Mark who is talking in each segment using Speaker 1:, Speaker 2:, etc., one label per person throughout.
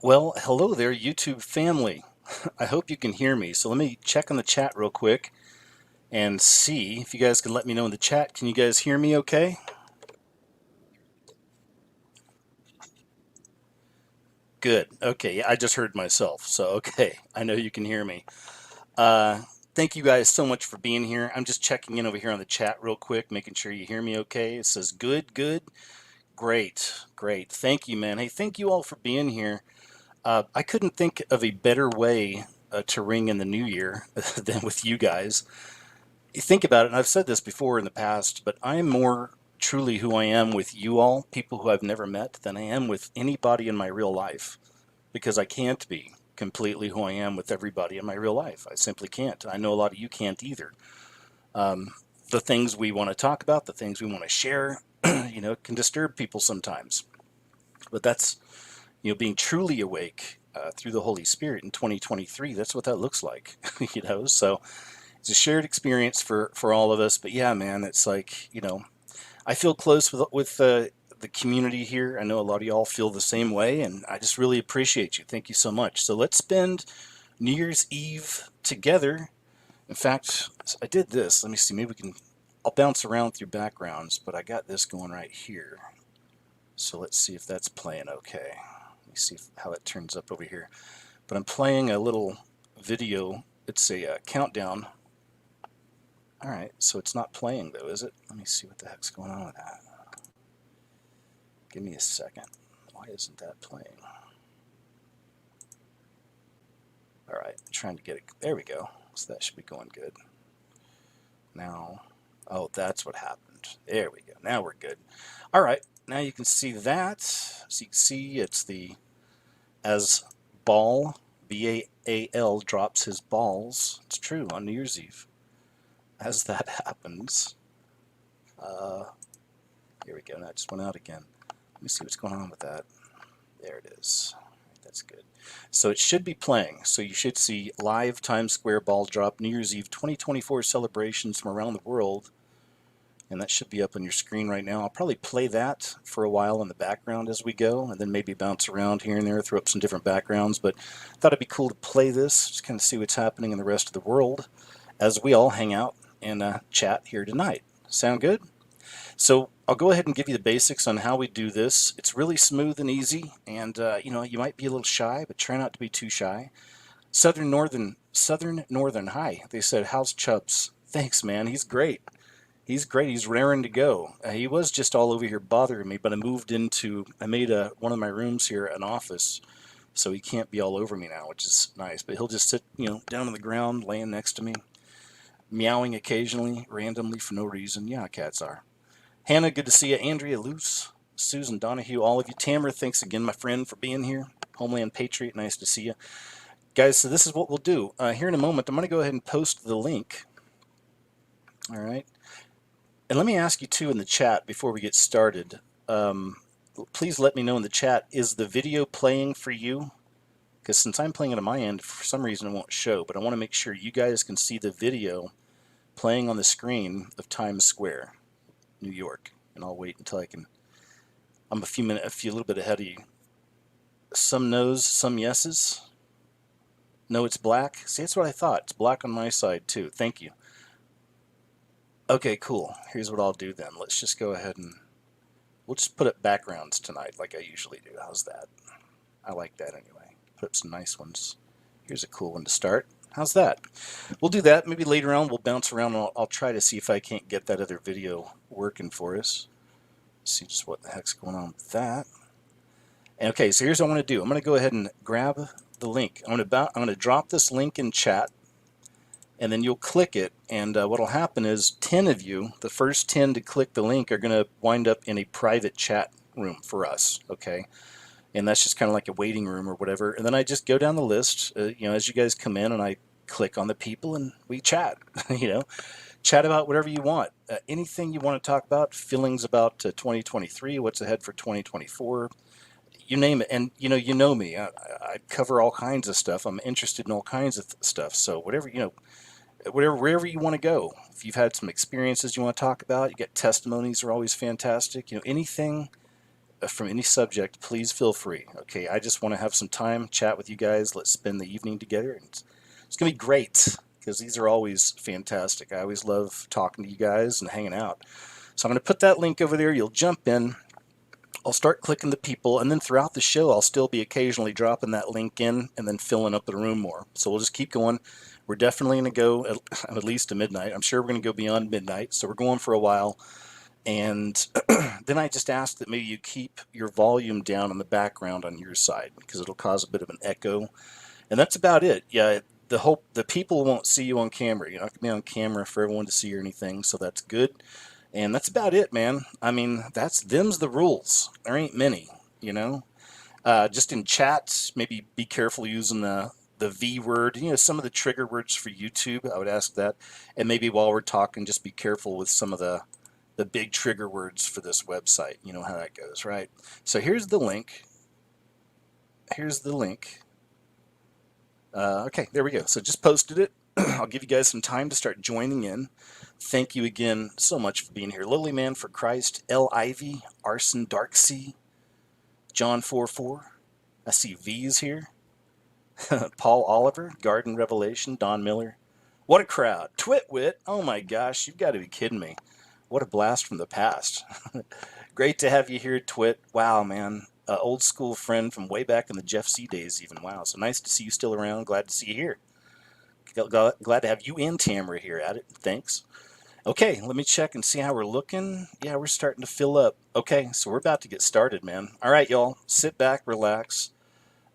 Speaker 1: Well, hello there, YouTube family. I hope you can hear me. So let me check on the chat real quick and see if you guys can let me know in the chat. Can you guys hear me okay? Good. Okay, yeah, I just heard myself. So, okay, I know you can hear me. Uh, Thank you guys so much for being here. I'm just checking in over here on the chat real quick, making sure you hear me okay. It says good, good, great, great. Thank you, man. Hey, thank you all for being here. I couldn't think of a better way to ring in the new year than with you guys. You think about it, and I've said this before in the past, but I am more truly who I am with you all, people who I've never met, than I am with anybody in my real life because I can't be completely who I am with everybody in my real life. I simply can't. I know a lot of you can't either. Um, the things we want to talk about, the things we want to share, it can disturb people sometimes. But that's, being truly awake through the Holy Spirit in 2023. That's what that looks like, So it's a shared experience for all of us. But yeah, man, it's like I feel close with the community here. I know a lot of y'all feel the same way, and I just really appreciate you. Thank you so much. So let's spend New Year's Eve together. In fact, I did this. Let me see. Maybe we can. I'll bounce around through backgrounds, but I got this going right here. So let's see if that's playing okay. Let me see how it turns up over here. But I'm playing a little video. It's a countdown. All right, so it's not playing though, is it? Let me see what the heck's going on with that. Give me a second. Why isn't that playing? All right, trying to get it. There we go. So that should be going good. Now, oh, that's what happened. There we go. Now we're good. All right, now you can see that. So you can see it's the as Ball, Baal, drops his balls. It's true on New Year's Eve. As that happens, uh, here we go. Now it just went out again. Let me see what's going on with that. There it is. That's good. So it should be playing. So you should see live Times Square ball drop New Year's Eve 2024 celebrations from around the world. And that should be up on your screen right now. I'll probably play that for a while in the background as we go, and then maybe bounce around here and there, throw up some different backgrounds. But I thought it'd be cool to play this, just kind of see what's happening in the rest of the world as we all hang out and chat here tonight. Sound good? So I'll go ahead and give you the basics on how we do this. It's really smooth and easy, and you might be a little shy, but try not to be too shy. Southern Northern. Hi, they said, how's Chubbs? Thanks, man. He's great. He's great. He's raring to go. He was just all over here bothering me, but I made one of my rooms here an office, so he can't be all over me now, which is nice. But he'll just sit, down on the ground, laying next to me, meowing occasionally, randomly for no reason. Yeah, cats are. Hannah, good to see you. Andrea, Luce, Susan, Donahue, all of you. Tamara, thanks again, my friend, for being here. Homeland Patriot, nice to see you. Guys, so this is what we'll do. Here in a moment, I'm going to go ahead and post the link. All right. And let me ask you, too, in the chat before we get started. Please let me know in the chat, is the video playing for you? Because since I'm playing it on my end, for some reason it won't show. But I want to make sure you guys can see the video playing on the screen of Times Square, New York. And I'll wait until I'm a little bit ahead of you. Some no's, some yeses. No, it's black. See, that's what I thought. It's black on my side too. Thank you. Okay, cool. Here's what I'll do then. Let's just go ahead and we'll just put up backgrounds tonight like I usually do. How's that? I like that anyway. Put up some nice ones. Here's a cool one to start. How's that? We'll do that. Maybe later on we'll bounce around and I'll try to see if I can't get that other video working for us. See just what the heck's going on with that. And okay, so here's what I'm going to do. I'm going to go ahead and grab the link. I'm going to drop this link in chat, and then you'll click it. And what'll happen is 10 of you, the first 10 to click the link, are going to wind up in a private chat room for us. Okay, and that's just kind of like a waiting room or whatever. And then I just go down the list, as you guys come in, and I click on the people and we chat. Chat about whatever you want, anything you want to talk about, feelings about 2023, what's ahead for 2024, you name it. And you know me, I cover all kinds of stuff. I'm interested in all kinds of stuff. So whatever, wherever you want to go. If you've had some experiences you want to talk about, you get testimonies are always fantastic. Anything from any subject, please feel free. Okay, I just want to have some time, chat with you guys. Let's spend the evening together. And it's going to be great because these are always fantastic. I always love talking to you guys and hanging out. So I'm going to put that link over there. You'll jump in. I'll start clicking the people, and then throughout the show, I'll still be occasionally dropping that link in and then filling up the room more. So we'll just keep going. We're definitely going to go at least to midnight. I'm sure we're going to go beyond midnight. So we're going for a while. And then I just ask that maybe you keep your volume down in the background on your side because it'll cause a bit of an echo. And that's about it. Yeah, the people won't see you on camera. You're not going to be on camera for everyone to see or anything, so that's good. And that's about it, man. I mean, them's the rules. There ain't many, you know. Just in chat, maybe be careful using the V word. You know, some of the trigger words for YouTube, I would ask that. And maybe while we're talking, just be careful with some of the big trigger words for this website. You know how that goes, right? So here's the link. Here's the link. Okay, there we go. So just posted it. I'll give you guys some time to start joining in. Thank you again so much for being here. Lily Man for Christ, L. Ivy, Arson Darksea, John 44. I see V's here. Paul Oliver, Garden Revelation, Don Miller. What a crowd. Twitwit. Oh my gosh, you've got to be kidding me. What a blast from the past. Great to have you here, Twit. Wow, man. Old school friend from way back in the Jeff C days even. Wow, so nice to see you still around. Glad to see you here. Glad to have you and Tamara here at it. Thanks. Okay, let me check and see how we're looking. Yeah, we're starting to fill up. Okay, so we're about to get started, man. All right, y'all. Sit back, relax.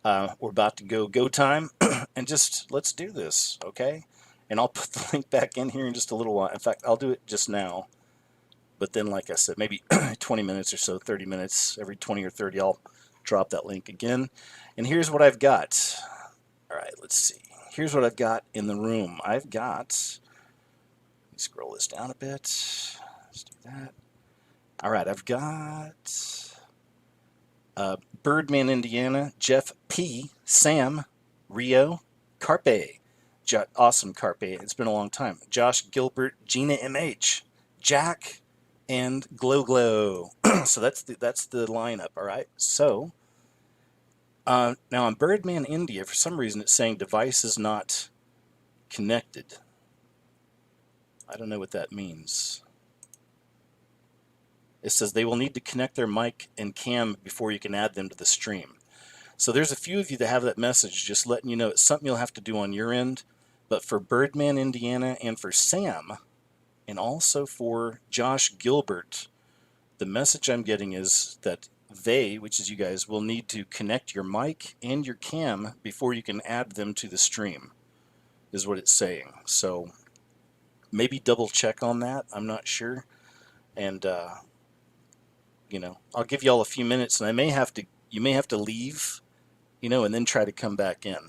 Speaker 1: We're about to go time, and just let's do this, okay? And I'll put the link back in here in just a little while. In fact, I'll do it just now. But then, like I said, maybe 20 minutes or so, 30 minutes, every 20 or 30, I'll drop that link again. And here's what I've got. All right, let's see. Here's what I've got in the room. I've got, let me scroll this down a bit. Let's do that. All right, I've got Birdman, Indiana, Jeff P, Sam, Rio, Carpe, awesome Carpe, it's been a long time, Josh Gilbert, Gina MH, Jack, and Glow. So that's the lineup. All right. So now on Birdman India, for some reason it's saying device is not connected. I don't know what that means. It says they will need to connect their mic and cam before you can add them to the stream. So there's a few of you that have that message, just letting you know it's something you'll have to do on your end. But for Birdman Indiana and for Sam, and also for Josh Gilbert, the message I'm getting is that they, which is you guys, will need to connect your mic and your cam before you can add them to the stream, is what it's saying. So maybe double check on that. I'm not sure. And, you know, I'll give you all a few minutes, and you may have to leave, you know, and then try to come back in,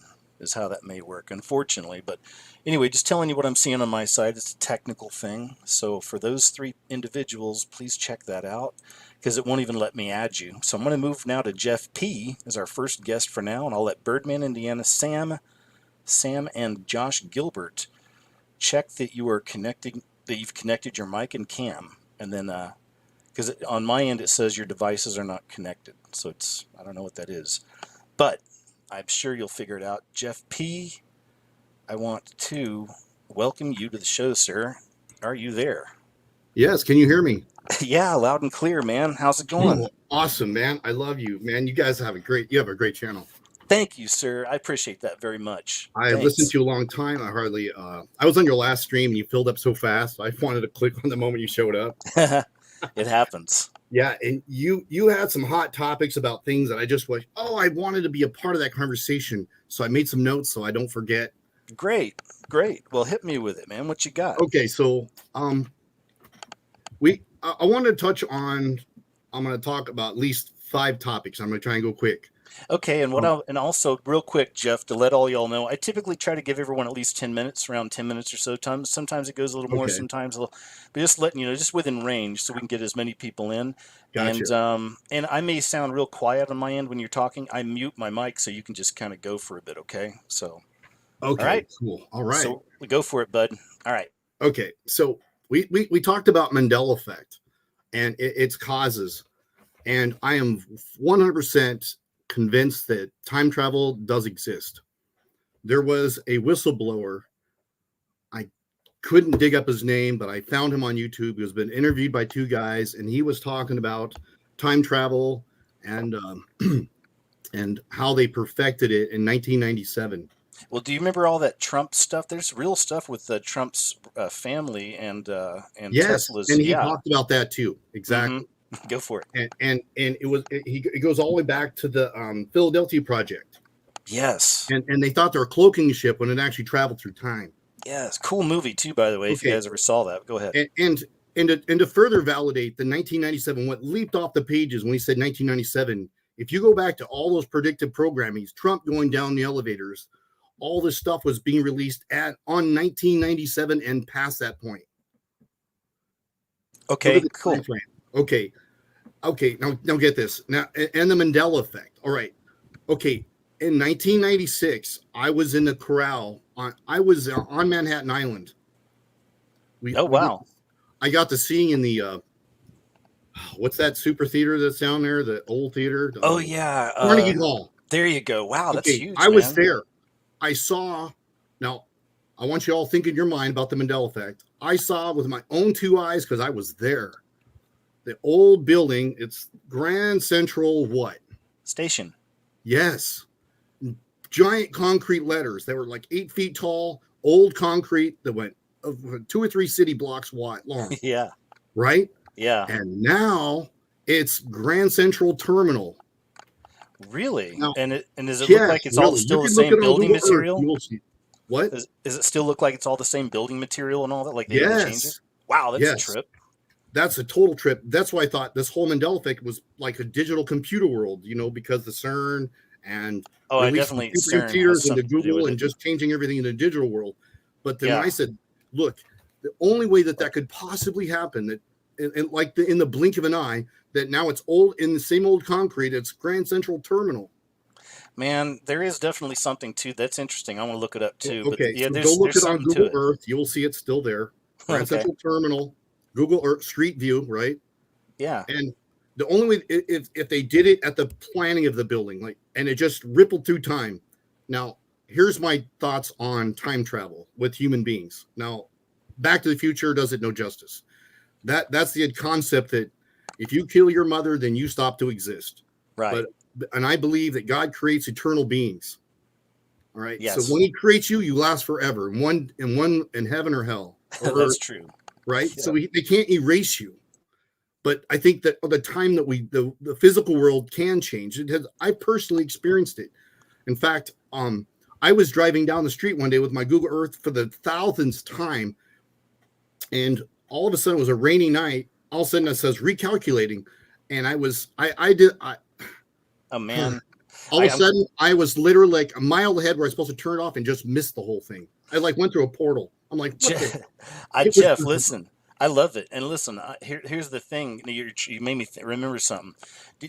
Speaker 1: is how that may work, unfortunately. But anyway, just telling you what I'm seeing on my side. It's a technical thing. So for those 3 individuals, please check that out because it won't even let me add you. So I'm going to move now to Jeff P as our first guest for now, and I'll let Birdman Indiana, Sam, and Josh Gilbert check that you are connecting, that you've connected your mic and cam, and then because on my end it says your devices are not connected. So I don't know what that is, but I'm sure you'll figure it out. Jeff P, I want to welcome you to the show, sir. Are you there?
Speaker 2: Yes. Can you hear me?
Speaker 1: Yeah, loud and clear, man. How's it going?
Speaker 2: Oh, awesome, man. I love you, man. You guys have a great channel.
Speaker 1: Thank you, sir. I appreciate that very much.
Speaker 2: I listened
Speaker 1: Thanks.
Speaker 2: to you a long time. I was on your last stream and you filled up so fast. I wanted to click on the moment you showed up.
Speaker 1: It happens.
Speaker 2: Yeah. And you had some hot topics about things that I just was, I wanted to be a part of that conversation. So I made some notes so I don't forget.
Speaker 1: Great. Well, hit me with it, man. What you got?
Speaker 2: Okay. So, I wanted to touch on, I'm going to talk about at least 5 topics. I'm going to try and go quick.
Speaker 1: Okay, and and also real quick, Jeff, to let all y'all know, I typically try to give everyone at least 10 minutes, around 10 minutes or so. Sometimes it goes a little more,
Speaker 2: Okay.
Speaker 1: sometimes a little, but just letting you know, just within range, so we can get as many people in.
Speaker 2: Gotcha.
Speaker 1: And I may sound real quiet on my end when you're talking. I mute my mic so you can just kind of go for a bit. Okay, so all
Speaker 2: Okay.
Speaker 1: right,
Speaker 2: Cool. All right.
Speaker 1: so we go for it, bud. All right.
Speaker 2: Okay. So we talked about Mandela effect and its causes. And I am 100% convinced that time travel does exist. There was a whistleblower. I couldn't dig up his name, but I found him on YouTube. He was been interviewed by two guys, and he was talking about time travel and and how they perfected it in 1997.
Speaker 1: Well, do you remember all that Trump stuff? There's real stuff with Trump's family and
Speaker 2: Yes,
Speaker 1: Tesla's.
Speaker 2: and he
Speaker 1: Yeah.
Speaker 2: talked about that too.
Speaker 1: Mm-hmm.
Speaker 2: Exactly.
Speaker 1: Go for it.
Speaker 2: And it goes all the way back to the Philadelphia Project,
Speaker 1: Yes.
Speaker 2: and they thought they were cloaking a ship when it actually traveled through time.
Speaker 1: Yes. Cool movie too, by the way. If you
Speaker 2: Okay,
Speaker 1: guys ever saw that, go ahead.
Speaker 2: and to further validate the 1997, what leaped off the pages when he said 1997, if you go back to all those predictive programmings, Trump going down the elevators, all this stuff was being released on 1997 and past that point. Look
Speaker 1: Okay.
Speaker 2: at the
Speaker 1: Cool.
Speaker 2: time frame. Okay. Now get this. Now, and the Mandela effect. All right. Okay. In 1996, I was in the corral. I was on Manhattan Island.
Speaker 1: Oh wow.
Speaker 2: I got to seeing in the what's that super theater that's down there? The old theater.
Speaker 1: Oh yeah.
Speaker 2: Carnegie Hall.
Speaker 1: There you go. Wow, that's
Speaker 2: Okay,
Speaker 1: huge,
Speaker 2: I was
Speaker 1: man.
Speaker 2: there. I saw. Now, I want you all think in your mind about the Mandela effect. I saw with my own two eyes because I was there. The old building. It's Grand Central. What?
Speaker 1: Station.
Speaker 2: Yes. Giant concrete letters that were like 8 feet tall. Old concrete that went 2 or 3 city blocks wide long.
Speaker 1: Yeah.
Speaker 2: Right.
Speaker 1: Yeah.
Speaker 2: And now it's Grand Central Terminal.
Speaker 1: Really?
Speaker 2: Now,
Speaker 1: and does it
Speaker 2: yes,
Speaker 1: look like it's
Speaker 2: really.
Speaker 1: all still
Speaker 2: You
Speaker 1: the
Speaker 2: can look
Speaker 1: same
Speaker 2: it on
Speaker 1: building
Speaker 2: Google Earth,
Speaker 1: material?
Speaker 2: you will see. What?
Speaker 1: Does it still look like it's all the same building material and all that? Like they didn't change it?
Speaker 2: Yes.
Speaker 1: Wow, that's a
Speaker 2: Yes.
Speaker 1: trip.
Speaker 2: That's a total trip. That's why I thought this whole Mandela effect was like a digital computer world, because the CERN and
Speaker 1: Oh, I
Speaker 2: releasing
Speaker 1: definitely CERN has
Speaker 2: supercomputers into
Speaker 1: something to do
Speaker 2: Google
Speaker 1: with
Speaker 2: and
Speaker 1: it.
Speaker 2: just changing everything in the digital world. But then when
Speaker 1: Yeah.
Speaker 2: I said, look, the only way that could possibly happen, that in the blink of an eye, that now it's old in the same old concrete, it's Grand Central Terminal.
Speaker 1: Man, there is definitely something to that's interesting. I want to look it up too. But
Speaker 2: Okay,
Speaker 1: yeah,
Speaker 2: so go
Speaker 1: there's
Speaker 2: look it on
Speaker 1: something to
Speaker 2: Google
Speaker 1: it.
Speaker 2: Earth. You'll see it's still there. Grand
Speaker 1: Okay.
Speaker 2: Central Terminal, Google Earth Street View, right?
Speaker 1: Yeah.
Speaker 2: And the only way if they did it at the planning of the building, and it just rippled through time. Now, here's my thoughts on time travel with human beings. Now, Back to the Future does it no justice. That's the concept that if you kill your mother, then you stop to exist.
Speaker 1: Right.
Speaker 2: And I believe that God creates eternal beings. All right.
Speaker 1: Yes.
Speaker 2: So when He creates you, you last forever. One in heaven or hell. Or
Speaker 1: That's
Speaker 2: earth,
Speaker 1: true.
Speaker 2: right.
Speaker 1: Yeah.
Speaker 2: So they can't erase you. But I think that the time that the physical world can change. I personally experienced it. In fact, I was driving down the street one day with my Google Earth for the 1,000th time, and all of a sudden it was a rainy night. All of a sudden it says recalculating, and
Speaker 1: Oh man.
Speaker 2: all of a sudden I was literally like a mile ahead where I was supposed to turn it off and just missed the whole thing. I went through a portal. I'm like, what
Speaker 1: Jeff, listen. I love it. And listen, here's the thing. You made me remember something.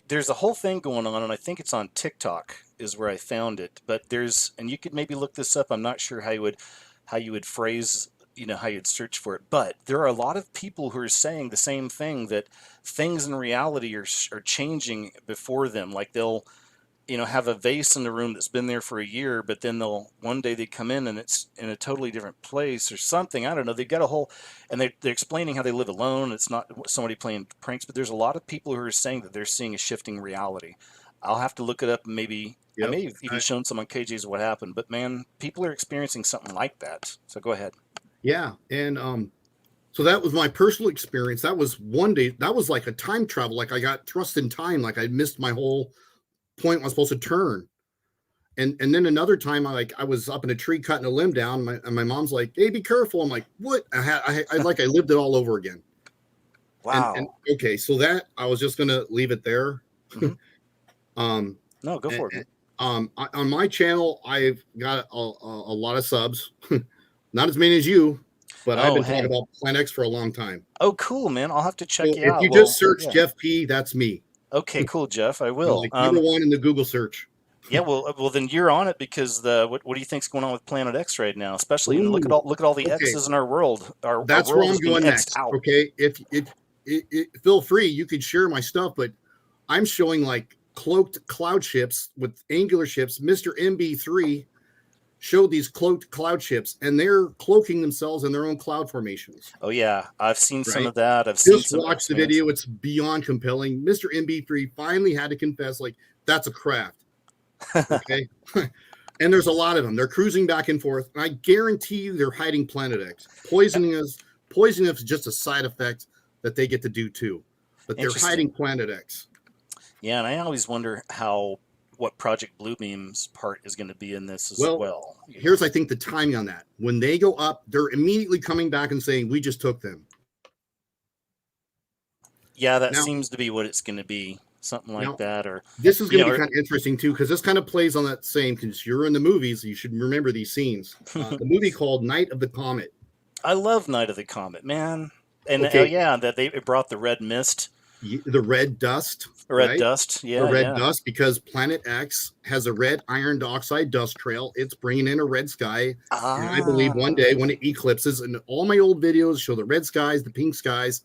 Speaker 1: There's a whole thing going on, and I think it's on TikTok is where I found it. But and you could maybe look this up. I'm not sure how you would phrase, how you'd search for it. But there are a lot of people who are saying the same thing, that things in reality are changing before them. Like they'll have a vase in the room that's been there for a year, but then one day they come in and it's in a totally different place or something. I don't know. They've got a whole, and they're explaining how they live alone. It's not somebody playing pranks, but there's a lot of people who are saying that they're seeing a shifting reality. I'll have to look it up. And maybe I may have even shown some on KJ's what happened, but man, people are experiencing something like that. So go ahead.
Speaker 2: Yeah. And, so that was my personal experience. That was one day. That was like a time travel. Like I got thrust in time. Like I missed my whole point I was supposed to turn. And then another time I was up in a tree cutting a limb down, and my mom's like, "Hey, be careful." I'm like, "What?" I lived it all over again.
Speaker 1: Wow.
Speaker 2: And okay, so that I was just gonna leave it there.
Speaker 1: Mm-hmm. No, go for it.
Speaker 2: On my channel, I've got a lot of subs, not as many as you, but I've been talking about Plan X for a long time.
Speaker 1: Oh, cool, man! I'll have to check you out.
Speaker 2: If you just search Jeff P, that's me.
Speaker 1: Okay, cool, Jeff. I will.
Speaker 2: Number one in the Google search.
Speaker 1: Yeah, well, then you're on it because what do you think's going on with Planet X right now? Especially, look at all the X's in our world.
Speaker 2: That's
Speaker 1: our world
Speaker 2: where I'm going next.
Speaker 1: out.
Speaker 2: Okay, if feel free, you could share my stuff, but I'm showing like cloaked cloud ships with angular ships. Mr. MB3 showed these cloaked cloud ships, and they're cloaking themselves in their own cloud formations.
Speaker 1: Oh yeah, I've seen some
Speaker 2: Right?
Speaker 1: of that. I've seen
Speaker 2: Just
Speaker 1: some.
Speaker 2: watch the
Speaker 1: Yeah,
Speaker 2: video. It's beyond compelling. Mr. MB3 finally had to confess, like, that's a craft. Okay. And there's a lot of them. They're cruising back and forth. And I guarantee you they're hiding Planet X. Poisoning us is just a side effect that they get to do too. But they're hiding
Speaker 1: interesting.
Speaker 2: Planet X.
Speaker 1: Yeah, and I always wonder what Project Bluebeam's part is going to be in this as
Speaker 2: Well,
Speaker 1: well.
Speaker 2: here's, I think, the timing on that. When they go up, they're immediately coming back and saying, we just took them.
Speaker 1: Yeah, that
Speaker 2: Now,
Speaker 1: seems to be what it's going to be. Something like
Speaker 2: now
Speaker 1: that, or
Speaker 2: this is going to be
Speaker 1: or
Speaker 2: kind of interesting too, because this kind of plays on that same, because you're in the movies, you should remember these scenes. The movie called Night of the Comet.
Speaker 1: I love Night of the Comet, man. And oh
Speaker 2: Okay,
Speaker 1: yeah, that they brought the red mist,
Speaker 2: the red dust,
Speaker 1: red
Speaker 2: right?
Speaker 1: dust.
Speaker 2: The
Speaker 1: Yeah,
Speaker 2: red
Speaker 1: yeah.
Speaker 2: dust, because Planet X has a red iron dioxide dust trail. It's bringing in a red sky. And I believe one
Speaker 1: Ah,
Speaker 2: day when it eclipses, and all my old videos show the red skies, the pink skies,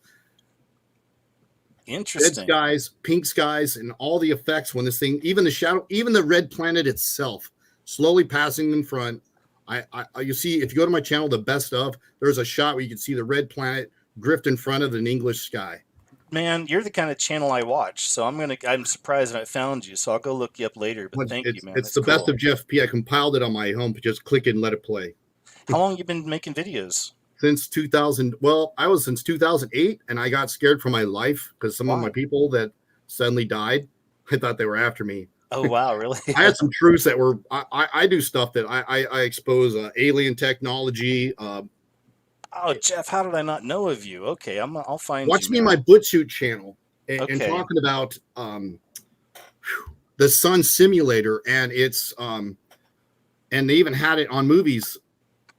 Speaker 2: red
Speaker 1: interesting.
Speaker 2: skies, pink skies, and all the effects when this thing, even the shadow, even the red planet itself, slowly passing in front. You see, if you go to my channel, the best of, there's a shot where you can see the red planet drift in front of an English sky.
Speaker 1: Man, you're the kind of channel I watch, so I'm surprised I found you. So I'll go look you up later. But thank you, man.
Speaker 2: It's
Speaker 1: That's
Speaker 2: the best
Speaker 1: cool.
Speaker 2: of Jeff P. I compiled it on my home. Just click it and let it play.
Speaker 1: How long you been making videos?
Speaker 2: Since 2000. Well, I was since 2008, and I got scared for my life because some of my
Speaker 1: Why?
Speaker 2: people that suddenly died, I thought they were after me.
Speaker 1: Oh wow, really?
Speaker 2: I had some truths that were. I do stuff that I expose alien technology.
Speaker 1: Oh, Jeff, how did I not know of you? Okay, I'll find you,
Speaker 2: Watch me
Speaker 1: man.
Speaker 2: my ButchShoot channel and
Speaker 1: Okay.
Speaker 2: talking about the Sun Simulator, and it's and they even had it on movies.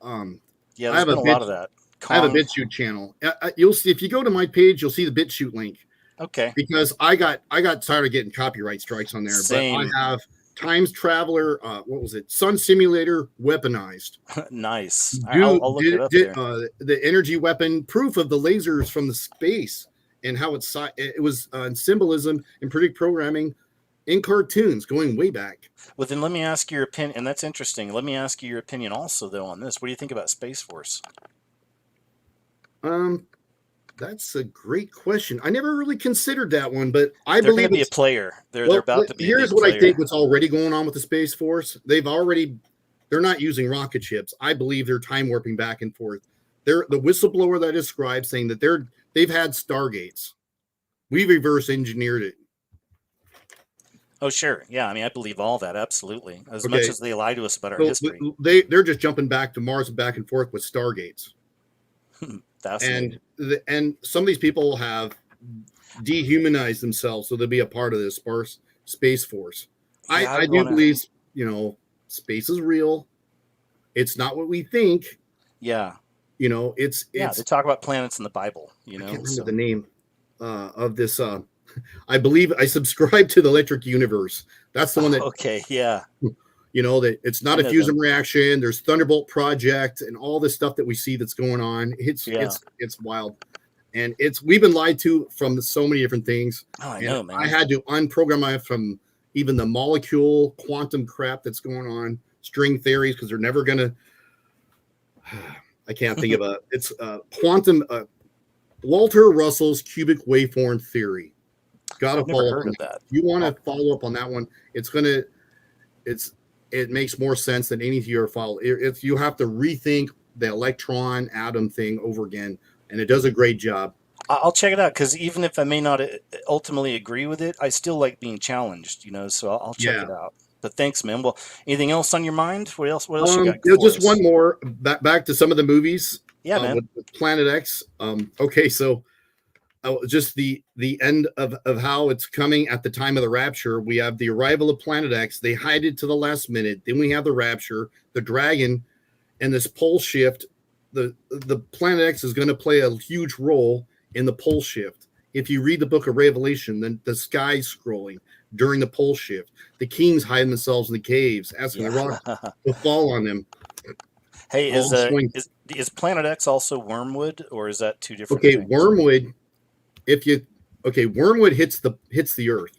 Speaker 2: Um,
Speaker 1: Yeah,
Speaker 2: I
Speaker 1: there's
Speaker 2: have a
Speaker 1: been a
Speaker 2: bit
Speaker 1: lot of that.
Speaker 2: I have a
Speaker 1: Kong.
Speaker 2: BitChute channel. You'll see if you go to my page, you'll see the BitChute link,
Speaker 1: Okay.
Speaker 2: because I got tired of getting copyright strikes on there. But I
Speaker 1: Same.
Speaker 2: have Times Traveler. What was it? Sun Simulator weaponized.
Speaker 1: Nice. I'll look it up there.
Speaker 2: The energy weapon, proof of the lasers from the space, and how it was symbolism and predict programming in cartoons going way back.
Speaker 1: Well, then let me ask your opinion, and that's interesting. Let me ask you your opinion also, though, on this. What do you think about Space Force?
Speaker 2: Um, that's a great question. I never really considered that one, but I
Speaker 1: They're going
Speaker 2: believe
Speaker 1: to be a
Speaker 2: it's.
Speaker 1: player. They're
Speaker 2: Well,
Speaker 1: about to be a
Speaker 2: here's
Speaker 1: big
Speaker 2: what I think
Speaker 1: player.
Speaker 2: what's already going on with the Space Force. They're not using rocket ships. I believe they're time warping back and forth. They're the whistleblower that I described saying that they've had Stargates. We reverse engineered it.
Speaker 1: Oh, sure. Yeah, I mean, I believe all that, absolutely. As much
Speaker 2: Okay.
Speaker 1: as they lie to us about our
Speaker 2: So
Speaker 1: history.
Speaker 2: they're just jumping back to Mars and back and forth with Stargates.
Speaker 1: Fascinating.
Speaker 2: And some of these people have dehumanized themselves so they'll be a part of this sparse Space Force.
Speaker 1: Yeah, I
Speaker 2: I
Speaker 1: would
Speaker 2: do
Speaker 1: want to.
Speaker 2: believe, space is real. It's not what we think.
Speaker 1: Yeah. Yeah, they
Speaker 2: It's
Speaker 1: talk about planets in the Bible,
Speaker 2: I can't remember
Speaker 1: so.
Speaker 2: the name of this. I believe I subscribe to the Electric Universe. That's the one that,
Speaker 1: Okay, yeah.
Speaker 2: that it's
Speaker 1: I
Speaker 2: not a
Speaker 1: know
Speaker 2: fusion
Speaker 1: them.
Speaker 2: reaction. There's Thunderbolt Project and all this stuff that we see that's going on.
Speaker 1: Yeah.
Speaker 2: It's wild. And we've been lied to from so many different things.
Speaker 1: Oh, I
Speaker 2: And
Speaker 1: know,
Speaker 2: I
Speaker 1: man.
Speaker 2: had to unprogram my from even the molecule quantum crap that's going on, string theories, because they're never gonna. I can't think of it's quantum Walter Russell's cubic waveform theory. Got to
Speaker 1: I've never
Speaker 2: follow up
Speaker 1: heard
Speaker 2: on
Speaker 1: of
Speaker 2: that.
Speaker 1: that.
Speaker 2: You want to
Speaker 1: Oh,
Speaker 2: follow up on that one? It makes more sense than anything you ever follow. If you have to rethink the electron atom thing over again, and it does a great job.
Speaker 1: I'll check it out because even if I may not ultimately agree with it, I still like being challenged, so I'll check
Speaker 2: Yeah.
Speaker 1: it out. But thanks, man. Well, anything else on your mind? What else? What else you got for
Speaker 2: Just
Speaker 1: us?
Speaker 2: one more back to some of the movies
Speaker 1: Yeah, man.
Speaker 2: with Planet X. Okay, so just the end of how it's coming at the time of the rapture. We have the arrival of Planet X. They hide it to the last minute. Then we have the rapture, the dragon, and this pole shift. The Planet X is going to play a huge role in the pole shift. If you read the book of Revelation, then the sky's scrolling during the pole shift. The kings hide themselves in the caves, asking the rock
Speaker 1: Yeah.
Speaker 2: to fall on them.
Speaker 1: Hey,
Speaker 2: All swing.
Speaker 1: is Planet X also Wormwood, or is that two different
Speaker 2: Okay,
Speaker 1: things?
Speaker 2: Wormwood. Wormwood hits the earth.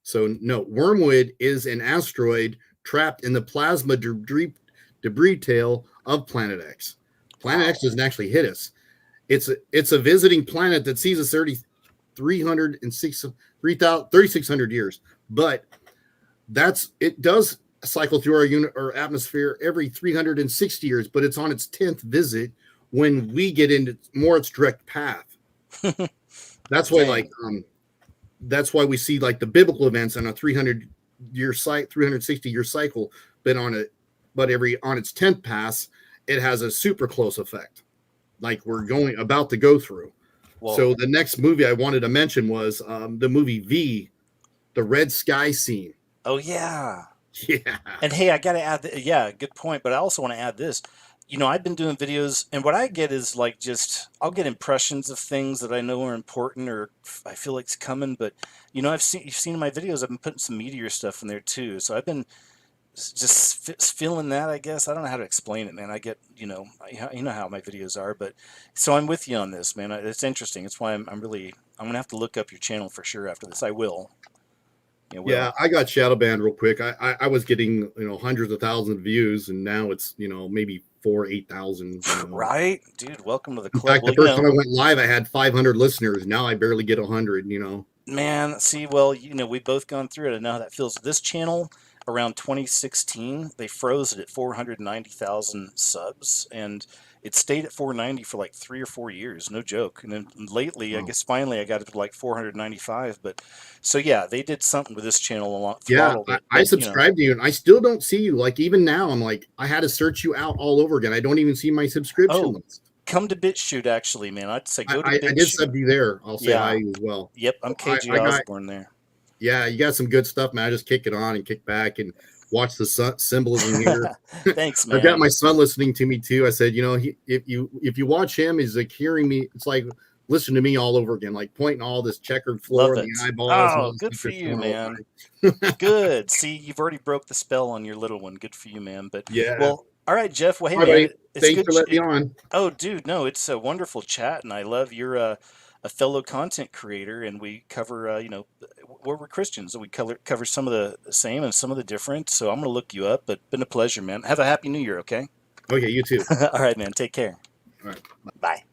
Speaker 2: So no, Wormwood is an asteroid trapped in the plasma debris tail of Planet X. Planet X
Speaker 1: Wow.
Speaker 2: doesn't actually hit us. It's a visiting planet that sees us 306 3,600 years, but it does cycle through our atmosphere every 360 years, but it's on its 10th visit when we get into more its direct path. That's why
Speaker 1: Dang.
Speaker 2: that's why we see like the biblical events on a 360 year cycle, but on its 10th pass, it has a super close effect, like we're going about to go through. So
Speaker 1: Whoa.
Speaker 2: the next movie I wanted to mention was the movie V, the red sky scene.
Speaker 1: Oh yeah.
Speaker 2: Yeah.
Speaker 1: And hey, I got to add, yeah, good point. But I also want to add this. I've been doing videos, and what I get is like just I'll get impressions of things that I know are important or I feel like it's coming. But you've seen in my videos, I've been putting some meteor stuff in there too. So I've been just feeling that. I guess I don't know how to explain it, man. I get you know how my videos are, but so I'm with you on this, man. It's interesting. It's why I'm gonna have to look up your channel for sure after this. I will. I
Speaker 2: Yeah,
Speaker 1: will.
Speaker 2: I got shadow banned real quick. I was getting hundreds of thousands of views, and now it's maybe 8,000.
Speaker 1: Right, dude. Welcome to the
Speaker 2: In
Speaker 1: club.
Speaker 2: fact, the
Speaker 1: Well,
Speaker 2: first time I went live, I had 500 listeners. Now I barely get 100.
Speaker 1: man, see, well, we've both gone through it. I know how that feels. This channel, around 2016, they froze it at 490,000 subs, and it stayed at 490 for like 3 or 4 years, no joke. And then lately, I
Speaker 2: Wow.
Speaker 1: guess finally, I got it to like 495. But so yeah, they did something with this channel a lot,
Speaker 2: Yeah,
Speaker 1: throttled
Speaker 2: I,
Speaker 1: it.
Speaker 2: I
Speaker 1: But
Speaker 2: subscribed to you, and I still don't see you. Like even now, I'm like, I had to search you out all over again. I don't even see my subscription
Speaker 1: oh,
Speaker 2: list.
Speaker 1: come to BitChute actually, man. I'd say go to
Speaker 2: I did
Speaker 1: BitChute.
Speaker 2: sub you there. I'll say hi
Speaker 1: Yeah,
Speaker 2: to you as well.
Speaker 1: yep, I'm
Speaker 2: So
Speaker 1: KG
Speaker 2: I got
Speaker 1: Osborne there.
Speaker 2: Yeah, you got some good stuff, man. I just kick it on and kick back and watch the symbolism here.
Speaker 1: Thanks,
Speaker 2: I've got
Speaker 1: man.
Speaker 2: my son listening to me too. I said, if you watch him, he's like hearing me. It's like listen to me all over again, like pointing all this checkered floor
Speaker 1: Love
Speaker 2: and the
Speaker 1: it.
Speaker 2: eyeballs and all
Speaker 1: Oh,
Speaker 2: the
Speaker 1: good
Speaker 2: stuff
Speaker 1: for
Speaker 2: you're
Speaker 1: you,
Speaker 2: showing all
Speaker 1: man.
Speaker 2: the time.
Speaker 1: Good. See, you've already broke the spell on your little one. Good for you, man. But
Speaker 2: Yeah.
Speaker 1: well, all right, Jeff. Well, hey,
Speaker 2: All right,
Speaker 1: man,
Speaker 2: buddy.
Speaker 1: it's
Speaker 2: Thanks
Speaker 1: good.
Speaker 2: for letting me on.
Speaker 1: Oh, dude, no, it's a wonderful chat, and I love you're a fellow content creator, and we cover, we're Christians, and we cover some of the same and some of the different. So I'm gonna look you up. But been a pleasure, man. Have a happy New Year, okay?
Speaker 2: Okay, you too.
Speaker 1: All right, man. Take care.
Speaker 2: All right.
Speaker 1: Bye.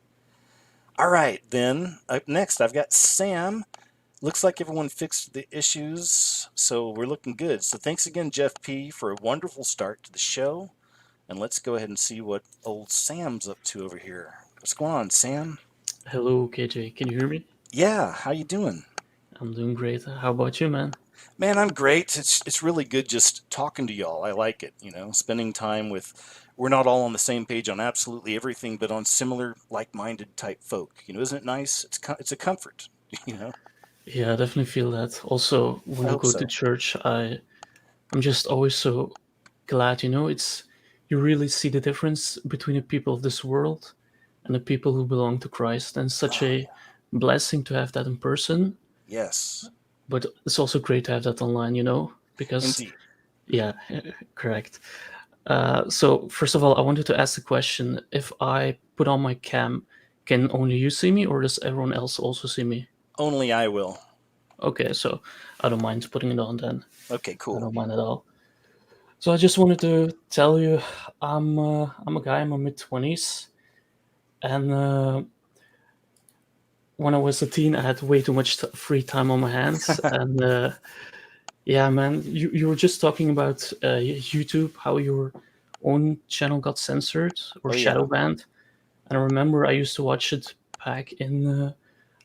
Speaker 1: All right, then up next, I've got Sam. Looks like everyone fixed the issues, so we're looking good. So thanks again, Jeff P, for a wonderful start to the show. And let's go ahead and see what old Sam's up to over here. What's going on, Sam?
Speaker 3: Hello, KJ. Can you hear me?
Speaker 1: Yeah, how you doing?
Speaker 3: I'm doing great. How about you, man?
Speaker 1: Man, I'm great. It's really good just talking to y'all. I like it, spending time with we're not all on the same page on absolutely everything, but on similar like-minded type folk. Isn't it nice? It's a comfort, you know.
Speaker 3: Yeah, I definitely feel that. Also, when
Speaker 1: I
Speaker 3: I
Speaker 1: hope
Speaker 3: go to
Speaker 1: so.
Speaker 3: church, I'm just always so glad, it's you really see the difference between the people of this world and the people who belong to Christ. And such
Speaker 1: Oh,
Speaker 3: a
Speaker 1: yeah.
Speaker 3: blessing to have that in person,
Speaker 1: Yes,
Speaker 3: but it's also great to have that online, because
Speaker 1: indeed.
Speaker 3: yeah, correct. So first of all, I wanted to ask the question: if I put on my cam, can only you see me, or does everyone else also see me?
Speaker 1: Only I will.
Speaker 3: Okay, so I don't mind putting it on then.
Speaker 1: Okay,
Speaker 3: I
Speaker 1: cool.
Speaker 3: don't mind at all. So I just wanted to tell you, I'm a guy in my mid-20s, and when I was a teen, I had way too much free time on my hands, and yeah, man, you were just talking about YouTube, how your own channel got censored or
Speaker 1: Oh yeah.
Speaker 3: shadow banned. And I remember I used to watch it back in,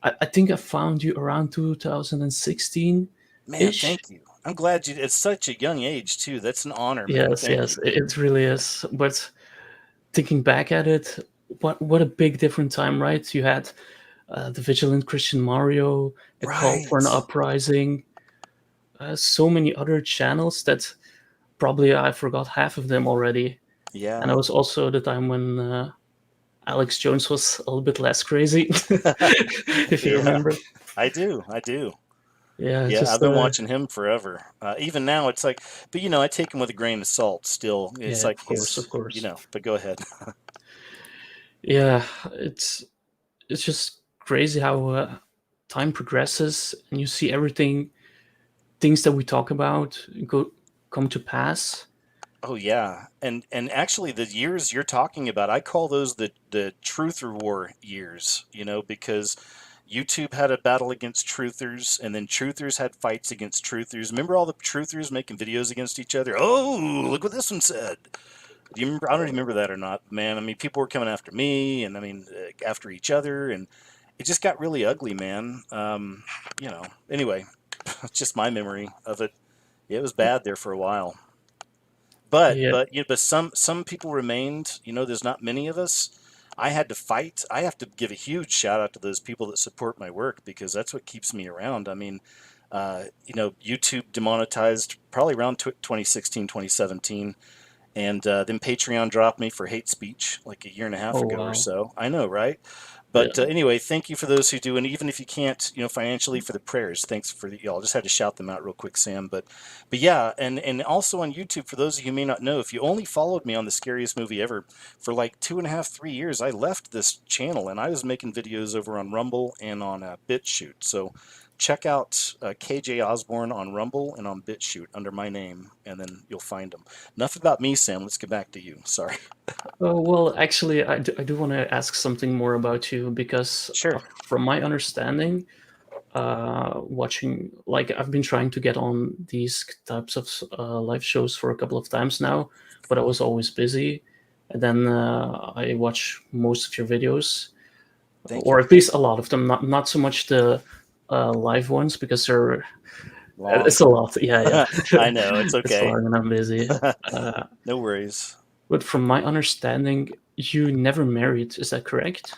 Speaker 3: I think I found you around 2016
Speaker 1: Man,
Speaker 3: ish.
Speaker 1: thank you. I'm glad you. It's such a young age too. That's an honor, man.
Speaker 3: Yes,
Speaker 1: Thank
Speaker 3: yes,
Speaker 1: you.
Speaker 3: it really is. But thinking back at it, what a big different time, right? You had the Vigilant Christian Mario, the Call for an
Speaker 1: Right.
Speaker 3: Uprising, so many other channels that probably I forgot half of them already. And it
Speaker 1: Yeah.
Speaker 3: was also the time when Alex Jones was a little bit less crazy, if you
Speaker 1: Yeah.
Speaker 3: remember.
Speaker 1: I do. I do.
Speaker 3: Yeah,
Speaker 1: Yeah, I've
Speaker 3: just
Speaker 1: been watching him forever. Even now, it's like, but I take him with a grain of salt. Still, it's
Speaker 3: yeah,
Speaker 1: like
Speaker 3: of course,
Speaker 1: he's,
Speaker 3: of course.
Speaker 1: But go ahead.
Speaker 3: Yeah, it's just crazy how time progresses and you see everything things that we talk about come to pass.
Speaker 1: Oh yeah, and actually the years you're talking about, I call those the truther war years, because YouTube had a battle against truthers, and then truthers had fights against truthers. Remember all the truthers making videos against each other? Oh, look what this one said. Do you remember? I don't remember that or not, man. I mean, people were coming after me, and I mean, after each other, and it just got really ugly, man. Anyway, just my memory of it. Yeah, it was bad there for a while.
Speaker 3: Yeah.
Speaker 1: But some people remained. There's not many of us. I had to fight. I have to give a huge shout out to those people that support my work because that's what keeps me around. I mean, YouTube demonetized probably around 2016, 2017. And then Patreon dropped me for hate speech like a year and a half
Speaker 3: Oh
Speaker 1: ago or
Speaker 3: wow.
Speaker 1: so. I know, right?
Speaker 3: Yeah.
Speaker 1: But anyway, thank you for those who do, and even if you can't, financially for the prayers, thanks for the y'all. Just had to shout them out real quick, Sam. But yeah, and also on YouTube for those of you who may not know, if you only followed me on the scariest movie ever for like 2.5, 3 years, I left this channel and I was making videos over on Rumble and on BitChute. So check out KJ Osborne on Rumble and on BitChute under my name, and then you'll find them. Enough about me, Sam. Let's get back to you. Sorry.
Speaker 3: Oh, well, actually, I do want to ask something more about you because,
Speaker 1: Sure.
Speaker 3: from my understanding, watching, like, I've been trying to get on these types of live shows for a couple of times now, but I was always busy. And then I watch most of your videos,
Speaker 1: Thank
Speaker 3: or
Speaker 1: you.
Speaker 3: at least a lot of them. Not so much the live ones because they're
Speaker 1: Long.
Speaker 3: it's a lot. Yeah, yeah,
Speaker 1: I know. It's
Speaker 3: it's
Speaker 1: okay.
Speaker 3: long and I'm busy. Uh,
Speaker 1: No worries.
Speaker 3: but from my understanding, you never married. Is that correct?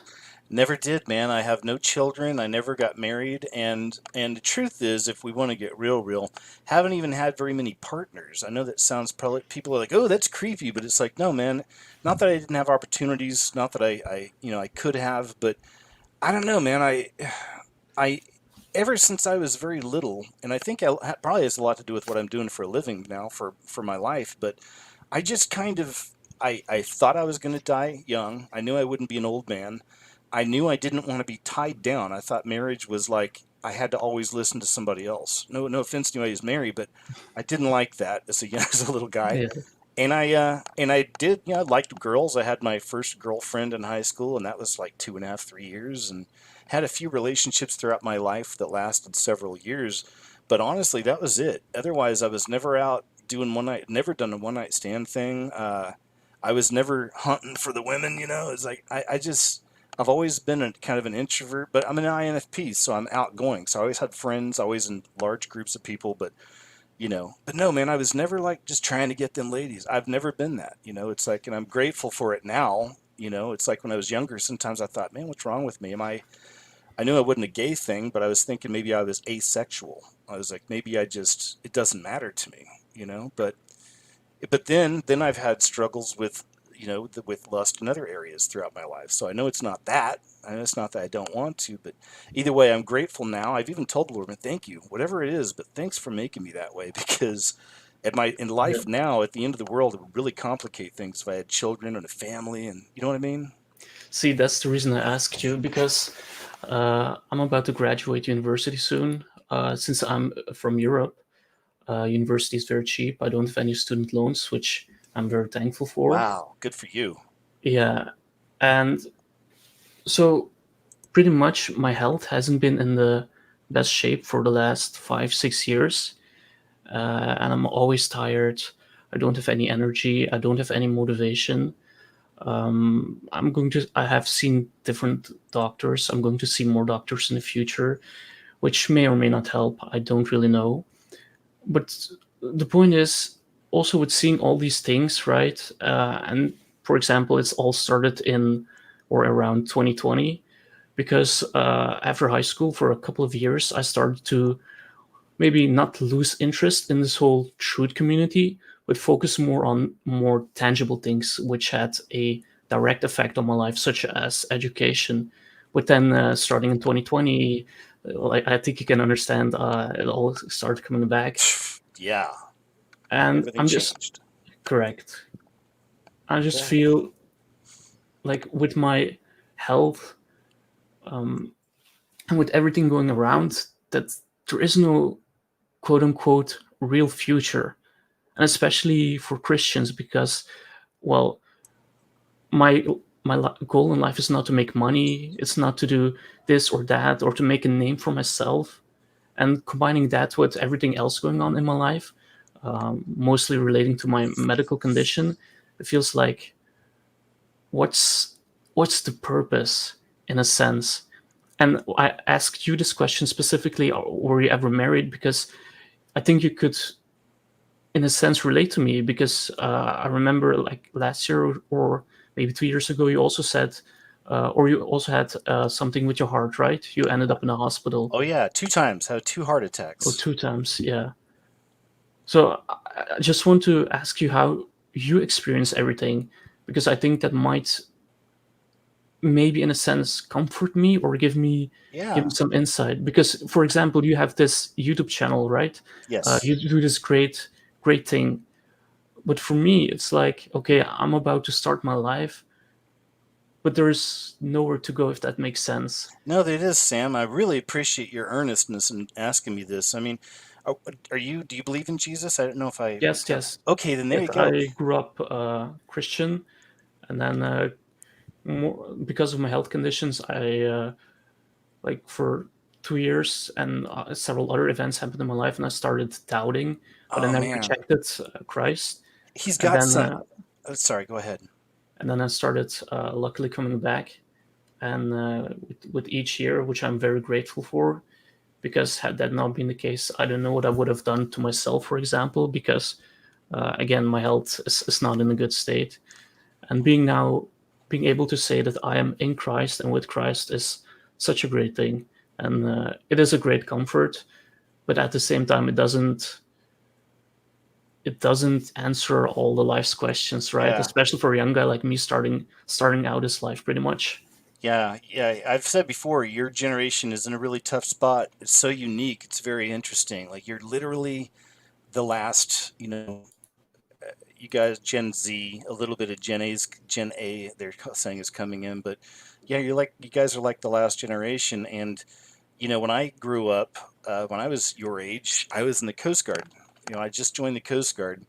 Speaker 1: Never did, man. I have no children. I never got married, and the truth is, if we want to get real, haven't even had very many partners. I know that sounds probably people are like, "Oh, that's creepy," but it's like, no, man. Not that I didn't have opportunities, not that I could have, but I don't know, man. I ever since I was very little, and I think probably has a lot to do with what I'm doing for a living now for my life, but I just kind of I thought I was going to die young. I knew I wouldn't be an old man. I knew I didn't want to be tied down. I thought marriage was like I had to always listen to somebody else. No offense to anybody who's married, but I didn't like that as a as a little guy.
Speaker 3: Yeah.
Speaker 1: And I did, I liked girls. I had my first girlfriend in high school, and that was like 2.5, 3 years, and had a few relationships throughout my life that lasted several years. But honestly, that was it. Otherwise, I was never out doing never done a one night stand thing. I was never hunting for the women, It's like I've always been a kind of an introvert, but I'm an INFP, so I'm outgoing. So I always had friends, always in large groups of people, but no, man, I was never like just trying to get them ladies. I've never been that, It's like, and I'm grateful for it now. It's like when I was younger, sometimes I thought, man, what's wrong with me? I knew I wasn't a gay thing, but I was thinking maybe I was asexual. I was like, maybe it doesn't matter to me, but then I've had struggles with with lust in other areas throughout my life. So I know it's not that. I know it's not that I don't want to, but either way, I'm grateful now. I've even told the Lord, man, thank you, whatever it is, but thanks for making me that way because in
Speaker 3: Yeah.
Speaker 1: life now, at the end of the world, it would really complicate things if I had children and a family, and you know what I mean.
Speaker 3: See, that's the reason I asked you because I'm about to graduate university soon. Since I'm from Europe, university is very cheap. I don't have any student loans, which I'm very thankful for.
Speaker 1: Wow, good for you.
Speaker 3: Yeah, and so pretty much my health hasn't been in the best shape for the last 5, 6 years, and I'm always tired. I don't have any energy. I don't have any motivation. I have seen different doctors. I'm going to see more doctors in the future, which may or may not help. I don't really know. But the point is also with seeing all these things, right? And for example, it's all started in or around 2020 because after high school, for a couple of years, I started to maybe not lose interest in this whole truth community, but focus more on more tangible things which had a direct effect on my life, such as education. But then starting in 2020, like I think you can understand, it all started coming back,
Speaker 1: Yeah,
Speaker 3: and
Speaker 1: everything
Speaker 3: I'm just
Speaker 1: changed.
Speaker 3: correct. I just
Speaker 1: Yeah.
Speaker 3: feel like with my health, um, and with everything going around, that there is no quote unquote real future, and especially for Christians, because, well, my goal in life is not to make money, it's not to do this or that or to make a name for myself. And combining that with everything else going on in my life, mostly relating to my medical condition, it feels like, what's the purpose, in a sense? And I asked you this question specifically: were you ever married? Because I think you could, in a sense, relate to me, because I remember, like, last year or maybe 2 years ago, you also said, or you also had something with your heart, right? You ended up in a hospital.
Speaker 1: Oh yeah, 2 times. Had 2 heart
Speaker 3: Oh,
Speaker 1: attacks.
Speaker 3: 2 times, yeah. So I just want to ask you how you experience everything, because I think that might, maybe in a sense, comfort me or give me
Speaker 1: Yeah.
Speaker 3: some insight. Because, for example, you have this YouTube channel, right?
Speaker 1: Yes.
Speaker 3: You do this great thing. But for me, it's like, okay, I'm about to start my life, but there's nowhere to go, if that makes sense.
Speaker 1: No, that is, Sam. I really appreciate your earnestness in asking me this. I mean, are you? Do you believe in Jesus? I don't know if I
Speaker 3: Yes,
Speaker 1: have.
Speaker 3: yes,
Speaker 1: Okay, then there
Speaker 3: yes.
Speaker 1: you go.
Speaker 3: I grew up Christian, and then because of my health conditions, I like for 2 years, and several other events happened in my life, and I started doubting, but I
Speaker 1: Oh
Speaker 3: never
Speaker 1: man,
Speaker 3: rejected Christ.
Speaker 1: he's
Speaker 3: And
Speaker 1: got
Speaker 3: then
Speaker 1: some. Oh, sorry, go ahead.
Speaker 3: I started luckily coming back, and with each year, which I'm very grateful for, because had that not been the case, I don't know what I would have done to myself, for example, because again, my health is not in a good state. And being able to say that I am in Christ and with Christ is such a great thing. And it is a great comfort, but at the same time, it doesn't answer all the life's questions, right?
Speaker 1: Yeah,
Speaker 3: Especially for a young guy like me, starting out his life pretty much.
Speaker 1: yeah, yeah. I've said before, your generation is in a really tough spot. It's so unique. It's very interesting. Like you're literally the last. You guys, Gen Z, a little bit of Gen A. They're saying is coming in, but yeah, you guys are like the last generation. And when I grew up, when I was your age, I was in the Coast Guard. I just joined the Coast Guard,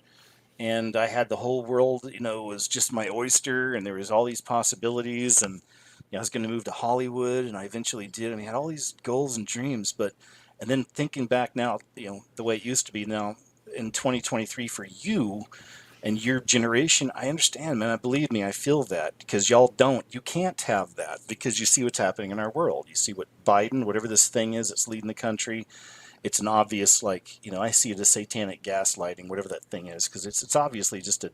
Speaker 1: and I had the whole world, was just my oyster, and there was all these possibilities, and I was going to move to Hollywood, and I eventually did, and I had all these goals and dreams, and then thinking back now, the way it used to be now in 2023 for you and your generation, I understand, man. I believe me, I feel that because y'all don't. You can't have that because you see what's happening in our world. You see what Biden, whatever this thing is that's leading the country. It's an obvious, like, I see it as satanic gaslighting, whatever that thing is, because it's obviously just it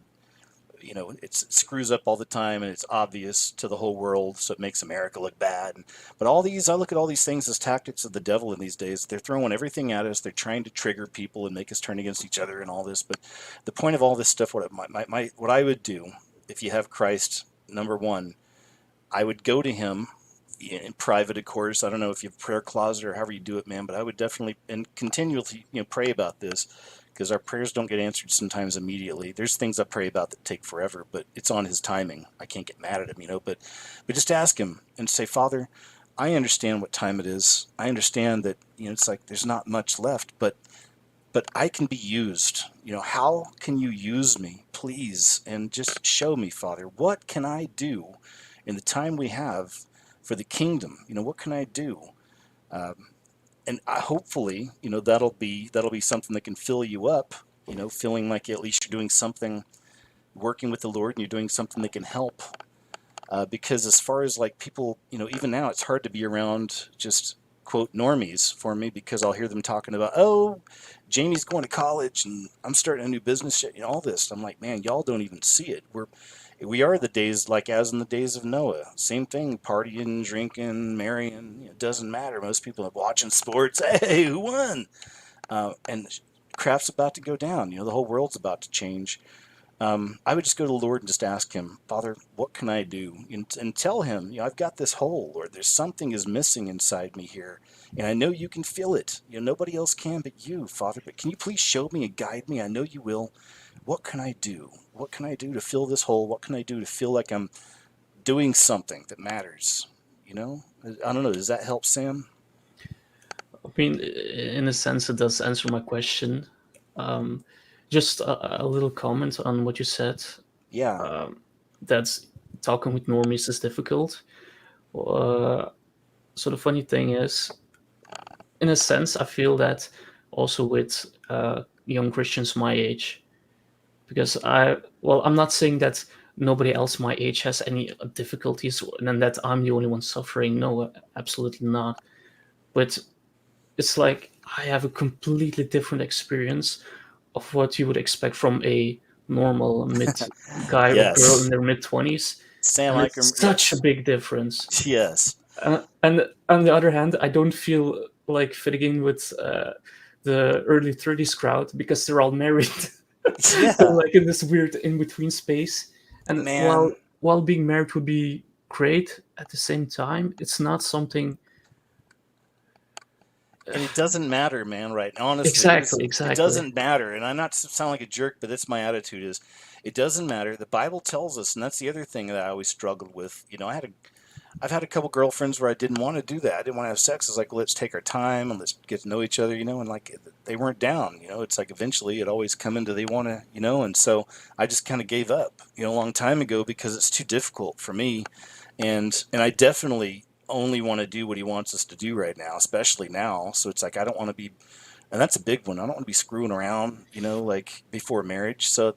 Speaker 1: screws up all the time, and it's obvious to the whole world, so it makes America look bad. But I look at all these things as tactics of the devil in these days. They're throwing everything at us. They're trying to trigger people and make us turn against each other and all this. But the point of all this stuff, what I would do if you have Christ, number one, I would go to him in private, of course. I don't know if you have a prayer closet or however you do it, man, but I would definitely and continually, pray about this because our prayers don't get answered sometimes immediately. There's things I pray about that take forever, but it's on his timing. I can't get mad at him, but just ask him and say, Father, I understand what time it is. I understand that, it's like there's not much left, but I can be used. How can you use me, please? And just show me, Father, what can I do in the time we have for the kingdom? What can I do? And hopefully, that'll be something that can fill you up. Feeling like at least you're doing something, working with the Lord, and you're doing something that can help. Because as far as like people, even now it's hard to be around just quote normies for me because I'll hear them talking about, oh, Jamie's going to college and I'm starting a new business, all this. I'm like, man, y'all don't even see it. We are the days like as in the days of Noah. Same thing, partying, drinking, marrying. It doesn't matter. Most people are watching sports. Hey, who won? And craft's about to go down. The whole world's about to change. I would just go to the Lord and just ask him, Father, what can I do? And tell him, I've got this hole, Lord. There's something is missing inside me here. And I know you can fill it. Nobody else can but you, Father. But can you please show me and guide me? I know you will. What can I do? What can I do to fill this hole? What can I do to feel like I'm doing something that matters? I don't know. Does that help, Sam?
Speaker 3: mean, in a sense, it does answer my question. Um, just a little comment on what you said.
Speaker 1: Yeah.
Speaker 3: Um, that talking with normies is difficult. Uh, so the funny thing is, in a sense, I feel that also with young Christians my age, because I'm not saying that nobody else my age has any difficulties and that I'm the only one suffering. No, absolutely not. But it's like I have a completely different experience of what you would expect from a normal mid guy or girl in
Speaker 1: Yes.
Speaker 3: their mid 20s,
Speaker 1: Sam,
Speaker 3: and
Speaker 1: I can.
Speaker 3: it's such a
Speaker 1: Yes.
Speaker 3: big difference.
Speaker 1: Yes.
Speaker 3: And on the other hand, I don't feel like fitting in with the early 30s crowd because they're all married. They're
Speaker 1: Yeah,
Speaker 3: like in this weird in between space. And
Speaker 1: man.
Speaker 3: while being married would be great, at the same time, it's not something.
Speaker 1: And it doesn't matter, man, right? Honestly,
Speaker 3: Exactly,
Speaker 1: it
Speaker 3: exactly.
Speaker 1: doesn't matter. And I'm not to sound like a jerk, but that's my attitude is it doesn't matter. The Bible tells us, and that's the other thing that I always struggled with. I've had a couple girlfriends where I didn't want to do that. I didn't want to have sex. It's like, let's take our time and let's get to know each other, and like they weren't down, It's like eventually it always come into they want to, and so I just kind of gave up, a long time ago because it's too difficult for me, and I definitely only want to do what he wants us to do right now, especially now. So it's like I don't want to be, and that's a big one. I don't want to be screwing around, like before marriage. So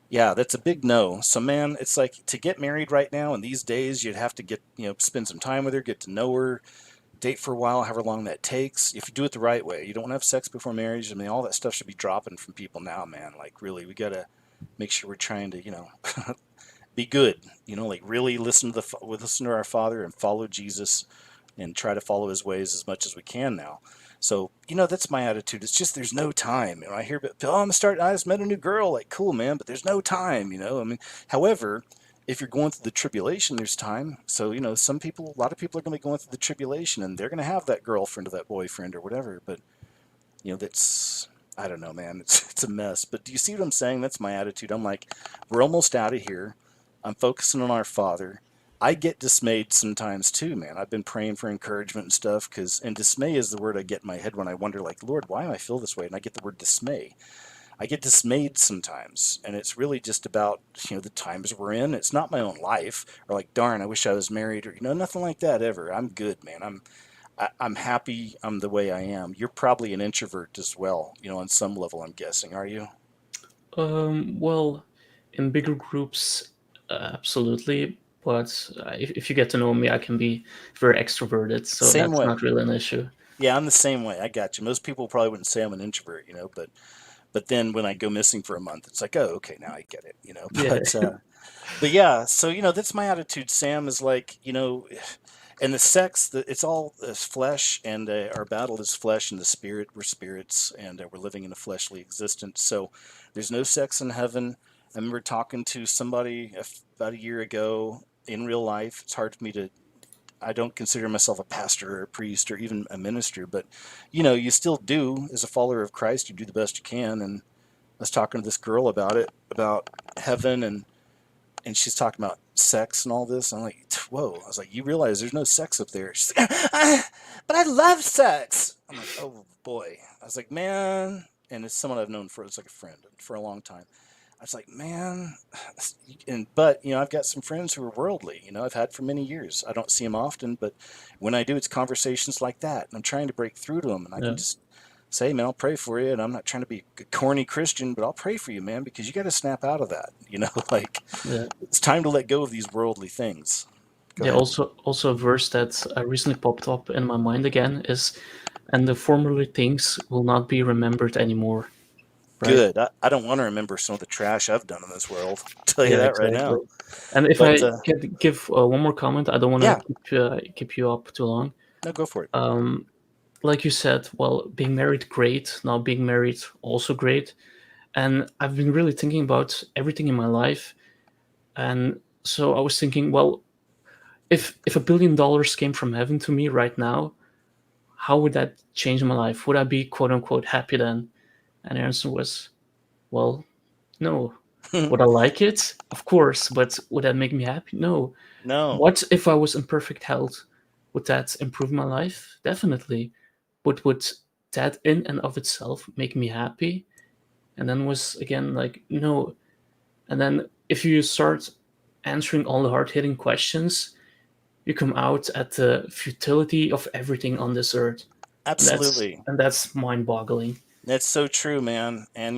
Speaker 1: yeah, that's a big no. So man, it's like to get married right now in these days, you'd have to get, spend some time with her, get to know her, date for a while, however long that takes. If you do it the right way, you don't want to have sex before marriage. I mean, all that stuff should be dropping from people now, man. Like really, we gotta make sure we're trying to, be good. Like really listen to our Father and follow Jesus and try to follow His ways as much as we can now. So that's my attitude. It's just there's no time. I hear, oh, I just met a new girl. Like cool, man, but there's no time. I mean, however, if you're going through the tribulation, there's time. So a lot of people are going to be going through the tribulation, and they're going to have that girlfriend or that boyfriend or whatever. But that's I don't know, man. It's a mess. But do you see what I'm saying? That's my attitude. I'm like, we're almost out of here. I'm focusing on our Father. I get dismayed sometimes too, man. I've been praying for encouragement and stuff and dismay is the word I get in my head when I wonder, like, Lord, why do I feel this way? And I get the word dismay. I get dismayed sometimes, and it's really just about the times we're in. It's not my own life, or like, darn, I wish I was married, or nothing like that ever. I'm good, man. I'm happy. I'm the way I am. You're probably an introvert as well, on some level. I'm guessing. Are you?
Speaker 3: Well, in bigger groups, absolutely. But if you get to know me, I can be very extroverted, so
Speaker 1: Same
Speaker 3: that's
Speaker 1: way.
Speaker 3: not really an issue.
Speaker 1: Yeah, I'm the same way. I got you. Most people probably wouldn't say I'm an introvert, but then when I go missing for a month, it's like, oh, okay, now I get it.
Speaker 3: Yeah,
Speaker 1: But yeah, so that's my attitude. Sam is like, and the sex, it's all flesh, and our battle is flesh and the spirit. We're spirits, and we're living in a fleshly existence. So there's no sex in heaven. I remember talking to somebody about a year ago in real life. It's hard for me to. I don't consider myself a pastor or a priest or even a minister, but you still do as a follower of Christ. You do the best you can. And I was talking to this girl about it, about heaven, and she's talking about sex and all this. I'm like, whoa. I was like, you realize there's no sex up there? She's like, but I love sex. I'm like, oh boy. I was like, man. And it's someone I've known it's like a friend for a long time. I was like, man, but I've got some friends who are worldly. I've had for many years. I don't see them often, but when I do, it's conversations like that, and I'm trying to break through to them, and I
Speaker 3: yeah,
Speaker 1: can just say, man, I'll pray for you, and I'm not trying to be a corny Christian, but I'll pray for you, man, because you got to snap out of that. Like
Speaker 3: yeah.
Speaker 1: it's time to let go of these worldly things. Go
Speaker 3: Yeah,
Speaker 1: ahead.
Speaker 3: also a verse that recently popped up in my mind again is, and the former things will not be remembered anymore, right?
Speaker 1: Good. I don't want to remember some of the trash I've done in this world. I'll tell you
Speaker 3: Yeah,
Speaker 1: that right
Speaker 3: exactly.
Speaker 1: now.
Speaker 3: And if
Speaker 1: But
Speaker 3: I can give one more comment, I don't want
Speaker 1: yeah,
Speaker 3: to keep you up too long.
Speaker 1: no, go for it.
Speaker 3: Um, like you said, well, being married, great. Not being married, also great. And I've been really thinking about everything in my life, and so I was thinking, well, if $1 billion came from heaven to me right now, how would that change my life? Would I be quote unquote happy then? And the answer was, well, no. Would I like it? Of course, but would that make me happy? No.
Speaker 1: No.
Speaker 3: What if I was in perfect health? Would that improve my life? Definitely. but would that in and of itself make me happy? And then was again like, no. And then if you start answering all the hard hitting questions, you come out at the futility of everything on this earth.
Speaker 1: Absolutely.
Speaker 3: And that's mind boggling.
Speaker 1: That's so true, man. And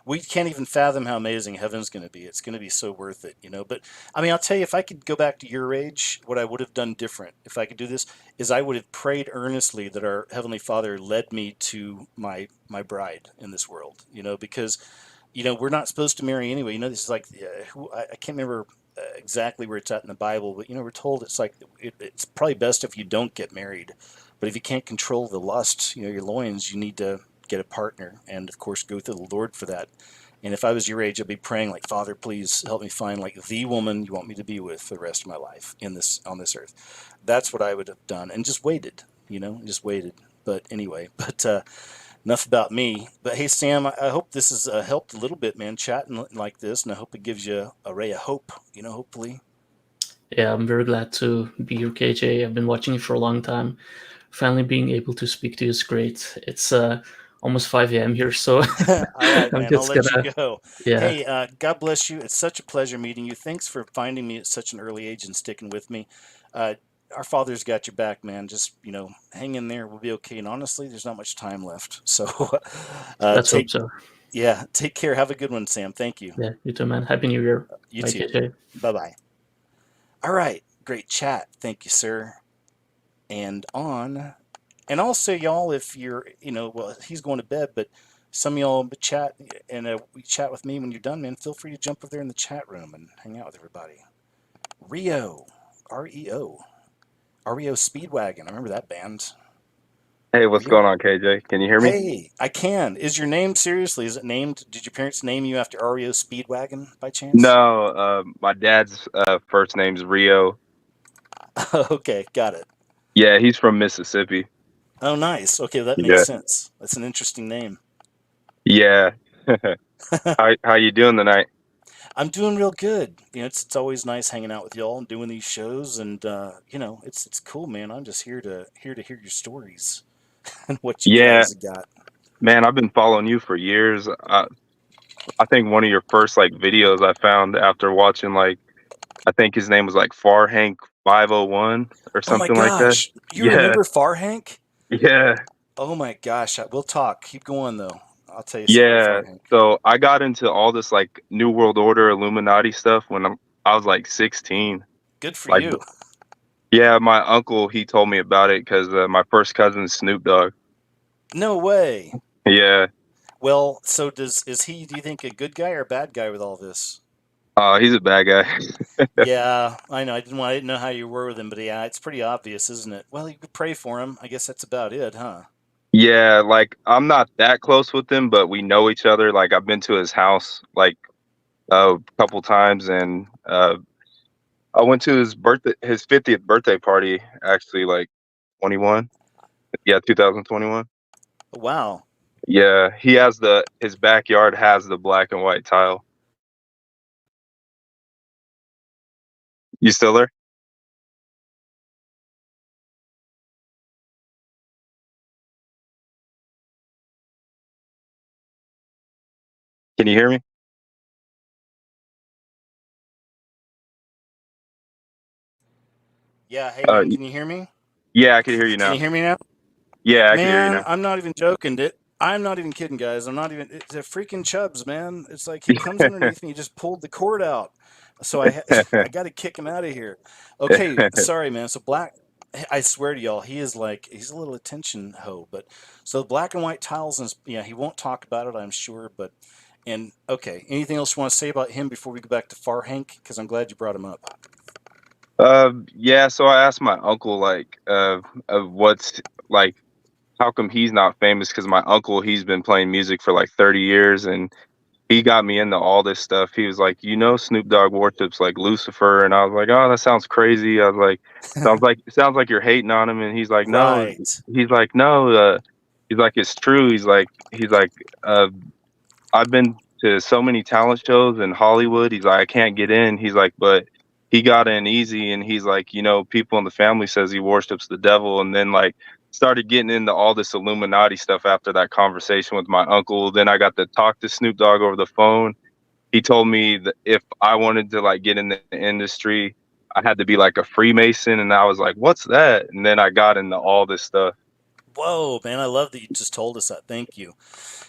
Speaker 1: we can't even fathom how amazing heaven's going to be. It's going to be so worth it. But I mean, I'll tell you, if I could go back to your age, what I would have done different, if I could do this, is I would have prayed earnestly that our Heavenly Father led me to my bride in this world. Because we're not supposed to marry anyway. This is like I can't remember exactly where it's at in the Bible, but we're told it's like it's probably best if you don't get married. But if you can't control the lust, your loins, you need to get a partner, and of course go to the Lord for that. And if I was your age, I'd be praying like, Father, please help me find like the woman you want me to be with for the rest of my life on this earth. That's what I would have done, and just waited, just waited. But anyway, enough about me. But hey, Sam, I hope this has helped a little bit, man, chatting like this, and I hope it gives you a ray of hope, hopefully.
Speaker 3: Yeah, I'm very glad to be here, KJ. I've been watching you for a long time. Finally being able to speak to you is great. It's almost 5 a.m. here, so
Speaker 1: All right,
Speaker 3: I'm
Speaker 1: man, I'll
Speaker 3: just
Speaker 1: let
Speaker 3: gonna,
Speaker 1: you go.
Speaker 3: yeah,
Speaker 1: Hey, God bless you. It's such a pleasure meeting you. Thanks for finding me at such an early age and sticking with me. Uh, our Father's got your back, man. Just, hang in there. We'll be okay. And honestly, there's not much time left. So
Speaker 3: let's hope so.
Speaker 1: take care. Have a good one, Sam. Thank you.
Speaker 3: Yeah, you too, man. Happy New Year.
Speaker 1: You
Speaker 3: Bye,
Speaker 1: too.
Speaker 3: KJ.
Speaker 1: Bye-bye. All right. Great chat. Thank you, sir. And also, y'all, if you're, well, he's going to bed, but some of y'all chat and we chat with me when you're done, man. Feel free to jump over there in the chat room and hang out with everybody. Rio, REO, REO Speedwagon. I remember that band.
Speaker 4: Hey, what's
Speaker 1: Rio.
Speaker 4: going on, KJ? Can you hear me?
Speaker 1: Hey, I can. Is your name seriously? Is it named? Did your parents name you after REO Speedwagon by chance?
Speaker 4: No, my dad's first name's Rio.
Speaker 1: Okay, got it.
Speaker 4: Yeah, he's from Mississippi.
Speaker 1: Oh, nice. Okay, that makes
Speaker 4: Yeah,
Speaker 1: sense. That's an interesting name.
Speaker 4: yeah. How you doing tonight?
Speaker 1: I'm doing real good. It's always nice hanging out with y'all and doing these shows, and it's cool, man. I'm just here to hear your stories and what you
Speaker 4: Yeah,
Speaker 1: guys have got.
Speaker 4: man, I've been following you for years. I think one of your first like videos I found after watching like I think his name was like Far Hank 501 or
Speaker 1: Oh my
Speaker 4: something like that.
Speaker 1: gosh, you
Speaker 4: Yeah,
Speaker 1: remember Far Hank?
Speaker 4: yeah,
Speaker 1: Oh my gosh, we'll talk. Keep going though. I'll tell you something about
Speaker 4: yeah.
Speaker 1: Far Hank.
Speaker 4: So I got into all this like New World Order Illuminati stuff when I was like 16.
Speaker 1: Good for
Speaker 4: Like
Speaker 1: you.
Speaker 4: Yeah, my uncle, he told me about it because my first cousin's Snoop Dogg.
Speaker 1: No way.
Speaker 4: Yeah,
Speaker 1: Well, so is he? Do you think a good guy or a bad guy with all this?
Speaker 4: he's a bad guy.
Speaker 1: Yeah, I know. I didn't know how you were with him, but yeah, it's pretty obvious, isn't it? Well, you could pray for him. I guess that's about it, huh?
Speaker 4: Yeah, like I'm not that close with him, but we know each other. Like I've been to his house like a couple times, and I went to his 50th birthday party, actually, like 21. Yeah, 2021.
Speaker 1: Wow.
Speaker 4: Yeah, he has his backyard has the black and white tile. You still there? Can you hear me?
Speaker 1: Yeah. Hey,
Speaker 4: Uh,
Speaker 1: man, can you hear me?
Speaker 4: yeah, I can hear you
Speaker 1: Can
Speaker 4: now.
Speaker 1: you hear me now?
Speaker 4: Yeah, I can hear you
Speaker 1: Man,
Speaker 4: now.
Speaker 1: I'm not even joking. I'm not even kidding, guys. I'm not even. It's a freaking Chubbs, man. It's like he comes underneath me. He just pulled the cord out. So I got to kick him out of here. Okay, sorry, man. So black. I swear to y'all, he's a little attention hoe. But so black and white tiles, and yeah, he won't talk about it, I'm sure. But and okay, anything else you want to say about him before we go back to Far Hank? Because I'm glad you brought him up.
Speaker 4: Yeah, so I asked my uncle like of what's like how come he's not famous because my uncle he's been playing music for like 30 years and he got me into all this stuff. He was like, Snoop Dogg worships like Lucifer, and I was like, oh, that sounds crazy. I was like, sounds like you're hating on him, and he's like, no,
Speaker 1: Right.
Speaker 4: he's like, no, he's like, it's true. He's like, uh, I've been to so many talent shows in Hollywood. He's like, I can't get in. He's like, but he got in easy, and he's like, people in the family says he worships the devil, and then like started getting into all this Illuminati stuff after that conversation with my uncle. Then I got to talk to Snoop Dogg over the phone. He told me that if I wanted to like get in the industry, I had to be like a Freemason, and I was like, "What's that?" And then I got into all this stuff.
Speaker 1: Whoa, man, I love that you just told us that. Thank you.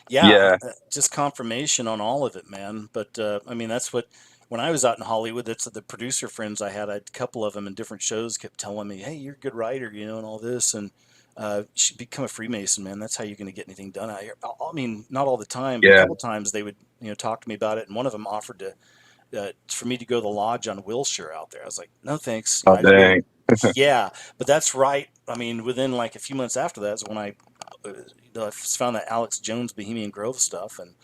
Speaker 1: Yeah,
Speaker 4: Yeah,
Speaker 1: just confirmation on all of it, man. But I mean, that's what when I was out in Hollywood, that's the producer friends I had. I had a couple of them in different shows kept telling me, "Hey, you're a good writer, you know, and all this, and you should become a Freemason, man. That's how you're going to get anything done out here." I mean, not all the time, but a
Speaker 4: yeah.
Speaker 1: couple times they would, you know, talk to me about it, and one of them offered to for me to go to the lodge on Wilshire out there. I was like, "No, thanks. You know,
Speaker 4: Oh
Speaker 1: I'd really,
Speaker 4: dang.
Speaker 1: yeah." But that's right. I mean, within like a few months after that is when I found that Alex Jones Bohemian Grove stuff, and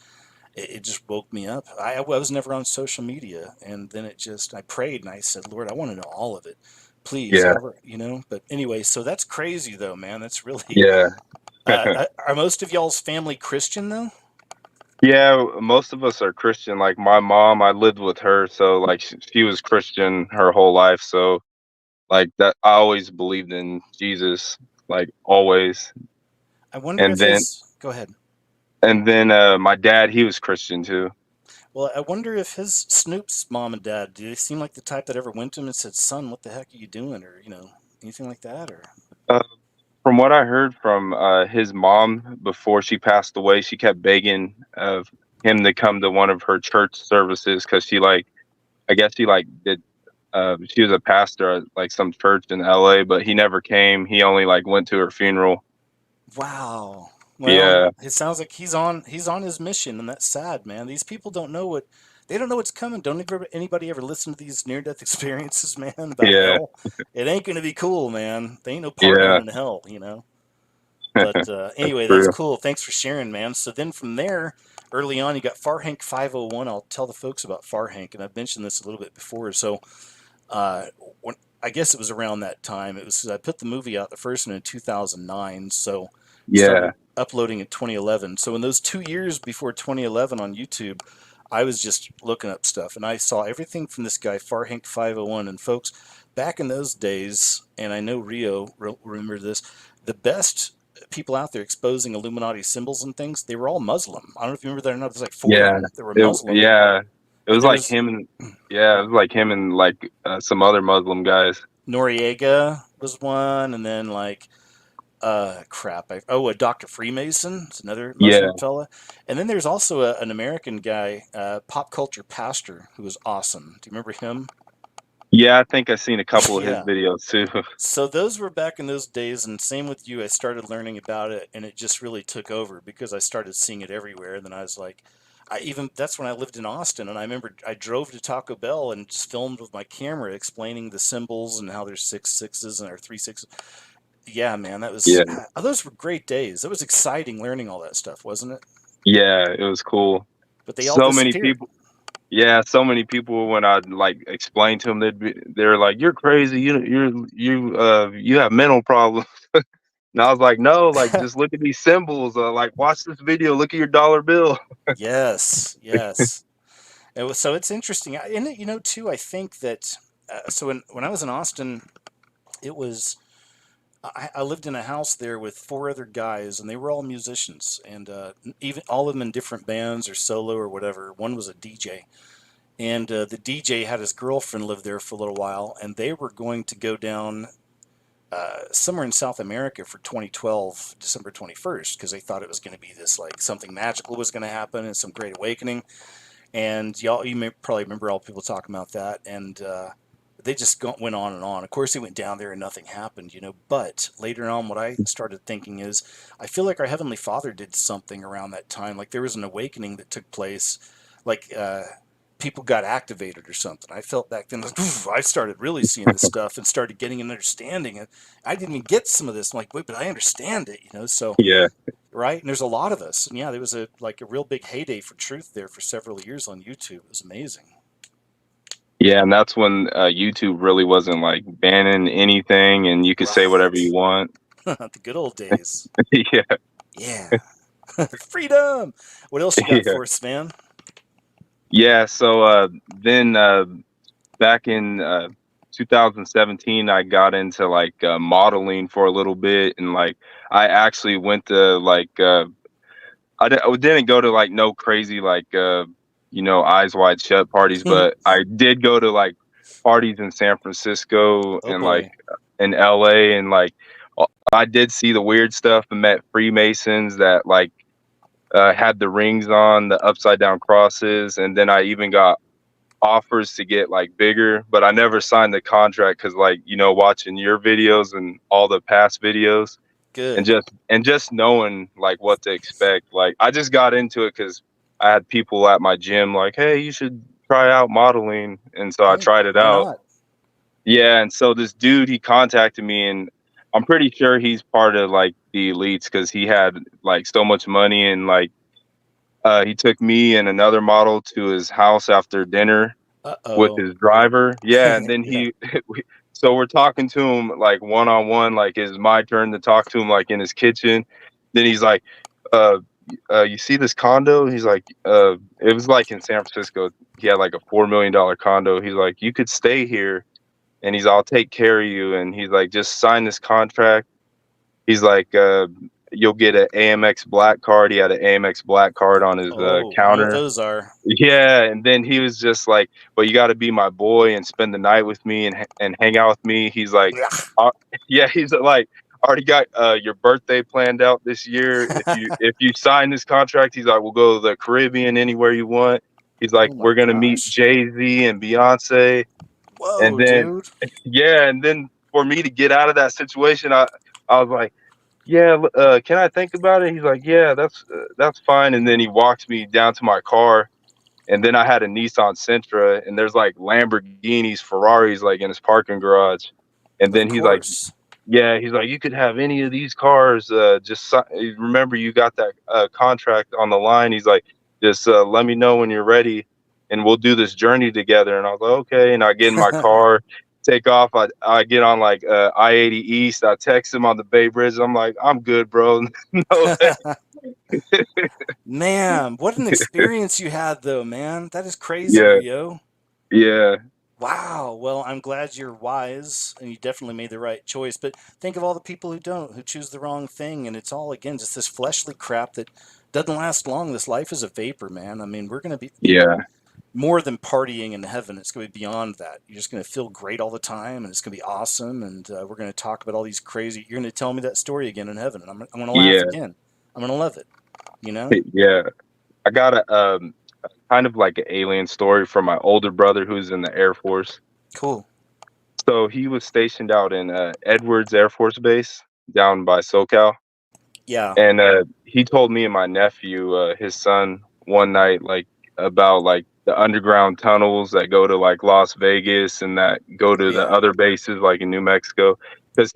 Speaker 1: it just woke me up. I was never on social media, and then it just I prayed and I said, Lord, I want to know all of it, please,
Speaker 4: Yeah,
Speaker 1: however, you know. But anyway, so that's crazy though, man. That's really.
Speaker 4: yeah.
Speaker 1: Are most of y'all's family Christian though?
Speaker 4: Yeah, most of us are Christian. Like my mom, I lived with her, so like she was Christian her whole life. So like that, I always believed in Jesus, like always.
Speaker 1: I wonder
Speaker 4: And
Speaker 1: if
Speaker 4: then
Speaker 1: his. Go ahead.
Speaker 4: my dad, he was Christian too.
Speaker 1: Well, I wonder if his Snoop's mom and dad do they seem like the type that ever went to him and said, "Son, what the heck are you doing?" or you know anything like that, or.
Speaker 4: Uh, from what I heard from his mom before she passed away, she kept begging of him to come to one of her church services because she like, I guess she like did. She was a pastor at like some church in LA, but he never came. He only like went to her funeral.
Speaker 1: Wow. Well,
Speaker 4: Yeah,
Speaker 1: it sounds like he's on his mission, and that's sad, man. These people don't know what they don't know what's coming. Don't anybody ever listen to these near death experiences, man, about
Speaker 4: yeah,
Speaker 1: hell? It ain't gonna be cool, man. There ain't no
Speaker 4: yeah.
Speaker 1: partying in hell, you know. But
Speaker 4: That's
Speaker 1: anyway, that's
Speaker 4: true.
Speaker 1: cool. Thanks for sharing, man. So then from there, early on, you got Farhank 501. I'll tell the folks about Farhank, and I've mentioned this a little bit before. So uh, when I guess it was around that time. It was I put the movie out, the first one in 2009. So
Speaker 4: Yeah,
Speaker 1: started uploading in 2011. So in those 2 years before 2011 on YouTube, I was just looking up stuff, and I saw everything from this guy Farhank 501. And folks, back in those days, and I know Rio remember this, the best people out there exposing Illuminati symbols and things, they were all Muslim. I don't know if you remember that or not. There's like four of
Speaker 4: yeah.
Speaker 1: them that were Muslim,
Speaker 4: Yeah. It
Speaker 1: and
Speaker 4: was
Speaker 1: there
Speaker 4: like
Speaker 1: was
Speaker 4: him and yeah, it was like him and like some other Muslim guys.
Speaker 1: Noriega was one, and then like crap. A Dr. Freemason. It's another Muslim
Speaker 4: Yeah,
Speaker 1: fella. And then there's also an American guy, pop culture pastor, who was awesome. Do you remember him?
Speaker 4: yeah. I think I've seen a couple of his
Speaker 1: Yeah.
Speaker 4: videos too.
Speaker 1: So those were back in those days, and same with you. I started learning about it, and it just really took over because I started seeing it everywhere. And then I was like, I even that's when I lived in Austin, and I remember I drove to Taco Bell and just filmed with my camera, explaining the symbols and how there's 6 6s and or 3 6s. Yeah, man, that was
Speaker 4: Yeah,
Speaker 1: those were great days. It was exciting learning all that stuff, wasn't it?
Speaker 4: yeah. It was cool.
Speaker 1: But they all
Speaker 4: So many
Speaker 1: disappeared.
Speaker 4: people. Yeah, so many people when I like explain to them, they're like, "You're crazy. You have mental problems." And I was like, "No, like just look at these symbols. Like watch this video. Look at your dollar bill."
Speaker 1: Yes, yes. So it's interesting. And you know, too, I think that so when I was in Austin, it was I lived in a house there with four other guys, and they were all musicians, and even all of them in different bands or solo or whatever. One was a DJ, and the DJ had his girlfriend live there for a little while, and they were going to go down somewhere in South America for 2012, December 21st, because they thought it was going to be this like something magical was going to happen and some great awakening. And y'all, you may probably remember all people talking about that, and they just went on and on. Of course, they went down there and nothing happened, you know. But later on, what I started thinking is, I feel like our Heavenly Father did something around that time. Like there was an awakening that took place, like people got activated or something. I felt back then, like, I started really seeing this stuff and started getting an understanding. And I didn't even get some of this. I'm like, wait, but I understand it, you know. So
Speaker 4: Yeah,
Speaker 1: right, and there's a lot of us, and yeah, there was a like a real big heyday for truth there for several years on YouTube. It was amazing.
Speaker 4: yeah, and that's when YouTube really wasn't like banning anything, and you could say whatever
Speaker 1: Right.
Speaker 4: you want.
Speaker 1: The good old days.
Speaker 4: Yeah,
Speaker 1: Yeah. Freedom. What else you got
Speaker 4: yeah,
Speaker 1: for us, man?
Speaker 4: yeah. So then back in 2017, I got into like modeling for a little bit, and like I actually went to like I didn't go to like no crazy like eyes wide shut parties, but I did go to like parties in San Francisco
Speaker 1: Oh
Speaker 4: and like
Speaker 1: boy.
Speaker 4: in LA, and like I did see the weird stuff and met Freemasons that like had the rings on, the upside down crosses, and then I even got offers to get like bigger, but I never signed the contract because like watching your videos and all the past videos and
Speaker 1: Good.
Speaker 4: just knowing like what to expect. Like I just got into it because I had people at my gym like, hey, you should try out modeling, and so I
Speaker 1: Hey,
Speaker 4: tried it
Speaker 1: why
Speaker 4: out.
Speaker 1: not?
Speaker 4: Yeah, and so this dude, he contacted me, and I'm pretty sure he's part of like the elites because he had like so much money, and like he took me and another model to his house after dinner with
Speaker 1: Uh-oh.
Speaker 4: his driver. Yeah, and then
Speaker 1: Yeah.
Speaker 4: so we're talking to him like one on one, like it's my turn to talk to him like in his kitchen. Then he's like, uh, you see this condo? He's like, it was like in San Francisco. He had like a $4 million condo. He's like, you could stay here, and I'll take care of you. And he's like, just sign this contract. He's like, you'll get an AMX black card. He had an AMX black card on his
Speaker 1: Oh, I know what
Speaker 4: counter.
Speaker 1: those are.
Speaker 4: Yeah, and then he was just like, "But you got to be my boy and spend the night with me and hang out with me." He's like, uh, "Yeah," he's like, "Already got your birthday planned out this year. If you sign this contract, he's like, we'll go to the Caribbean anywhere you want." He's like,
Speaker 1: Oh my
Speaker 4: "We're gonna meet
Speaker 1: gosh.
Speaker 4: Jay-Z and Beyonce," and
Speaker 1: Whoa,
Speaker 4: then
Speaker 1: dude.
Speaker 4: yeah, and then for me to get out of that situation, I was like, "Yeah, can I think about it?" He's like, "Yeah, that's fine." And then he walks me down to my car, and then I had a Nissan Sentra, and there's like Lamborghinis, Ferraris, like in his parking garage. And
Speaker 1: Of
Speaker 4: then he's like,
Speaker 1: course.
Speaker 4: "Yeah," he's like, "You could have any of these cars. Remember, you got that contract on the line." He's like, "Just let me know when you're ready, and we'll do this journey together." And I was like, "Okay." And I get in my car, take off. I get on like I-80 East. I text him on the Bay Bridge. I'm like, "I'm good, bro." No.
Speaker 1: Man, what an experience you had though, man. That is crazy,
Speaker 4: Yeah,
Speaker 1: Rio.
Speaker 4: yeah,
Speaker 1: Wow. Well, I'm glad you're wise and you definitely made the right choice. But think of all the people who don't, who choose the wrong thing. And it's all, again, just this fleshly crap that doesn't last long. This life is a vapor, man. I mean, we're going to be
Speaker 4: yeah,
Speaker 1: more than partying in heaven. It's going to be beyond that. You're just going to feel great all the time and it's going to be awesome. And we're going to talk about all these crazy, you're going to tell me that story again in heaven. And I'm going to laugh
Speaker 4: yeah,
Speaker 1: again. I'm going to love it, you know?
Speaker 4: yeah. I got a kind of like an alien story from my older brother who's in the Air Force.
Speaker 1: Cool.
Speaker 4: So he was stationed out in Edwards Air Force Base down by SoCal,
Speaker 1: Yeah.
Speaker 4: and he told me and my nephew, his son, one night like about like the underground tunnels that go to like Las Vegas and that go
Speaker 1: Oh,
Speaker 4: to the
Speaker 1: yeah.
Speaker 4: other bases like in New Mexico, because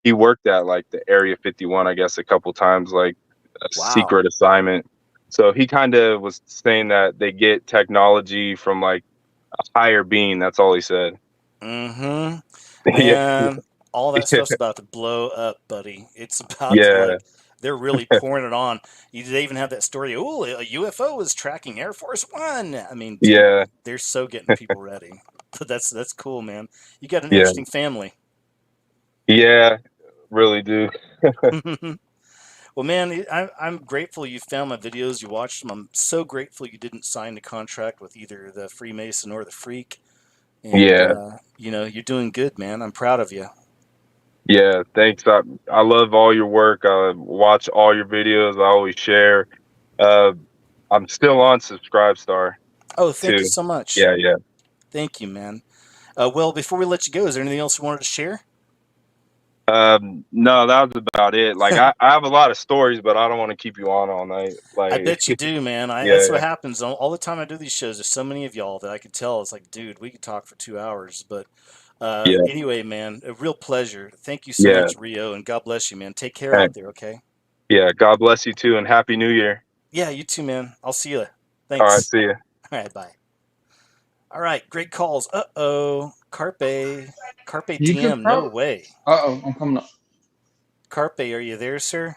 Speaker 4: he worked at like the Area 51, I guess, a couple times, like a
Speaker 1: Wow.
Speaker 4: secret assignment. So he kind of was saying that they get technology from like a higher being. That's all he said.
Speaker 1: Mm-hmm.
Speaker 4: Yeah,
Speaker 1: Man, all that stuff's about to blow up, buddy. It's about to
Speaker 4: yeah,
Speaker 1: like they're really pouring it on. They even have that story. Oh, a UFO is tracking Air Force One. I mean, dude,
Speaker 4: yeah,
Speaker 1: they're so getting people ready. But that's cool, man. You got an
Speaker 4: yeah,
Speaker 1: interesting family.
Speaker 4: yeah. Really do.
Speaker 1: Well, man, I'm grateful you found my videos. You watched them. I'm so grateful you didn't sign the contract with either the Freemason or the Freak. And
Speaker 4: Yeah,
Speaker 1: you're doing good, man. I'm proud of you.
Speaker 4: yeah. Thanks. I love all your work. I watch all your videos. I always share. Uh, I'm still on Subscribestar
Speaker 1: Oh, thank you
Speaker 4: too.
Speaker 1: so much.
Speaker 4: Yeah, yeah.
Speaker 1: Thank you, man. Well, before we let you go, is there anything else you wanted to share?
Speaker 4: No, that was about it. Like I have a lot of stories, but I don't want to keep you on all night.
Speaker 1: I
Speaker 4: Like,
Speaker 1: bet you do, man. That's
Speaker 4: yeah,
Speaker 1: what happens all the time I do these shows. There's so many of y'all that I could tell. It's like, dude, we could talk for 2 hours. But
Speaker 4: yeah,
Speaker 1: anyway, man, a real pleasure. Thank you so
Speaker 4: yeah.
Speaker 1: much, Rio, and God bless you, man. Take care
Speaker 4: Hey,
Speaker 1: out there, okay?
Speaker 4: yeah. God bless you too, and Happy New Year.
Speaker 1: Yeah, you too, man. I'll see you.
Speaker 4: All right,
Speaker 1: Thanks.
Speaker 4: see you.
Speaker 1: All right, bye. All right, great calls. Uh-oh. Carpe
Speaker 5: You could
Speaker 1: diem. No
Speaker 5: probably.
Speaker 1: way.
Speaker 5: I'm coming up.
Speaker 1: Carpe, are you there, sir?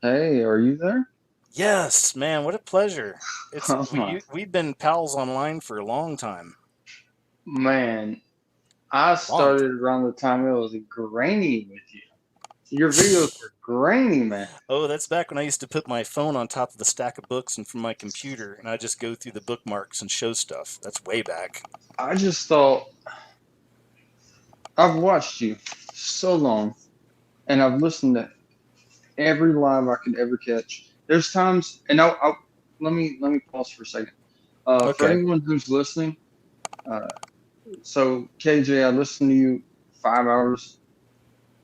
Speaker 5: Hey, are you there?
Speaker 1: Yes, man. What a pleasure. It's
Speaker 5: Oh my.
Speaker 1: we've been pals online for a long time.
Speaker 5: Man, I
Speaker 1: Long
Speaker 5: started around the time it was grainy with you. Your videos were grainy, man.
Speaker 1: Oh, that's back when I used to put my phone on top of the stack of books and from my computer, and I just go through the bookmarks and show stuff. That's way back.
Speaker 5: I just thought I've watched you so long, and I've listened to every live I could ever catch. There's times, and I'll let me pause for a second. For
Speaker 1: Okay,
Speaker 5: anyone who's listening, uh, so KJ, I listen to you 5 hours,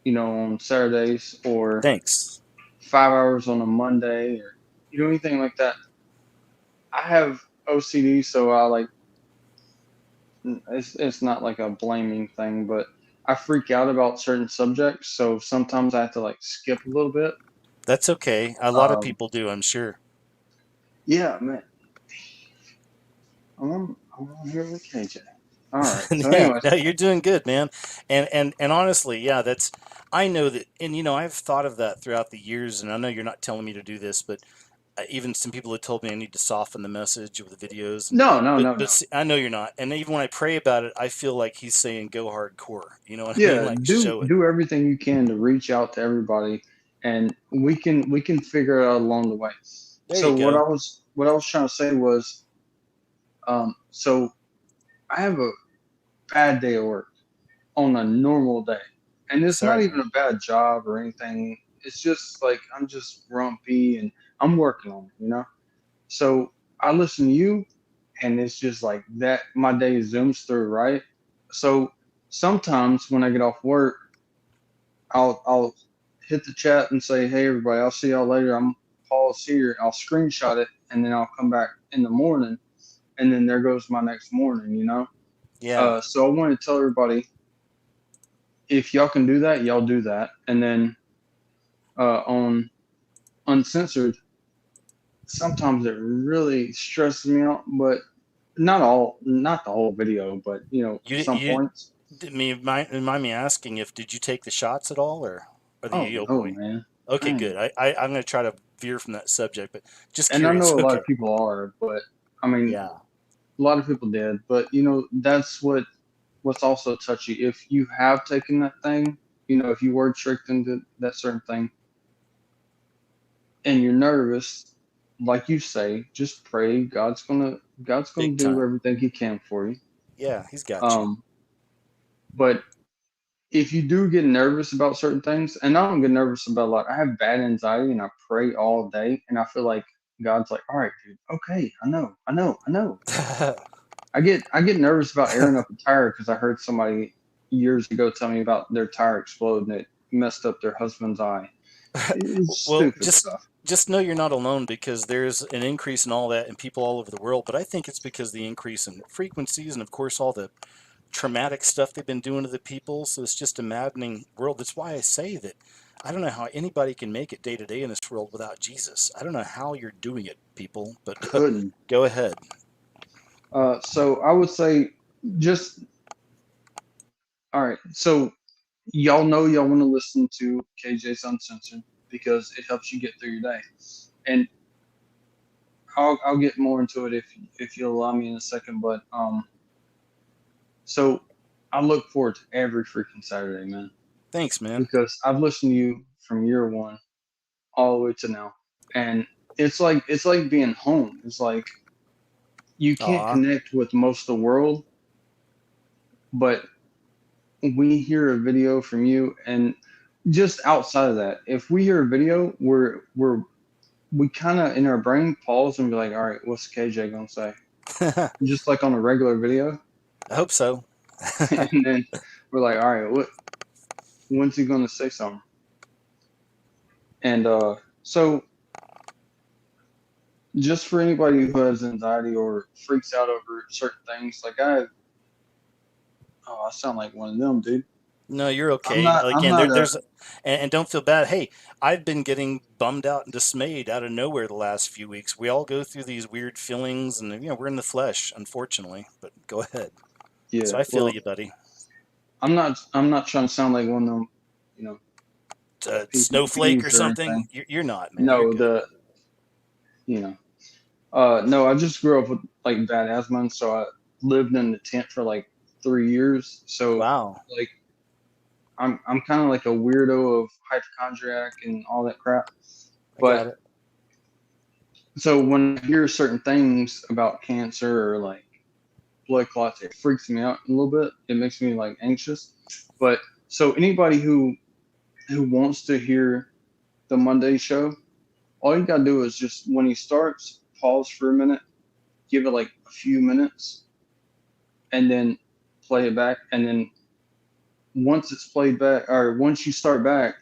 Speaker 5: on Saturdays, or
Speaker 1: thanks.
Speaker 5: 5 hours on a Monday, or anything like that. I have OCD, so I like it's not like a blaming thing, but I freak out about certain subjects, so sometimes I have to like skip a little bit.
Speaker 1: That's okay. A lot of
Speaker 5: Um,
Speaker 1: people do, I'm sure.
Speaker 5: yeah, man, I'm here with KJ. All right. So,
Speaker 1: Yeah,
Speaker 5: anyways,
Speaker 1: no, you're doing good, man. And honestly, yeah, that's I know that, and I've thought of that throughout the years, and I know you're not telling me to do this, but even some people have told me I need to soften the message with the videos, and
Speaker 5: no, no, no,
Speaker 1: but
Speaker 5: no.
Speaker 1: see, I know you're not, and even when I pray about it, I feel like he's saying go hardcore. You know what I mean?
Speaker 5: Yeah,
Speaker 1: Like
Speaker 5: do
Speaker 1: show it.
Speaker 5: do everything you can to reach out to everybody, and we can figure it out along the way.
Speaker 1: There you
Speaker 5: So what I
Speaker 1: go.
Speaker 5: was what I was trying to say was, so I have a bad day at work on a normal day, and it's not
Speaker 1: Sorry,
Speaker 5: even
Speaker 1: man.
Speaker 5: a bad job or anything. It's just like I'm just grumpy and I'm working on it. So I listen to you, and it's just like that. My day zooms through, right? So sometimes when I get off work, I'll hit the chat and say, "Hey, everybody, I'll see y'all later. I'm Paul's here." I'll screenshot it, and then I'll come back in the morning, and then there goes my next morning.
Speaker 1: Yeah,
Speaker 5: So I want to tell everybody, if y'all can do that, y'all do that, and then on uncensored, sometimes it really stresses me out, but not the whole video, but some
Speaker 1: you
Speaker 5: points.
Speaker 1: did me mind me asking if did you take the shots at all, or the
Speaker 5: Oh
Speaker 1: yo
Speaker 5: no,
Speaker 1: boy?
Speaker 5: man.
Speaker 1: Okay,
Speaker 5: I
Speaker 1: good. I'm going to try to veer from that subject, but just
Speaker 5: And I
Speaker 1: curious.
Speaker 5: know a lot
Speaker 1: Okay.
Speaker 5: of people are, but I mean,
Speaker 1: Yeah.
Speaker 5: a lot of people did. But that's what's also touchy. If you have taken that thing, if you were tricked into that certain thing, and you're nervous, like you say, just pray. God's gonna
Speaker 1: Big
Speaker 5: do
Speaker 1: time.
Speaker 5: everything He can for you.
Speaker 1: Yeah, he's got you.
Speaker 5: Um, but if you do get nervous about certain things, and I don't get nervous about a lot, I have bad anxiety and I pray all day, and I feel like God's like, all right, dude, okay, I know, I know, I know. I get nervous about airing up a tire because I heard somebody years ago tell me about their tire exploding. It messed up their husband's eye. It's
Speaker 1: Well,
Speaker 5: stupid stuff.
Speaker 1: just know you're not alone because there's an increase in all that in people all over the world, but I think it's because the increase in frequencies and of course all the traumatic stuff they've been doing to the people, so it's just a maddening world. That's why I say that I don't know how anybody can make it day to day in this world without Jesus. I don't know how you're doing it, people, but
Speaker 5: Couldn't.
Speaker 1: go ahead.
Speaker 5: So I would say just all right. So y'all know y'all want to listen to KJ's Uncensored because it helps you get through your day, and I'll get more into it if you'll allow me in a second. But so I look forward to every freaking Saturday, man,
Speaker 1: Thanks, man.
Speaker 5: because I've listened to you from year one all the way to now, and it's like being home. It's like you can't
Speaker 1: Aw,
Speaker 5: connect with most of the world, but we hear a video from you, and just outside of that, if we hear a video, we kind of in our brain pause and be like, all right, what's KJ gonna say?
Speaker 1: I
Speaker 5: Just like on a regular video,
Speaker 1: hope so.
Speaker 5: and then we're like, all right, when's he gonna say something? And so just for anybody who has anxiety or freaks out over certain things, like I sound like one of them, dude.
Speaker 1: No, you're
Speaker 5: I'm
Speaker 1: okay.
Speaker 5: not. I'm
Speaker 1: Again,
Speaker 5: not a.
Speaker 1: and don't feel bad. Hey, I've been getting bummed out and dismayed out of nowhere the last few weeks. We all go through these weird feelings, and we're in the flesh, unfortunately. But go ahead.
Speaker 5: Yeah.
Speaker 1: So I feel
Speaker 5: Well,
Speaker 1: you, buddy.
Speaker 5: I'm not. I'm not trying to sound like one of them. You know,
Speaker 1: Snowflake or
Speaker 5: PPPs or
Speaker 1: something.
Speaker 5: anything.
Speaker 1: You're not, man. You're
Speaker 5: No,
Speaker 1: good.
Speaker 5: you know. No, I just grew up with like bad asthma, and so I lived in the tent for like 3 years. So
Speaker 1: Wow.
Speaker 5: like I'm kind of like a weirdo of hypochondriac and all that crap.
Speaker 1: I
Speaker 5: But
Speaker 1: got it.
Speaker 5: so when I hear certain things about cancer or like blood clots, it freaks me out a little bit. It makes me like anxious. But so anybody who wants to hear the Monday show, all you gotta do is just when he starts, pause for a minute, give it like a few minutes, and then play it back. And then once it's played back, or once you start back,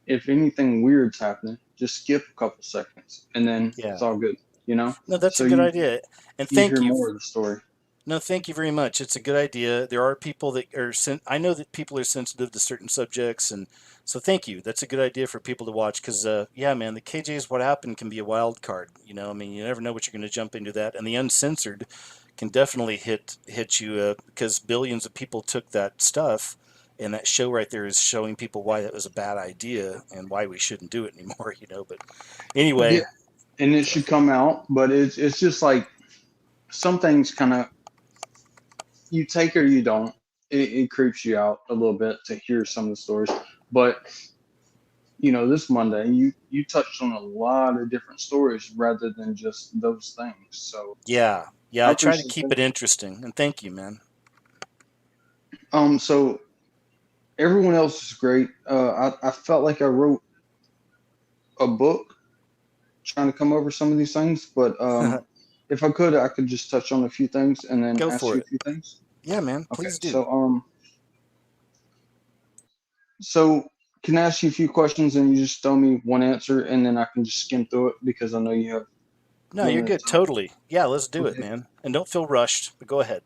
Speaker 5: if anything weird's happening, just skip a couple seconds, and then it's
Speaker 1: Yeah.
Speaker 5: all good. You know,
Speaker 1: No, that's
Speaker 5: so
Speaker 1: a good idea. And
Speaker 5: you
Speaker 1: thank
Speaker 5: hear
Speaker 1: you.
Speaker 5: more of the story.
Speaker 1: No, thank you very much. It's a good idea. There are people that are I know that people are sensitive to certain subjects, and so thank you. That's a good idea for people to watch because, yeah, man, the KJ's What Happened can be a wild card. You know, I mean, you never know what you're going to jump into that, and the uncensored can definitely hit you because billions of people took that stuff, and that show right there is showing people why that was a bad idea and why we shouldn't do it anymore. You know, but
Speaker 5: Yeah,
Speaker 1: anyway,
Speaker 5: and it
Speaker 1: so
Speaker 5: should come out, but it's just like some things kind of you take or you don't. It creeps you out a little bit to hear some of the stories, but this Monday you touched on a lot of different stories rather than just those things. So
Speaker 1: yeah, yeah,
Speaker 5: I
Speaker 1: I try to
Speaker 5: appreciate
Speaker 1: keep
Speaker 5: that.
Speaker 1: it interesting, and thank you, man.
Speaker 5: So everyone else is great. I felt like I wrote a book trying to come over some of these things, but if I could just touch on a few things and then
Speaker 1: Go
Speaker 5: ask
Speaker 1: for
Speaker 5: you a
Speaker 1: it.
Speaker 5: few things.
Speaker 1: Yeah, man.
Speaker 5: Okay,
Speaker 1: Please do.
Speaker 5: so can I ask you a few questions and you just tell me one answer and then I can just skim through it because I know you have
Speaker 1: No, you're
Speaker 5: limited
Speaker 1: good.
Speaker 5: time.
Speaker 1: Totally. Yeah, let's do it,
Speaker 5: Okay.
Speaker 1: man. And don't feel rushed, but go ahead.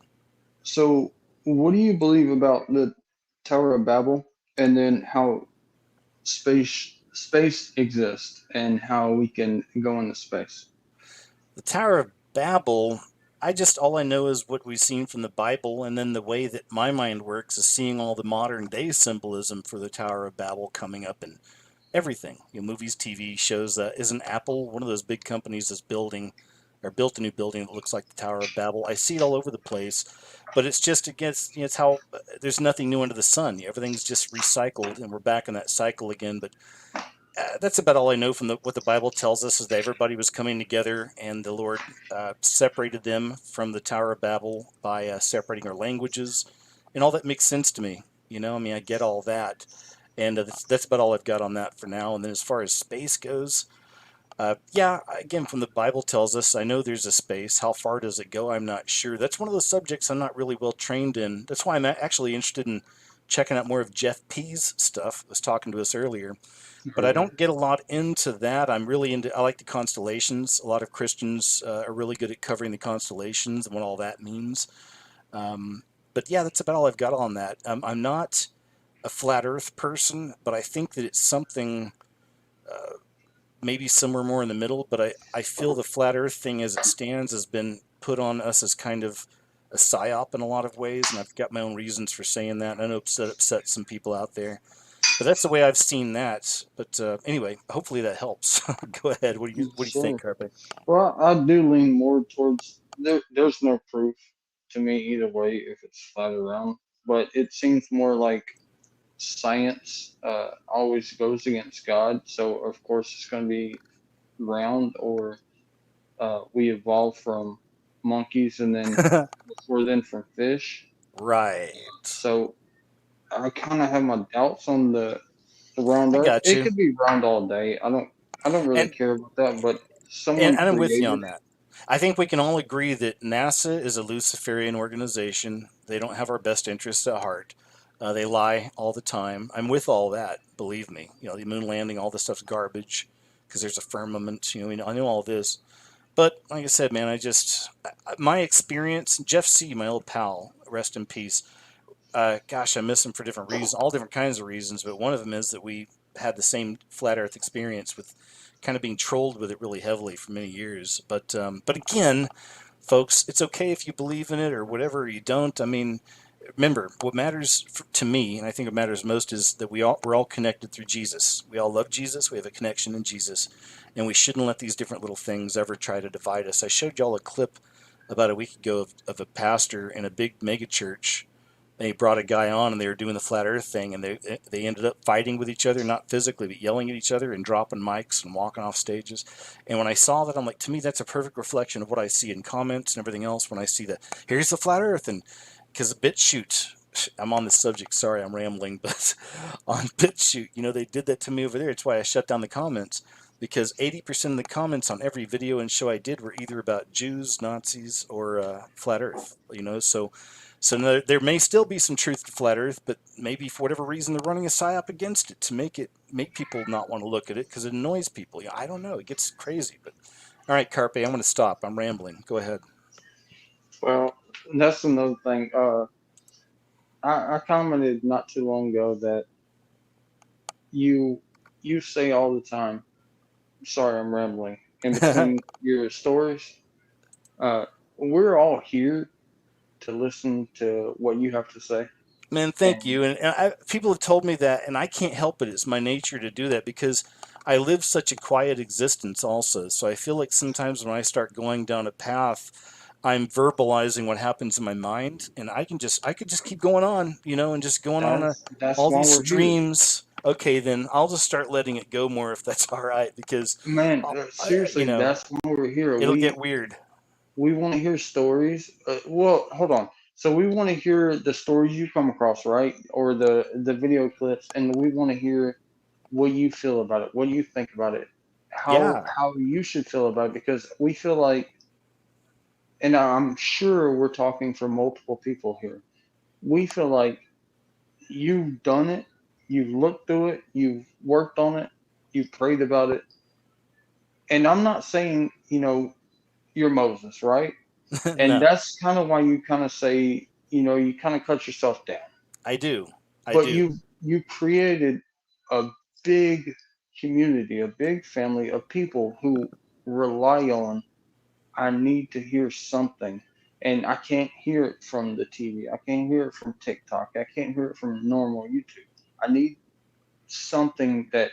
Speaker 5: So what do you believe about the Tower of Babel and then how space exists and how we can go into space?
Speaker 1: The Tower of Babel, all I know is what we've seen from the Bible, and then the way that my mind works is seeing all the modern day symbolism for the Tower of Babel coming up in everything. Movies, TV shows. Isn't Apple one of those big companies that's building or built a new building that looks like the Tower of Babel? I see it all over the place, but it's just against, it's how there's nothing new under the sun. Everything's just recycled, and we're back in that cycle again. But that's about all I know from what the Bible tells us is that everybody was coming together, and the Lord separated them from the Tower of Babel by separating our languages, and all that makes sense to me. I mean, I get all that, and that's about all I've got on that for now. And then as far as space goes, yeah, again, from the Bible tells us, I know there's a space. How far does it go? I'm not sure. That's one of those subjects I'm not really well trained in. That's why I'm actually interested in checking out more of Jeff P's stuff. Was talking to us earlier, but I
Speaker 5: Right.
Speaker 1: don't get a lot into that. I'm really into. I like the constellations. A lot of Christians are really good at covering the constellations and what all that means. But yeah, that's about all I've got on that. I'm not a flat Earth person, but I think that it's something maybe somewhere more in the middle. But I feel the flat Earth thing as it stands has been put on us as kind of a psyop in a lot of ways, and I've got my own reasons for saying that. And I know it upset some people out there. But that's the way I've seen that. But anyway, hopefully that helps. Go ahead. What do you think,
Speaker 5: Sure.
Speaker 1: Carpe?
Speaker 5: Well, I do lean more towards there's no proof to me either way if it's flat or round, but it seems more like science always goes against God. So of course it's going to be round, or we evolved from monkeys and then before then from fish.
Speaker 1: Right.
Speaker 5: So I kind of have my doubts on the round
Speaker 1: I
Speaker 5: Earth.
Speaker 1: got
Speaker 5: It
Speaker 1: you.
Speaker 5: could be round all day. I don't really
Speaker 1: And
Speaker 5: care about that, but
Speaker 1: and
Speaker 5: someone
Speaker 1: I'm with you on
Speaker 5: created.
Speaker 1: that. I think we can all agree that NASA is a Luciferian organization. They don't have our best interests at heart. They lie all the time. I'm with all that. Believe me. The moon landing, all this stuff's garbage because there's a firmament. I know all this. But like I said, man, my experience. Jeff C, my old pal, rest in peace. Gosh, I miss him for different reasons, all different kinds of reasons. But one of them is that we had the same flat Earth experience with kind of being trolled with it really heavily for many years. But again, folks, it's okay if you believe in it or whatever, or you don't. I mean, remember what matters to me, and I think what matters most is that we're all connected through Jesus. We all love Jesus. We have a connection in Jesus, and we shouldn't let these different little things ever try to divide us. I showed y'all a clip about a week ago of a pastor in a big mega church They brought a guy on and they were doing the flat earth thing, and they ended up fighting with each other, not physically, but yelling at each other and dropping mics and walking off stages. And when I saw that, I'm like, to me, that's a perfect reflection of what I see in comments and everything else when I see that, here's the flat earth. And because BitChute, I'm on this subject, sorry, I'm rambling, but on BitChute, they did that to me over there. It's why I shut down the comments, because 80% of the comments on every video and show I did were either about Jews, Nazis, or flat earth, so there may still be some truth to flat Earth, but maybe for whatever reason they're running a psyop against it to make people not want to look at it because it annoys people. I don't know. It gets crazy. But all right, Carpe, I'm going to stop. I'm rambling. Go ahead.
Speaker 5: Well, that's another thing. I commented not too long ago that you you say all the time. Sorry, I'm rambling. In between your stories, uh, we're all here to listen to what you have to say.
Speaker 1: Man, thank
Speaker 5: And
Speaker 1: you. And people have told me that, and I can't help it. It's my nature to do that because I live such a quiet existence also. So I feel like sometimes when I start going down a path, I'm verbalizing what happens in my mind, and I could just keep going on, and just going on
Speaker 5: that's
Speaker 1: all
Speaker 5: why
Speaker 1: these
Speaker 5: we're here,
Speaker 1: streams. Okay, then I'll just start letting it go more if that's all right, because,
Speaker 5: man.
Speaker 1: I,
Speaker 5: Seriously, that's why we're here.
Speaker 1: it'll get weird.
Speaker 5: We want to hear stories. Well, hold on. So we want to hear the stories you come across, right? Or the video clips, and we want to hear what you feel about it, what you think about it,
Speaker 1: Yeah.
Speaker 5: how you should feel about it, because we feel like, and I'm sure we're talking for multiple people here. We feel like you've done it, you've looked through it, you've worked on it, you've prayed about it, and I'm not saying you're Moses, right? And
Speaker 1: No,
Speaker 5: that's kind of why you kind of say, you kind of cut yourself down.
Speaker 1: I do. I
Speaker 5: But
Speaker 1: do.
Speaker 5: you created a big community, a big family of people who rely on, I need to hear something. And I can't hear it from the TV. I can't hear it from TikTok. I can't hear it from normal YouTube. I need something that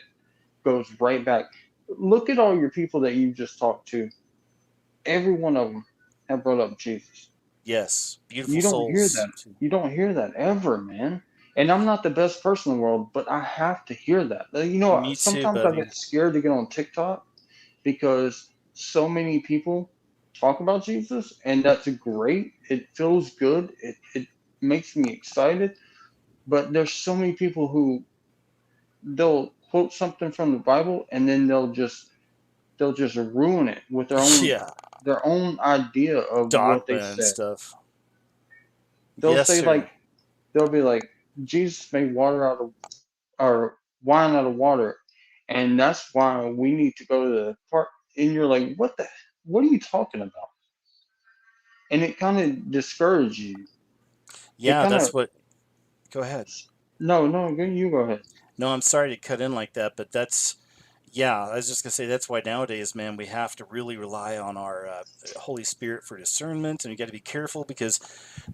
Speaker 5: goes right back. Look at all your people that you just talked to. Every one of them have brought up Jesus.
Speaker 1: Yes. Beautiful
Speaker 5: You don't hear
Speaker 1: souls.
Speaker 5: that. You don't hear that ever, man. And I'm not the best person in the world, but I have to hear that.
Speaker 1: Me too,
Speaker 5: Sometimes I
Speaker 1: buddy.
Speaker 5: get scared to get on TikTok because so many people talk about Jesus, and that's great. It feels good. It makes me excited. But there's so many people who they'll quote something from the Bible and then they'll just ruin it with
Speaker 1: Yeah.
Speaker 5: their own idea of what they
Speaker 1: Dogma and
Speaker 5: said.
Speaker 1: stuff.
Speaker 5: They'll
Speaker 1: Yes,
Speaker 5: say
Speaker 1: sir.
Speaker 5: like they'll be like Jesus made water out of or wine out of water, and that's why we need to go to the park. And you're like, what are you talking about? And it kind of discourages you. It
Speaker 1: Yeah,
Speaker 5: kind
Speaker 1: that's
Speaker 5: of
Speaker 1: what. Go ahead.
Speaker 5: no, you go ahead.
Speaker 1: No, I'm sorry to cut in like that, but yeah, I was just gonna say that's why nowadays, man, we have to really rely on our Holy Spirit for discernment, and you got to be careful because,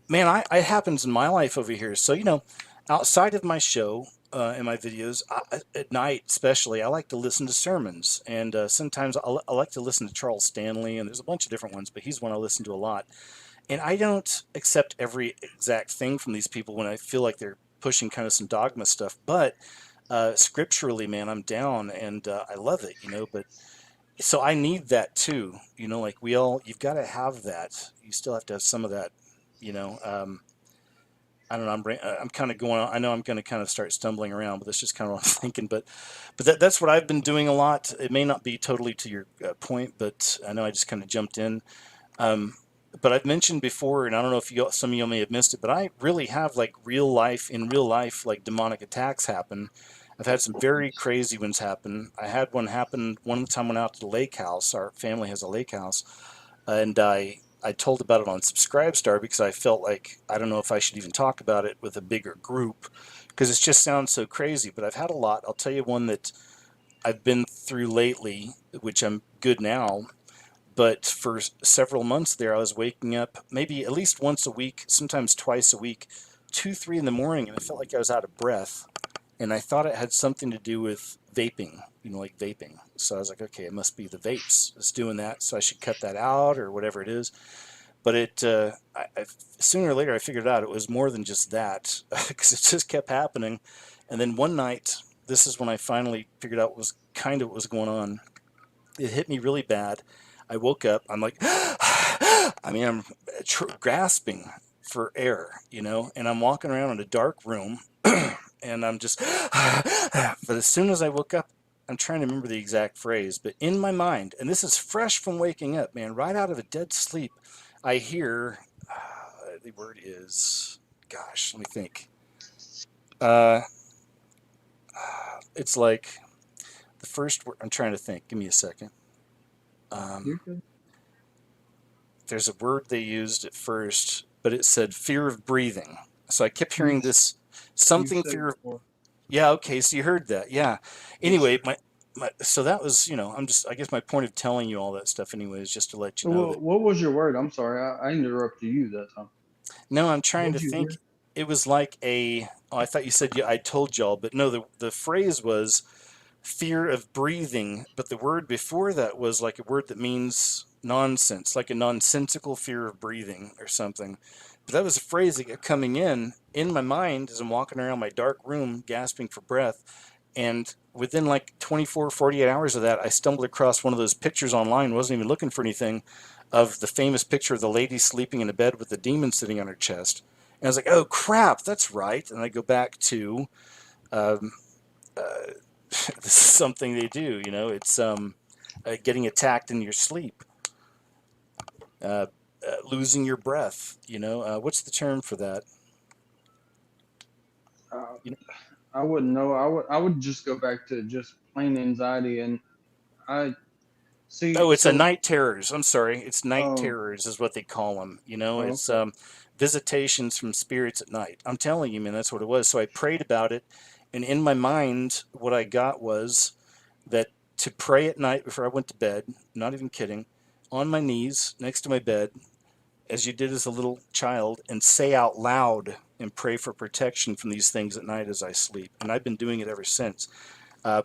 Speaker 1: man, it happens in my life over here. So, outside of my show and my videos, at night especially, I like to listen to sermons, and sometimes I like to listen to Charles Stanley, and there's a bunch of different ones, but he's one I listen to a lot. And I don't accept every exact thing from these people when I feel like they're pushing kind of some dogma stuff, but scripturally, man, I'm down and I love it, But so I need that too, like you've got to have that. You still have to have some of that, you know. I don't know. I'm kind of going on. I know I'm going to kind of start stumbling around, but that's just kind of what I'm thinking. But that's what I've been doing a lot. It may not be totally to your point, but I know I just kind of jumped in. Um, but I've mentioned before, and I don't know if some of you may have missed it, but I really have like in real life, like demonic attacks happen. I've had some very crazy ones happen. I had one happen one time when I went out to the lake house. Our family has a lake house, and I told about it on Subscribestar because I felt like I don't know if I should even talk about it with a bigger group because it just sounds so crazy. But I've had a lot. I'll tell you one that I've been through lately, which I'm good now. But for several months there, I was waking up maybe at least once a week, sometimes twice a week, 2, 3 in the morning, and I felt like I was out of breath. And I thought it had something to do with vaping, like vaping. So I was like, okay, it must be the vapes that's doing that. So I should cut that out or whatever it is. But sooner or later I figured out it was more than just that because it just kept happening. And then one night, this is when I finally figured out what was kind of what was going on. It hit me really bad. I woke up. I'm like, I'm grasping for air, and I'm walking around in a dark room, and I'm just, but as soon as I woke up, I'm trying to remember the exact phrase, but in my mind, and this is fresh from waking up, man, right out of a dead sleep, I hear, the word is, gosh, let me think. Uh, it's like the first word, I'm trying to think. Give me a second.
Speaker 5: You're
Speaker 1: Um,
Speaker 5: good.
Speaker 1: there's a word they used at first, but it said fear of breathing. So I kept
Speaker 5: You
Speaker 1: hearing this
Speaker 5: you've
Speaker 1: something
Speaker 5: said it
Speaker 1: fear of,
Speaker 5: before.
Speaker 1: yeah, okay, so you heard that. Yeah.
Speaker 5: Yes,
Speaker 1: Anyway,
Speaker 5: sir.
Speaker 1: so that was, I guess my point of telling you all that stuff anyway is just to let you
Speaker 5: So
Speaker 1: know that,
Speaker 5: what was your word? I'm sorry, I interrupted you that time.
Speaker 1: no, I'm trying
Speaker 5: What
Speaker 1: to
Speaker 5: did you
Speaker 1: think.
Speaker 5: hear?
Speaker 1: It was like oh, I thought you said, yeah, I told y'all, but no, the phrase was fear of breathing, but the word before that was like a word that means nonsense, like a nonsensical fear of breathing or something. But that was a phrase that kept coming in my mind as I'm walking around my dark room, gasping for breath. And within like 24, 48 hours of that, I stumbled across one of those pictures online, wasn't even looking for anything, of the famous picture of the lady sleeping in a bed with the demon sitting on her chest. And I was like, oh crap, that's right. And I go back to, um, uh, this is something they do. It's getting attacked in your sleep, uh, losing your breath. What's the term for that?
Speaker 5: Uh,
Speaker 1: You know,
Speaker 5: I wouldn't know. I would just go back to just plain anxiety, and I see.
Speaker 1: oh, it's a
Speaker 5: So,
Speaker 1: night terrors. I'm sorry, it's night
Speaker 5: oh,
Speaker 1: terrors is what they call them. It's
Speaker 5: okay.
Speaker 1: visitations from spirits at night. I'm telling you, man, that's what it was. So I prayed about it, and in my mind, what I got was that to pray at night before I went to bed. Not even kidding, on my knees next to my bed, as you did as a little child, and say out loud and pray for protection from these things at night as I sleep. And I've been doing it ever since.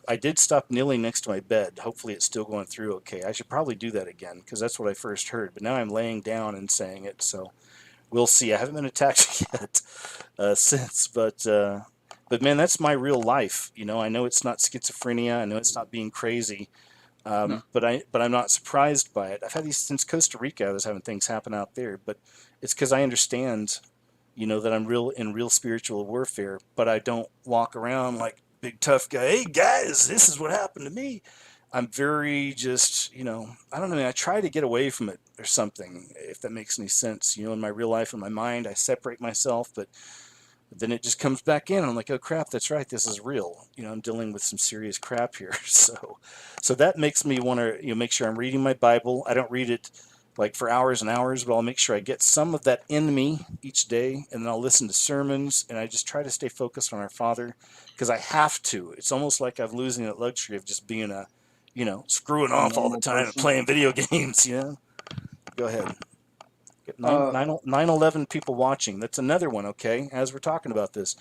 Speaker 1: I did stop kneeling next to my bed. Hopefully, it's still going through okay. I should probably do that again because that's what I first heard. But now I'm laying down and saying it. So we'll see. I haven't been attacked yet since, but man, that's my real life. I know it's not schizophrenia. I know it's not being crazy.
Speaker 5: No,
Speaker 1: But I'm not surprised by it. I've had these since Costa Rica. I was having things happen out there, but it's because I understand, that I'm real spiritual warfare. But I don't walk around like big tough guy. Hey guys, this is what happened to me. I'm very just, I don't know. I try to get away from it or something, if that makes any sense. In my real life, in my mind, I separate myself, but then it just comes back in. And I'm like, oh crap, that's right. This is real. I'm dealing with some serious crap here. So that makes me want to, make sure I'm reading my Bible. I don't read it like for hours and hours, but I'll make sure I get some of that in me each day. And then I'll listen to sermons, and I just try to stay focused on our Father because I have to. It's almost like I'm losing that luxury of just being screwing
Speaker 5: a
Speaker 1: off all the
Speaker 5: normal
Speaker 1: time and
Speaker 5: person.
Speaker 1: playing video games. Go ahead. Get
Speaker 5: Uh,
Speaker 1: 9/11 people watching. That's another one, okay? As we're talking about this,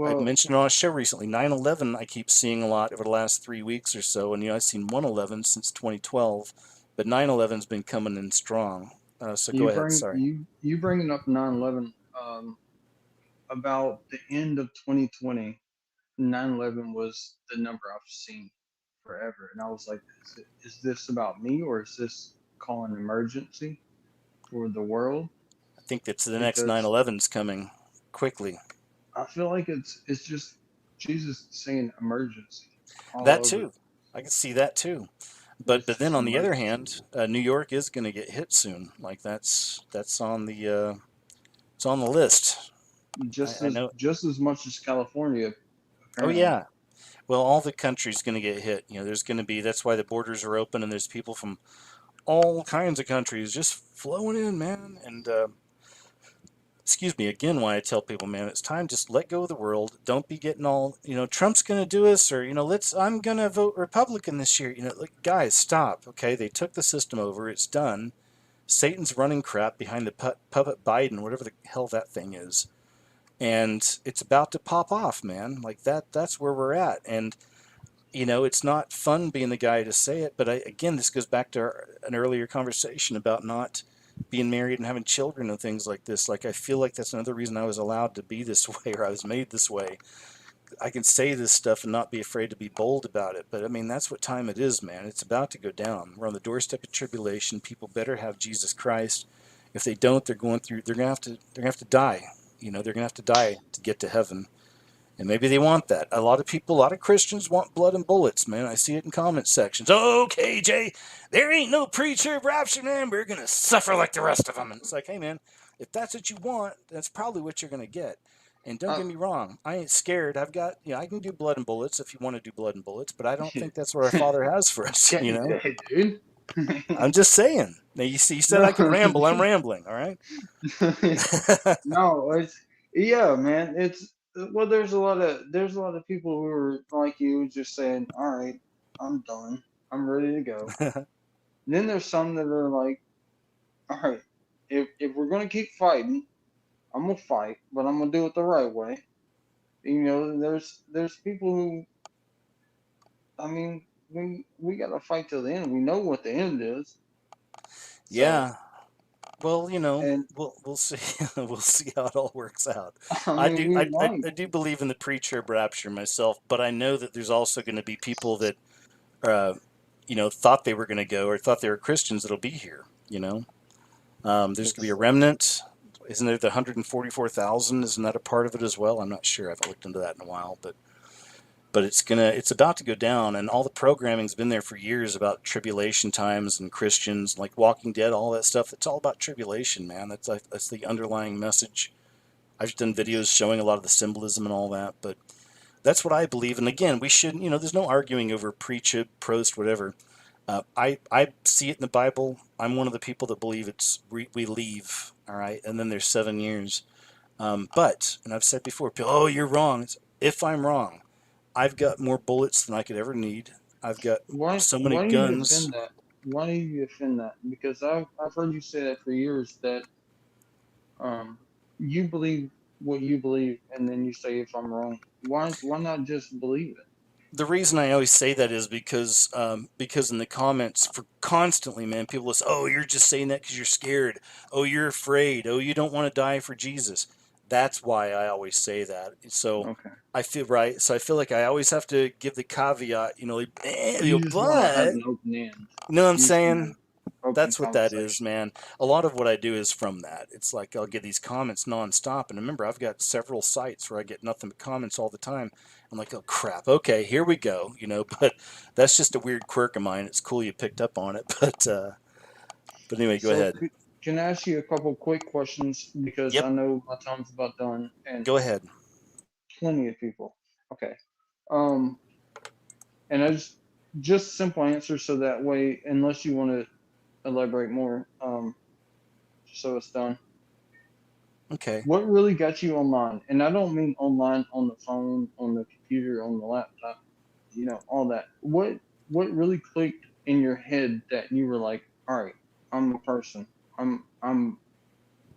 Speaker 1: I
Speaker 5: well,
Speaker 1: mentioned it on a show recently. 9/11, I keep seeing a lot over the last 3 weeks or so, and I've seen 1/11 since 2012, but 9/11's been coming in strong. So go
Speaker 5: you
Speaker 1: ahead.
Speaker 5: bring
Speaker 1: Sorry.
Speaker 5: you bringing up 9/11. About the end of 2020, 9/11 was the number I've seen forever, and I was like, is this about me, or is this calling an emergency for the world?
Speaker 1: I think that's the next
Speaker 5: Because
Speaker 1: 9/11's coming quickly.
Speaker 5: I feel like it's just Jesus saying emergency all
Speaker 1: That
Speaker 5: over.
Speaker 1: too. I can see that too. But
Speaker 5: It's
Speaker 1: then
Speaker 5: just
Speaker 1: on the other
Speaker 5: emergency,
Speaker 1: hand, New York is going to get hit soon. Like that's on the it's on the list. I know.
Speaker 5: just as much as California,
Speaker 1: Oh
Speaker 5: apparently.
Speaker 1: yeah. Well, all the country's going to get hit. There's going to be, that's why the borders are open, and there's people from all kinds of countries just flowing in, man. And excuse me, again, why I tell people, man, it's time just let go of the world. Don't be getting all, Trump's going to do us, or I'm going to vote Republican this year. Like, guys, stop. Okay, they took the system over. It's done. Satan's running crap behind the puppet Biden, whatever the hell that thing is. And it's about to pop off, man. Like that's where we're at. And it's not fun being the guy to say it, but again, this goes back to an earlier conversation about not being married and having children and things like this. Like I feel like that's another reason I was allowed to be this way, or I was made this way. I can say this stuff and not be afraid to be bold about it. But I mean, that's what time it is, man. It's about to go down. We're on the doorstep of tribulation. People better have Jesus Christ. If they don't, they're going through. They're gonna have to die. You know, they're gonna have to die to get to heaven. And maybe they want that. A lot of people, a lot of Christians want blood and bullets, man. I see it in comment sections. Oh, okay, Jay, there ain't no pre-trib rapture, man. We're going to suffer like the rest of them. And it's like, hey, man, if that's what you want, that's probably what you're going to get. And don't
Speaker 5: Uh,
Speaker 1: get me wrong, I ain't scared. I've got, I can do blood and bullets if you want to do blood and bullets, but I don't think that's what our Father has for us, you know?
Speaker 5: hey, dude.
Speaker 1: I'm just saying. Now, you see, you said
Speaker 5: No.
Speaker 1: I could ramble. I'm rambling, all right?
Speaker 5: No, it's yeah, man. It's well, there's a lot of people who are like you, just saying, "All right, I'm done. I'm ready to go." And then there's some that are like, "All right, if we're gonna keep fighting, I'm gonna fight, but I'm gonna do it the right way." You know, there's people who, I mean, we gotta fight till the end. We know what the end is. So,
Speaker 1: Yeah. Well,
Speaker 5: and
Speaker 1: we'll see. We'll see how it all works out.
Speaker 5: I
Speaker 1: I
Speaker 5: mean,
Speaker 1: do
Speaker 5: we
Speaker 1: I, I,
Speaker 5: might.
Speaker 1: I do believe in the pre-trib rapture myself, but I know that there's also going to be people that uh, thought they were going to go or thought they were Christians that'll be here. There's going to be a
Speaker 5: It's
Speaker 1: remnant. Isn't there the 144,000? Isn't that a part of it as well? I'm not sure. I haven't looked into that in a while, but it's about to go down, and all the programming's been there for years about tribulation times and Christians like Walking Dead, all that stuff. It's all about tribulation, man. That's the underlying message. I've done videos showing a lot of the symbolism and all that, but that's what I believe. And again, we shouldn't, there's no arguing over pre-trib, post, whatever. I see it in the Bible. I'm one of the people that believe we leave, all right, and then there's 7 years. And I've said before, people, oh, you're wrong. If I'm wrong, I've got more bullets than I could ever need. I've got
Speaker 5: why
Speaker 1: so many
Speaker 5: why do you
Speaker 1: guns.
Speaker 5: defend that? Why do you defend that? Because I've heard you say that for years that um you believe what you believe and then you say if I'm wrong. Why not just believe it?
Speaker 1: The reason I always say that is because in the comments for constantly, man, people will say, "Oh, you're just saying that because you're scared. Oh, you're afraid. Oh, you don't want to die for Jesus." That's why I always say that. So
Speaker 5: Okay.
Speaker 1: I feel right. So I feel like I always have to give the caveat, like,
Speaker 5: You just want to have
Speaker 1: but
Speaker 5: an open end.
Speaker 1: you know what I'm
Speaker 5: You just want to have
Speaker 1: saying?
Speaker 5: open
Speaker 1: That's what that is,
Speaker 5: conversation.
Speaker 1: man. A lot of what I do is from that. It's like I'll get these comments nonstop. And remember, I've got several sites where I get nothing but comments all the time. I'm like, oh crap, okay, here we go. But that's just a weird quirk of mine. It's cool you picked up on it. But anyway, go
Speaker 5: So
Speaker 1: ahead.
Speaker 5: can I ask you a couple quick questions because
Speaker 1: Yep,
Speaker 5: I know my time's about done and
Speaker 1: go ahead.
Speaker 5: plenty of people. Okay. Um, and I just simple answers so that way, unless you want to elaborate more, so it's done.
Speaker 1: Okay.
Speaker 5: What really got you online? And I don't mean online on the phone, on the computer, on the laptop, all that. What really clicked in your head that you were like, all right, I'm a person. I'm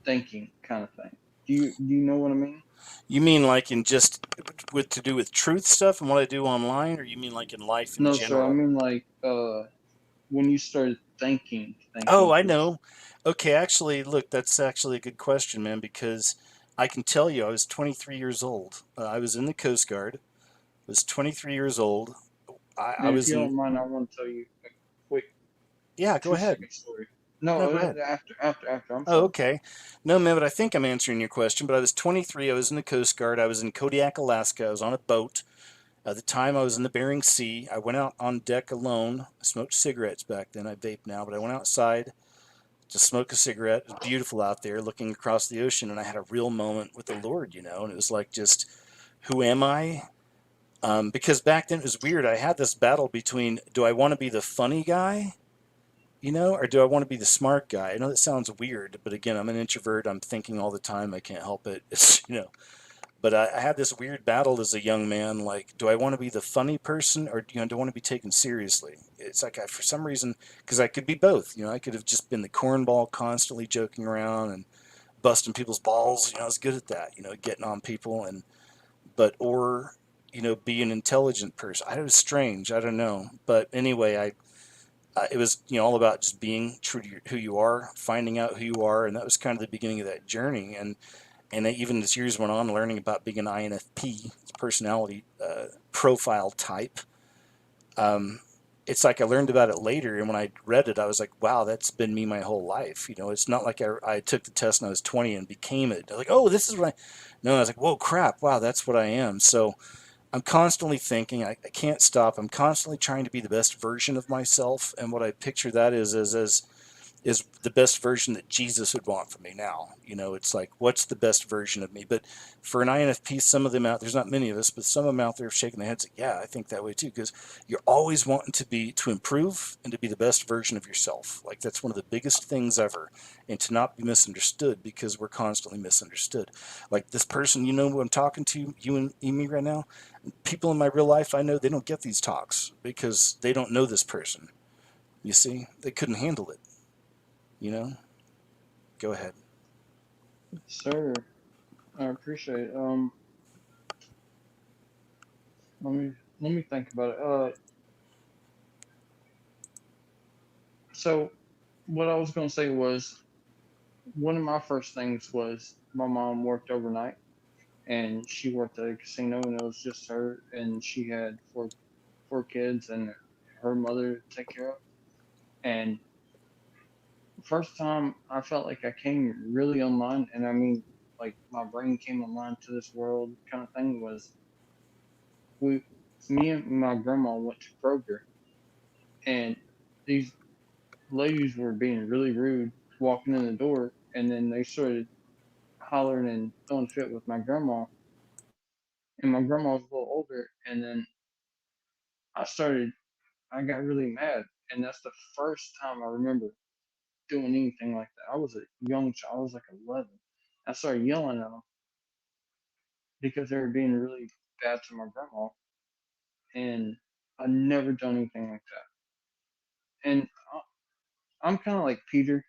Speaker 5: thinking kind of thing. Do you know what I mean?
Speaker 1: You mean like in just with to do with truth stuff and what I do online, or you mean like in life in
Speaker 5: No, sir. I
Speaker 1: general?
Speaker 5: mean like when you started
Speaker 1: Oh,
Speaker 5: thinking,
Speaker 1: I
Speaker 5: just
Speaker 1: know. Okay, actually, look, that's actually a good question, man, because I can tell you I was 23 years old. I was in the Coast Guard. Was 23 years old. I
Speaker 5: and if
Speaker 1: was
Speaker 5: you
Speaker 1: in.
Speaker 5: don't mind, I want to tell you a quick
Speaker 1: Yeah, go ahead.
Speaker 5: 2 second story. No,
Speaker 1: No, go ahead.
Speaker 5: after. I'm
Speaker 1: Oh,
Speaker 5: sorry.
Speaker 1: okay. No, man, but I think I'm answering your question. But I was 23. I was in the Coast Guard. I was in Kodiak, Alaska. I was on a boat. At the time, I was in the Bering Sea. I went out on deck alone. I smoked cigarettes back then. I vape now, but I went outside to smoke a cigarette. It was beautiful out there, looking across the ocean, and I had a real moment with the Lord, and it was like just, who am I? Because back then it was weird. I had this battle between, do I want to be the funny guy, or do I want to be the smart guy? I know that sounds weird, but again, I'm an introvert. I'm thinking all the time. I can't help it. But I had this weird battle as a young man. Like, do I want to be the funny person, or do I want to be taken seriously? It's like for some reason, because I could be both. I could have just been the cornball, constantly joking around and busting people's balls. I was good at that. Getting on people or be an intelligent person. I was strange. I don't know, but anyway, it was all about just being true to who you are, finding out who you are, and that was kind of the beginning of that journey. And even as years went on, learning about being an INFP, personality profile type. Um, it's like I learned about it later, and when I read it, I was like, "Wow, that's been me my whole life." It's not like I took the test when I was 20 and became it. I was like, "Oh, this is what I." No, I was like, "Whoa, crap! Wow, that's what I am." So I'm constantly thinking. I can't stop. I'm constantly trying to be the best version of myself, and what I picture that is the best version that Jesus would want for me now. It's like, what's the best version of me? But for an INFP, some of them out there's not many of us, but some of them out there shaking their heads like, yeah, I think that way too, because you're always wanting to improve and to be the best version of yourself. Like that's one of the biggest things ever, and to not be misunderstood because we're constantly misunderstood. Like this person, who I'm talking to, you and me right now, people in my real life I know they don't get these talks because they don't know this person. You see, they couldn't handle it. You know. Go ahead.
Speaker 5: Sir, I appreciate it. Let me let me think about it. So what I was gonna say was one of my first things was my mom worked overnight and she worked at a casino and it was just her and she had four kids and her mother to take care of. And first time I felt like I came really online, and I mean like my brain came online to this world kind of thing was we me and my grandma went to Kroger and these ladies were being really rude walking in the door and then they started hollering and throwing fit with my grandma and my grandma was a little older and then I got really mad and that's the first time I remember doing anything like that. I was a young child. I was like 11. I started yelling at them because they were being really bad to my grandma, and I never done anything like that. And I'm kind of like Peter.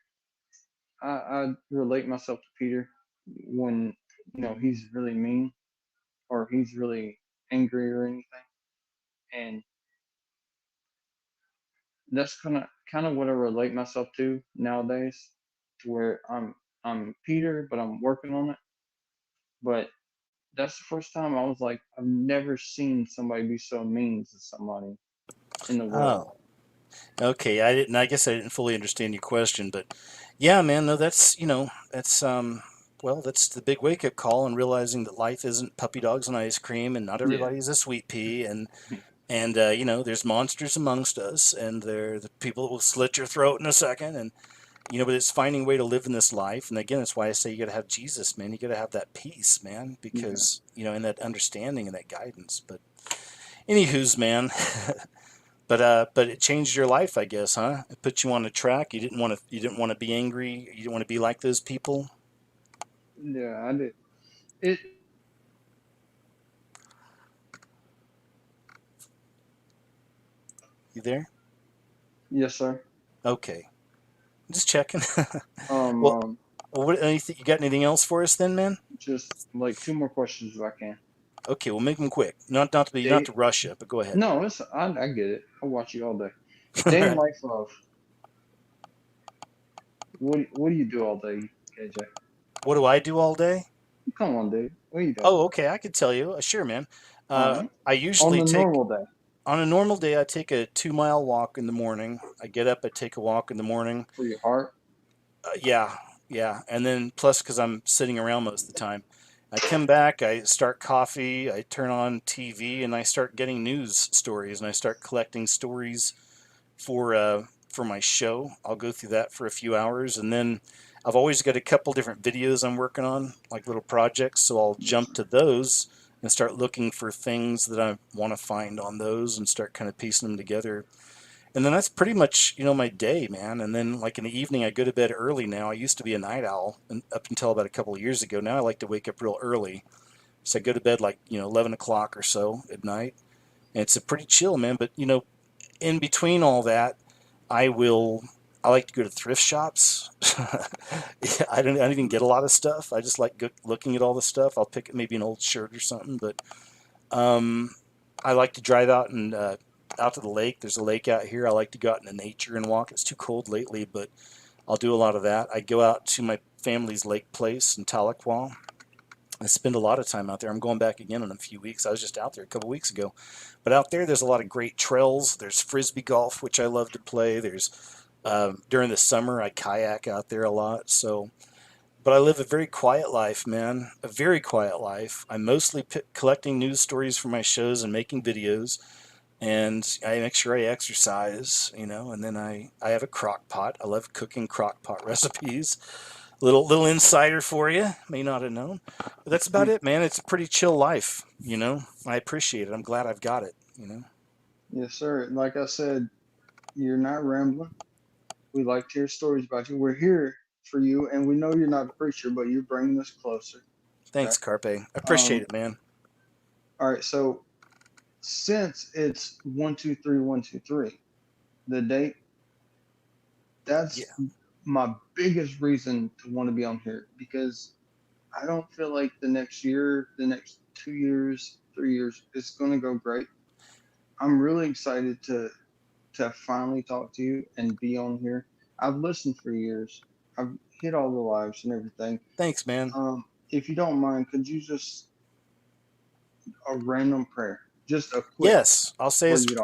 Speaker 5: I relate myself to Peter when he's really mean or he's really angry or anything, and that's kind of what I relate myself to nowadays, to where I'm Peter, but I'm working on it. But that's the first time I was like, I've never seen somebody be so mean to somebody in the world.
Speaker 1: Oh, okay. I didn't. I guess I didn't fully understand your question, but yeah, man. No, that's. Well, that's the big wake up call, and realizing that life isn't puppy dogs and ice cream, and not
Speaker 5: Yeah.
Speaker 1: everybody is a sweet pea, and there's monsters amongst us, and they're the people that will slit your throat in a second, and but it's finding a way to live in this life, and again, that's why I say you got to have Jesus, man. You got to have that peace, man,
Speaker 5: Yeah.
Speaker 1: because and that understanding and that guidance. But anywho's, man. But it changed your life, I guess, huh? It put you on a track. You didn't want to be angry. You didn't want to be like those people.
Speaker 5: Yeah, I did. It
Speaker 1: You there?
Speaker 5: Yes, sir.
Speaker 1: Okay, just checking.
Speaker 5: Um,
Speaker 1: well,
Speaker 5: um,
Speaker 1: anything, you got anything else for us then, man?
Speaker 5: just like two more questions if I can.
Speaker 1: Okay, we'll make them quick. Not
Speaker 5: Day
Speaker 1: to rush you, but go ahead.
Speaker 5: No, I get it. I watch you all day.
Speaker 1: All
Speaker 5: Day in
Speaker 1: right.
Speaker 5: life of what do you do all day, KJ?
Speaker 1: What do I do all day?
Speaker 5: Come on, dude. What do you do?
Speaker 1: Oh, okay, I could tell you. Sure, man.
Speaker 5: All right.
Speaker 1: I
Speaker 5: On
Speaker 1: usually
Speaker 5: the
Speaker 1: take
Speaker 5: normal day
Speaker 1: on a normal day. I take a 2 mile walk in the morning. I get up. I take a walk in the morning.
Speaker 5: for your heart.
Speaker 1: Yeah, yeah. And then plus, because I'm sitting around most of the time, I come back, I start coffee, I turn on TV, and I start getting news stories, and I start collecting stories for my show. I'll go through that for a few hours, and then I've always got a couple different videos I'm working on, like little projects, so I'll
Speaker 5: Yes,
Speaker 1: jump
Speaker 5: sir.
Speaker 1: to those and start looking for things that I want to find on those and start kind of piecing them together, and then that's pretty much my day, man. And then like in the evening, I go to bed early now. I used to be a night owl and up until about a couple of years ago. Now I like to wake up real early, so I go to bed like 11 o'clock or so at night, and it's a pretty chill, man. But in between all that, I will. I like to go to thrift shops. I don't even get a lot of stuff. I just like looking at all the stuff. I'll pick maybe an old shirt or something, but um, I like to drive out and out to the lake. There's a lake out here. I like to go out into nature and walk. It's too cold lately, but I'll do a lot of that. I go out to my family's lake place in Tahlequah. I spend a lot of time out there. I'm going back again in a few weeks. I was just out there a couple weeks ago. But out there's a lot of great trails. There's frisbee golf, which I love to play. There's during the summer, I kayak out there a lot. So, but I live a very quiet life, man. A very quiet life. I'm mostly collecting news stories for my shows and making videos. And I make sure I exercise, and then I have a crock pot. I love cooking crock pot recipes. Little insider for you. May not have known. But that's about it, man. It's a pretty chill life, I appreciate it. I'm glad I've got it.
Speaker 5: Yes, sir. Like I said, you're not rambling. We like to hear stories about you. We're here for you, and we know you're not a preacher, but you're bringing us closer.
Speaker 1: Thanks,
Speaker 5: Okay.
Speaker 1: Carpe. I appreciate it, man.
Speaker 5: All right. So since it's 123 the date, that's
Speaker 1: Yeah.
Speaker 5: my biggest reason to want to be on here, because I don't feel like the next year, the next 2 years, 3 years, it's going to go great. I'm really excited to finally talk to you and be on here. I've listened for years. I've hit all the lives and everything.
Speaker 1: Thanks, man.
Speaker 5: If you don't mind, could you just a random prayer, just a quick?
Speaker 1: Yes, I'll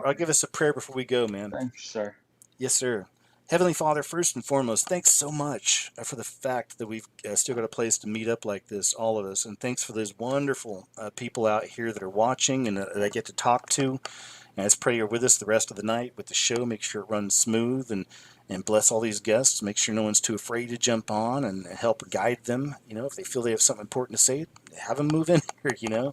Speaker 5: I'll
Speaker 1: give us a prayer before we go, man.
Speaker 5: Thank you, sir.
Speaker 1: Yes, sir. Heavenly Father, first and foremost, thanks so much for the fact that we've still got a place to meet up like this, all of us. And thanks for those wonderful people out here that are watching and that I get to talk to. And let's pray you're with us the rest of the night with the show. Make sure it runs smooth and bless all these guests. Make sure no one's too afraid to jump on and help guide them. If they feel they have something important to say, have them move in here.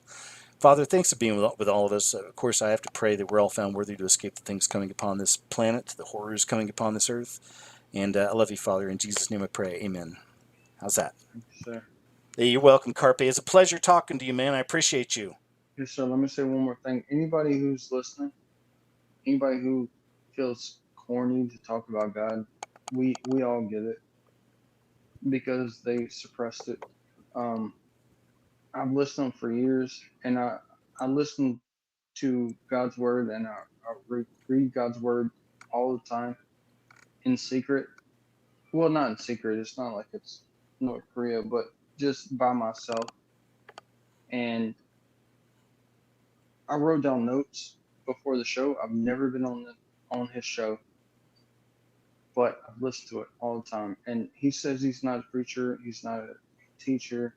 Speaker 1: Father, thanks for being with all of us. Of course, I have to pray that we're all found worthy to escape the things coming upon this planet, the horrors coming upon this earth. And I love you, Father. In Jesus' name I pray. Amen. How's that?
Speaker 5: Thank you, sir.
Speaker 1: Hey, you're welcome, Carpe. It's a pleasure talking to you, man. I appreciate you.
Speaker 5: Yes, sir. Let me say one more thing. Anybody who's listening, anybody who feels corny to talk about God, we all get it, because they suppressed it. I've listened for years, and I listen to God's word, and I read God's word all the time in secret. Well, not in secret. It's not like it's North Korea, but just by myself. And I wrote down notes before the show. I've never been on his show, but I've listened to it all the time. And he says he's not a preacher. He's not a teacher.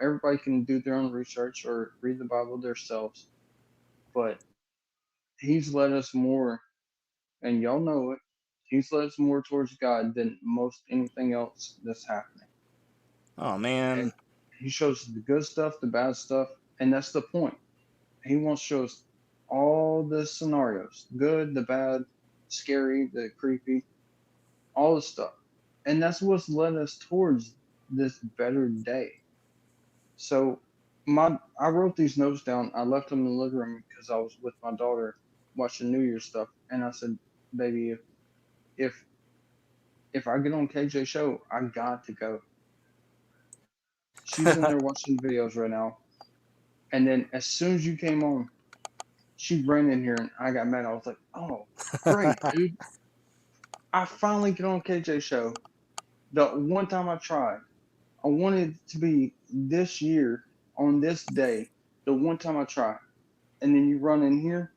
Speaker 5: Everybody can do their own research or read the Bible themselves. But he's led us more, and y'all know it. He's led us more towards God than most anything else that's happening.
Speaker 1: Oh, man.
Speaker 5: And he shows the good stuff, the bad stuff, and that's the point. He wants to show us all the scenarios, good, the bad, scary, the creepy, all the stuff. And that's what's led us towards this better day. So I wrote these notes down. I left them in the living room because I was with my daughter watching New Year's stuff, and I said, "Baby, if I get on KJ show, I got to go." She's in there watching videos right now, and then as soon as you came on, she ran in here, and I got mad. I was like, "Oh, great, dude! I finally get on KJ show." The one time I tried, I wanted it to be this year on this day. The one time I tried, and then you run in here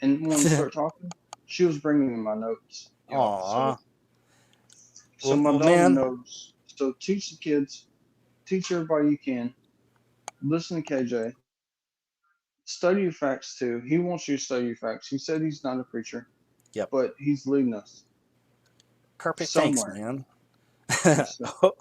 Speaker 5: and want to start talking. She was bringing me my notes.
Speaker 1: Aww.
Speaker 5: So my daughter
Speaker 1: man.
Speaker 5: knows. So teach the kids, teach everybody you can. Listen to KJ. Study your facts too. He wants you to study your facts. He said he's not a preacher.
Speaker 1: Yep.
Speaker 5: But he's leading us.
Speaker 1: Carpe,
Speaker 5: somewhere.
Speaker 1: Thanks, man.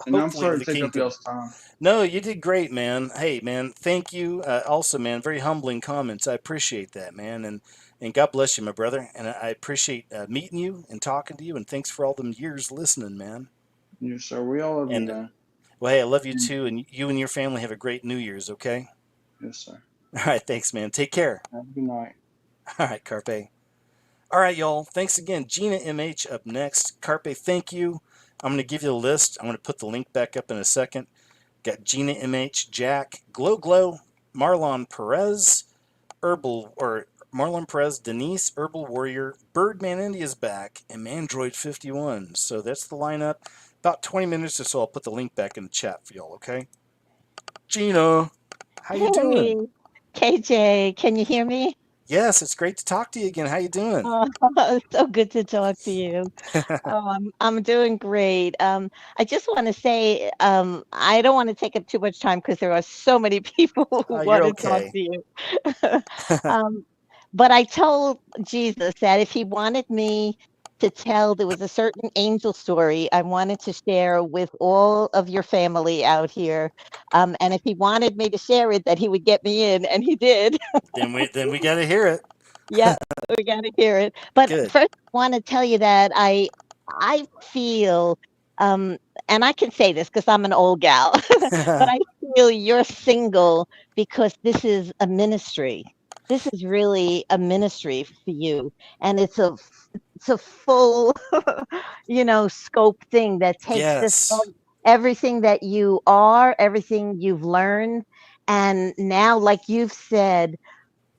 Speaker 5: And I'm sorry to take up y'all's time.
Speaker 1: No, you did great, man. Hey, man, thank you. Also, man, very humbling comments. I appreciate that, man. And God bless you, my brother. And I appreciate meeting you and talking to you. And thanks for all them years listening, man.
Speaker 5: Yes, sir. We all love you, man.
Speaker 1: Well, hey, I love you too. And you and your family have a great New Year's, okay?
Speaker 5: Yes, sir.
Speaker 1: All right, thanks, man. Take care.
Speaker 5: Have a good night.
Speaker 1: All right, Carpe. All right, y'all. Thanks again. Gina MH up next. Carpe, thank you. I'm going to give you the list. I'm going to put the link back up in a second. Got Gina MH, Jack, Glow, Marlon Perez, Marlon Perez, Denise, Herbal Warrior, Birdman India's back, and Mandroid 51. So that's the lineup. About 20 minutes or so, I'll put the link back in the chat for y'all, okay? Gina, how you
Speaker 6: Hey,
Speaker 1: doing?
Speaker 6: KJ, can you hear me?
Speaker 1: Yes, it's great to talk to you again. How you doing?
Speaker 6: Oh, so good to talk to you. Oh, I'm doing great. I just want to say, I don't want to take up too much time because there are so many people who
Speaker 1: You're
Speaker 6: want to talk
Speaker 1: okay.
Speaker 6: to you. Um, but I told Jesus that if he wanted me to tell, there was a certain angel story I wanted to share with all of your family out here. And if he wanted me to share it, that he would get me in, and he did.
Speaker 1: Then we got to hear it.
Speaker 6: Yeah, we gotta hear it. But
Speaker 1: Good.
Speaker 6: first, I want to tell you that I feel, um, and I can say this because I'm an old gal, but I feel you're single because this is a ministry. This is really a ministry for you, and it's a full, scope thing that takes just
Speaker 1: Yes.
Speaker 6: everything that you are, everything you've learned, and now, like you've said,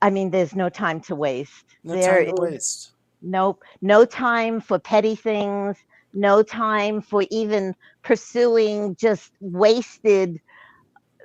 Speaker 6: I mean, there's no time to waste.
Speaker 1: No
Speaker 6: There
Speaker 1: time to
Speaker 6: is
Speaker 1: waste.
Speaker 6: no time for petty things, no time for even pursuing just wasted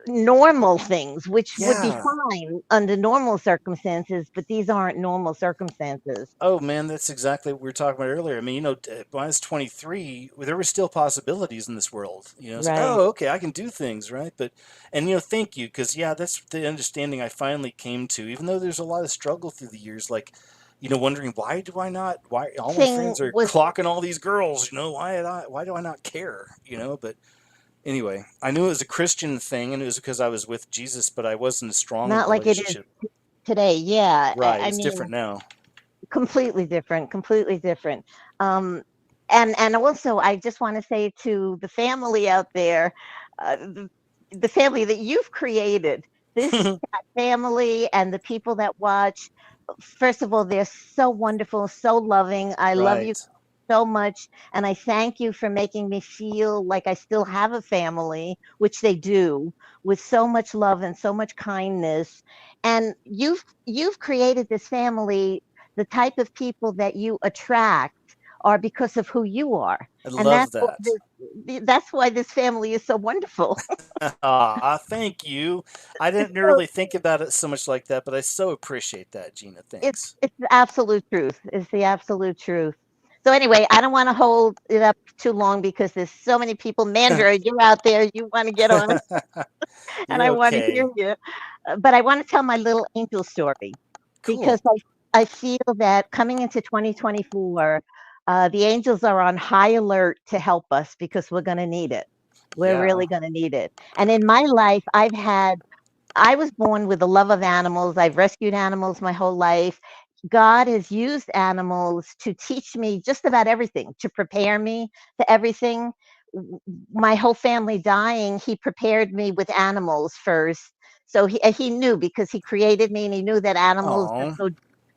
Speaker 6: normal things, which would be
Speaker 1: Yeah.
Speaker 6: fine under normal circumstances, but these aren't normal circumstances.
Speaker 1: Oh man, that's exactly what we were talking about earlier. I mean, when I was 23, there were still possibilities in this world. It's like,
Speaker 6: Right.
Speaker 1: oh, okay, I can do things, right? But, and thank you, because yeah, that's the understanding I finally came to. Even though there's a lot of struggle through the years, like, wondering why do I not? Why all my
Speaker 6: Thing
Speaker 1: friends are
Speaker 6: was
Speaker 1: clocking all these girls? Why do I not care? But anyway, I knew it was a Christian thing, and it was because I was with Jesus, but I wasn't as strong in the
Speaker 6: not like it is
Speaker 1: relationship.
Speaker 6: today. Yeah.
Speaker 1: Right,
Speaker 6: I
Speaker 1: it's
Speaker 6: mean,
Speaker 1: different now.
Speaker 6: completely different, completely different. Um, and also, I just want to say to the family out there, the family that you've created, this family and the people that watch, first of all, they're so wonderful, so loving. I love you
Speaker 1: Right.
Speaker 6: so much, and I thank you for making me feel like I still have a family, which they do, with so much love and so much kindness. And you've created this family. The type of people that you attract are because of who you are,
Speaker 1: I
Speaker 6: and
Speaker 1: love that.
Speaker 6: that's why this family is so wonderful.
Speaker 1: Thank you. I didn't
Speaker 6: So
Speaker 1: really think about it so much like that, but I so appreciate that, Gina. Thanks.
Speaker 6: it's the absolute truth. It's the absolute truth. So anyway, I don't want to hold it up too long because there's so many people. Mandroid, you're out there. You want to get on, and
Speaker 1: You're
Speaker 6: I want to hear
Speaker 1: okay.
Speaker 6: you. But I want to tell my little angel story because
Speaker 1: Cool.
Speaker 6: I feel that coming into 2024, the angels are on high alert to help us because we're going to need it. We're
Speaker 1: Yeah.
Speaker 6: really going to need it. And in my life, I was born with a love of animals. I've rescued animals my whole life. God has used animals to teach me just about everything, to prepare me for everything. My whole family dying, he prepared me with animals first. So he knew because he created me and he knew that animals just
Speaker 1: Oh,
Speaker 6: go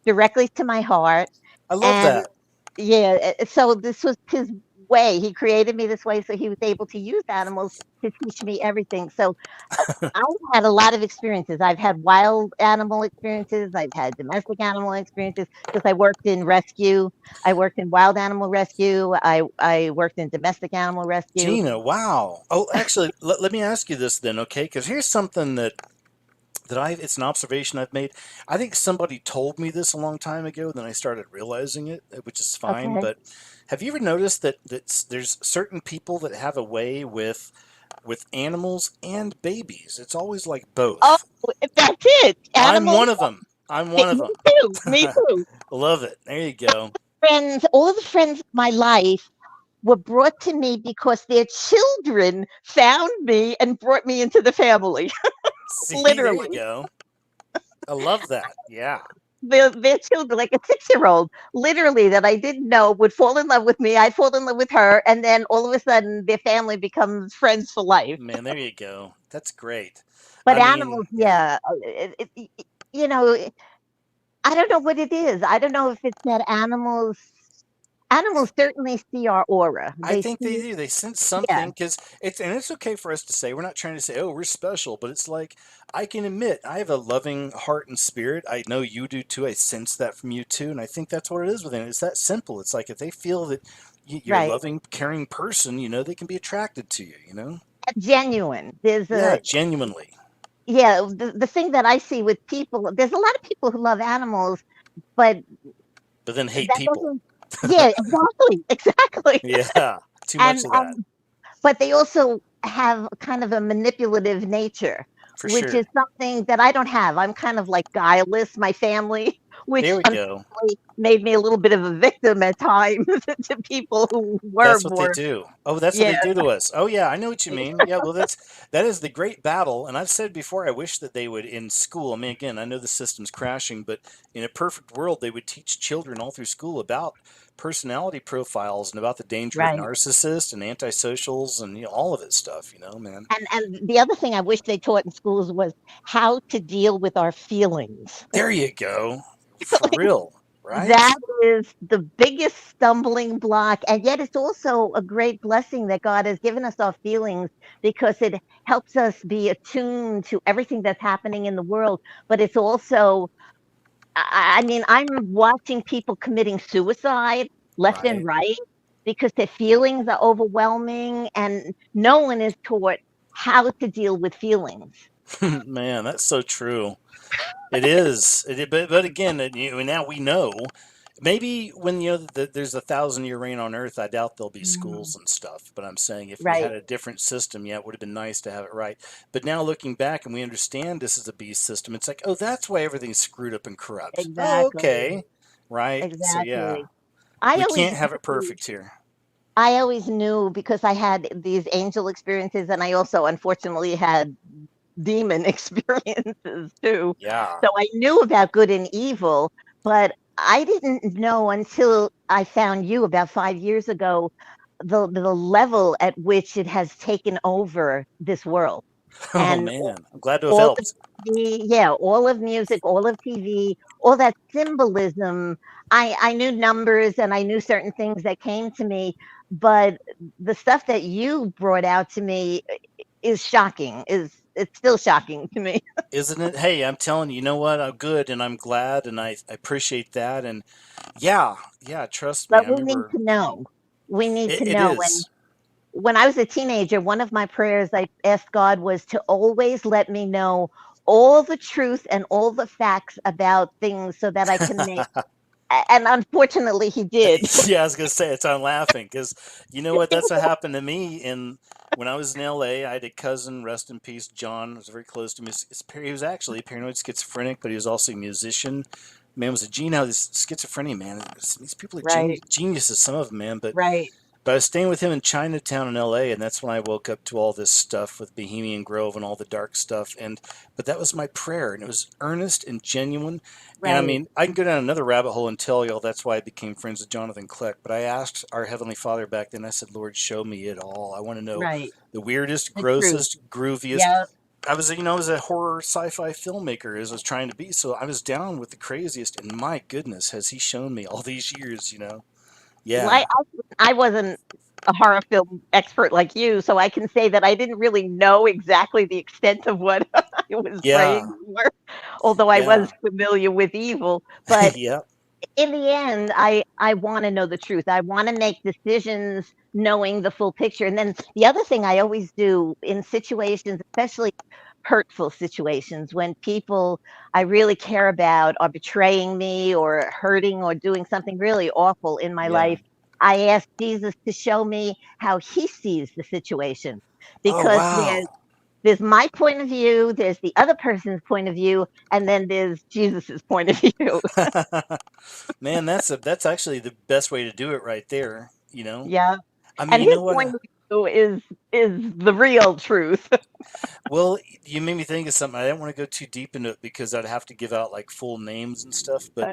Speaker 6: directly to my heart.
Speaker 1: I love
Speaker 6: And
Speaker 1: that.
Speaker 6: yeah, so this was his way. He created me this way so he was able to use animals to teach me everything. So I've had a lot of experiences. I've had wild animal experiences. I've had domestic animal experiences because I worked in rescue. I worked in wild animal rescue. I worked in domestic animal rescue.
Speaker 1: Gina, wow. Oh, actually, let me ask you this then, okay? Because here's something it's an observation I've made. I think somebody told me this a long time ago, then I started realizing it, which is fine.
Speaker 6: Okay.
Speaker 1: But have you ever noticed that there's certain people that have a way with animals and babies? It's always like
Speaker 6: Oh,
Speaker 1: both.
Speaker 6: that's it.
Speaker 1: I'm
Speaker 6: Animals.
Speaker 1: one of them. I'm one of
Speaker 6: Me
Speaker 1: them.
Speaker 6: too. Me too.
Speaker 1: Love it. There you go.
Speaker 6: Friends, all the friends of my life were brought to me because their children found me and brought me into the family.
Speaker 1: See, there you
Speaker 6: Literally.
Speaker 1: go. I love that. Yeah.
Speaker 6: Their children, like a 6-year-old, literally that I didn't know would fall in love with me. I'd fall in love with her, and then all of a sudden, their family becomes friends for life.
Speaker 1: Man, there you go. That's great.
Speaker 6: But
Speaker 1: I mean,
Speaker 6: animals,
Speaker 1: yeah.
Speaker 6: yeah, you know, I don't know what it is. I don't know if it's that animals. Animals certainly see our aura.
Speaker 1: I
Speaker 6: They
Speaker 1: think they
Speaker 6: see,
Speaker 1: do. They sense
Speaker 6: yeah,
Speaker 1: something because it's okay for us to say we're not trying to say oh we're special, but it's like I can admit I have a loving heart and spirit. I know you do too. I sense that from you too, and I think that's what it is with them. It's that simple. It's like if they feel that you're a
Speaker 6: right.
Speaker 1: loving, caring person, they can be attracted to you.
Speaker 6: Genuine. There's
Speaker 1: Yeah,
Speaker 6: a
Speaker 1: genuinely.
Speaker 6: yeah. The thing that I see with people, there's a lot of people who love animals, but
Speaker 1: But then hate
Speaker 6: that
Speaker 1: people.
Speaker 6: doesn't. Yeah, exactly, exactly.
Speaker 1: Yeah, too much
Speaker 6: And
Speaker 1: of that
Speaker 6: but they also have kind of a manipulative nature,
Speaker 1: for
Speaker 6: which
Speaker 1: sure.
Speaker 6: is something that I don't have. I'm kind of like guileless, my family,
Speaker 1: There
Speaker 6: which
Speaker 1: we go.
Speaker 6: unfortunately made me a little bit of a victim at times to people who were
Speaker 1: That's what they
Speaker 6: more,
Speaker 1: do. Oh, that's what
Speaker 6: yeah,
Speaker 1: they do to us. Oh yeah, I know what you mean. Yeah, well that is the great battle. And I've said before, I wish that they would in school. I mean, again, I know the system's crashing, but in a perfect world, they would teach children all through school about personality profiles and about the danger of
Speaker 6: right.
Speaker 1: narcissists and antisocials and all of it stuff. Man.
Speaker 6: And the other thing I wish they taught in schools was how to deal with our feelings.
Speaker 1: There you go. For real, right?
Speaker 6: That is the biggest stumbling block, and yet it's also a great blessing that God has given us our feelings because it helps us be attuned to everything that's happening in the world. But it's also, I mean, I'm watching people committing suicide left and
Speaker 1: Right.
Speaker 6: right because their feelings are overwhelming, and no one is taught how to deal with feelings.
Speaker 1: Man, that's so true. It is. But again, now we know. Maybe when there's 1,000-year reign on Earth, I doubt there'll be
Speaker 6: Mm,
Speaker 1: schools and stuff. But I'm saying if we had
Speaker 6: right,
Speaker 1: a different system, yeah, it would have been nice to have it right. But now looking back and we understand this is a beast system, it's like, oh, that's why everything's screwed up and corrupt. Oh,
Speaker 6: exactly,
Speaker 1: okay, right. So yeah,
Speaker 6: exactly. I
Speaker 1: we
Speaker 6: always
Speaker 1: can't have it
Speaker 6: knew
Speaker 1: perfect here.
Speaker 6: I always knew because I had these angel experiences, and I also unfortunately had demon experiences too.
Speaker 1: Yeah.
Speaker 6: So I knew about good and evil, but I didn't know until I found you about 5 years ago the level at which it has taken over this world.
Speaker 1: Oh
Speaker 6: And
Speaker 1: man, I'm glad to have
Speaker 6: all of
Speaker 1: helped.
Speaker 6: TV, yeah, all of music, all of TV, all that symbolism. I knew numbers and I knew certain things that came to me, but the stuff that you brought out to me is shocking. Is it's still shocking to me.
Speaker 1: Isn't it? Hey, I'm telling you, you know what? I'm good and I'm glad and I appreciate that. And yeah, yeah, trust me.
Speaker 6: But
Speaker 1: I
Speaker 6: we need
Speaker 1: remember
Speaker 6: to know. We need to
Speaker 1: it
Speaker 6: know.
Speaker 1: is.
Speaker 6: When I was a teenager, one of my prayers I asked God was to always let me know all the truth and all the facts about things so that I can make, and unfortunately he did.
Speaker 1: Yeah, I was gonna say it's. I'm laughing because you know what? That's what happened to me. In when I was in L.A., I had a cousin, rest in peace, John. Was very close to me. He was actually paranoid schizophrenic, but he was also a musician. Man, was a Gina. This schizophrenia, man. These people are
Speaker 6: Right,
Speaker 1: geniuses. Some of them, man.
Speaker 6: right.
Speaker 1: But I was staying with him in Chinatown in LA, and that's when I woke up to all this stuff with Bohemian Grove and all the dark stuff. But that was my prayer, and it was earnest and genuine. And I
Speaker 6: Right,
Speaker 1: mean, I can go down another rabbit hole and tell y'all that's why I became friends with Jonathan Kleck. But I asked our Heavenly Father back then, I said, Lord, show me it all. I want to know
Speaker 6: right.
Speaker 1: the weirdest,
Speaker 6: The truth.
Speaker 1: grossest, grooviest.
Speaker 6: Yeah.
Speaker 1: I was a horror sci-fi filmmaker as I was trying to be. So I was down with the craziest, and my goodness, has he shown me all these years?
Speaker 6: Well,
Speaker 1: Yeah.
Speaker 6: I wasn't a horror film expert like you, so I can say that I didn't really know exactly the extent of what I was
Speaker 1: Yeah.
Speaker 6: praying for, although I
Speaker 1: Yeah.
Speaker 6: was familiar with evil. But
Speaker 1: Yeah.
Speaker 6: in the end, I want to know the truth. I want to make decisions knowing the full picture. And then the other thing I always do in situations, especially hurtful situations, when people I really care about are betraying me or hurting or doing something really awful in my
Speaker 1: Yeah.
Speaker 6: life, I ask Jesus to show me how he sees the situation.
Speaker 1: Oh,
Speaker 6: Because
Speaker 1: wow.
Speaker 6: there's my point of view, there's the other person's point of view, and then there's Jesus's point of view.
Speaker 1: Man, that's actually the best way to do it right there.
Speaker 6: Yeah.
Speaker 1: I mean,
Speaker 6: And
Speaker 1: you
Speaker 6: his
Speaker 1: know what?
Speaker 6: point of view is the real truth.
Speaker 1: Well, you made me think of something. I didn't want to go too deep into it because I'd have to give out like full names and stuff. But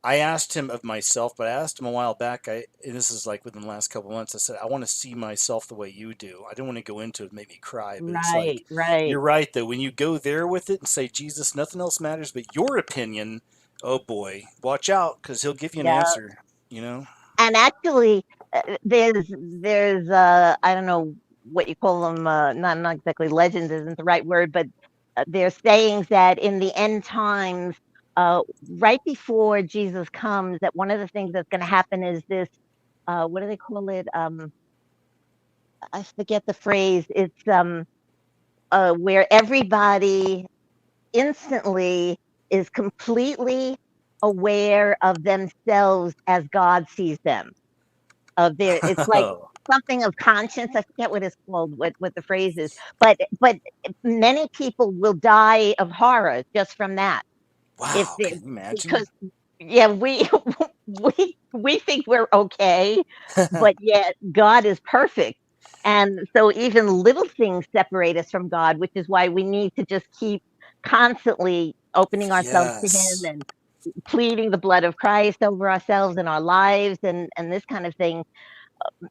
Speaker 1: I asked him of myself, but I asked him a while back. And this is like within the last couple of months. I said, I want to see myself the way you do. I don't want to go into it, make me cry, but it's like,
Speaker 6: Right, right.
Speaker 1: you're right though. When you go there with it and say, Jesus, nothing else matters but your opinion. Oh boy, watch out because he'll give you an
Speaker 6: Yeah.
Speaker 1: answer. You know?
Speaker 6: and actually, there's I don't know what you call them, not exactly legend isn't the right word, but there's sayings that in the end times, uh, right before Jesus comes, that one of the things that's going to happen is this. What do they call it? I forget the phrase. It's where everybody instantly is completely aware of themselves as God sees them. Of their, it's like
Speaker 1: Oh,
Speaker 6: something of conscience. I forget what it's called, what the phrase is, but many people will die of horror just from that. If
Speaker 1: wow.
Speaker 6: they
Speaker 1: Can you imagine?
Speaker 6: because yeah, we we think we're okay, but yet God is perfect. And so even little things separate us from God, which is why we need to just keep constantly opening ourselves to Him
Speaker 1: Yes.
Speaker 6: and pleading the blood of Christ over ourselves and our lives and this kind of thing.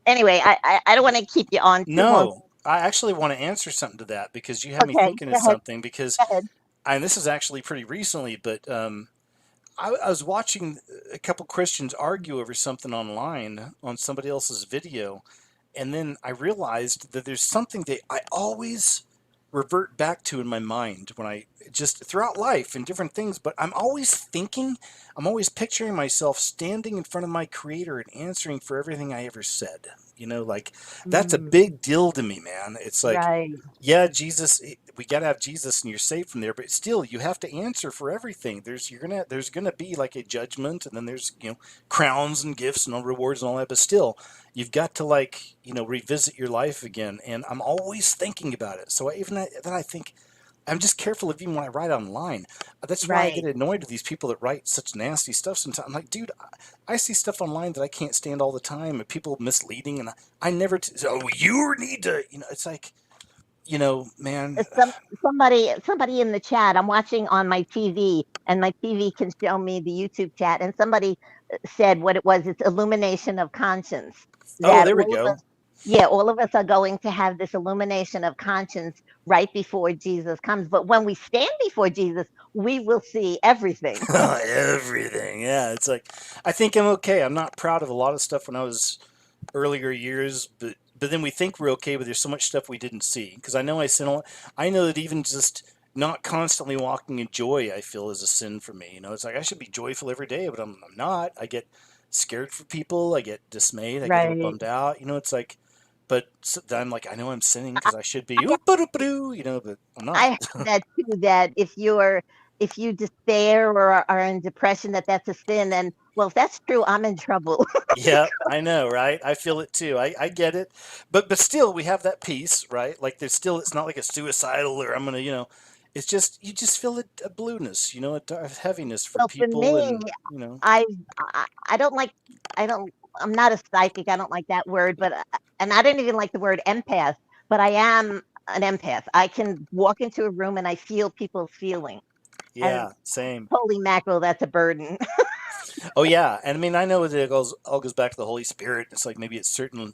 Speaker 6: Anyway, I don't want to keep you on too long.
Speaker 1: No, I actually want to answer something to that because you have me
Speaker 6: Okay,
Speaker 1: thinking of
Speaker 6: go ahead.
Speaker 1: something. Because,
Speaker 6: Go ahead.
Speaker 1: and this is actually pretty recently, but I was watching a couple Christians argue over something online on somebody else's video, and then I realized that there's something that I always revert back to in my mind when I just throughout life and different things, but I'm always thinking, I'm always picturing myself standing in front of my creator and answering for everything I ever said. Like that's a
Speaker 6: Mm,
Speaker 1: big deal to me, man. It's like,
Speaker 6: right,
Speaker 1: yeah, Jesus, we got to have Jesus and you're safe from there, but still you have to answer for everything. There's going to be like a judgment, and then there's, crowns and gifts and all rewards and all that, but still you've got to, like, revisit your life again. And I'm always thinking about it. So then I think I'm just careful of even when I write online. That's why I get
Speaker 6: right.
Speaker 1: annoyed with these people that write such nasty stuff sometimes. I'm like, dude, I see stuff online that I can't stand all the time, and people misleading, and I never, oh, you need to, it's like, man.
Speaker 6: Some somebody in the chat. I'm watching on my TV, and my TV can show me the YouTube chat. And somebody said what it was. It's illumination of conscience.
Speaker 1: Oh,
Speaker 6: That
Speaker 1: there we
Speaker 6: all of
Speaker 1: go.
Speaker 6: us, yeah, all of us are going to have this illumination of conscience right before Jesus comes. But when we stand before Jesus, we will see everything.
Speaker 1: Everything. Yeah, it's like I think I'm okay. I'm not proud of a lot of stuff when I was earlier years, but then we think we're okay, but there's so much stuff we didn't see. Because I know I sin. I know that even just not constantly walking in joy, I feel, is a sin for me. It's like I should be joyful every day, but I'm not. I get scared for people. I get dismayed. I get a little
Speaker 6: Right.
Speaker 1: bummed out. It's like, but then I'm like, I know I'm sinning because I should be.
Speaker 6: I,
Speaker 1: But I'm
Speaker 6: I
Speaker 1: not.
Speaker 6: have that too. That if you despair or are in depression, that's a sin. And well, if that's true, I'm in trouble.
Speaker 1: Yeah, I know, right? I feel it too. I get it. But still we have that peace, right? Like there's still, it's not like a suicidal or I'm gonna, it's just you just feel a blueness, a heaviness for
Speaker 6: Well, for
Speaker 1: people
Speaker 6: me,
Speaker 1: and
Speaker 6: I I don't like I don't I'm not a psychic. I don't like that word, but and I don't even like the word empath. But I am an empath. I can walk into a room and I feel people's feeling. And
Speaker 1: yeah, same.
Speaker 6: holy mackerel, that's a burden.
Speaker 1: Oh yeah, and I mean I know that it all goes back to the Holy Spirit. It's like maybe it's certainly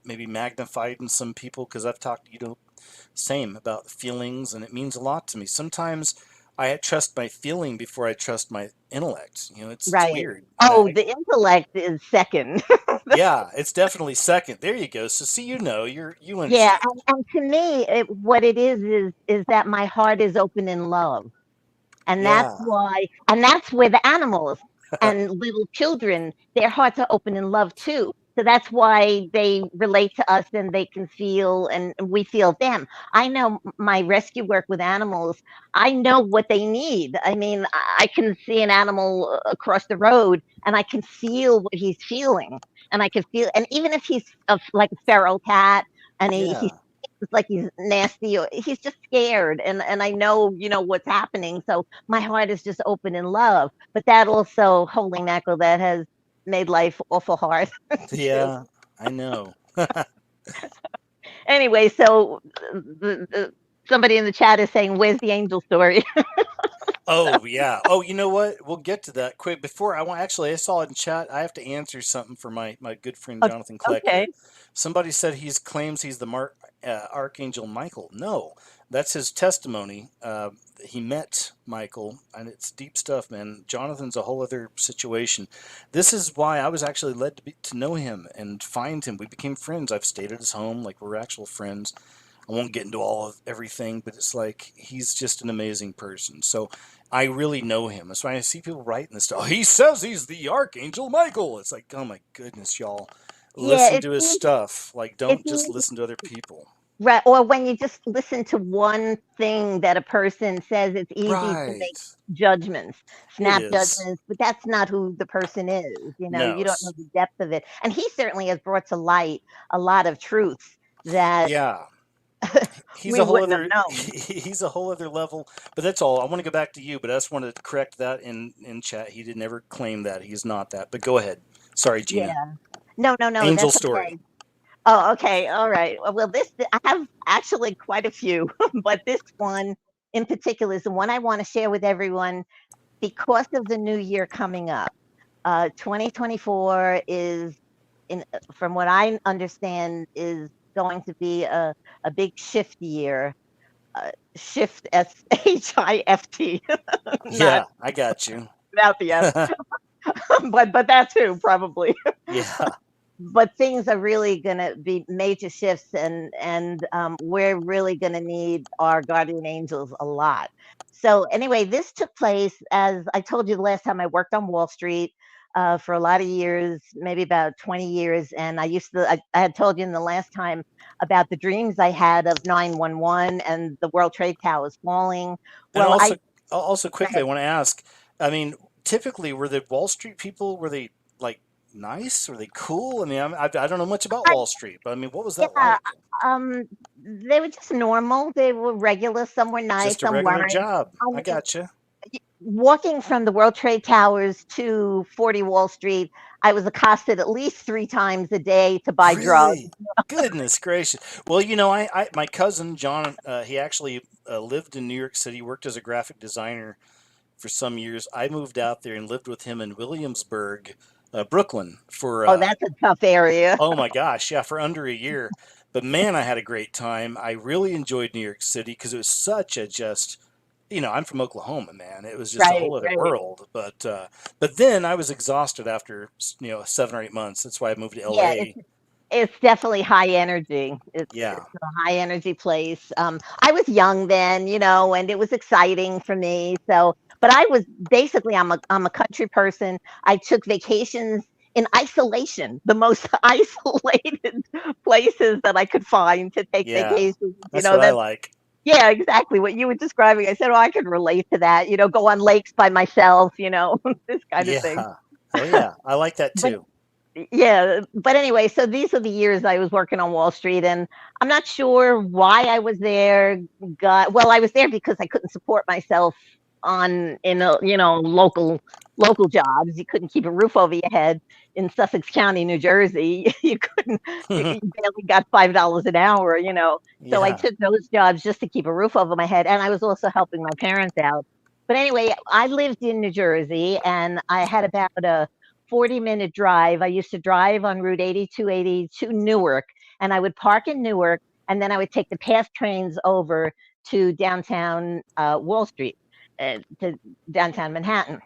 Speaker 1: maybe magnified in some people because I've talked, same about feelings, and it means a lot to me. Sometimes I trust my feeling before I trust my intellect. It's
Speaker 6: Right.
Speaker 1: weird, and
Speaker 6: Oh, the intellect is second.
Speaker 1: yeah, it's definitely second. There you go. So see, you
Speaker 6: Yeah,
Speaker 1: understand.
Speaker 6: and to me, what it is that my heart is open in love. And that's
Speaker 1: Yeah,
Speaker 6: why, and that's where the animals and little children, their hearts are open in love too. So that's why they relate to us and they can feel, and we feel them. I know my rescue work with animals, I know what they need. I mean, I can see an animal across the road and I can feel what he's feeling. And I can feel, and even if he's like a feral cat and he
Speaker 1: yeah,
Speaker 6: seems like he's nasty or he's just scared, and I know, what's happening. So my heart is just open in love. But that also, holy mackerel, that has made life awful hard too.
Speaker 1: yeah. I know.
Speaker 6: Anyway, so somebody in the chat is saying, "Where's the angel story?"
Speaker 1: Oh yeah. Oh, you know what? We'll get to that quick. Before I want, actually, I saw in chat. I have to answer something for my good friend
Speaker 6: O-
Speaker 1: Jonathan Kleck
Speaker 6: Okay.
Speaker 1: here. Somebody said he's claims he's the Archangel Michael. No, that's his testimony. He met Michael, and it's deep stuff, man. Jonathan's a whole other situation. This is why I was actually led to know him and find him. We became friends. I've stayed at his home, like we're actual friends. I won't get into all of everything, but it's like he's just an amazing person. So I really know him. That's why I see people writing this stuff. He says he's the Archangel Michael. It's like, oh my goodness, y'all.
Speaker 6: Yeah,
Speaker 1: Listen to his stuff. Like,
Speaker 6: it's
Speaker 1: don't just
Speaker 6: easy.
Speaker 1: listen to other people.
Speaker 6: Right, or when you just listen to one thing that a person says, it's easy to make
Speaker 1: Right.
Speaker 6: judgments,
Speaker 1: It
Speaker 6: snap
Speaker 1: is.
Speaker 6: judgments, but that's not who the person is.
Speaker 1: No.
Speaker 6: You don't know the depth of it. And he certainly has brought to light a lot of truths that
Speaker 1: Yeah. He's
Speaker 6: we
Speaker 1: a whole
Speaker 6: wouldn't have
Speaker 1: other
Speaker 6: known.
Speaker 1: he's a whole other level. But that's all. I want to go back to you, but I just wanted to correct that in chat. He did never claim that. He's not that. But go ahead. Sorry, Gina.
Speaker 6: Yeah. No, no, no,
Speaker 1: Angel
Speaker 6: that's
Speaker 1: story.
Speaker 6: okay. Oh, okay. All right. Well, this I have actually quite a few, but this one in particular is the one I want to share with everyone because of the new year coming up. 2024 is, from what I understand, is going to be a big shift year. Shift, SHIFT, not
Speaker 1: Yeah, I got you.
Speaker 6: without the S, but that too probably.
Speaker 1: Yeah.
Speaker 6: But things are really going to be major shifts, and we're really going to need our guardian angels a lot. So anyway, this took place, as I told you the last time, I worked on Wall Street for a lot of years, maybe about 20 years. And I had told you in the last time about the dreams I had of 911 and the World Trade Towers falling.
Speaker 1: And
Speaker 6: Well,
Speaker 1: also
Speaker 6: go
Speaker 1: quickly, I
Speaker 6: ahead.
Speaker 1: want to ask. I mean, typically, were the Wall Street people were they like nice? Were they cool? I mean, I don't know much about Wall Street, but I mean, what was that
Speaker 6: Yeah,
Speaker 1: like?
Speaker 6: um, they were just normal. They were regular. Some were nice,
Speaker 1: Just a
Speaker 6: some
Speaker 1: regular
Speaker 6: weren't.
Speaker 1: job.
Speaker 6: I
Speaker 1: I
Speaker 6: mean,
Speaker 1: gotcha.
Speaker 6: walking from the World Trade Towers to 40 Wall Street, I was accosted at least 3 times a day to buy drugs.
Speaker 1: Really? Goodness gracious. Well, I my cousin John, he actually lived in New York City, worked as a graphic designer for some years. I moved out there and lived with him in Williamsburg, Brooklyn, for
Speaker 6: Oh, that's a tough area.
Speaker 1: oh my gosh, yeah, for under a year. But man, I had a great time. I really enjoyed New York City because it was such a just, I'm from Oklahoma, man. It was just a
Speaker 6: Right,
Speaker 1: whole other
Speaker 6: right.
Speaker 1: world. But then I was exhausted after 7 or 8 months. That's why I moved to
Speaker 6: Yeah,
Speaker 1: L.A.
Speaker 6: it's definitely high energy.
Speaker 1: Yeah,
Speaker 6: It's a high energy place. I was young then, and it was exciting for me. So, but I was basically I'm a country person. I took vacations in isolation, the most isolated places that I could find to take
Speaker 1: yeah,
Speaker 6: vacations.
Speaker 1: that's what I
Speaker 6: That
Speaker 1: like.
Speaker 6: Yeah, exactly what you were describing. I said, "Oh, I could relate to that." Go on lakes by myself. This kind of thing.
Speaker 1: Yeah, oh yeah, I like that
Speaker 6: But
Speaker 1: too.
Speaker 6: yeah, but anyway, so these are the years I was working on Wall Street, and I'm not sure why I was there. Well, I was there because I couldn't support myself on in a local jobs. You couldn't keep a roof over your head in Sussex County, New Jersey. You couldn't. You barely got $5 an hour. So I
Speaker 1: Yeah.
Speaker 6: took those jobs just to keep a roof over my head, and I was also helping my parents out. But anyway, I lived in New Jersey, and I had about a 40-minute drive. I used to drive on Route 8280 to Newark, and I would park in Newark, and then I would take the PATH trains over to downtown Wall Street, to downtown Manhattan.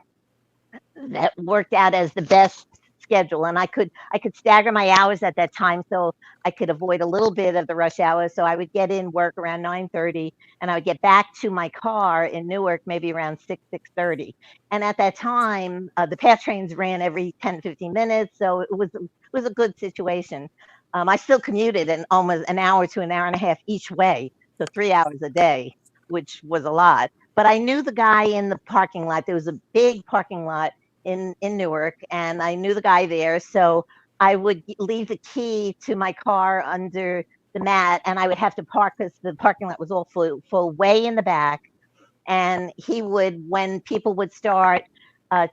Speaker 6: That worked out as the best schedule, and I could stagger my hours at that time, so I could avoid a little bit of the rush hour. So I would get in work around 9:30, and I would get back to my car in Newark maybe around 6:30. And at that time, the PATH trains ran every 10 to 15 minutes, so it was a good situation. I still commuted in almost an hour to an hour and a half each way, so 3 hours a day, which was a lot. But I knew the guy in the parking lot. There was a big parking lot in Newark, and I knew the guy there. So I would leave the key to my car under the mat, and I would have to park because the parking lot was all full way in the back. And he would, when people would start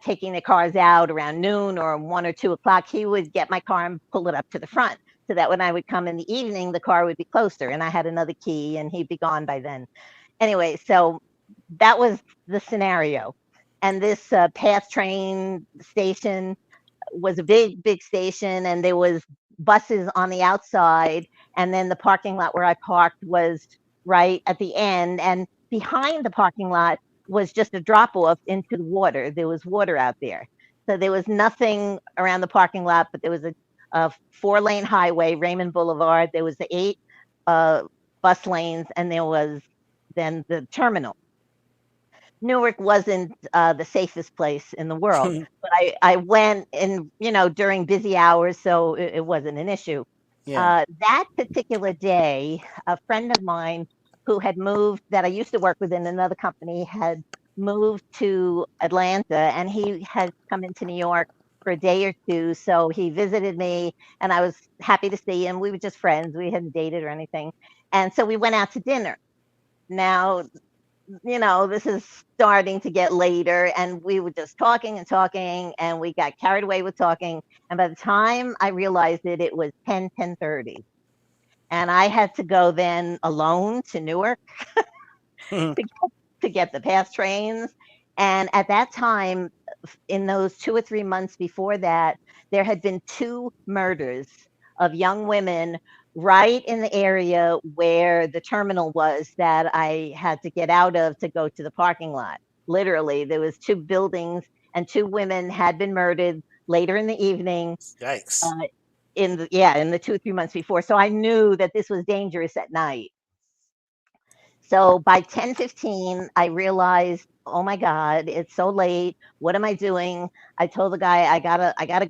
Speaker 6: taking their cars out around noon or 1 or 2 o'clock, he would get my car and pull it up to the front. So that when I would come in the evening, the car would be closer, and I had another key, and he'd be gone by then. Anyway, so that was the scenario. And this path train station was a big station, and there was buses on the outside, and then the parking lot where I parked was right at the end, and behind the parking lot was just a drop off into the water. There was water out there. So there was nothing around the parking lot, but there was a 4-lane highway, Raymond Boulevard. There was the 8 uh, bus lanes, and there was then the terminal. Newark wasn't the safest place in the world, but I went in, during busy hours, so it wasn't an issue.
Speaker 1: Yeah.
Speaker 6: That particular day, a friend of mine who had moved, that I used to work with in another company, had moved to Atlanta, and he had come into New York for a day or two. So he visited me, and I was happy to see him. We were just friends, we hadn't dated or anything. And so we went out to dinner. Now, this is starting to get later, and we were just talking and talking, and we got carried away with talking. And by the time I realized it, it was 10:30. And I had to go then alone to Newark to get the past trains. And at that time, in those 2 or 3 months before that, there had been 2 murders of young women right in the area where the terminal was that I had to get out of to go to the parking lot. Literally, there was 2 buildings, and 2 women had been murdered later in the evening.
Speaker 1: Yikes.
Speaker 6: Uh, in the 2 or 3 months before. So I knew that this was dangerous at night. So by 10:15, I realized, oh my God, it's so late. What am I doing? I told the guy, I gotta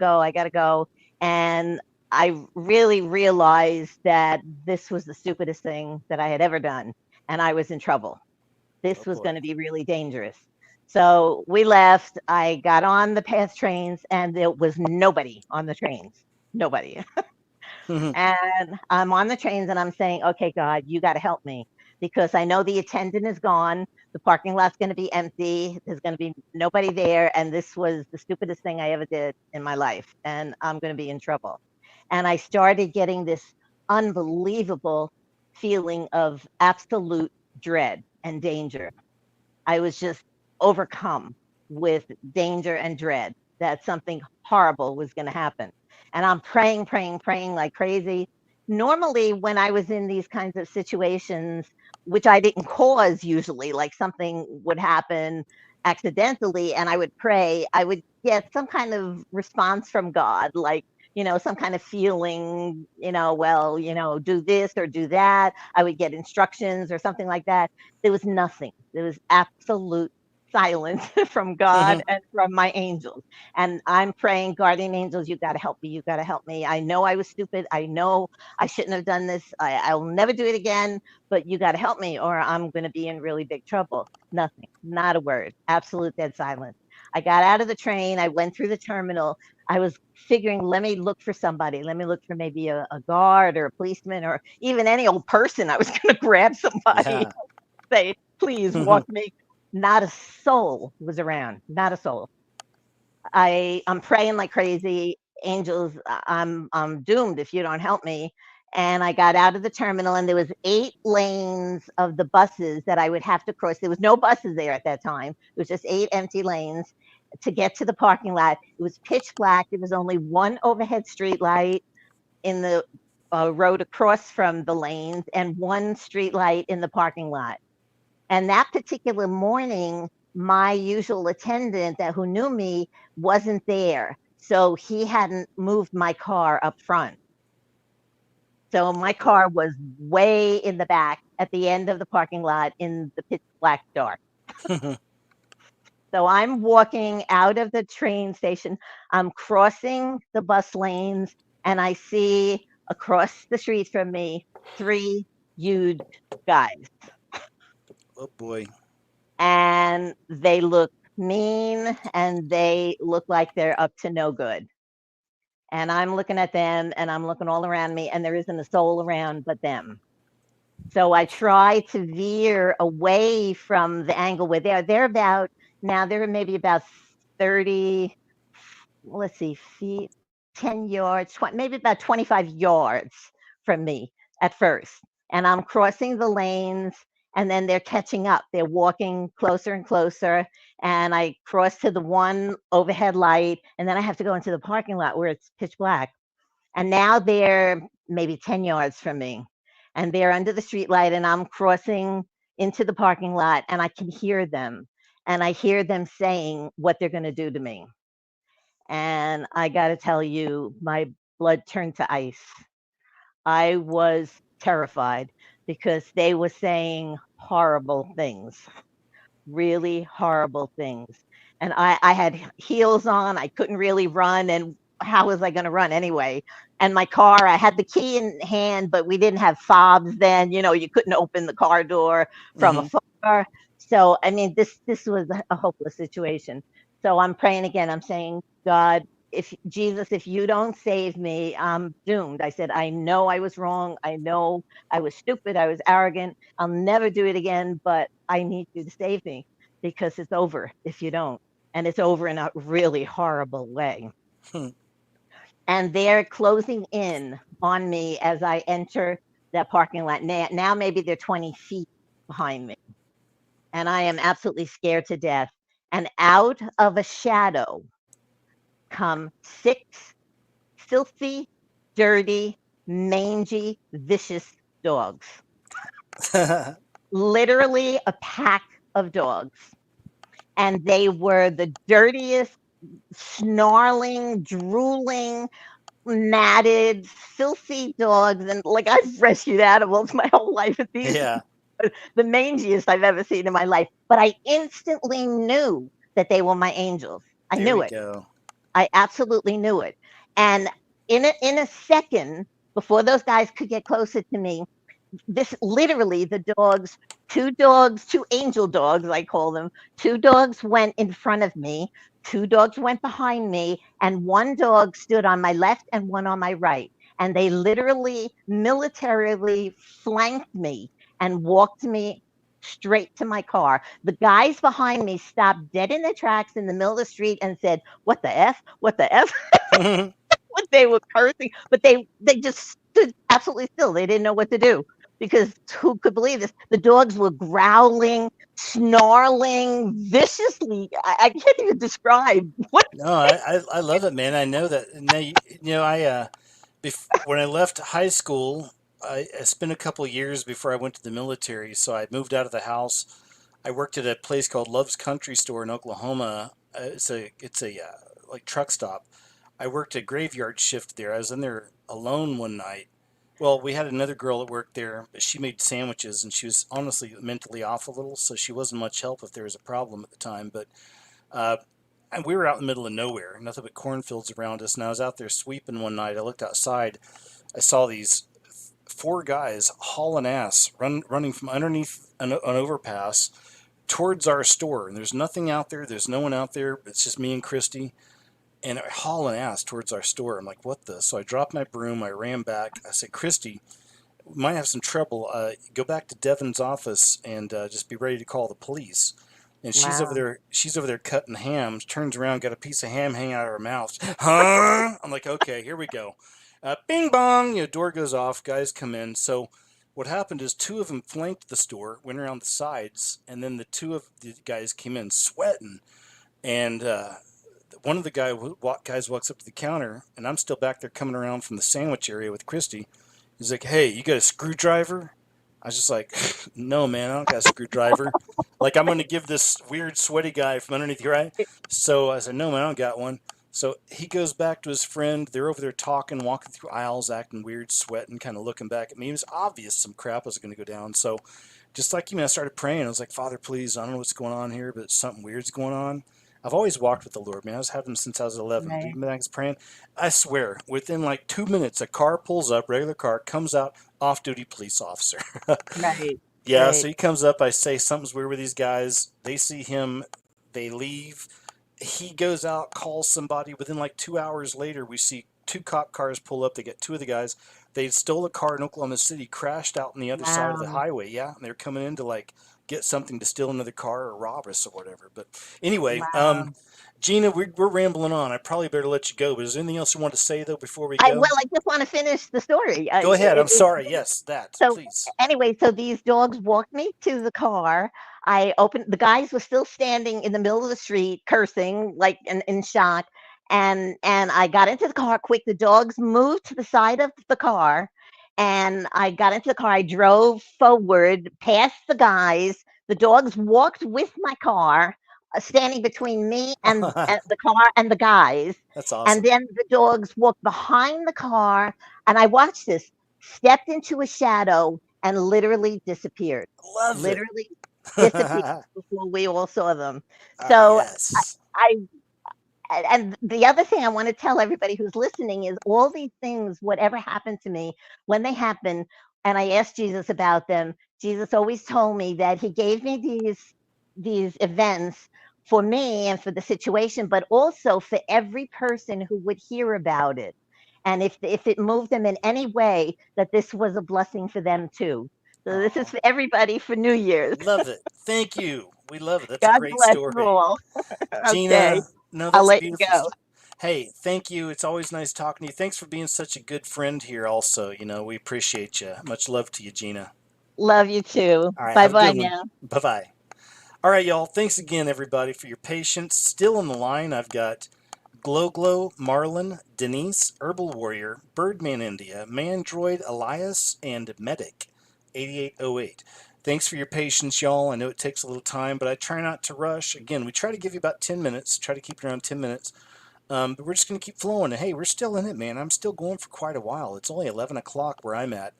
Speaker 6: go. And I really realized that this was the stupidest thing that I had ever done. And I was in trouble.
Speaker 1: Oh
Speaker 6: This was
Speaker 1: boy.
Speaker 6: going to be really dangerous. So we left. I got on the past trains, and there was nobody on the trains. Nobody. And I'm on the trains, and I'm saying, okay, God, you got to help me, because I know the attendant is gone. The parking lot's going to be empty. There's going to be nobody there. And this was the stupidest thing I ever did in my life. And I'm going to be in trouble. And I started getting this unbelievable feeling of absolute dread and danger. I was just overcome with danger and dread that something horrible was going to happen. And I'm praying, praying, praying like crazy. Normally, when I was in these kinds of situations, which I didn't cause usually, like something would happen accidentally and I would pray, I would get some kind of response from God, like, some kind of feeling, well, do this or do that. I would get instructions or something like that. There was nothing. There was absolute silence from God and from my angels. And I'm praying, guardian angels, you got to help me. You got to help me. I know I was stupid. I know I shouldn't have done this. I'll never do it again, but you got to help me or I'm going to be in really big trouble. Nothing, not a word, absolute dead silence. I got out of the train. I went through the terminal. I was figuring, let me look for somebody. Let me look for maybe a guard or a policeman or even any old person. I was going to grab somebody,
Speaker 1: Yeah.
Speaker 6: say, please walk me. Not a soul was around. Not a soul. I'm praying like crazy. Angels, I'm doomed if you don't help me. And I got out of the terminal, and there was 8 lanes of the buses that I would have to cross. There was no buses there at that time. It was just 8 empty lanes to get to the parking lot. It was pitch black. There was only one overhead street light in the road across from the lanes and one street light in the parking lot. And that particular morning, my usual attendant that who knew me wasn't there. So he hadn't moved my car up front. So my
Speaker 1: Boy.
Speaker 6: car was way in the back at the end of the parking lot in the pitch black dark. So I'm walking out of the train station. I'm crossing the bus lanes, and I see across the street from me 3 huge guys.
Speaker 1: Oh boy.
Speaker 6: And they look mean and they look like they're up to no good. And I'm looking at them and I'm looking all around me, and there isn't a soul around but them. So I try to veer away from the angle where they're about, now they're maybe about 30, let's see, feet, 10 yards, maybe about 25 yards from me at first. And I'm crossing the lanes, and then they're catching up. They're walking closer and closer, and I cross to the one overhead light, and then I have to go into the parking lot where it's pitch black. And now they're maybe 10 yards from me, and they're under the street light, and I'm crossing into the parking lot, and I can hear them. And I hear them saying what they're going to do to me. And I got to tell you, my blood turned to ice. I was terrified because they were saying horrible things, really horrible things. And I had heels on. I couldn't really run. And how was I going to run anyway? And my car, I had the key in hand, but we didn't have fobs then. You know, you couldn't open the car door from
Speaker 1: Hmm.
Speaker 6: afar. So, I mean, this was a hopeless situation. So I'm praying again. I'm saying, God, if Jesus, if you don't save me, I'm doomed. I said, I know I was wrong. I know I was stupid. I was arrogant. I'll never do it again, but I need you to save me because it's over if you don't. And it's over in a really horrible way.
Speaker 1: Hmm.
Speaker 6: And they're closing in on me as I enter that parking lot. Now maybe they're 20 feet behind me. And I am absolutely scared to death. And out of a shadow come 6 filthy, dirty, mangy, vicious dogs. Literally a pack of dogs. And they were the dirtiest, snarling, drooling, matted, filthy dogs. And like, I've rescued animals my whole life, and these
Speaker 1: Yeah,
Speaker 6: are the mangiest I've ever seen in my life. But I instantly knew that they were my angels. I
Speaker 1: there
Speaker 6: knew
Speaker 1: we
Speaker 6: it.
Speaker 1: go.
Speaker 6: I absolutely knew it. And in a second, before those guys could get closer to me, this literally the dogs, two angel dogs, I call them. Two dogs went in front of me, two dogs went behind me, and one dog stood on my left and one on my right. And they literally militarily flanked me and walked me straight to my car. The guys behind me stopped dead in their tracks in the middle of the street and said, "What the F? What the F?" What they were cursing, but they just stood absolutely still. They didn't know what to do because who could believe this? The dogs were growling, snarling viciously. I can't even describe what.
Speaker 1: No, I love it, man. I know that. Now, when I left high school, I spent a couple years before I went to the military. So I moved out of the house. I worked at a place called Love's Country Store in Oklahoma. It's a like truck stop. I worked a graveyard shift there. I was in there alone one night. Well, we had another girl that worked there, but she made sandwiches and she was honestly mentally off a little, so she wasn't much help if there was a problem at the time. But uh, and we were out in the middle of nowhere, nothing but cornfields around us. And I was out there sweeping one night. I looked outside. I saw these 4 guys hauling ass, running from underneath an overpass towards our store. And there's nothing out there. There's no one out there. It's just me and Christy. And hauling ass towards our store. I'm like, what the? So I dropped my broom. I ran back. I said, Christy, we might have some trouble. Go back to Devin's office and just be ready to call the police. And she's over
Speaker 6: Wow.
Speaker 1: there. She's over there cutting hams. Turns around, got a piece of ham hanging out of her mouth. Huh? I'm like, okay, here we go. Bing bong. Door goes off. Guys come in. So what happened is 2 of them flanked the store, went around the sides, and then the 2 of the guys came in sweating. And one of the guys walks up to the counter, and I'm still back there coming around from the sandwich area with Christy. He's like, "Hey, you got a screwdriver?" I was just like, "No, man, I don't got a screwdriver." Like, I'm going to give this weird sweaty guy from underneath your eye. So I said, "No, man, I don't got one." So he goes back to his friend. They're over there talking, walking through aisles, acting weird, sweating, kind of looking back at me. It was obvious some crap was going to go down. So just like you, man, I started praying. I was like, "Father, please, I don't know what's going on here, but something weird's going on." I've always walked with the Lord, man. I was having him since I was 11. But
Speaker 6: Right.
Speaker 1: even when I was praying, I swear, within like 2 minutes, a car pulls up, regular car, comes out, off-duty police officer.
Speaker 6: Right.
Speaker 1: Yeah,
Speaker 6: Right.
Speaker 1: so he comes up. I say something's weird with these guys. They see him. They leave. He goes out, calls somebody. Within like 2 hours later, we see 2 cop cars pull up. They get 2 of the guys. They stole a car in Oklahoma City, crashed out on the other side of the
Speaker 6: Wow.
Speaker 1: highway. Yeah, and they're coming in to like get something to steal another car or rob us or whatever. But anyway,
Speaker 6: Wow.
Speaker 1: Gina, we're rambling on. I probably better let you go. But is there anything else you want to say though before we
Speaker 6: I
Speaker 1: go?
Speaker 6: well, I just want to finish the story.
Speaker 1: Go ahead. I'm sorry. Yes, that
Speaker 6: So
Speaker 1: please.
Speaker 6: anyway, so these dogs walked me to the car. I opened the guys were still standing in the middle of the street cursing like in shock. And I got into the car quick. The dogs moved to the side of the car and I got into the car. I drove forward past the guys. The dogs walked with my car, standing between me and the car and the guys.
Speaker 1: That's
Speaker 6: And
Speaker 1: awesome.
Speaker 6: then the dogs walked behind the car and I watched this stepped into a shadow and literally disappeared.
Speaker 1: Love it.
Speaker 6: Literally disappeared before we all saw them.
Speaker 1: Ah,
Speaker 6: So
Speaker 1: yes.
Speaker 6: I and the other thing I want to tell everybody who's listening is all these things, whatever happened to me, when they happen, and I asked Jesus about them, Jesus always told me that he gave me these events for me and for the situation, but also for every person who would hear about it. And if it moved them in any way, that this was a blessing for them too. So this is
Speaker 1: Oh,
Speaker 6: for everybody for New Year's.
Speaker 1: love it. Thank you. We love it. That's a
Speaker 6: God
Speaker 1: great
Speaker 6: bless you
Speaker 1: story.
Speaker 6: all. Okay,
Speaker 1: Gina, no,
Speaker 6: I'll
Speaker 1: that's
Speaker 6: let you
Speaker 1: beautiful.
Speaker 6: go.
Speaker 1: Hey, thank you. It's always nice talking to you. Thanks for being such a good friend here, also. We appreciate you. Much love to you, Gina.
Speaker 6: Love you too.
Speaker 1: All right,
Speaker 6: Bye
Speaker 1: have a
Speaker 6: bye
Speaker 1: good one.
Speaker 6: now.
Speaker 1: Bye bye. All right, y'all. Thanks again, everybody, for your patience. Still on the line, I've got Glow Glow, Marlin, Denise, Herbal Warrior, Birdman India, Mandroid, Elias, and Medic 8808. Thanks for your patience, y'all. I know it takes a little time, but I try not to rush. Again, we try to give you about 10 minutes, try to keep it around 10 minutes. But we're just going to keep flowing. And hey, we're still in it, man. I'm still going for quite a while. It's only 11 o'clock where I'm at.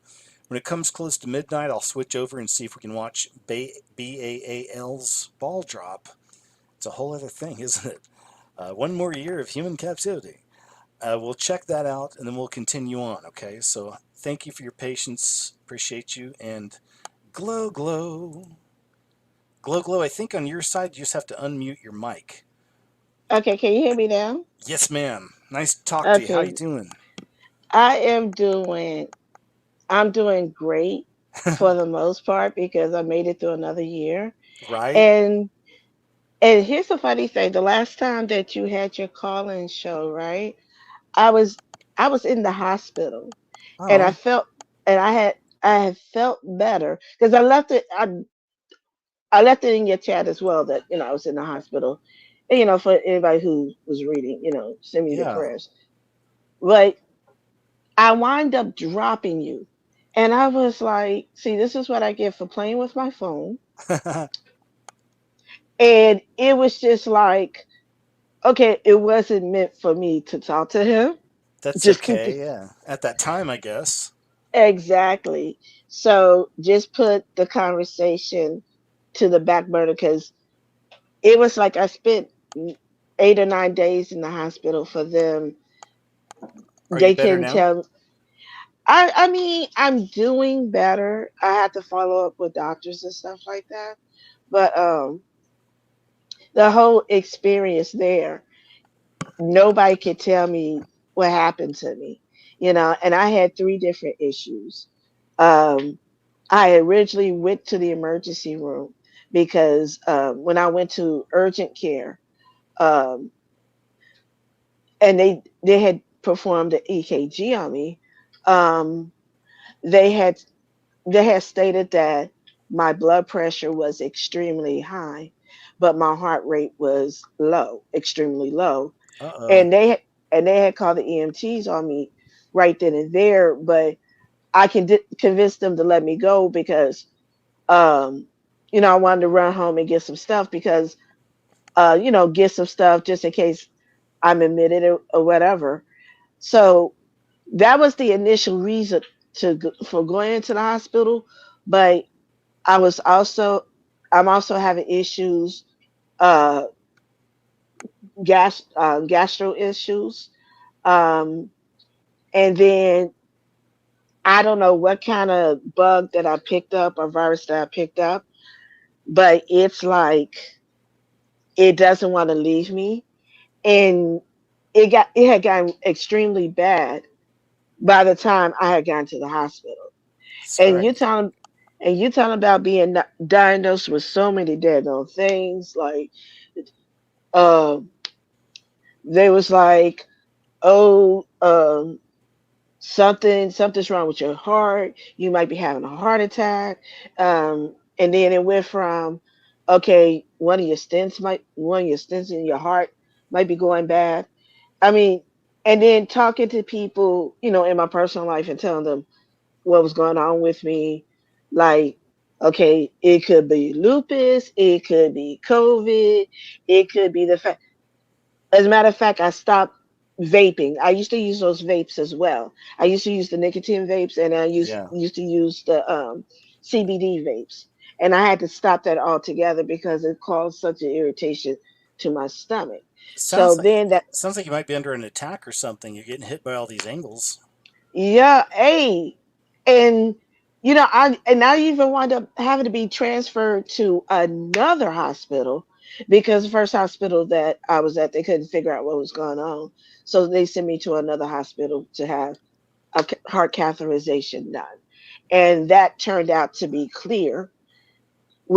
Speaker 1: When it comes close to midnight, I'll switch over and see if we can watch BAAL's ball drop. It's a whole other thing, isn't it? One more year of human captivity. We'll check that out and then we'll continue on, okay? So thank you for your patience. Appreciate you. And glow, glow. Glow, glow. I think on your side, you just have to unmute your mic.
Speaker 7: Okay, can you hear me now?
Speaker 1: Yes, ma'am. Nice to talk to you. How you
Speaker 7: Okay,
Speaker 1: doing?
Speaker 7: I am doing I'm doing great for the most part because I made it through another year.
Speaker 1: Right?
Speaker 7: And and here's the funny thing, the last time that you had your call-in show, right? I was I was in the hospital and I
Speaker 1: Oh,
Speaker 7: felt and I had felt better because I left it in your chat as well that I was in the hospital. And, for anybody who was reading, send me your
Speaker 1: yeah.
Speaker 7: prayers. But I wind up dropping you. And I was like, see, this is what I get for playing with my phone. And it was just like, okay, it wasn't meant for me to talk to him.
Speaker 1: That's
Speaker 7: Just keep
Speaker 1: okay.
Speaker 7: it
Speaker 1: Yeah. At that time, I guess.
Speaker 7: exactly. So just put the conversation to the back burner because it was like I spent 8 or 9 days in the hospital for them.
Speaker 1: Are you
Speaker 7: They
Speaker 1: better
Speaker 7: can
Speaker 1: now?
Speaker 7: tell. I mean, I'm doing better. I had to follow up with doctors and stuff like that. But the whole experience there, nobody could tell me what happened to me, and I had three different issues. Um, I originally went to the emergency room because when I went to urgent care, um, and they had performed an EKG on me, um, they had they had stated that my blood pressure was extremely high, but my heart rate was low, extremely low.
Speaker 1: Uh oh.
Speaker 7: And they had called the EMTs on me right then and there, but I convince them to let me go because um I wanted to run home and get some stuff because get some stuff just in case I'm admitted or whatever. So that was the initial reason for going into the hospital, but I was also I'm also having issues, uh, gastro issues, um, and then I don't know what kind of bug that I picked up or virus that I picked up, but it's like it doesn't want to leave me, and it had gotten extremely bad by the time I had gotten to the hospital.
Speaker 1: That's
Speaker 7: And you
Speaker 1: right.
Speaker 7: telling and you talking about being diagnosed with so many dead things like. uh, They was like, oh, something's wrong with your heart. You might be having a heart attack. And then it went from, okay, one of your stents in your heart might be going bad. I mean, and then talking to people, in my personal life and telling them what was going on with me, like, okay, it could be lupus, it could be COVID, it could be the fact. As a matter of fact, I stopped vaping. I used to use those vapes as well. I used to use the nicotine vapes, and I used
Speaker 1: Yeah.
Speaker 7: used to use the CBD vapes. And I had to stop that altogether because it caused such an irritation to my stomach. So
Speaker 1: Sounds like
Speaker 7: then that,
Speaker 1: sounds like you might be under an attack or something. You're getting hit by all these angles.
Speaker 7: yeah, hey, and I even wound up having to be transferred to another hospital because the first hospital that I was at, they couldn't figure out what was going on, so they sent me to another hospital to have a heart catheterization done, and that turned out to be clear,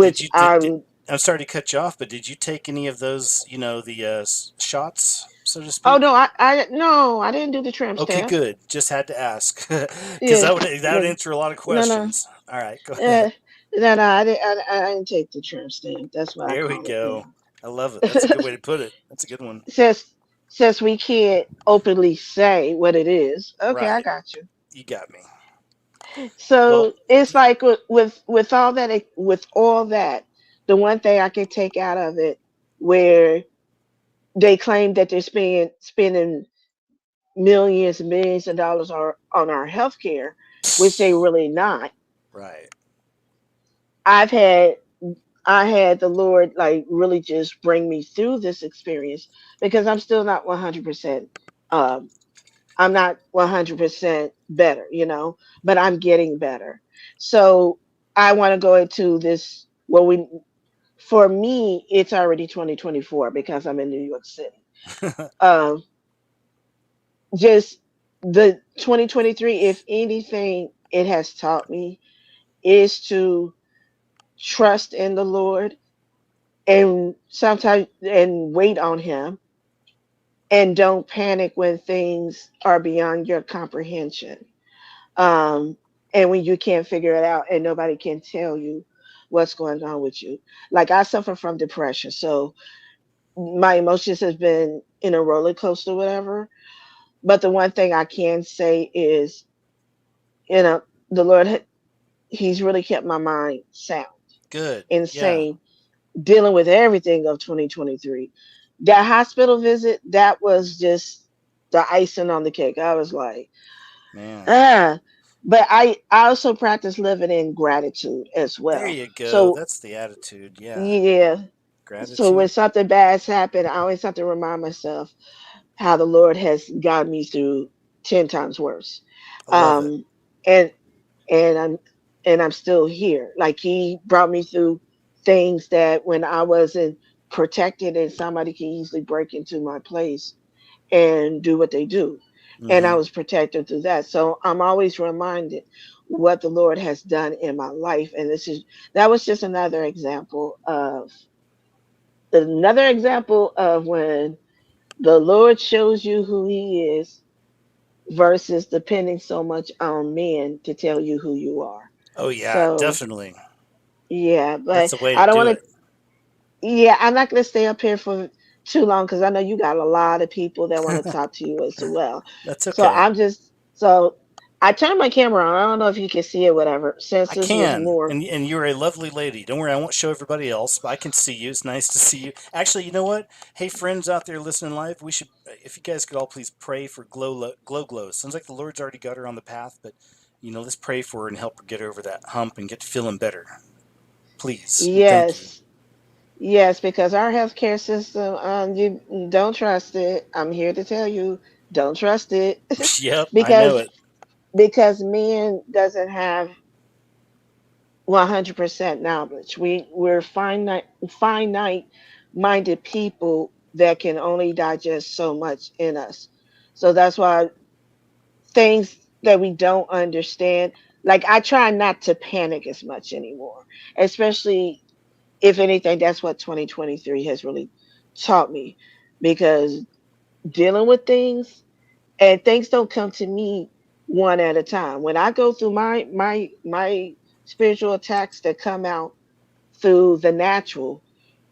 Speaker 1: Did
Speaker 7: which
Speaker 1: you did
Speaker 7: I'm.
Speaker 1: I'm sorry to cut you off, but did you take any of those, the shots, so to
Speaker 7: Oh
Speaker 1: speak?
Speaker 7: no, I no, I didn't do the tramp
Speaker 1: Okay,
Speaker 7: stamp.
Speaker 1: good. Just had to ask because
Speaker 7: Yeah,
Speaker 1: that would
Speaker 7: no,
Speaker 1: answer a lot of
Speaker 7: no, no.
Speaker 1: questions. All right, go ahead.
Speaker 7: Uh, no, no, I didn't take the tramp stamp. That's what I
Speaker 1: There we
Speaker 7: call it
Speaker 1: go.
Speaker 7: now.
Speaker 1: I love it. That's a good way to put it. That's a good one.
Speaker 7: since we can't openly say what it is, okay, I
Speaker 1: Right.
Speaker 7: got you.
Speaker 1: You got me. Well,
Speaker 7: So it's like with all that, with all that, the one thing I can take out of it, where they claim that they're spending millions and millions of dollars on our healthcare, which they really not.
Speaker 1: right.
Speaker 7: I've had I had the Lord like really just bring me through this experience because I'm still not 100%. Um, I'm not 100% better, but I'm getting better. So I want to go into this. Well, for me, it's already 2024 because I'm in New York City. Um, just the 2023, if anything, it has taught me is to trust in the Lord and sometimes and wait on Him, and don't panic when things are beyond your comprehension, um, and when you can't figure it out and nobody can tell you what's going on with you. Like I suffer from depression, so my emotions has been in a roller coaster, whatever. But the one thing I can say is, you know, the Lord, He's really kept my mind sound
Speaker 1: Good.
Speaker 7: and
Speaker 1: Yeah,
Speaker 7: sane, dealing with everything of 2023. That hospital visit, that was just the icing on the cake. I was like,
Speaker 1: man.
Speaker 7: ah. But I also practice living in gratitude as
Speaker 1: There
Speaker 7: well.
Speaker 1: you go.
Speaker 7: So
Speaker 1: That's the attitude. Yeah.
Speaker 7: yeah. So when
Speaker 1: Gratitude.
Speaker 7: something bad's happened, I always have to remind myself how the Lord has gotten me through 10 times worse.
Speaker 1: I love it.
Speaker 7: Um and and I'm still here. Like He brought me through things that when I wasn't protected and somebody can easily break into my place and do what they do. And I
Speaker 1: Hmm.
Speaker 7: was protected through that. So I'm always reminded what the Lord has done in my life. And that was just another example of when the Lord shows you who He is versus depending so much on men to tell you who you are.
Speaker 1: Oh yeah,
Speaker 7: So
Speaker 1: definitely.
Speaker 7: yeah,
Speaker 1: That's
Speaker 7: but
Speaker 1: the way to
Speaker 7: I don't
Speaker 1: do
Speaker 7: want
Speaker 1: it.
Speaker 7: to. Yeah, I'm not going to stay up here for too long because I know you got a lot of people that want to talk to you as well.
Speaker 1: That's
Speaker 7: So
Speaker 1: okay.
Speaker 7: I turned my camera on. I don't know if you can see it, whatever. Since
Speaker 1: I
Speaker 7: this was
Speaker 1: can,
Speaker 7: more,
Speaker 1: and you're a lovely lady. Don't worry, I won't show everybody else, but I can see you. It's nice to see you. Actually, you know what? Hey, friends out there listening live, we should, if you guys could all please pray for Glow. Sounds like the Lord's already got her on the path, but let's pray for her and help her get over that hump and get feeling better, please. And thank you.
Speaker 7: yes, yes, because our healthcare system, you don't trust it. I'm here to tell you, don't trust it,
Speaker 1: Yep, I know
Speaker 7: because
Speaker 1: it.
Speaker 7: man doesn't have 100% knowledge. We're finite minded people that can only digest so much in us. So that's why things that we don't understand, like I try not to panic as much anymore, especially if anything, that's what 2023 has really taught me, because dealing with things, and things don't come to me one at a time. When I go through my spiritual attacks that come out through the natural,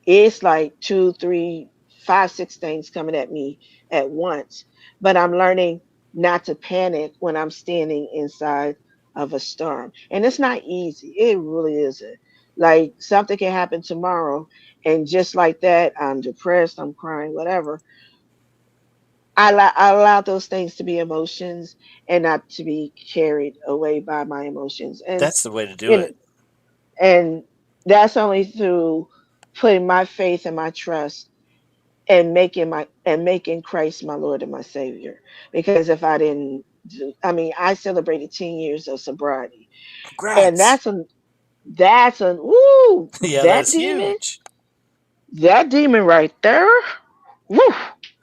Speaker 7: it's like two, three, five, six things coming at me at once. But I'm learning not to panic when I'm standing inside of a storm. And it's not easy. It really isn't. Like something can happen tomorrow. And just like that, I'm depressed, I'm crying, whatever. I allow those things to be emotions and not to be carried away by my emotions. And
Speaker 1: That's the way to do
Speaker 7: you know,
Speaker 1: it.
Speaker 7: and that's only through putting my faith and my trust and making Christ my Lord and my Savior. Because if I didn't I mean, I celebrated 10 years of sobriety. And
Speaker 1: Congrats.
Speaker 7: that's a woo,
Speaker 1: Yeah,
Speaker 7: that
Speaker 1: that's
Speaker 7: demon,
Speaker 1: huge.
Speaker 7: that demon right there. Woo.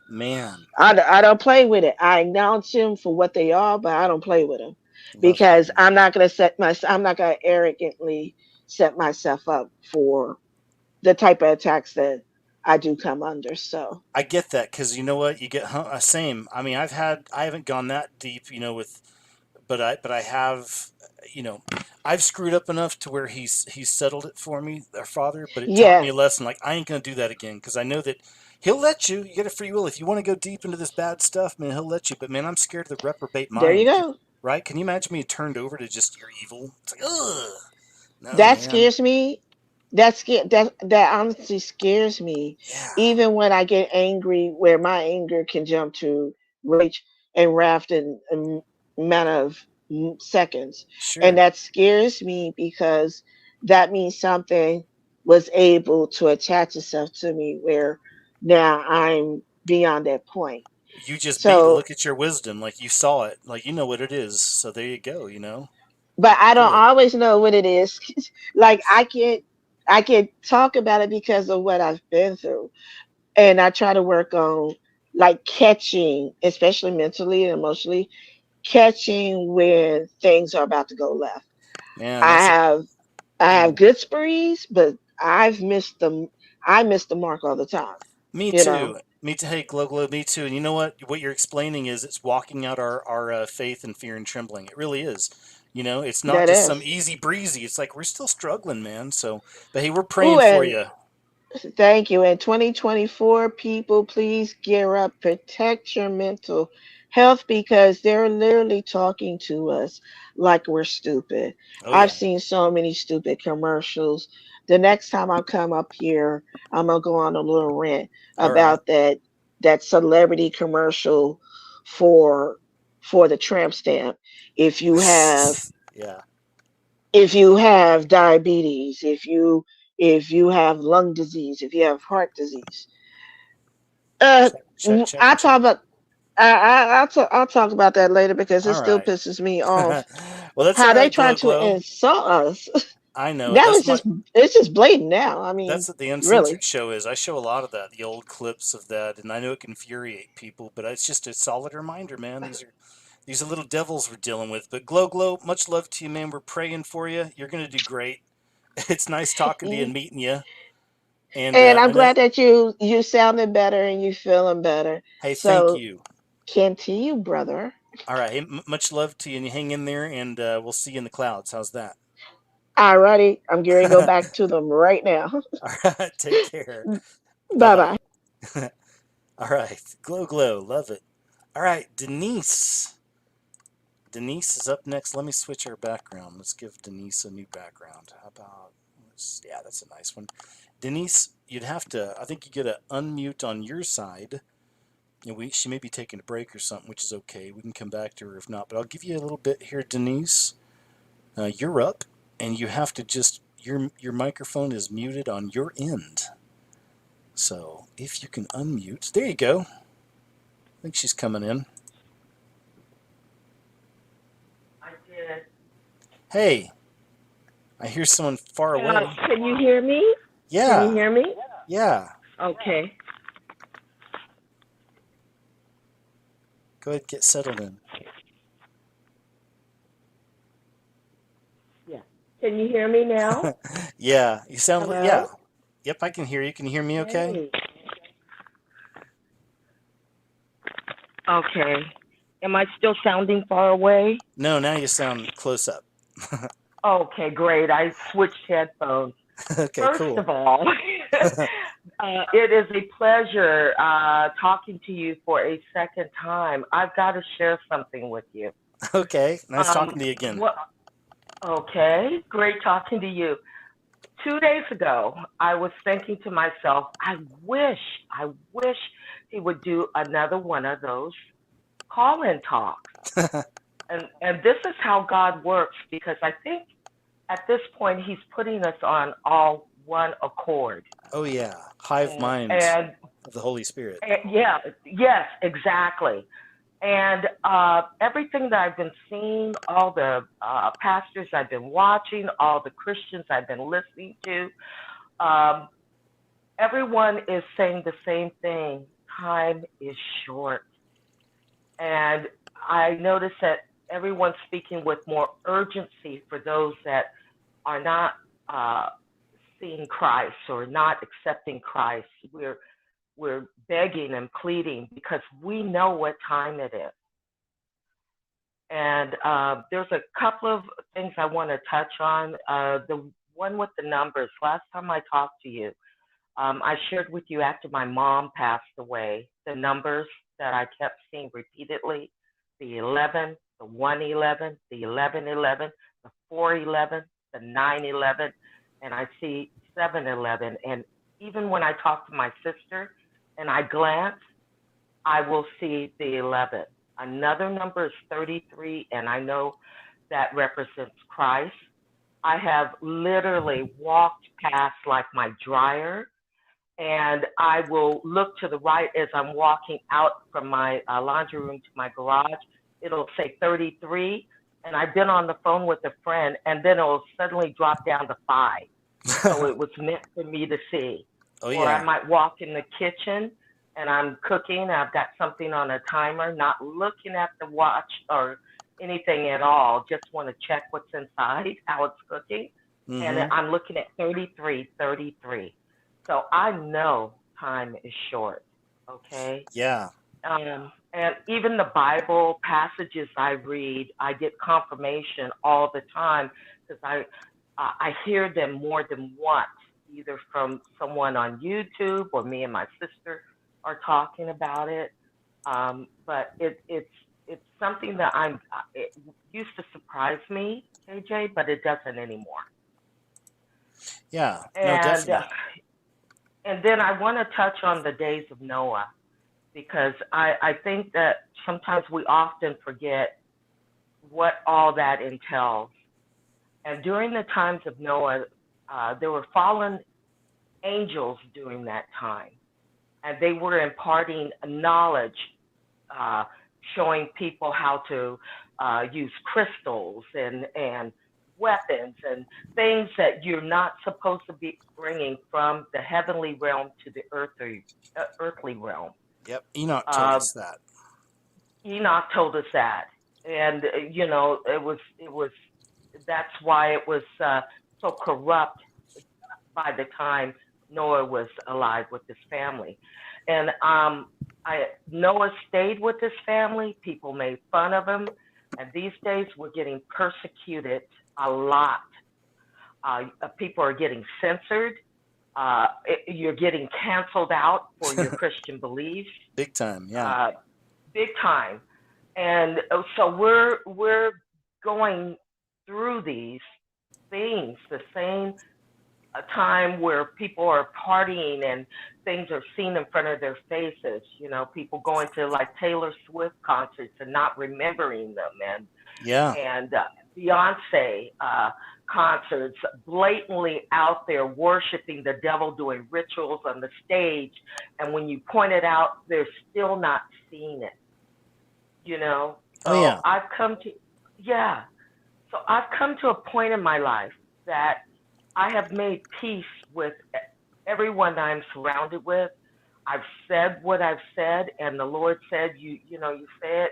Speaker 1: Man,
Speaker 7: I don't play with it. I acknowledge them for what they are, but I don't play with them
Speaker 1: love it,
Speaker 7: because
Speaker 1: man.
Speaker 7: I'm not going to arrogantly set myself up for the type of attacks that I do come under. So,
Speaker 1: I get that because you know what, you get same. I mean, I haven't gone that deep, with, but I have, you know, I've screwed up enough to where he's settled it for me, our father. But it taught me
Speaker 7: yeah,
Speaker 1: a lesson. Like I ain't gonna do that again because I know that he'll let you. You get a free will if you want to go deep into this bad stuff, man. He'll let you. But man, I'm scared of the reprobate
Speaker 7: there you
Speaker 1: mind.
Speaker 7: go.
Speaker 1: Right? Can you imagine me turned over to just your evil? It's like, ugh, no,
Speaker 7: That
Speaker 1: man.
Speaker 7: scares me. That honestly scares me.
Speaker 1: Yeah,
Speaker 7: Even when I get angry, where my anger can jump to rage and wrath in a matter of seconds, and
Speaker 1: sure.
Speaker 7: that scares me because that means something was able to attach itself to me where now I'm beyond that point.
Speaker 1: You just beat.
Speaker 7: So,
Speaker 1: Look at your wisdom. Like you saw it. Like you know what it is. So there you go.
Speaker 7: but I don't
Speaker 1: Good.
Speaker 7: always know what it is. Like I can talk about it because of what I've been through. And I try to work on like catching, especially mentally and emotionally, catching when things are about to go left.
Speaker 1: Man,
Speaker 7: I
Speaker 1: that's it.
Speaker 7: have I have
Speaker 1: Mm.
Speaker 7: good sprees, but I miss the mark all the time.
Speaker 1: Me
Speaker 7: You know,
Speaker 1: too. Me too. Hey, Glow Glow, me too. And you know what? What you're explaining is it's walking out our faith and fear and trembling. It really is. It's not
Speaker 7: that
Speaker 1: just some
Speaker 7: is.
Speaker 1: easy breezy. It's like we're still struggling, man. So, but hey, we're
Speaker 7: Ooh,
Speaker 1: praying for
Speaker 7: and
Speaker 1: you.
Speaker 7: thank you. In 2024, people, please gear up, protect your mental health because they're literally talking to us like we're stupid.
Speaker 1: Oh,
Speaker 7: I've
Speaker 1: yeah.
Speaker 7: seen so many stupid commercials. The next time I come up here, I'm gonna go on a little rant
Speaker 1: All right.
Speaker 7: about that celebrity commercial for for the tramp stamp. If you have
Speaker 1: Yeah.
Speaker 7: if you have diabetes, if you have lung disease, if you have heart disease. Uh,
Speaker 1: Check, check, check,
Speaker 7: I
Speaker 1: and check.
Speaker 7: talk about I'll talk about that later because it
Speaker 1: All
Speaker 7: still
Speaker 1: right.
Speaker 7: pisses me off
Speaker 1: Well, that's all
Speaker 7: how they
Speaker 1: right,
Speaker 7: try
Speaker 1: Glow
Speaker 7: to
Speaker 1: Glow.
Speaker 7: insult us.
Speaker 1: I know it.
Speaker 7: That
Speaker 1: That's
Speaker 7: was
Speaker 1: my.
Speaker 7: just it's just blatant now. I
Speaker 1: That's
Speaker 7: mean,
Speaker 1: what the
Speaker 7: really.
Speaker 1: uncensored show is. I show a lot of that, the old clips of that, and I know it can infuriate people, but it's just a solid reminder, man. These are little devils we're dealing with. But Glow Glow, much love to you, man. We're praying for you. You're gonna do great. It's nice talking to you and meeting you. And
Speaker 7: And I'm
Speaker 1: I know.
Speaker 7: glad that you sounded better and you feeling better.
Speaker 1: Hey, thank
Speaker 7: So
Speaker 1: you.
Speaker 7: continue, brother.
Speaker 1: All right. Hey, much love to you, and you hang in there, and we'll see you in the clouds. How's that?
Speaker 7: Alrighty, I'm going to go back to them right now.
Speaker 1: All right. Take care. Bye
Speaker 7: Bye
Speaker 1: bye.
Speaker 7: bye.
Speaker 1: All right. Glow Glow. Love it. All right, Denise. Denise is up next. Let me switch our background. Let's give Denise a new background. How about, yeah, that's a nice one. Denise, you'd have to, I think you get a unmute on your side. She may be taking a break or something, which is okay. We can come back to her if not. But I'll give you a little bit here, Denise. You're up, and you have to just your microphone is muted on your end. So if you can unmute, there you go. I think she's coming in.
Speaker 8: I did.
Speaker 1: Hey, I hear someone far away.
Speaker 8: Can you hear me? Can you
Speaker 1: Yeah,
Speaker 8: hear me?
Speaker 1: yeah.
Speaker 8: Okay.
Speaker 1: Go ahead, get settled in.
Speaker 8: Yeah. Can you hear me now?
Speaker 1: Yeah, you sound like,
Speaker 8: Hello?
Speaker 1: yeah. Yep, I can hear you. Can you hear me okay?
Speaker 8: Hey. Okay. Am I still sounding far away?
Speaker 1: No, now you sound close up.
Speaker 8: Okay, great. I switched headphones.
Speaker 1: Okay,
Speaker 8: First
Speaker 1: cool.
Speaker 8: of all, it is a pleasure talking to you for a second time. I've got to share something with you.
Speaker 1: Okay, nice
Speaker 8: Um,
Speaker 1: talking to you again.
Speaker 8: what? Okay, great talking to you. 2 days ago, I was thinking to myself, I wish he would do another one of those call-in talks. And this is how God works, because I think at this point he's putting us on all one accord.
Speaker 1: Oh yeah, hive mind
Speaker 8: And
Speaker 1: of the Holy Spirit.
Speaker 8: yeah, yes, exactly. And everything that I've been seeing, all the pastors I've been watching, all the Christians I've been listening to, um, everyone is saying the same thing. Time is short. And I notice that everyone's speaking with more urgency for those that are not uh, seeing Christ or not accepting Christ. We're begging and pleading because we know what time it is. And there's a couple of things I want to touch on. The one with the numbers. Last time I talked to you, I shared with you after my mom passed away the numbers that I kept seeing repeatedly: the 11, the 111, the 1111, the 411, the 911, and I see 711. And even when I talk to my sister and I glance, I will see the 11. Another number is 33, and I know that represents Christ. I have literally walked past like my dryer, and I will look to the right as I'm walking out from my laundry room to my garage. It'll say 33, and I've been on the phone with a friend, and then it'll suddenly drop down to 5. So it was meant for me to see.
Speaker 1: Oh
Speaker 8: Or I
Speaker 1: yeah.
Speaker 8: might walk in the kitchen and I'm cooking. I've got something on a timer, not looking at the watch or anything at all. Just want to check what's inside, how it's cooking. And
Speaker 1: Mm-hmm.
Speaker 8: I'm looking at 33, 33. So I know time is short. Okay.
Speaker 1: Yeah.
Speaker 8: And even the Bible passages I read, I get confirmation all the time because I hear them more than once, either from someone on YouTube or me and my sister are talking about it. But it's something that it used to surprise me, KJ, but it doesn't anymore.
Speaker 1: Yeah. No,
Speaker 8: And
Speaker 1: definitely.
Speaker 8: and then I want to touch on the days of Noah, because I think that sometimes we often forget what all that entails. And during the times of Noah, there were fallen angels during that time, and they were imparting knowledge, uh, showing people how to use crystals and weapons and things that you're not supposed to be bringing from the heavenly realm to the earthly realm.
Speaker 1: Yep. Enoch told
Speaker 8: Uh,
Speaker 1: us that.
Speaker 8: Enoch told us that, and it was that's why it was so corrupt by the time Noah was alive with his family. And Noah stayed with his family. People made fun of him, and these days we're getting persecuted a lot. People are getting censored. You're getting canceled out for your Christian beliefs.
Speaker 1: Big time. Yeah.
Speaker 8: Uh, Big time. And so we're going through these things, the same time where people are partying and things are seen in front of their faces. People going to like Taylor Swift concerts and not remembering them,
Speaker 1: Yeah.
Speaker 8: and Beyonce concerts, blatantly out there worshiping the devil, doing rituals on the stage, and when you point it out, they're still not seeing it. So
Speaker 1: Oh yeah.
Speaker 8: I've come to a point in my life that I have made peace with everyone I'm surrounded with. I've said what I've said, and the Lord said, you say it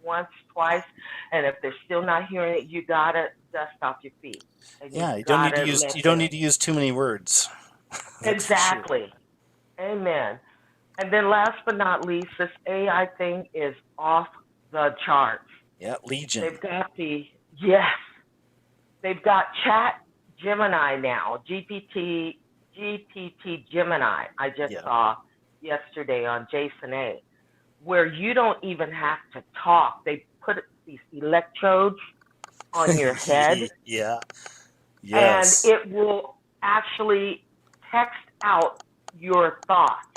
Speaker 8: once, twice, and if they're still not hearing it, you gotta dust off your feet, and
Speaker 1: Yeah.
Speaker 8: you gotta
Speaker 1: You
Speaker 8: let
Speaker 1: don't
Speaker 8: them.
Speaker 1: need to use too many words. That's for sure.
Speaker 8: Exactly. Amen. And then last but not least, this AI thing is off the charts.
Speaker 1: Yeah, Legion.
Speaker 8: Yes, they've got Chat Gemini now, GPT Gemini. I just
Speaker 1: Yeah.
Speaker 8: saw yesterday on Jason A, where you don't even have to talk. They put these electrodes on your head,
Speaker 1: Yeah.
Speaker 8: and
Speaker 1: Yes.
Speaker 8: it will actually text out your thoughts.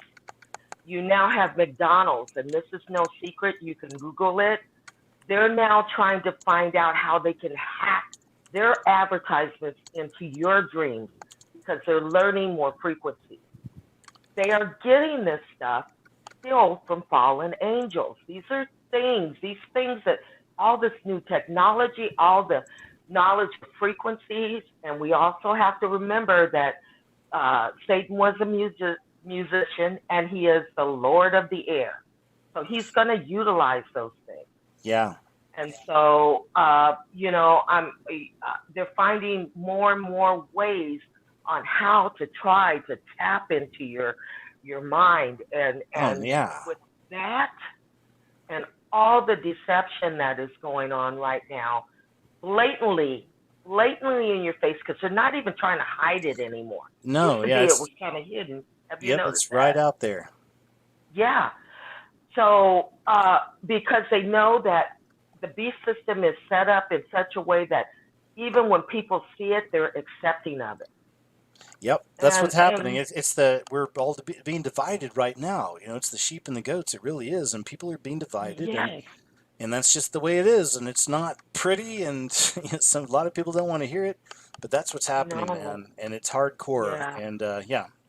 Speaker 8: You now have McDonald's, and this is no secret. You can Google it. They're now trying to find out how they can hack their advertisements into your dreams because they're learning more frequencies. They are getting this stuff still from fallen angels. These things that all this new technology, all the knowledge of frequencies, and we also have to remember that Satan was a musician and he is the Lord of the air. So he's going to utilize those things.
Speaker 1: Yeah.
Speaker 8: And so, they're finding more and more ways on how to try to tap into your mind, and
Speaker 1: Yeah.
Speaker 8: with that and all the deception that is going on right now, blatantly in your face, because they're not even trying to hide it anymore.
Speaker 1: No,
Speaker 8: Used to
Speaker 1: yeah,
Speaker 8: be it was kind of hidden. Have you
Speaker 1: yep,
Speaker 8: noticed
Speaker 1: it's right
Speaker 8: that?
Speaker 1: out there.
Speaker 8: Yeah. So, because they know that the beast system is set up in such a way that even when people see it, they're accepting of it.
Speaker 1: Yep, that's what's happening.
Speaker 8: And
Speaker 1: It's we're all being divided right now. It's the sheep and the goats. It really is, and people are being divided,
Speaker 8: yes,
Speaker 1: and that's just the way it is, and it's not pretty, and a lot of people don't want to hear it, but that's what's happening,
Speaker 8: no,
Speaker 1: man, and it's hardcore,
Speaker 8: yeah,
Speaker 1: and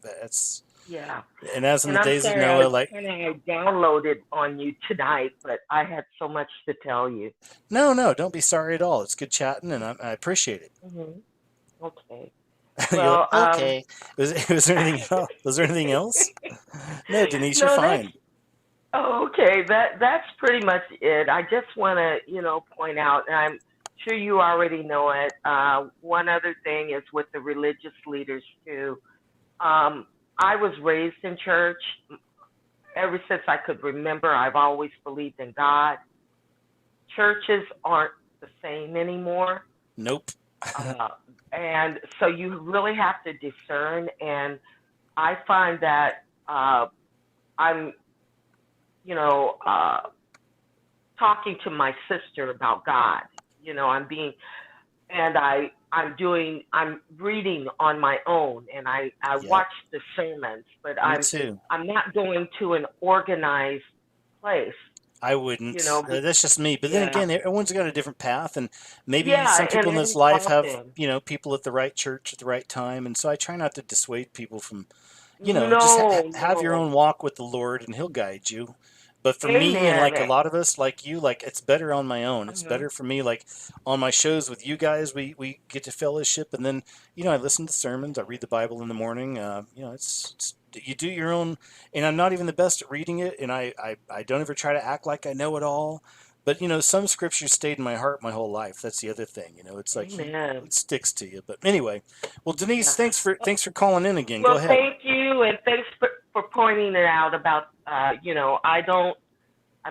Speaker 1: that's
Speaker 8: yeah.
Speaker 1: and as in
Speaker 8: And
Speaker 1: the
Speaker 8: I'm
Speaker 1: days of
Speaker 8: sorry,
Speaker 1: Noah, like
Speaker 8: I downloaded on you tonight, but I had so much to tell you.
Speaker 1: no, don't be sorry at all. It's good chatting, and I appreciate it.
Speaker 8: Hmm. Okay.
Speaker 1: You're
Speaker 8: Well,
Speaker 1: like, okay. Was there anything else? Was there anything else? No, Denise, you're
Speaker 8: no, that's
Speaker 1: fine.
Speaker 8: okay. That's pretty much it. I just want to, point out, and I'm sure you already know it. One other thing is with the religious leaders too. I was raised in church. Ever since I could remember, I've always believed in God. Churches aren't the same anymore.
Speaker 1: Nope.
Speaker 8: And so you really have to discern. And I find that I'm, talking to my sister about God. I'm reading on my own, and I
Speaker 1: Yep.
Speaker 8: watch the sermons, but
Speaker 1: Me too.
Speaker 8: I'm not going to an organized place.
Speaker 1: I wouldn't. That's just me. But then
Speaker 8: Yeah,
Speaker 1: again, everyone's got a different path, and maybe
Speaker 8: yeah,
Speaker 1: some people in
Speaker 8: and
Speaker 1: this life have,
Speaker 8: often,
Speaker 1: people at the right church at the right time, and so I try not to dissuade people from, just
Speaker 8: no,
Speaker 1: have your
Speaker 8: no,
Speaker 1: own walk with the Lord, and He'll guide you. But for me, and
Speaker 8: amen.
Speaker 1: like a lot of us, like you, like it's better on my own. It's
Speaker 8: Hmm.
Speaker 1: better for me, like on my shows with you guys, we get to fellowship, and then I listen to sermons, I read the Bible in the morning. It's you do your own, and I'm not even the best at reading it, and I don't ever try to act like I know it all. But some scriptures stayed in my heart my whole life. That's the other thing. It's like
Speaker 8: Amen.
Speaker 1: it sticks to you. But anyway, well, Denise,
Speaker 8: Yeah.
Speaker 1: thanks for calling in again. Go
Speaker 8: Well,
Speaker 1: ahead.
Speaker 8: thank you, and thanks for pointing it out about,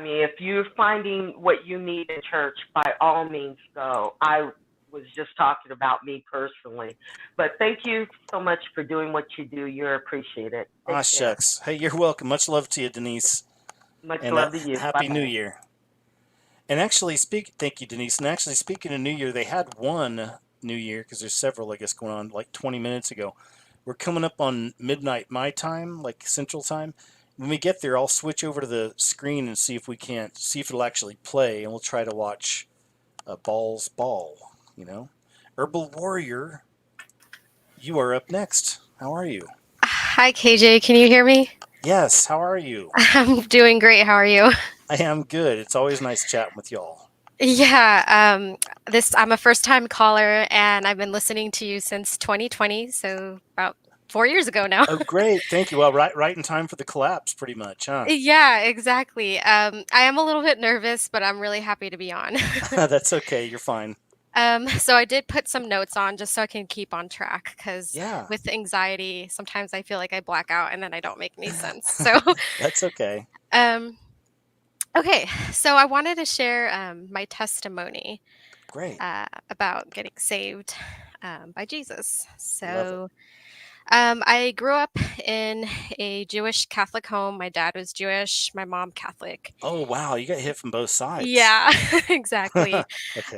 Speaker 8: if you're finding what you need in church, by all means go. I was just talking about me personally. But thank you so much for doing what you do. You're appreciated. Take care.
Speaker 1: Shucks. Hey, you're welcome. Much love to you, Denise.
Speaker 8: Much
Speaker 1: And
Speaker 8: love to you.
Speaker 1: Happy New
Speaker 8: Bye-bye.
Speaker 1: Year. And actually, thank you, Denise. And actually, speaking of New Year, they had one New Year, because there's several, I guess, going on like 20 minutes ago. We're coming up on midnight my time, like Central Time. When we get there, I'll switch over to the screen and see if it'll actually play, and we'll try to watch Ball's Ball. Herbal Warrior, you are up next. How are you?
Speaker 9: Hi, KJ. Can you hear me?
Speaker 1: Yes, how are you?
Speaker 9: I'm doing great. How are you?
Speaker 1: I am good. It's always nice chatting with y'all.
Speaker 9: Yeah, I'm a first-time caller, and I've been listening to you since 2020, so about 4 years ago now.
Speaker 1: Oh, great. Thank you. Well, right in time for the collapse, pretty much, huh?
Speaker 9: Yeah, exactly. I am a little bit nervous, but I'm really happy to be on.
Speaker 1: That's okay. You're fine.
Speaker 9: So I did put some notes on just so I can keep on track because
Speaker 1: Yeah.
Speaker 9: with anxiety, sometimes I feel like I black out and then I don't make any sense. So,
Speaker 1: That's okay.
Speaker 9: um, okay, so I wanted to share my testimony
Speaker 1: Great.
Speaker 9: about getting saved by Jesus.
Speaker 1: Love it.
Speaker 9: So, I grew up in a Jewish Catholic home. My dad was Jewish, my mom Catholic.
Speaker 1: Oh, wow. You got hit from both sides.
Speaker 9: Yeah, exactly.
Speaker 1: Okay.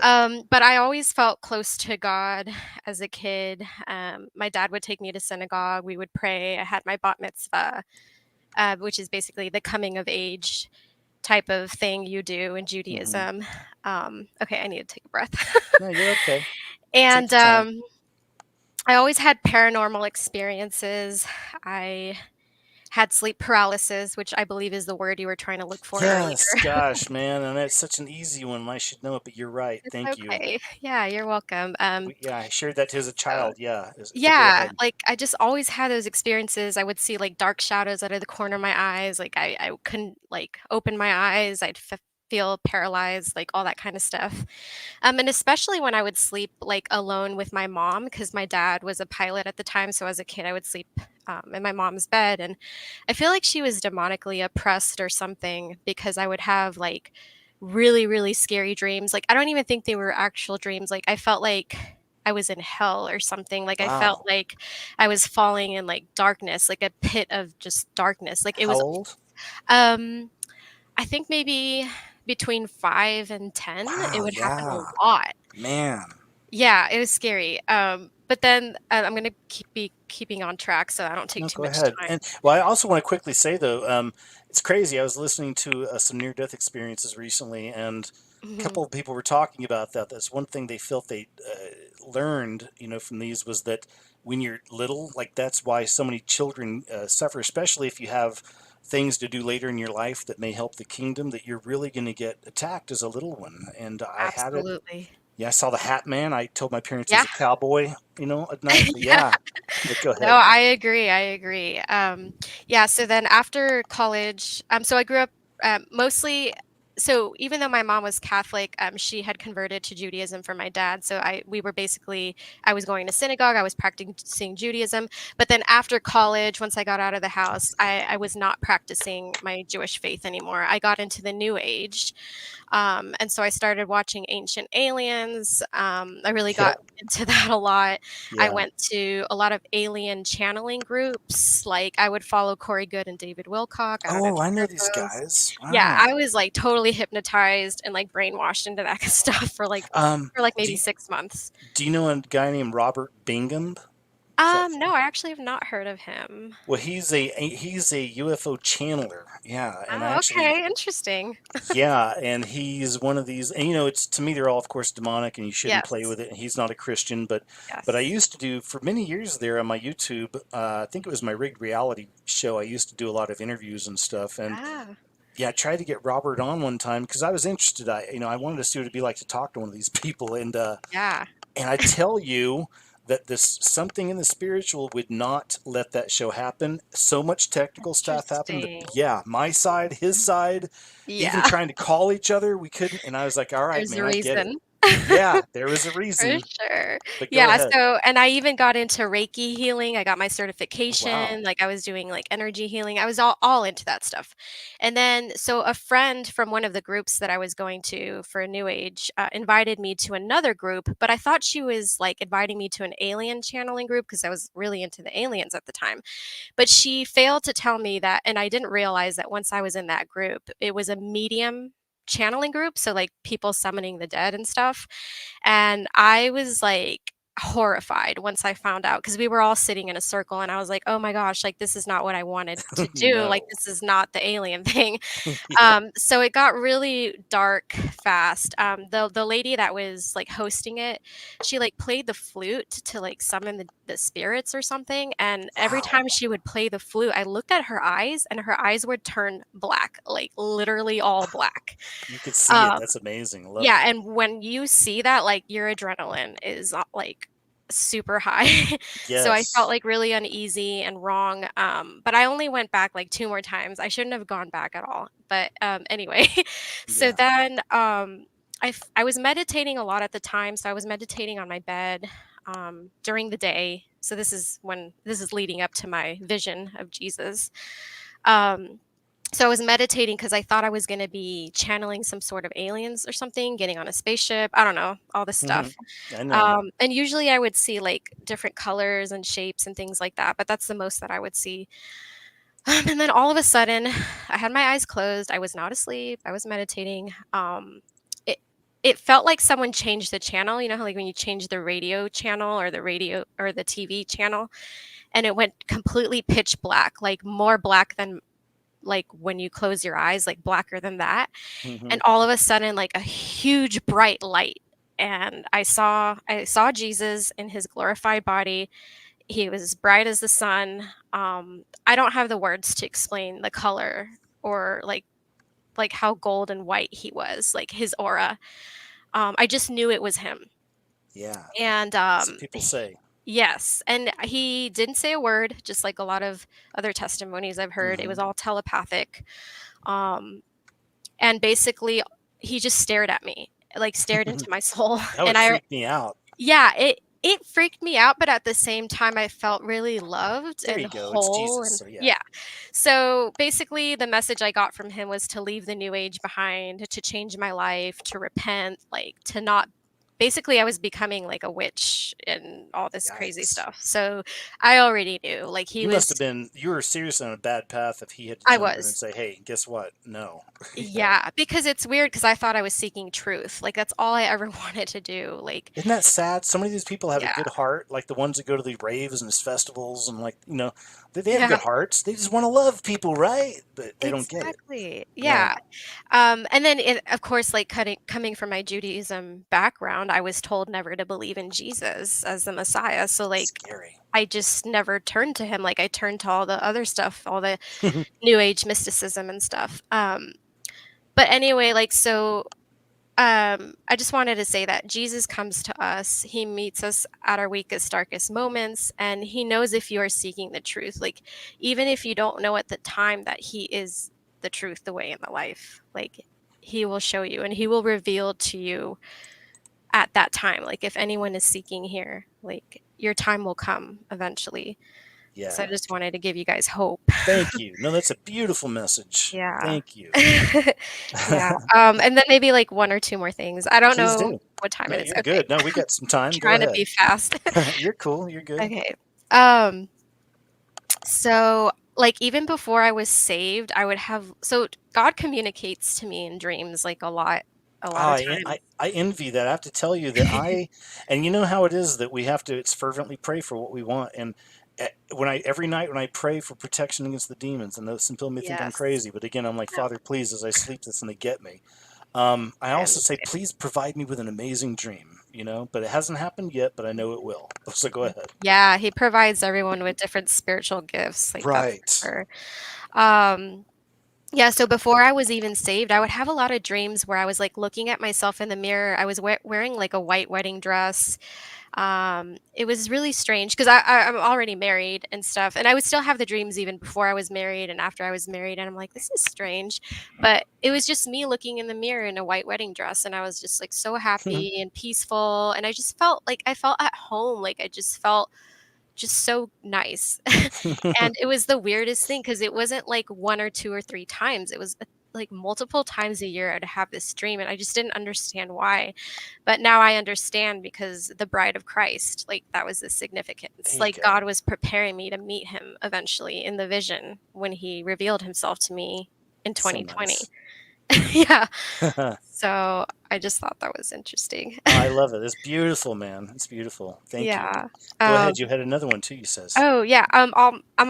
Speaker 9: But I always felt close to God as a kid. My dad would take me to synagogue. We would pray. I had my bat mitzvah, which is basically the coming of age type of thing you do in Judaism. Okay, I need to take a breath.
Speaker 1: No, you're okay. Take
Speaker 9: And
Speaker 1: your time.
Speaker 9: I always had paranormal experiences. I had sleep paralysis, which I believe is the word you were trying to look for earlier.
Speaker 1: Yes, gosh, man, and that's such an easy one. I should know it, but you're right.
Speaker 9: It's
Speaker 1: Thank you.
Speaker 9: okay. Yeah, you're welcome.
Speaker 1: Yeah, I shared that as a
Speaker 9: So
Speaker 1: child. Yeah. But go
Speaker 9: yeah,
Speaker 1: ahead.
Speaker 9: like, I just always had those experiences. I would see, like, dark shadows out of the corner of my eyes, like, I couldn't, like, open my eyes, I'd feel paralyzed, like, all that kinda stuff. And especially when I would sleep, like, alone with my mom, because my dad was a pilot at the time, so as a kid, I would sleep, in my mom's bed, and I feel like she was demonically oppressed or something because I would have, like, really, really scary dreams. Like, I don't even think they were actual dreams, like, I felt like I was in hell or something, like, I felt
Speaker 1: Wow.
Speaker 9: like I was falling in, like, darkness, like a pit of just darkness, like, it
Speaker 1: How
Speaker 9: was
Speaker 1: old?
Speaker 9: um, I think maybe between 5 and 10, it
Speaker 1: Wow.
Speaker 9: would happen a
Speaker 1: Yeah.
Speaker 9: lot.
Speaker 1: Man.
Speaker 9: Yeah, it was scary, but then, I'm gonna be keeping on track so I don't take
Speaker 1: No,
Speaker 9: too
Speaker 1: go
Speaker 9: much
Speaker 1: ahead.
Speaker 9: time.
Speaker 1: And well, I also want to quickly say though, it's crazy. I was listening to some near-death experiences recently, and a
Speaker 9: Mhm.
Speaker 1: couple of people were talking about that. That's one thing they felt they learned, from these was that when you're little, like that's why so many children suffer, especially if you have things to do later in your life that may help the kingdom. That you're really going to get attacked as a little one, and I had it.
Speaker 9: Absolutely.
Speaker 1: Yeah, I saw the Hat Man. I told my parents he was
Speaker 9: Yeah.
Speaker 1: a cowboy, at night. But
Speaker 9: Yeah.
Speaker 1: yeah, but go
Speaker 9: No,
Speaker 1: ahead.
Speaker 9: I agree. Yeah, so then after college, so I grew up mostly. So even though my mom was Catholic, she had converted to Judaism for my dad. So we were basically, I was going to synagogue, I was practicing Judaism. But then after college, once I got out of the house, I was not practicing my Jewish faith anymore. I got into the New Age. And so I started watching Ancient Aliens. I really got
Speaker 1: Yep.
Speaker 9: into that a lot. I
Speaker 1: Yeah.
Speaker 9: went to a lot of alien channeling groups. Like I would follow Corey Good and David Wilcock. I don't know if
Speaker 1: Oh, I
Speaker 9: you
Speaker 1: know
Speaker 9: heard
Speaker 1: these
Speaker 9: those.
Speaker 1: guys.
Speaker 9: Yeah,
Speaker 1: Wow.
Speaker 9: I was like totally hypnotized and like brainwashed into that stuff
Speaker 1: Um,
Speaker 9: for like
Speaker 1: do
Speaker 9: maybe
Speaker 1: you,
Speaker 9: 6 months.
Speaker 1: do you know a guy named Robert Bingham? Is that
Speaker 9: No, I actually have not heard of him.
Speaker 1: well? He's a UFO channeler. Yeah, and I
Speaker 9: Oh,
Speaker 1: actually
Speaker 9: okay, interesting.
Speaker 1: yeah, and he's one of these. And it's to me they're all of course demonic, and you shouldn't play
Speaker 9: Yes,
Speaker 1: with it. And he's not a Christian, but I
Speaker 9: yes.
Speaker 1: used to do for many years there on my YouTube. I think it was my rigged reality show. I used to do a lot of interviews and stuff, and
Speaker 9: Ah,
Speaker 1: yeah, I tried to get Robert on one time because I was interested. I wanted to see what it'd be like to talk to one of these people,
Speaker 9: yeah.
Speaker 1: and I tell you that this something in the spiritual would not let that show happen. So much technical stuff happened.
Speaker 9: Interesting.
Speaker 1: Yeah, my side, his side, even
Speaker 9: Yeah,
Speaker 1: trying to call each other, we couldn't. And I was like, all right,
Speaker 9: there's a
Speaker 1: man, I get it.
Speaker 9: reason.
Speaker 1: Yeah, there was a
Speaker 9: For
Speaker 1: reason.
Speaker 9: sure.
Speaker 1: But go
Speaker 9: Yeah,
Speaker 1: ahead.
Speaker 9: so and I even got into Reiki healing, I got my
Speaker 1: Oh, wow.
Speaker 9: certification, like, I was doing, like, energy healing, I was all into that stuff. And then so a friend from one of the groups that I was going to for New Age, invited me to another group, but I thought she was, like, inviting me to an alien channeling group because I was really into the aliens at the time. But she failed to tell me that and I didn't realize that once I was in that group, it was a medium channeling group, so, like, people summoning the dead and stuff. And I was, like, horrified once I found out because we were all sitting in a circle, and I was like, "Oh my gosh, like, this is not what I wanted to do, like,
Speaker 1: No.
Speaker 9: this is not the alien thing."
Speaker 1: Yeah.
Speaker 9: So it got really dark fast. The lady that was, like, hosting it, she, like, played the flute to, like, summon the spirits or something, and every
Speaker 1: Wow.
Speaker 9: time she would play the flute, I looked at her eyes, and her eyes would turn black, like, literally all black.
Speaker 1: You could see it.
Speaker 9: Um
Speaker 1: That's amazing. Love.
Speaker 9: yeah, and when you see that, like, your adrenaline is, like, super high. So I felt,
Speaker 1: Yes.
Speaker 9: like, really uneasy and wrong, but I only went back, like, 2 more times. I shouldn't have gone back at all, but, anyway, so
Speaker 1: Yeah.
Speaker 9: then, I was meditating a lot at the time, so I was meditating on my bed during the day. So this is leading up to my vision of Jesus. Um, so I was meditating because I thought I was going to be channeling some sort of aliens or something, getting on a spaceship. I don't know, all this stuff.
Speaker 1: I know.
Speaker 9: And usually I would see like different colors and shapes and things like that, but that's the most that I would see. And then all of a sudden, I had my eyes closed. I was not asleep. I was meditating. It it felt like someone changed the channel. You know how like when you change the radio channel or the radio or the TV channel, and it went completely pitch black, like more black than like when you close your eyes, like blacker than that.
Speaker 1: Hmm.
Speaker 9: And all of a sudden, like a huge bright light, and I saw Jesus in his glorified body. He was bright as the sun. I don't have the words to explain the color or like how gold and white he was, like his aura. I just knew it was him.
Speaker 1: Yeah,
Speaker 9: And
Speaker 1: that's what people say.
Speaker 9: yes, and he didn't say a word, just like a lot of other testimonies I've heard. It
Speaker 1: Hmm.
Speaker 9: was all telepathic. Um, and basically, he just stared at me, like stared into my soul.
Speaker 1: That would
Speaker 9: And I
Speaker 1: freak me out.
Speaker 9: Yeah, it freaked me out, but at the same time, I felt really loved
Speaker 1: There
Speaker 9: and
Speaker 1: you go. It's
Speaker 9: whole,
Speaker 1: Jesus.
Speaker 9: and
Speaker 1: So yeah.
Speaker 9: yeah. So basically, the message I got from him was to leave the new age behind, to change my life, to repent, like to not. Basically, I was becoming like a witch and all this crazy
Speaker 1: Yikes.
Speaker 9: stuff. So I already knew, like he
Speaker 1: You must have
Speaker 9: was.
Speaker 1: been. You were seriously on a bad path if he had to
Speaker 9: I
Speaker 1: jump in and
Speaker 9: was.
Speaker 1: say, "Hey, guess what? No."
Speaker 9: Yeah, because it's weird because I thought I was seeking truth. Like that's all I ever wanted to do. Like,
Speaker 1: Isn't that sad? So many of these people have a
Speaker 9: yeah,
Speaker 1: good heart, like the ones that go to the raves and these festivals, and like they have
Speaker 9: yeah.
Speaker 1: good hearts. They just want to love people, right? But they don't get it.
Speaker 9: Exactly.
Speaker 1: No,
Speaker 9: Yeah. And then, of course, like coming from my Judaism background, I was told never to believe in Jesus as the Messiah. So, like,
Speaker 1: scary.
Speaker 9: I just never turned to him. Like, I turned to all the other stuff, all the New Age mysticism and stuff. But anyway, like, so I just wanted to say that Jesus comes to us. He meets us at our weakest, darkest moments, and he knows if you are seeking the truth. Like, even if you don't know at the time that he is the truth, the way, and the life, like, he will show you and he will reveal to you at that time. Like, if anyone is seeking here, like, your time will come eventually. So I
Speaker 1: Yeah.
Speaker 9: just wanted to give you guys hope.
Speaker 1: Thank you. No, that's a beautiful message.
Speaker 9: Yeah.
Speaker 1: Thank you.
Speaker 9: Yeah. And then maybe like one or two more things. I don't
Speaker 1: Please
Speaker 9: know
Speaker 1: do.
Speaker 9: what time
Speaker 1: No,
Speaker 9: it is.
Speaker 1: you're
Speaker 9: Okay.
Speaker 1: good. No, we got some time. Go
Speaker 9: Trying to be
Speaker 1: ahead.
Speaker 9: fast.
Speaker 1: You're cool. You're good.
Speaker 9: Okay. Um, so like even before I was saved, I would have so God communicates to me in dreams like a lot
Speaker 1: Oh,
Speaker 9: of
Speaker 1: I
Speaker 9: times.
Speaker 1: I envy that. I have to tell you that and you know how it is that we have to it's fervently pray for what we want. And when I every night when I pray for protection against the demons, and those some people may think I'm
Speaker 9: Yes.
Speaker 1: crazy, but again, I'm like,
Speaker 9: No,
Speaker 1: Father, please, as I sleep, this and they get me. I
Speaker 9: I
Speaker 1: also say,
Speaker 9: understand.
Speaker 1: please provide me with an amazing dream, but it hasn't happened yet, but I know it will. So go ahead.
Speaker 9: Yeah, he provides everyone with different spiritual gifts, like that's
Speaker 1: Right.
Speaker 9: for sure. Yeah, so before I was even saved, I would have a lot of dreams where I was like looking at myself in the mirror. I was wearing like a white wedding dress. It was really strange because I'm already married and stuff, and I would still have the dreams even before I was married and after I was married. And I'm like, this is strange, but it was just me looking in the mirror in a white wedding dress, and I was just like so happy and peaceful, and I just felt like I felt at home, like I just felt just so nice. And it was the weirdest thing because it wasn't like 1 or 2 or 3 times. It was, like, multiple times a year I'd have this dream, and I just didn't understand why. But now I understand because the bride of Christ, like, that was the
Speaker 1: There
Speaker 9: significance.
Speaker 1: you
Speaker 9: Like,
Speaker 1: go.
Speaker 9: God was preparing me to meet him eventually in the vision when he revealed himself to me in
Speaker 1: So
Speaker 9: 2020.
Speaker 1: nice.
Speaker 9: Yeah.
Speaker 1: Oh,
Speaker 9: So, I just thought that was interesting.
Speaker 1: I love it. It's beautiful, man. It's beautiful. Thank you.
Speaker 9: Yeah.
Speaker 1: Go
Speaker 9: Um
Speaker 1: ahead. You had another one too, you says.
Speaker 9: Oh, yeah, I'm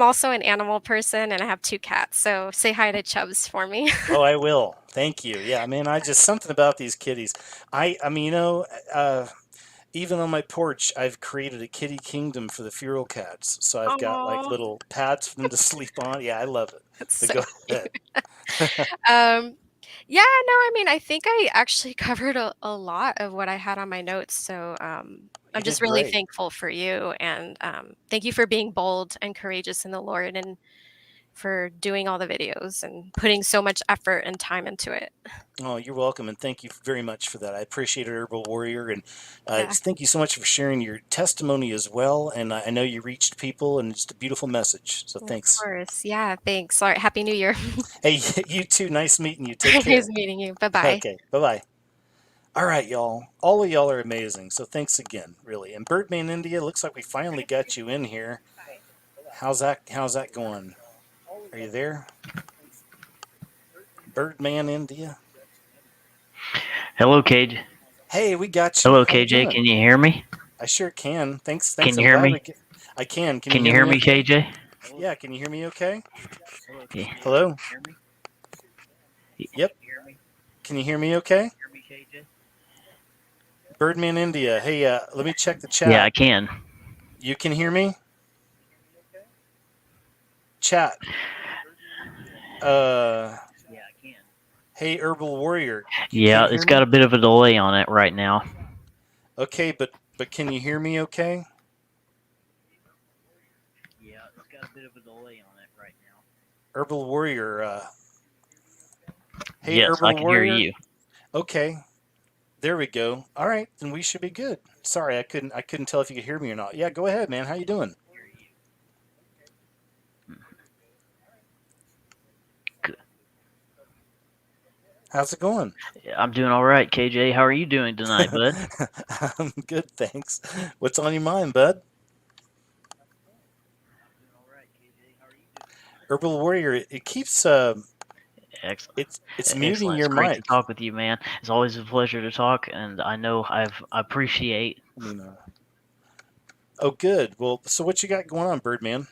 Speaker 9: also an animal person, and I have 2 cats, so say hi to Chubbs for me.
Speaker 1: Oh, I will. Thank you. Yeah, man, I just something about these kitties. I mean, even on my porch, I've created a kitty kingdom for the feral cats. So I've got like
Speaker 9: Aw,
Speaker 1: little pads for them to sleep on. Yeah, I love it.
Speaker 9: that's
Speaker 1: But
Speaker 9: so
Speaker 1: go
Speaker 9: cute.
Speaker 1: ahead.
Speaker 9: Um, yeah, no, I mean, I think I actually covered a lot of what I had on my notes, so, I'm
Speaker 1: You
Speaker 9: just
Speaker 1: did
Speaker 9: really
Speaker 1: great.
Speaker 9: thankful for you, and, thank you for being bold and courageous in the Lord, and for doing all the videos and putting so much effort and time into it.
Speaker 1: Oh, you're welcome, and thank you very much for that. I appreciate it, Herbal Warrior, and
Speaker 9: Yeah.
Speaker 1: thank you so much for sharing your testimony as well. And I know you reached people, and it's a beautiful message. So
Speaker 9: Of
Speaker 1: thanks.
Speaker 9: course. Yeah. Thanks. All right. Happy New Year.
Speaker 1: Hey, you too. Nice meeting you. Take
Speaker 9: Nice
Speaker 1: care.
Speaker 9: meeting you. Bye bye.
Speaker 1: Okay, bye bye. All right, y'all. All of y'all are amazing. So thanks again, really. And Birdman India, looks like we finally got you in here. How's that? How's that going? Are you there, Birdman India?
Speaker 10: Hello, KJ.
Speaker 1: Hey, we got you.
Speaker 10: Hello,
Speaker 1: How you
Speaker 10: KJ.
Speaker 1: doing?
Speaker 10: Can you hear me?
Speaker 1: I sure can. Thanks. Thanks.
Speaker 10: Can you
Speaker 1: I'm
Speaker 10: hear
Speaker 1: glad we
Speaker 10: me?
Speaker 1: get. I can. Can you
Speaker 10: Can you
Speaker 1: hear
Speaker 10: hear
Speaker 1: me?
Speaker 10: me,
Speaker 1: Okay.
Speaker 10: KJ?
Speaker 1: Yeah. Can you hear me? Okay.
Speaker 10: Yeah.
Speaker 1: Hello. Yep. Can you hear me? Okay. Birdman India. Hey, let me check the
Speaker 10: Yeah, I
Speaker 1: chat.
Speaker 10: can.
Speaker 1: You can hear me? Chat. Uh. Hey, Herbal Warrior. Can
Speaker 10: Yeah,
Speaker 1: you hear
Speaker 10: it's got
Speaker 1: me?
Speaker 10: a bit of a delay on it right now.
Speaker 1: Okay, but can you hear me? Okay.
Speaker 10: Yeah, it's got a bit of a delay on it right now.
Speaker 1: Herbal Warrior. Hey,
Speaker 10: Yes, I
Speaker 1: Herbal
Speaker 10: can hear
Speaker 1: Warrior.
Speaker 10: you.
Speaker 1: Okay. There we go. All right, then we should be good. Sorry, I couldn't tell if you could hear me or not. Yeah, go ahead, man. How you doing?
Speaker 10: Good.
Speaker 1: How's it going?
Speaker 10: I'm doing all right, KJ. How are you doing tonight, bud?
Speaker 1: I'm good, thanks. What's on your mind, bud? Herbal Warrior, it keeps
Speaker 10: Excellent.
Speaker 1: it's muting
Speaker 10: Excellent. It's
Speaker 1: your
Speaker 10: great to
Speaker 1: mic.
Speaker 10: talk with you, man. It's always a pleasure to talk, and I know I appreciate.
Speaker 1: I mean, oh, good. Well, so what you got going on, Birdman?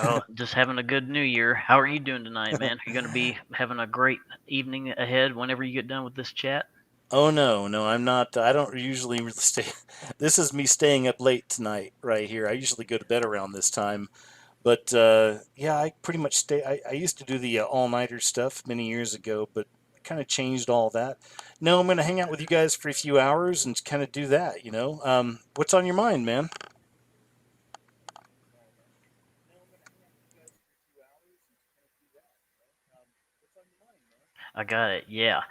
Speaker 10: Oh, just having a good New Year. How are you doing tonight, man? Are you going to be having a great evening ahead whenever you get done with this chat?
Speaker 1: Oh no, I'm not. I don't usually really stay. This is me staying up late tonight, right here. I usually go to bed around this time. But yeah, I pretty much stay. I used to do the all-nighter stuff many years ago, but I kind of changed all that. No, I'm going to hang out with you guys for a few hours and kind of do that, you know. What's on your mind, man?
Speaker 10: I got it. Yeah.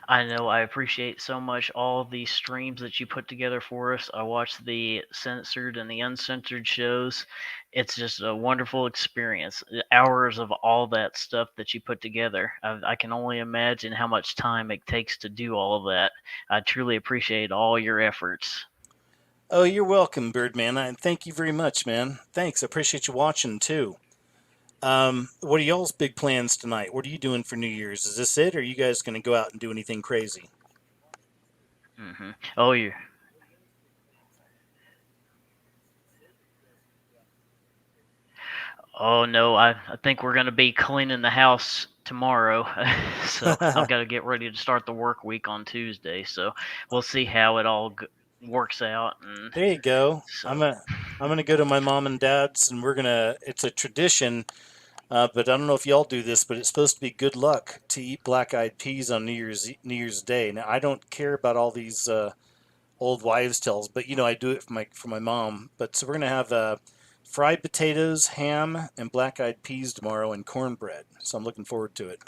Speaker 10: I know. I appreciate so much all the streams that you put together for us. I watch the censored and the uncensored shows. It's just a wonderful experience. Hours of all that stuff that you put together. I can only imagine how much time it takes to do all of that. I truly appreciate all your efforts.
Speaker 1: Oh, you're welcome, Birdman. Thank you very much, man. Thanks. I appreciate you watching too. What are y'all's big plans tonight? What are you doing for New Year's? Is this it, or are you guys going to go out and do anything crazy?
Speaker 10: Oh, you. Oh no, I think we're gonna be cleaning the house tomorrow, so I've got to get ready to start the work week on Tuesday. So we'll see how it all works out. And
Speaker 1: There you go.
Speaker 10: so,
Speaker 1: I'm gonna go to my mom and dad's, and we're gonna. It's a tradition, but I don't know if y'all do this, but it's supposed to be good luck to eat black-eyed peas on New Year's Day. Now I don't care about all these old wives' tales, but you know I do it for my mom. But so we're gonna have fried potatoes, ham, and black-eyed peas tomorrow, and cornbread. So I'm looking forward to it.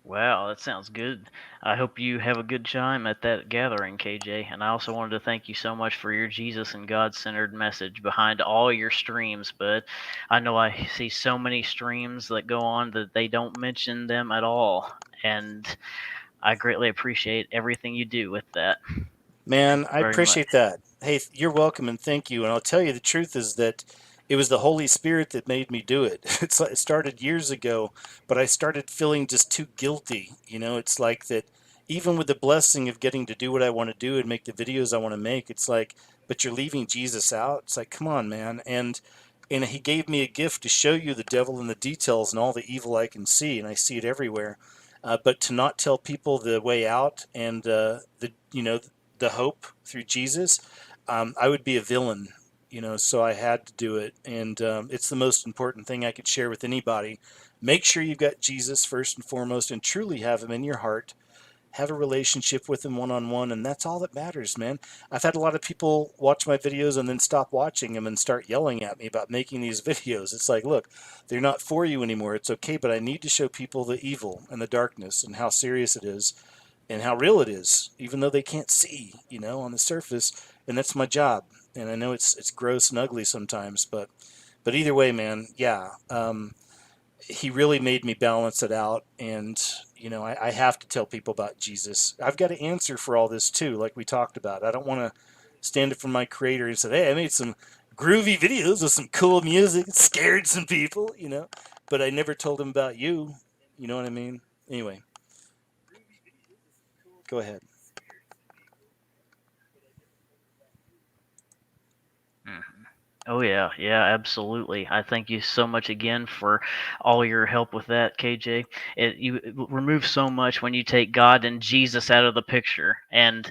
Speaker 10: wow, that sounds good. I hope you have a good time at that gathering, KJ. And I also wanted to thank you so much for your Jesus and God-centered message behind all your streams. But I know I see so many streams that go on that they don't mention them at all, and I greatly appreciate everything you do with that. Thank
Speaker 1: Man,
Speaker 10: you
Speaker 1: I
Speaker 10: very much.
Speaker 1: appreciate that. Hey, you're welcome and thank you. And I'll tell you the truth is that it was the Holy Spirit that made me do it. It started years ago, but I started feeling just too guilty. You know, it's like that even with the blessing of getting to do what I want to do and make the videos I want to make, it's like, but you're leaving Jesus out. It's like, come on, man. And he gave me a gift to show you the devil in the details and all the evil I can see, and I see it everywhere. But to not tell people the way out and the hope through Jesus, I would be a villain. so I had to do it. And it's the most important thing I could share with anybody. Make sure you've got Jesus first and foremost and truly have him in your heart. Have a relationship with him one on one, and that's all that matters, man. I've had a lot of people watch my videos and then stop watching them and start yelling at me about making these videos. It's like, look, they're not for you anymore. It's okay, but I need to show people the evil and the darkness and how serious it is and how real it is, even though they can't see, on the surface. And that's my job. And I know it's gross and ugly sometimes, but either way, man, yeah. He really made me balance it out. And, I have to tell people about Jesus. I've got to answer for all this too, like we talked about. I don't want to stand up for my creator and say, hey, I made some groovy videos with some cool music, scared some people. But I never told him about you. You know what I mean? Anyway, go ahead.
Speaker 10: Mhm. Oh yeah, yeah, absolutely. I thank you so much again for all your help with that, KJ. It removes so much when you take God and Jesus out of the picture, and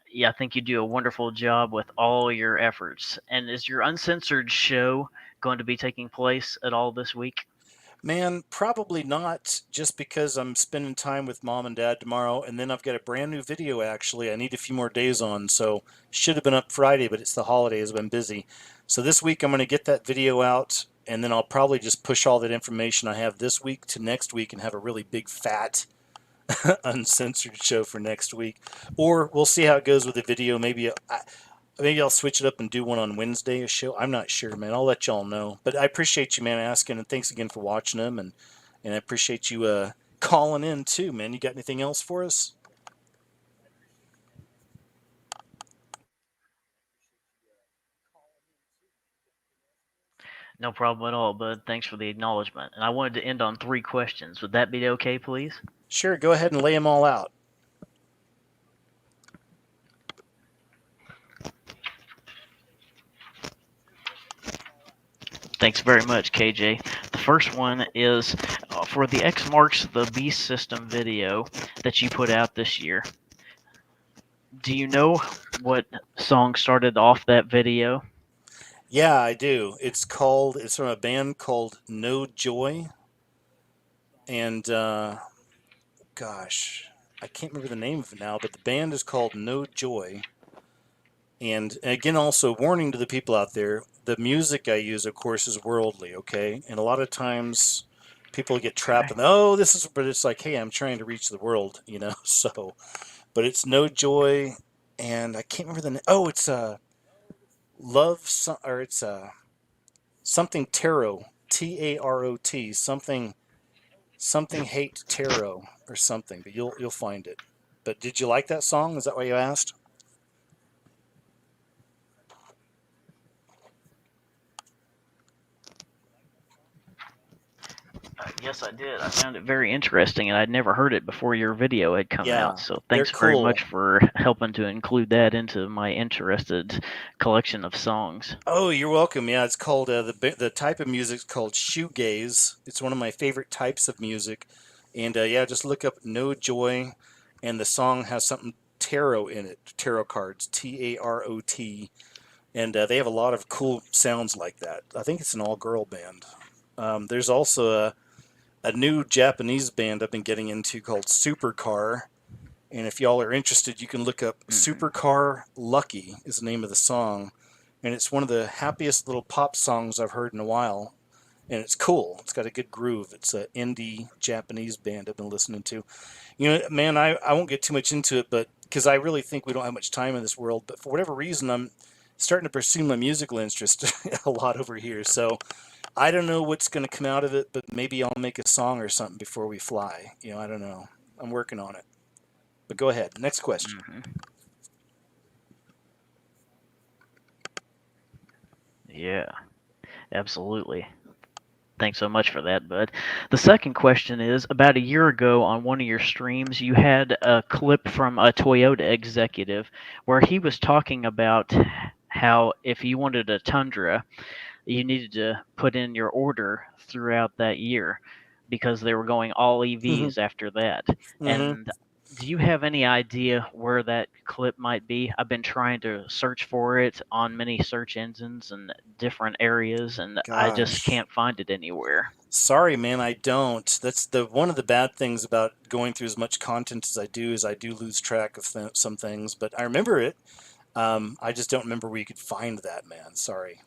Speaker 10: yeah, I think you do a wonderful job with all your efforts. And is your uncensored show going to be taking place at all this week?
Speaker 1: Man, probably not, just because I'm spending time with mom and dad tomorrow, and then I've got a brand new video actually I need a few more days on, so should have been up Friday, but it's the holidays, I've been busy. So this week I'm going to get that video out, and then I'll probably just push all that information I have this week to next week and have a really big fat uncensored show for next week. Or we'll see how it goes with the video. Maybe I'll switch it up and do one on Wednesday, a show. I'm not sure, man. I'll let y'all know. But I appreciate you, man, asking, and thanks again for watching them, and I appreciate you calling in too, man. You got anything else for us?
Speaker 10: No problem at all, bud. Thanks for the acknowledgement. And I wanted to end on 3 questions. Would that be okay, please?
Speaker 1: Sure, go ahead and lay them all out.
Speaker 10: Thanks very much, KJ. The first one is for the X Marks the Beast System video that you put out this year. Do you know what song started off that video?
Speaker 1: Yeah, I do. It's from a band called No Joy, and gosh, I can't remember the name of it now, but the band is called No Joy. And again, also warning to the people out there, the music I use, of course, is worldly, okay? And a lot of times people get trapped in, but it's like, hey, I'm trying to reach the world. So, but it's No Joy, and I can't remember the name. Oh, it's or it's something Tarot, Tarot, something hate tarot or something, but you'll find it. But did you like that song? Is that why you asked?
Speaker 10: Yes, I did. I found it very interesting, and I'd never heard it before your video had come
Speaker 1: Yeah,
Speaker 10: out. So
Speaker 1: they're
Speaker 10: thanks very
Speaker 1: cool.
Speaker 10: much for helping to include that into my interested collection of songs.
Speaker 1: Oh, you're welcome. Yeah, it's called the type of music's called shoegaze. It's one of my favorite types of music, and yeah, just look up No Joy, and the song has something tarot in it, tarot cards, Tarot, and they have a lot of cool sounds like that. I think it's an all-girl band. There's also a new Japanese band I've been getting into called Supercar. And if y'all are interested, you can look up Supercar Lucky is the name of the song. And it's one of the happiest little pop songs I've heard in a while. And it's cool. It's got a good groove. It's an indie Japanese band I've been listening to. Man, I won't get too much into it, but because I really think we don't have much time in this world. But for whatever reason, I'm starting to pursue my musical interest a lot over here. So I don't know what's going to come out of it, but maybe I'll make a song or something before we fly. I don't know. I'm working on it. But go ahead. Next question.
Speaker 10: Yeah, absolutely. Thanks so much for that, bud. The second question is about a year ago on one of your streams, you had a clip from a Toyota executive where he was talking about how if you wanted a Tundra, you needed to put in your order throughout that year because they were going all EVs after that.
Speaker 1: Mm-hmm.
Speaker 10: And Do you have any idea where that clip might be? I've been trying to search for it on many search engines and different areas, and I just
Speaker 1: Gosh.
Speaker 10: can't find it anywhere.
Speaker 1: Sorry, man, I don't. That's the one of the bad things about going through as much content as I do is I do lose track of some things, but I remember it. I just don't remember where you could find that, man. Sorry.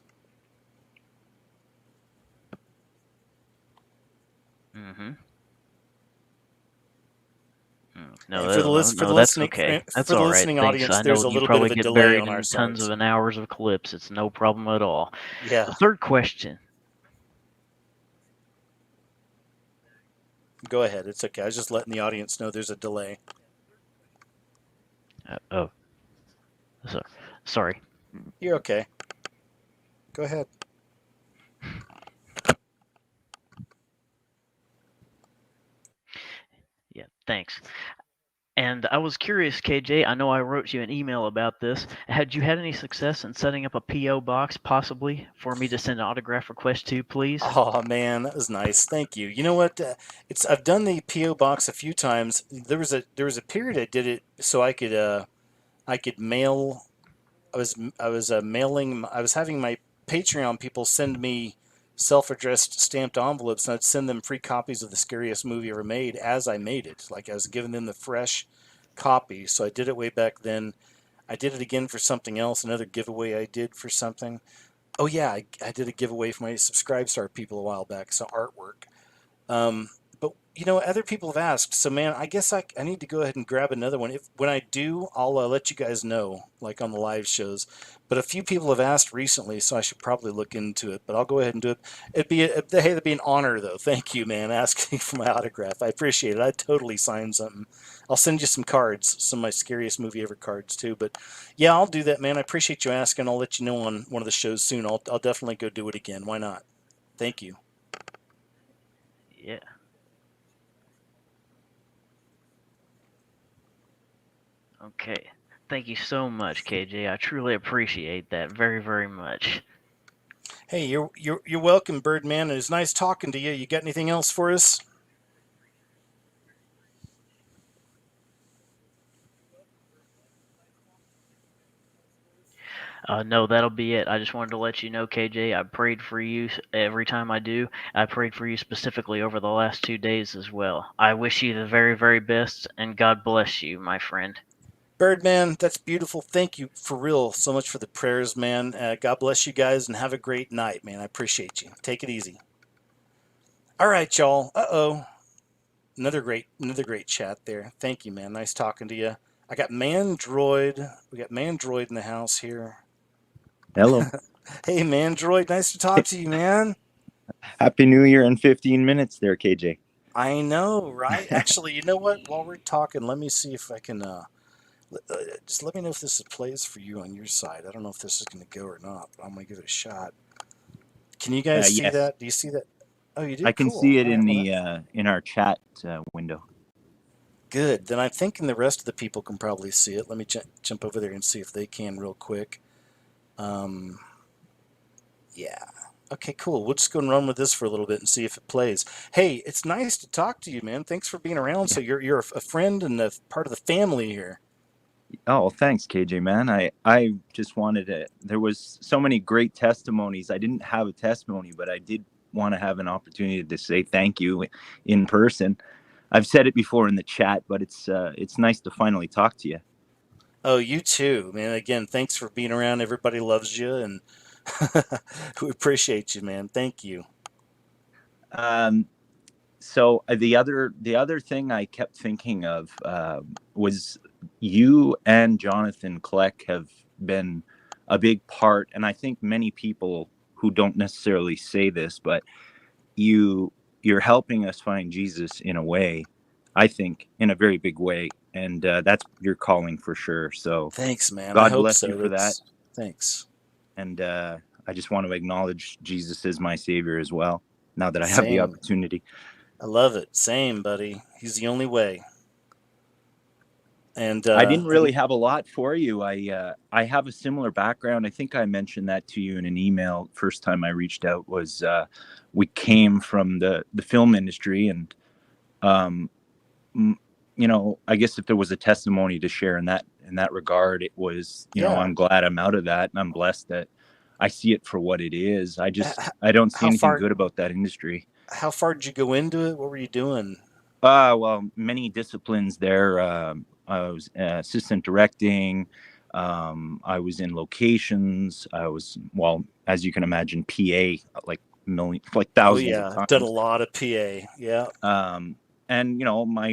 Speaker 10: Mm-hmm.
Speaker 1: And
Speaker 10: No,
Speaker 1: for the
Speaker 10: no, that's
Speaker 1: listening
Speaker 10: okay. That's
Speaker 1: for the
Speaker 10: all right.
Speaker 1: listening
Speaker 10: Thanks.
Speaker 1: audience,
Speaker 10: I
Speaker 1: there's
Speaker 10: know
Speaker 1: a
Speaker 10: you
Speaker 1: little bit of
Speaker 10: probably
Speaker 1: a
Speaker 10: get
Speaker 1: delay
Speaker 10: buried
Speaker 1: on our
Speaker 10: in tons
Speaker 1: sides.
Speaker 10: of hours of clips. It's no problem at all.
Speaker 1: Yeah,
Speaker 10: The third question.
Speaker 1: go ahead. It's okay. I was just letting the audience know there's a delay.
Speaker 10: Oh, so, sorry.
Speaker 1: You're okay. Go ahead.
Speaker 10: Yeah, thanks. And I was curious, KJ, I know I wrote you an email about this. Had you had any success in setting up a P.O. box, possibly, for me to send an autograph request to, please?
Speaker 1: Oh man, that was nice. Thank you. You know what? It's I've done the PO box a few times. There was a period I did it so I could mail. I was mailing. I was having my Patreon people send me self-addressed stamped envelopes, and I'd send them free copies of the scariest movie ever made as I made it. Like I was giving them the fresh copy. So I did it way back then. I did it again for something else. Another giveaway I did for something. Oh yeah, I did a giveaway for my Subscribe Star people a while back. So artwork. Um, but other people have asked. So man, I guess I need to go ahead and grab another one. If when I do, I'll let you guys know, like on the live shows. But a few people have asked recently, so I should probably look into it. But I'll go ahead and do it. Hey, it'd be an honor though. Thank you, man, asking for my autograph. I appreciate it. I'd totally sign something. I'll send you some cards, some of my scariest movie ever cards too. But yeah, I'll do that, man. I appreciate you asking. I'll let you know on one of the shows soon. I'll definitely go do it again. Why not? Thank you.
Speaker 10: Yeah. Okay. Thank you so much, KJ. I truly appreciate that very, very much.
Speaker 1: Hey, you're welcome, Birdman. It was nice talking to you. You got anything else for us?
Speaker 10: No, that'll be it. I just wanted to let you know, KJ, I prayed for you every time I do. I prayed for you specifically over the last 2 days as well. I wish you the very, very best, and God bless you, my friend.
Speaker 1: Birdman, that's beautiful. Thank you for real so much for the prayers, man. God bless you guys and have a great night, man. I appreciate you. Take it easy. All right, y'all. Uh-oh. Another great chat there. Thank you, man. Nice talking to you. I got Mandroid. We got Mandroid in the house here.
Speaker 11: Hello.
Speaker 1: Hey, Mandroid. Nice to talk to you, man.
Speaker 11: Happy New Year in 15 minutes there, KJ.
Speaker 1: I know, right? Actually, you know what? While we're talking, let me see if I can just let me know if this plays for you on your side. I don't know if this is going to go or not, but I'm going to give it a shot. Can you guys see
Speaker 11: Yes,
Speaker 1: that? Do you see that? Oh, you do?
Speaker 11: I can
Speaker 1: Cool.
Speaker 11: see it
Speaker 1: All
Speaker 11: in
Speaker 1: right. Well,
Speaker 11: the in our chat window.
Speaker 1: good. Then I'm thinking the rest of the people can probably see it. Let me jump over there and see if they can real quick. Yeah. Okay, cool. We'll just go and run with this for a little bit and see if it plays. Hey, it's nice to talk to you, man. Thanks for being around. So you're a friend and a part of the family here.
Speaker 11: Oh, thanks, KJ, man. I just wanted to. There was so many great testimonies. I didn't have a testimony, but I did want to have an opportunity to say thank you in person. I've said it before in the chat, but it's nice to finally talk to you.
Speaker 1: Oh, you too, man. Again, thanks for being around. Everybody loves you, and we appreciate you, man. Thank you.
Speaker 11: So the other thing I kept thinking of was you and Jonathan Kleck have been a big part, and I think many people who don't necessarily say this, but you're helping us find Jesus in a way, I think, in a very big way, and that's your calling for sure. So
Speaker 1: Thanks, man. I
Speaker 11: God
Speaker 1: hope
Speaker 11: bless you
Speaker 1: so.
Speaker 11: for that,
Speaker 1: That's thanks.
Speaker 11: and I just want to acknowledge Jesus as my savior as well. Now that I have the
Speaker 1: Same.
Speaker 11: opportunity.
Speaker 1: I love it. Same, buddy. He's the only way. And
Speaker 11: I didn't really have a lot for you. I have a similar background. I think I mentioned that to you in an email. First time I reached out was we came from the film industry, and I guess if there was a testimony to share in that regard, it was,
Speaker 1: Yeah.
Speaker 11: I'm glad I'm out of that, and I'm blessed that I see it for what it is. I don't see
Speaker 1: How
Speaker 11: anything
Speaker 1: far
Speaker 11: good about that industry.
Speaker 1: how far did you go into it? What were you doing?
Speaker 11: Well, many disciplines there. I was assistant directing. I was in locations. I was, well, as you can imagine, PA, like
Speaker 1: Oh
Speaker 11: thousands of
Speaker 1: yeah, done a
Speaker 11: times.
Speaker 1: lot of PA. Yeah.
Speaker 11: And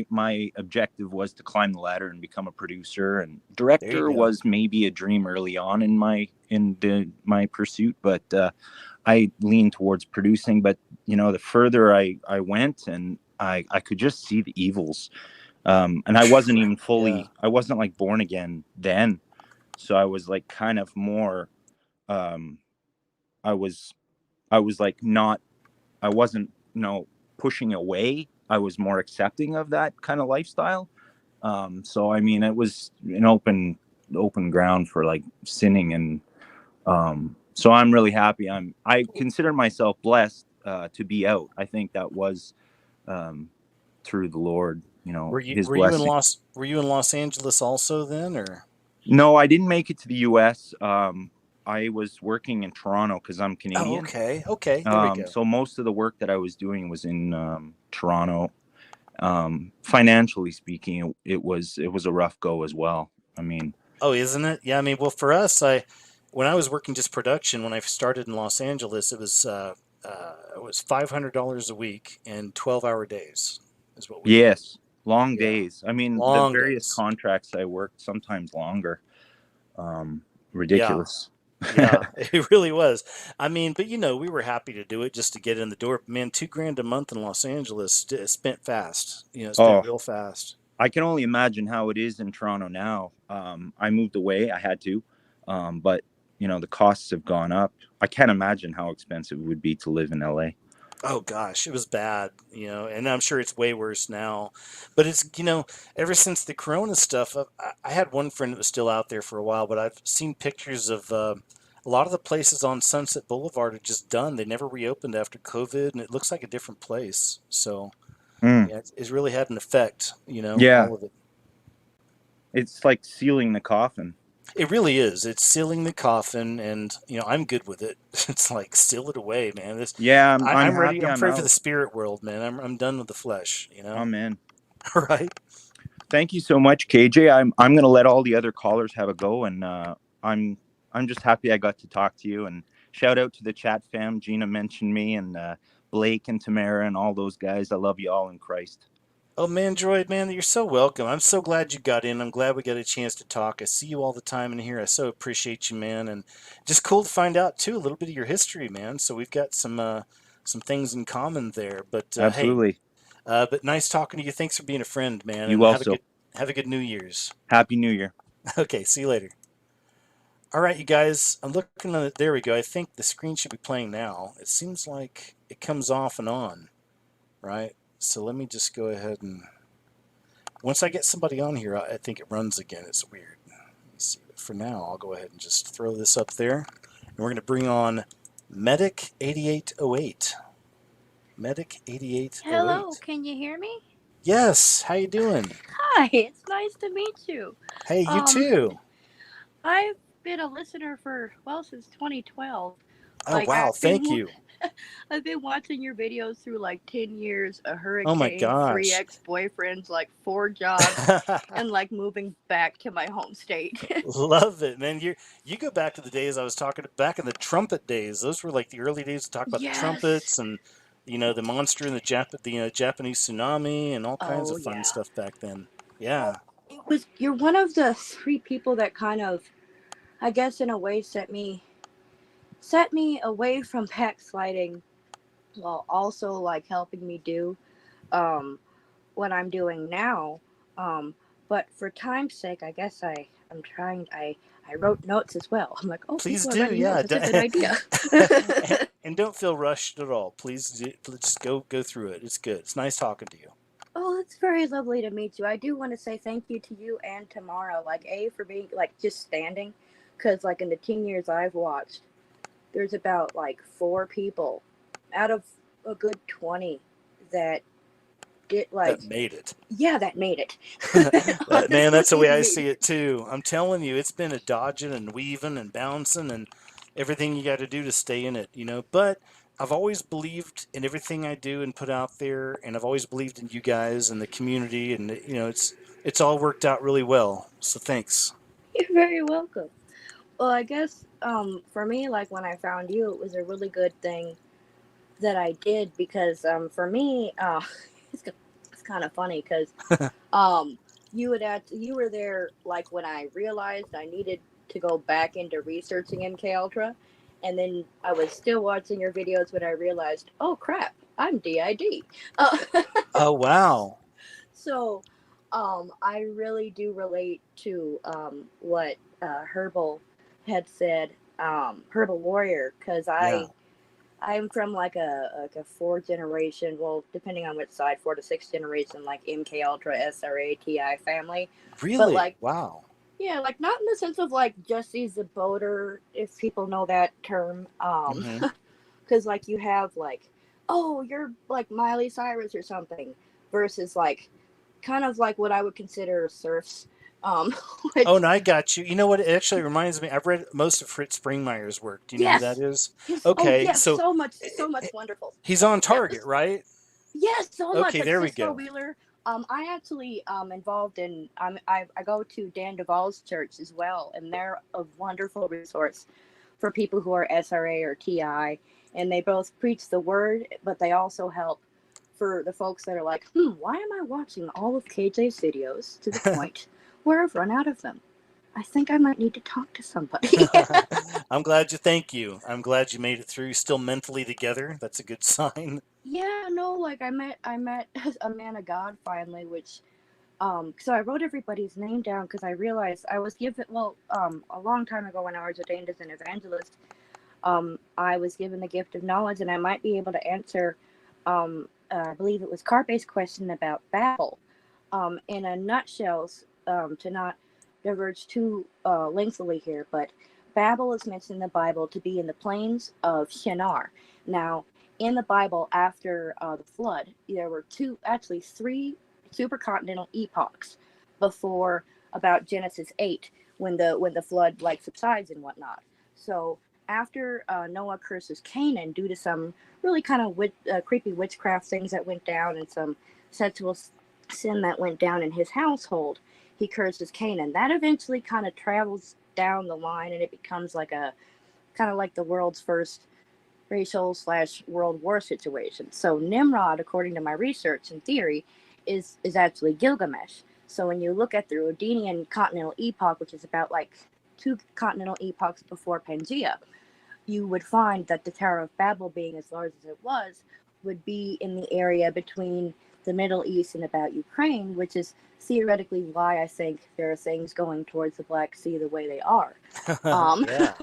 Speaker 11: my objective was to climb the ladder and become a producer, and
Speaker 1: There you
Speaker 11: director
Speaker 1: go.
Speaker 11: was maybe a dream early on in my pursuit, but I leaned towards producing. But the further I went, and I could just see the evils, and I wasn't even fully, I wasn't like born again then, so I was like kind of more, I was like not, I wasn't, pushing away. I was more accepting of that kind of lifestyle. So I mean, it was an open ground for like sinning, and so I'm really happy. I consider myself blessed to be out. I think that was through the Lord,
Speaker 1: Were you
Speaker 11: His
Speaker 1: were you in
Speaker 11: blessing.
Speaker 1: Los Angeles also then, or?
Speaker 11: No, I didn't make it to the U.S. I was working in Toronto because I'm
Speaker 1: Oh,
Speaker 11: Canadian.
Speaker 1: okay. There we go.
Speaker 11: So most of the work that I was doing was in Toronto. Financially speaking, it was a rough go as well. I mean,
Speaker 1: Oh, isn't it? Yeah. I mean, well, for us, when I was working just production when I started in Los Angeles, it was $500 a week and 12-hour days is what we did.
Speaker 11: yes, long
Speaker 1: Yeah,
Speaker 11: days. I mean, the
Speaker 1: long
Speaker 11: various
Speaker 1: days.
Speaker 11: contracts I worked, sometimes longer.
Speaker 1: Yeah.
Speaker 11: Ridiculous.
Speaker 1: Yeah, it really was. I mean, but we were happy to do it just to get in the door. Man, $2,000 a month in Los Angeles spent fast. Spent
Speaker 11: Oh,
Speaker 1: real fast.
Speaker 11: I can only imagine how it is in Toronto now. I moved away. I had to. But, the costs have gone up. I can't imagine how expensive it would be to live in LA.
Speaker 1: Oh gosh, it was bad, and I'm sure it's way worse now. But it's, ever since the Corona stuff, I had one friend that was still out there for a while, but I've seen pictures of a lot of the places on Sunset Boulevard are just done. They never reopened after COVID, and it looks like a different place. So,
Speaker 11: Mm.
Speaker 1: yeah, it's really had an effect,
Speaker 11: Yeah,
Speaker 1: all of it.
Speaker 11: it's like sealing the coffin.
Speaker 1: It really is. It's sealing the coffin, and I'm good with it. It's like seal it away, man.
Speaker 11: Yeah, I'm
Speaker 1: I'm ready.
Speaker 11: happy
Speaker 1: I'm
Speaker 11: I'm
Speaker 1: ready for the
Speaker 11: out.
Speaker 1: spirit world, man. I'm done with the flesh.
Speaker 11: Amen.
Speaker 1: Right?
Speaker 11: Thank you so much, KJ. I'm going to let all the other callers have a go, and I'm just happy I got to talk to you. And shout out to the chat fam. Gina mentioned me, and Blake and Tamara and all those guys. I love you all in Christ.
Speaker 1: Oh, Mandroid, man, you're so welcome. I'm so glad you got in. I'm glad we got a chance to talk. I see you all the time in here. I so appreciate you, man, and just cool to find out too a little bit of your history, man. So we've got some things in common there. But hey,
Speaker 11: Absolutely.
Speaker 1: but nice talking to you. Thanks for being a friend, man,
Speaker 11: You
Speaker 1: and
Speaker 11: also.
Speaker 1: have a good New Year's.
Speaker 11: Happy New Year.
Speaker 1: Okay, see you later. All right, you guys. I'm looking at it. There we go. I think the screen should be playing now. It seems like it comes off and on, right? So let me just go ahead and. Once I get somebody on here, I think it runs again. It's weird. Let me see. But for now, I'll go ahead and just throw this up there. And we're going to bring on Medic 8808. Medic 8808.
Speaker 12: Hello, can you hear me?
Speaker 1: Yes. How you doing?
Speaker 12: Hi, it's nice to meet you.
Speaker 1: Hey, you
Speaker 12: Um,
Speaker 1: too.
Speaker 12: I've been a listener since 2012.
Speaker 1: Oh,
Speaker 12: Like
Speaker 1: wow. Thank you.
Speaker 12: I've been watching your videos through like 10 years, a
Speaker 1: Oh, my
Speaker 12: hurricane, 3
Speaker 1: gosh.
Speaker 12: ex-boyfriends, like 4 jobs, and like moving back to my home state.
Speaker 1: Love it, man. You go back to the days I was talking back in the trumpet days. Those were like the early days to talk about the trumpets
Speaker 12: Yes.
Speaker 1: and the monster and the Japanese tsunami and all kinds
Speaker 12: Oh
Speaker 1: of fun
Speaker 12: yeah.
Speaker 1: stuff back then. Yeah.
Speaker 12: You're one of the 3 people that kind of, I guess in a way set me away from backsliding, while also like helping me do um what I'm doing now. But for time's sake, I guess I wrote notes as well. I'm like, oh,
Speaker 1: Please
Speaker 12: people are
Speaker 1: do.
Speaker 12: writing
Speaker 1: Yeah.
Speaker 12: notes. That's a good idea.
Speaker 1: And don't feel rushed at all. Please just go through it. It's good. It's nice talking to you.
Speaker 12: Oh, it's very lovely to meet you. I do want to say thank you to you and Tamara, like for being like just standing, because like in the 10 years I've watched, there's about like 4 people out of a good 20 that get like,
Speaker 1: That made it.
Speaker 12: yeah, that made it.
Speaker 1: Man, that's the
Speaker 12: Honestly
Speaker 1: way I
Speaker 12: made
Speaker 1: see
Speaker 12: it.
Speaker 1: it too. I'm telling you, it's been a dodging and weaving and bouncing and everything you got to do to stay in it, you know. But I've always believed in everything I do and put out there, and I've always believed in you guys and the community, and you know, it's all worked out really well. So thanks.
Speaker 12: You're very welcome. Well, I guess for me, like when I found you, it was a really good thing that I did because for me, it's, it's kind of funny because um, you were there like when I realized I needed to go back into researching MK Ultra, and then I was still watching your videos when I realized, oh crap, I'm DID. Uh,
Speaker 1: Oh wow.
Speaker 12: so I really do relate to what Herbal had said, Herbal Warrior, because
Speaker 1: Yeah.
Speaker 12: I'm from like a fourth generation, well, depending on which side, 4 to 6 generation, like MK Ultra, SRA, TI family. But
Speaker 1: Really?
Speaker 12: like,
Speaker 1: Wow.
Speaker 12: yeah, like not in the sense of like Jesse the Boater, if people know that term.
Speaker 1: Mhm.
Speaker 12: Because like you have like, oh, you're like Miley Cyrus or something, versus like kind of like what I would consider serfs.
Speaker 1: Oh,
Speaker 12: Which,
Speaker 1: no, I got you. You know what? It actually reminds me. I've read most of Fritz Springmeier's work. Do you know who that
Speaker 12: yes,
Speaker 1: is?
Speaker 12: yes, oh
Speaker 1: Okay,
Speaker 12: yes,
Speaker 1: so
Speaker 12: so much wonderful.
Speaker 1: he's on target,
Speaker 12: Yes.
Speaker 1: right?
Speaker 12: Yes, so much
Speaker 1: Okay,
Speaker 12: like
Speaker 1: there we
Speaker 12: Cisco
Speaker 1: go.
Speaker 12: Wheeler. I actually involved in I go to Dan Duvall's church as well, and they're a wonderful resource for people who are SRA or TI, and they both preach the word, but they also help for the folks that are like, why am I watching all of KJ's videos to the point where I've run out of them? I think I might need to talk to somebody.
Speaker 1: I'm glad you. Thank you. I'm glad you made it through. Still mentally together. That's a good sign.
Speaker 12: Yeah, no, like I met a man of God finally, which so I wrote everybody's name down because I realized I was given, well, a long time ago when I was ordained as an evangelist, I was given the gift of knowledge, and I might be able to answer, I believe it was Carpe's question about Babel, in a nutshell, to not diverge too lengthily here, but Babel is mentioned in the Bible to be in the plains of Shinar. Now, in the Bible, after the flood, there were actually three supercontinental epochs before about Genesis 8, when the flood like subsides and whatnot. So after Noah curses Canaan due to some really kind of creepy witchcraft things that went down and some sexual sin that went down in his household, he curses Canaan. That eventually kind of travels down the line, and it becomes like a kind of like the world's first racial/world war situation. So Nimrod, according to my research and theory, is actually Gilgamesh. So when you look at the Rhodanian continental epoch, which is about like 2 continental epochs before Pangea, you would find that the Tower of Babel, being as large as it was, would be in the area between the Middle East and about Ukraine, which is theoretically why I think there are things going towards the Black Sea the way they are. Um,
Speaker 1: Yeah.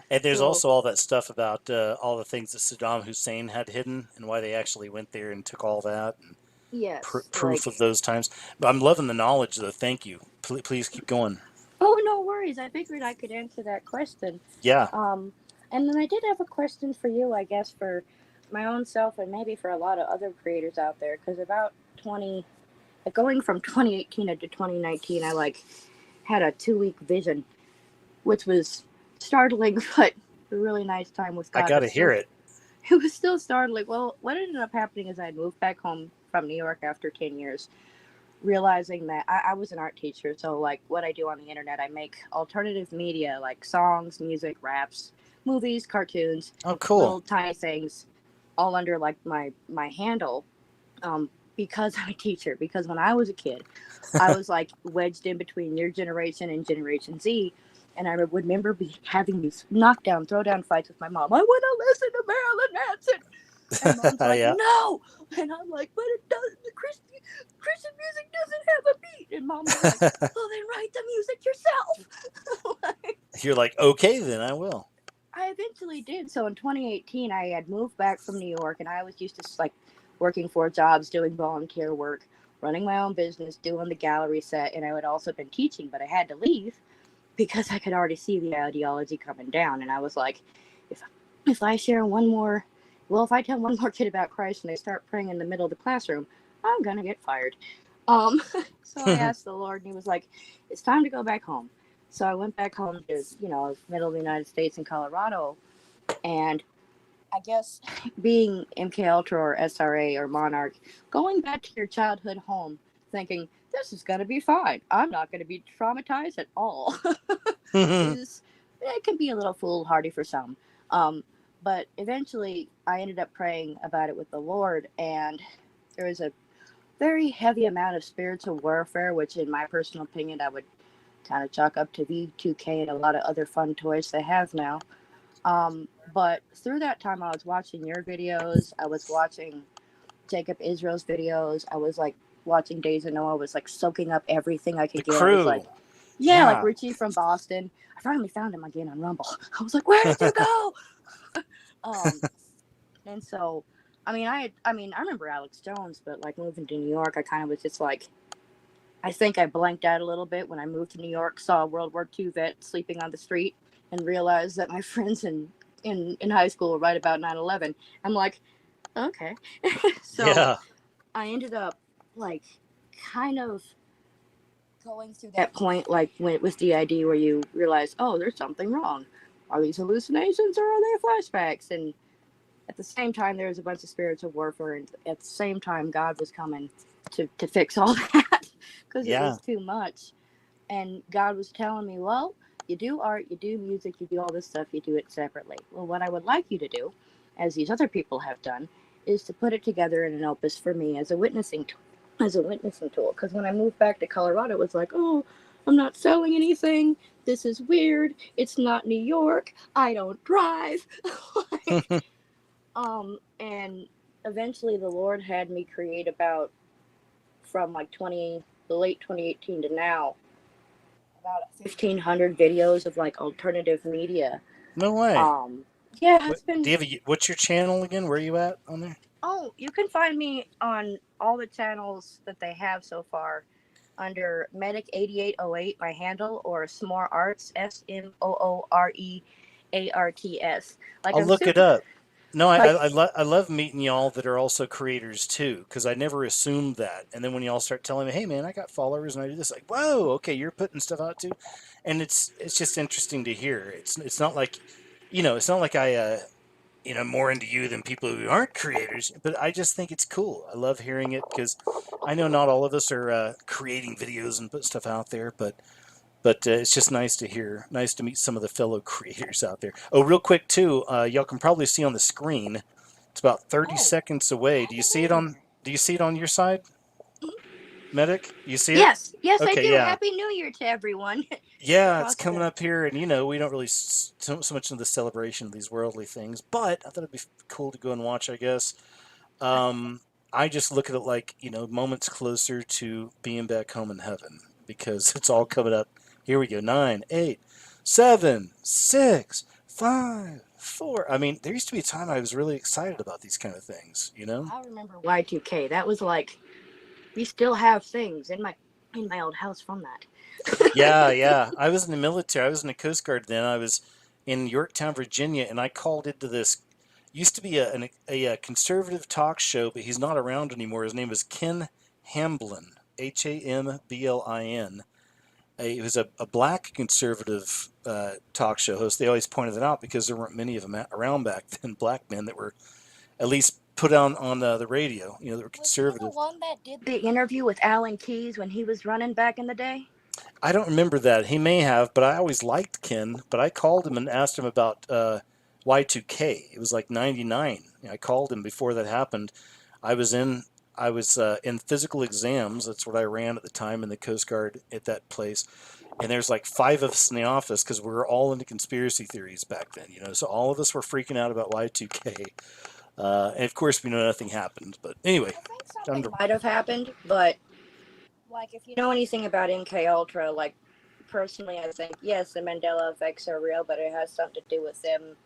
Speaker 1: And there's
Speaker 12: so
Speaker 1: also all that stuff about all the things that Saddam Hussein had hidden and why they actually went there and took all that and
Speaker 12: yes,
Speaker 1: proof of
Speaker 12: like,
Speaker 1: those times. But I'm loving the knowledge, though. Thank you. Please keep going.
Speaker 12: oh, no worries. I figured I could answer that question.
Speaker 1: Yeah.
Speaker 12: Um, and then I did have a question for you, I guess, for my own self and maybe for a lot of other creators out there, because about 20, like going from 2018 to 2019, I like had a 2 week vision, which was startling, but a really nice time with
Speaker 1: I
Speaker 12: God.
Speaker 1: got
Speaker 12: But
Speaker 1: to hear
Speaker 12: still,
Speaker 1: it.
Speaker 12: it was still startling. Well, what ended up happening is I had moved back home from New York after 10 years, realizing that I was an art teacher. So, like, what I do on the internet, I make alternative media like songs, music, raps, movies, cartoons,
Speaker 1: Oh, cool.
Speaker 12: little tiny things, all under like my handle. Because I'm a teacher. Because when I was a kid, I was like wedged in between your generation and Generation Z. And I would remember having these knockdown, throwdown fights with my mom. I want to listen to Marilyn Manson. And mom's like,
Speaker 1: Yeah.
Speaker 12: no. And I'm like, but it does. The Christian music doesn't have a beat. And mom's like, well, then write the music yourself. Like,
Speaker 1: You're like, okay, then I will.
Speaker 12: I eventually did. So in 2018, I had moved back from New York, and I was used to like working 4 jobs, doing volunteer work, running my own business, doing the gallery set, and I had also been teaching, but I had to leave because I could already see the ideology coming down. And I was like, if I share one more, well, if I tell one more kid about Christ and they start praying in the middle of the classroom, I'm gonna get fired. So I asked the Lord, and He was like, "It's time to go back home." So I went back home to, middle of the United States in Colorado, and I guess being MK Ultra or SRA or Monarch, going back to your childhood home, thinking this is gonna be fine. I'm not gonna be traumatized at all. Is It can be a little foolhardy for some. Um, but eventually, I ended up praying about it with the Lord, and there was a very heavy amount of spiritual warfare, which, in my personal opinion, I would kind of chalk up to V2K and a lot of other fun toys they have now. But through that time, I was watching your videos. I was watching Jacob Israel's videos. I was like watching Days of Noah. I was like soaking up everything I
Speaker 1: The
Speaker 12: could get. I was like,
Speaker 1: crew.
Speaker 12: yeah, like
Speaker 1: Yeah.
Speaker 12: Richie from Boston. I finally found him again on Rumble. I was like, where did you go? And so, I remember Alex Jones, but like moving to New York, I kind of was just like, I think I blanked out a little bit when I moved to New York, saw a World War II vet sleeping on the street, and realized that my friends in high school were right about 9/11. I'm like, okay. So
Speaker 1: Yeah.
Speaker 12: I ended up like kind of going through that point, like when it was DID, where you realize, oh, there's something wrong. Are these hallucinations or are they flashbacks? And at the same time, there was a bunch of spiritual warfare, and at the same time, God was coming to fix all that because it
Speaker 1: Yeah.
Speaker 12: was too much. And God was telling me, well, you do art, you do music, you do all this stuff, you do it separately. Well, what I would like you to do, as these other people have done, is to put it together in an opus for me as a witnessing tool. Because when I moved back to Colorado, it was like, oh, I'm not selling anything. This is weird. It's not New York. I don't drive. Like, and eventually the Lord had me create about, from like the late 2018 to now, about 1,500 videos of like alternative media.
Speaker 1: No way.
Speaker 12: Um, yeah,
Speaker 1: What,
Speaker 12: it's been.
Speaker 1: do you have what's your channel again? Where are you at on there?
Speaker 12: Oh, you can find me on all the channels that they have so far under Medic8808, my handle, or S'more Arts, SMOOREARTS. Like,
Speaker 1: I'll
Speaker 12: I'm
Speaker 1: look it
Speaker 12: super.
Speaker 1: up. No,
Speaker 12: Like,
Speaker 1: I love meeting y'all that are also creators too, because I never assumed that. And then when y'all start telling me, "Hey, man, I got followers and I do this," like, "Whoa, okay, you're putting stuff out too," and it's just interesting to hear. It's not like, it's not like I more into you than people who aren't creators, but I just think it's cool. I love hearing it because I know not all of us are creating videos and put stuff out there, but it's just nice to hear. Nice to meet some of the fellow creators out there. Oh, real quick too, y'all can probably see on the screen. It's about 30
Speaker 12: oh,
Speaker 1: seconds away.
Speaker 12: Happy New Year.
Speaker 1: Do you see it on your side, Medic? You see it?
Speaker 12: Yes, yes, I
Speaker 1: Okay,
Speaker 12: do.
Speaker 1: yeah.
Speaker 12: Happy New Year to everyone
Speaker 1: Yeah, it's
Speaker 12: across
Speaker 1: coming
Speaker 12: the.
Speaker 1: up here, and we don't really so much into the celebration of these worldly things, but I thought it'd be cool to go and watch, I guess. Um, I just look at it like, moments closer to being back home in heaven because it's all coming up. Here we go. 9, 8, 7, 6, 5, 4. I mean, there used to be a time I was really excited about these kind of things, you know?
Speaker 12: I remember Y2K. That was like, we still have things in my old house from
Speaker 1: Yeah,
Speaker 12: that.
Speaker 1: yeah. I was in the military. I was in the Coast Guard then. I was in Yorktown, Virginia, and I called into this. Used to be a conservative talk show, but he's not around anymore. His name was Ken Hamblin, Hamblin. He was a black conservative talk show host. They always pointed it out because there weren't many of them around back then, black men that were at least put on the radio, that were
Speaker 12: Was he the
Speaker 1: conservative.
Speaker 12: one that did the interview with Alan Keyes when he was running back in the day?
Speaker 1: I don't remember that. He may have, but I always liked Ken. But I called him and asked him about Y2K. It was like '99. I called him before that happened. I was in in physical exams. That's what I ran at the time in the Coast Guard at that place. And there's like 5 of us in the office because we were all into conspiracy theories back then. So all of us were freaking out about Y2K. And of course, we know nothing happened. But anyway,
Speaker 12: I think something might have happened, but like, if you know anything about MK Ultra, like, personally, I think yes, the Mandela effects are real, but it has something to do with them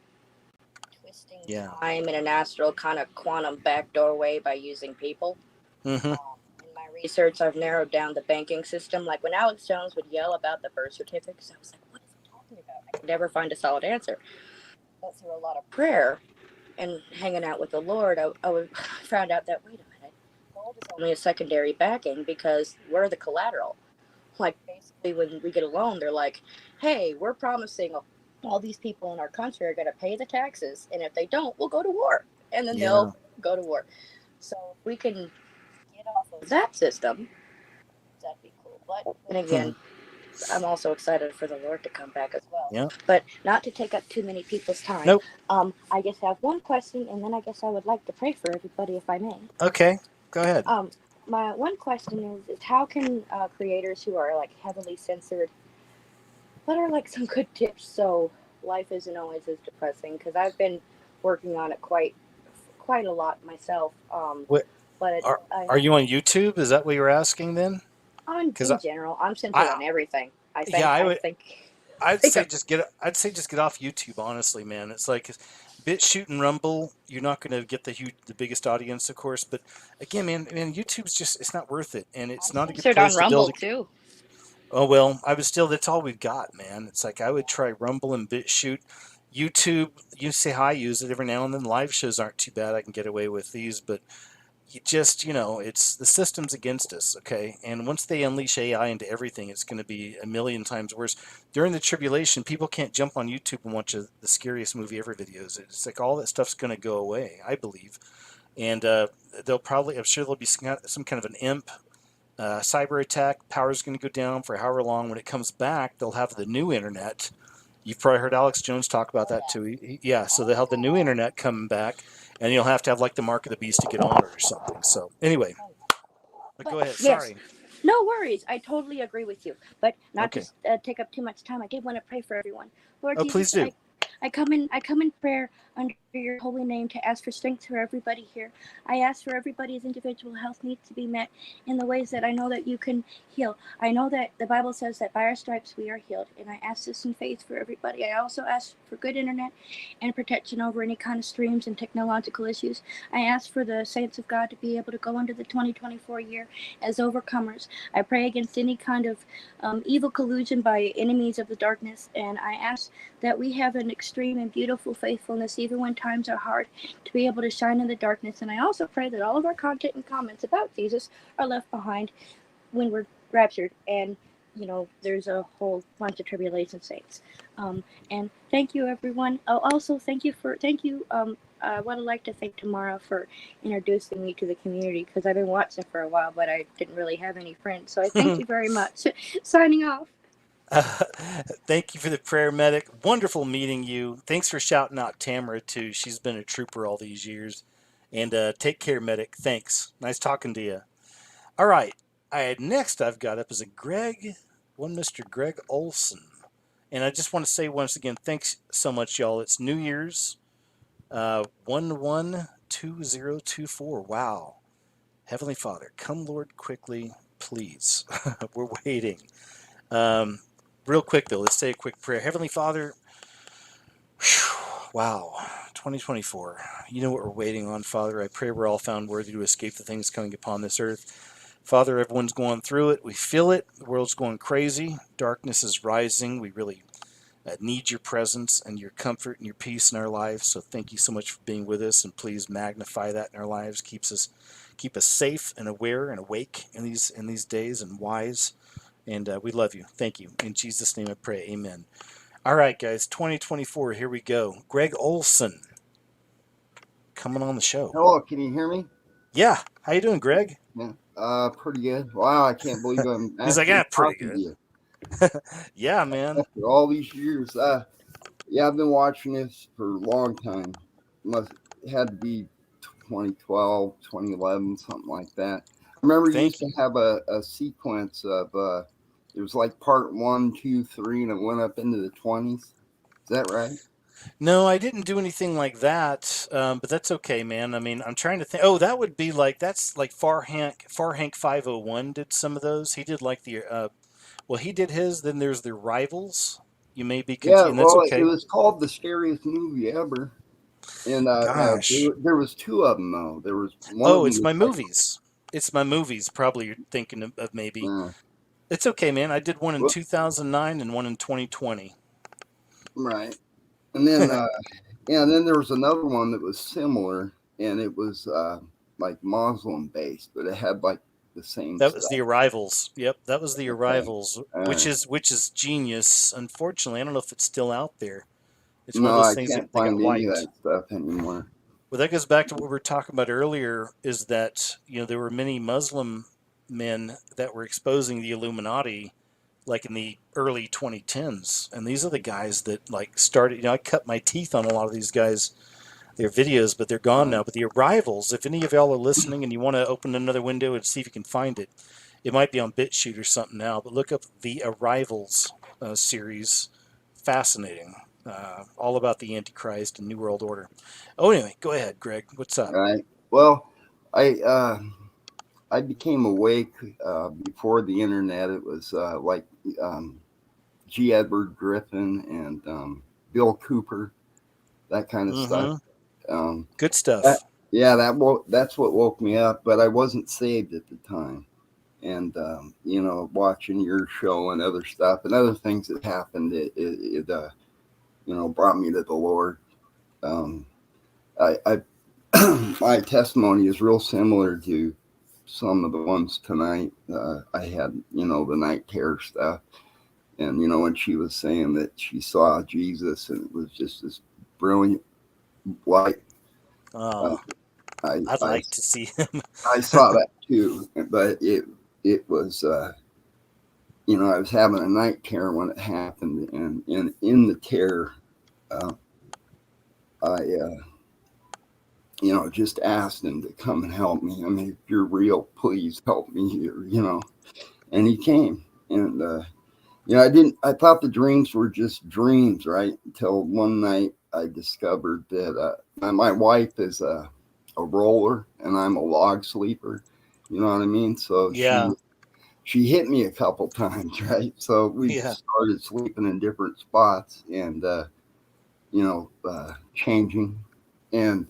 Speaker 12: twisting
Speaker 1: yeah.
Speaker 12: time in an astral kind of quantum backdoor way by using people.
Speaker 1: Mm-hmm.
Speaker 12: In my research, I've narrowed down the banking system. Like, when Alex Jones would yell about the birth certificates, I was like, what is he talking about? I could never find a solid answer. But through a lot of prayer and hanging out with the Lord, I found out that, wait a minute, gold is only a secondary backing because we're the collateral. Like basically, when we get a loan, they're like, "Hey, we're promising all these people in our country are going to pay the taxes, and if they don't, we'll go to war." And then
Speaker 1: Yeah.
Speaker 12: they'll go to war. So if we can get off of that system, that'd be cool. But then again, I'm also excited for the Lord to come back as well.
Speaker 1: Yeah.
Speaker 12: But not to take up too many people's time.
Speaker 1: Nope.
Speaker 12: I just have one question, and then I guess I would like to pray for everybody, if I may.
Speaker 1: Okay. Go ahead.
Speaker 12: My one question is how can creators who are like heavily censored, what are like some good tips so life isn't always as depressing? Because I've been working on it quite a lot myself.
Speaker 1: What
Speaker 12: But it,
Speaker 1: are you on YouTube? Is that what you're asking then? Because
Speaker 12: in general, I'm censored
Speaker 1: I
Speaker 12: on everything.
Speaker 1: yeah, I would. I'd
Speaker 12: think
Speaker 1: say just get. I'd say just get off YouTube. Honestly, man, it's like BitChute and Rumble. You're not going to get the biggest audience, of course. But again, man, YouTube's just it's not worth it, and it's not a good
Speaker 12: censored on
Speaker 1: place to build.
Speaker 12: Rumble too.
Speaker 1: Oh well, I would still. That's all we've got, man. It's like I would try Rumble and BitChute. YouTube, you say hi, use it every now and then. Live shows aren't too bad. I can get away with these, but it's the system's against us, okay? And once they unleash AI into everything, it's going to be a million times worse. During the tribulation, people can't jump on YouTube and watch the scariest movie ever videos. It's like all that stuff's going to go away, I believe. And I'm sure there'll be some kind of an imp cyber attack. Power's going to go down for however long. When it comes back, they'll have the new internet. You've probably heard Alex Jones talk about that too. Yeah, so they'll have the new internet coming back, and you'll have to have like the mark of the beast to get on it or something. So anyway, but go ahead.
Speaker 12: Yes.
Speaker 1: Sorry.
Speaker 12: No worries. I totally agree with you. But not
Speaker 1: Okay.
Speaker 12: to take up too much time, I did want to pray for everyone. Lord
Speaker 1: Oh,
Speaker 12: Jesus,
Speaker 1: please do.
Speaker 12: I come in prayer under your holy name to ask for strength for everybody here. I ask for everybody's individual health needs to be met in the ways that I know that you can heal. I know that the Bible says that by our stripes we are healed, and I ask this in faith for everybody. I also ask for good internet and protection over any kind of streams and technological issues. I ask for the saints of God to be able to go into the 2024 year as overcomers. I pray against any kind of evil collusion by enemies of the darkness, and I ask that we have an extreme and beautiful faithfulness even when times are hard to be able to shine in the darkness. And I also pray that all of our content and comments about Jesus are left behind when we're raptured and there's a whole bunch of tribulation saints. And thank you everyone. Also thank you I would like to thank Tamara for introducing me to the community because I've been watching for a while, but I didn't really have any friends. So I thank you very much. Signing off.
Speaker 1: Thank you for the prayer, medic. Wonderful meeting you. Thanks for shouting out Tamara too. She's been a trooper all these years. And take care, medic. Thanks. Nice talking to you. All right. Next I've got up is Mr. Greg Olson. And I just want to say once again, thanks so much, y'all. It's New Year's 112024. Wow. Heavenly Father, come, Lord, quickly, please. We're waiting. Real quick, though, let's say a quick prayer. Heavenly Father, wow, 2024. You know what we're waiting on, Father. I pray we're all found worthy to escape the things coming upon this earth. Father, everyone's going through it. We feel it. The world's going crazy. Darkness is rising. We really need your presence and your comfort and your peace in our lives. So thank you so much for being with us, and please magnify that in our lives. Keep us safe and aware and awake in these days and wise. And we love you. Thank you. In Jesus' name I pray. Amen. All right, guys. 2024. Here we go. Greg Olson coming on the show.
Speaker 13: Hello. Can you hear me?
Speaker 1: Yeah. How you doing, Greg?
Speaker 13: Yeah. Pretty good. Wow. I can't believe I'm
Speaker 1: He's like, pretty good.
Speaker 13: You.
Speaker 1: Yeah, man.
Speaker 13: After all these years. Yeah, I've been watching this for a long time. It had to be 2012, 2011, something like that. I remember you used to have a sequence of it was like part 1, 2, 3, and it went up into the 20s. Is that right?
Speaker 1: No, I didn't do anything like that, but that's okay, man. I mean, I'm trying to think. Oh, that would be that's like Far Hank 501 did some of those. He did like he did his. Then there's the Rivals. You may be confused.
Speaker 13: Yeah, well, okay. It was called The Scariest Movie Ever. And there was 2 of them though. There was one.
Speaker 1: Oh, it's my movies. It's my movies. Probably you're thinking of maybe. Yeah. It's okay, man. I did one in 2009 and one in 2020.
Speaker 13: Right. And then, then there was another one that was similar, and it was like Muslim based, but it had like the same
Speaker 1: That was
Speaker 13: stuff.
Speaker 1: the Arrivals. Yep, that was the
Speaker 13: Okay.
Speaker 1: Arrivals,
Speaker 13: All
Speaker 1: which
Speaker 13: right.
Speaker 1: is genius. Unfortunately, I don't know if it's still out there. It's one of
Speaker 13: No,
Speaker 1: those
Speaker 13: I
Speaker 1: things
Speaker 13: can't
Speaker 1: that they got
Speaker 13: find any of
Speaker 1: wiped.
Speaker 13: that stuff anymore.
Speaker 1: Well, that goes back to what we were talking about earlier. Is that there were many Muslim men that were exposing the Illuminati, like in the early 2010s, and these are the guys that like started. I cut my teeth on a lot of these guys, their videos, but they're gone now. But the Arrivals, if any of y'all are listening and you want to open another window and see if you can find it, it might be on BitChute or something now. But look up the Arrivals series. Fascinating. All about the Antichrist and New World Order. Oh, anyway, go ahead, Greg. What's up?
Speaker 13: All right. Well, I became awake before the internet. It was like G. Edward Griffin and Bill Cooper, that kind of stuff.
Speaker 1: Good stuff.
Speaker 13: Yeah, that's what woke me up. But I wasn't saved at the time, and watching your show and other stuff and other things that happened, it brought me to the Lord. I my testimony is real similar to some of the ones tonight. I had the night terror stuff, and when she was saying that she saw Jesus and it was just this brilliant light.
Speaker 1: Oh, I'd like to see him.
Speaker 13: I saw that too, but it was I was having a night terror when it happened, and in the terror, I just asked him to come and help me. I mean, if you're real, please help me here, and he came. And, I thought the dreams were just dreams, right? Until one night I discovered that my wife is a roller and I'm a log sleeper. You know what I mean? So
Speaker 1: Yeah.
Speaker 13: she hit me a couple times, right? So we started sleeping in different spots and, changing. And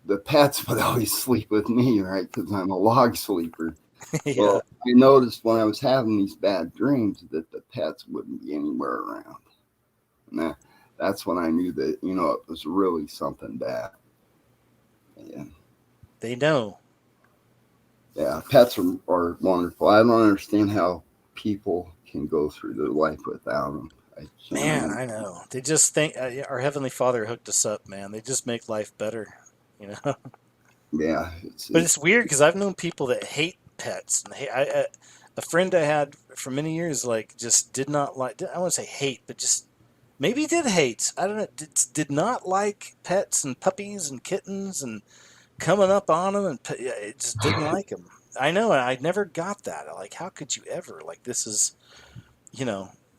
Speaker 13: the pets would always sleep with me, right? Because I'm a log sleeper.
Speaker 1: Yeah.
Speaker 13: Well, I noticed when I was having these bad dreams that the pets wouldn't be anywhere around. And that's when I knew that, it was really something bad. Yeah.
Speaker 1: They know.
Speaker 13: Yeah, pets are wonderful. I don't understand how people can go through their life without them.
Speaker 1: Man, I know. They just think our Heavenly Father hooked us up, man. They just make life better,
Speaker 13: Yeah.
Speaker 1: But it's weird because I've known people that hate pets. And a friend I had for many years, like, just did not like, I wouldn't say hate, but just maybe did hate. I don't know. Did not like pets and puppies and kittens and coming up on them, and it just didn't like them. I know. I never got that. Like, how could you ever? Like, this is,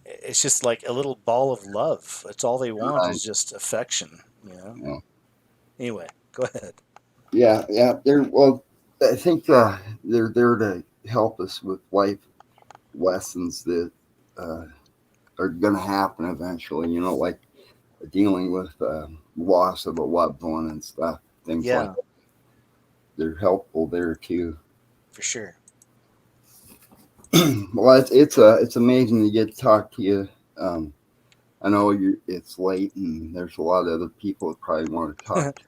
Speaker 1: it's just like a little ball of love. That's all they want is just affection,
Speaker 13: Yeah.
Speaker 1: Anyway, go ahead.
Speaker 13: Yeah. I think they're there to help us with life lessons that are going to happen eventually, like dealing with loss of a loved one and stuff, things like that. They're helpful there too.
Speaker 1: For sure.
Speaker 13: Well, it's amazing to get to talk to you. I know it's late and there's a lot of other people that probably want to talk.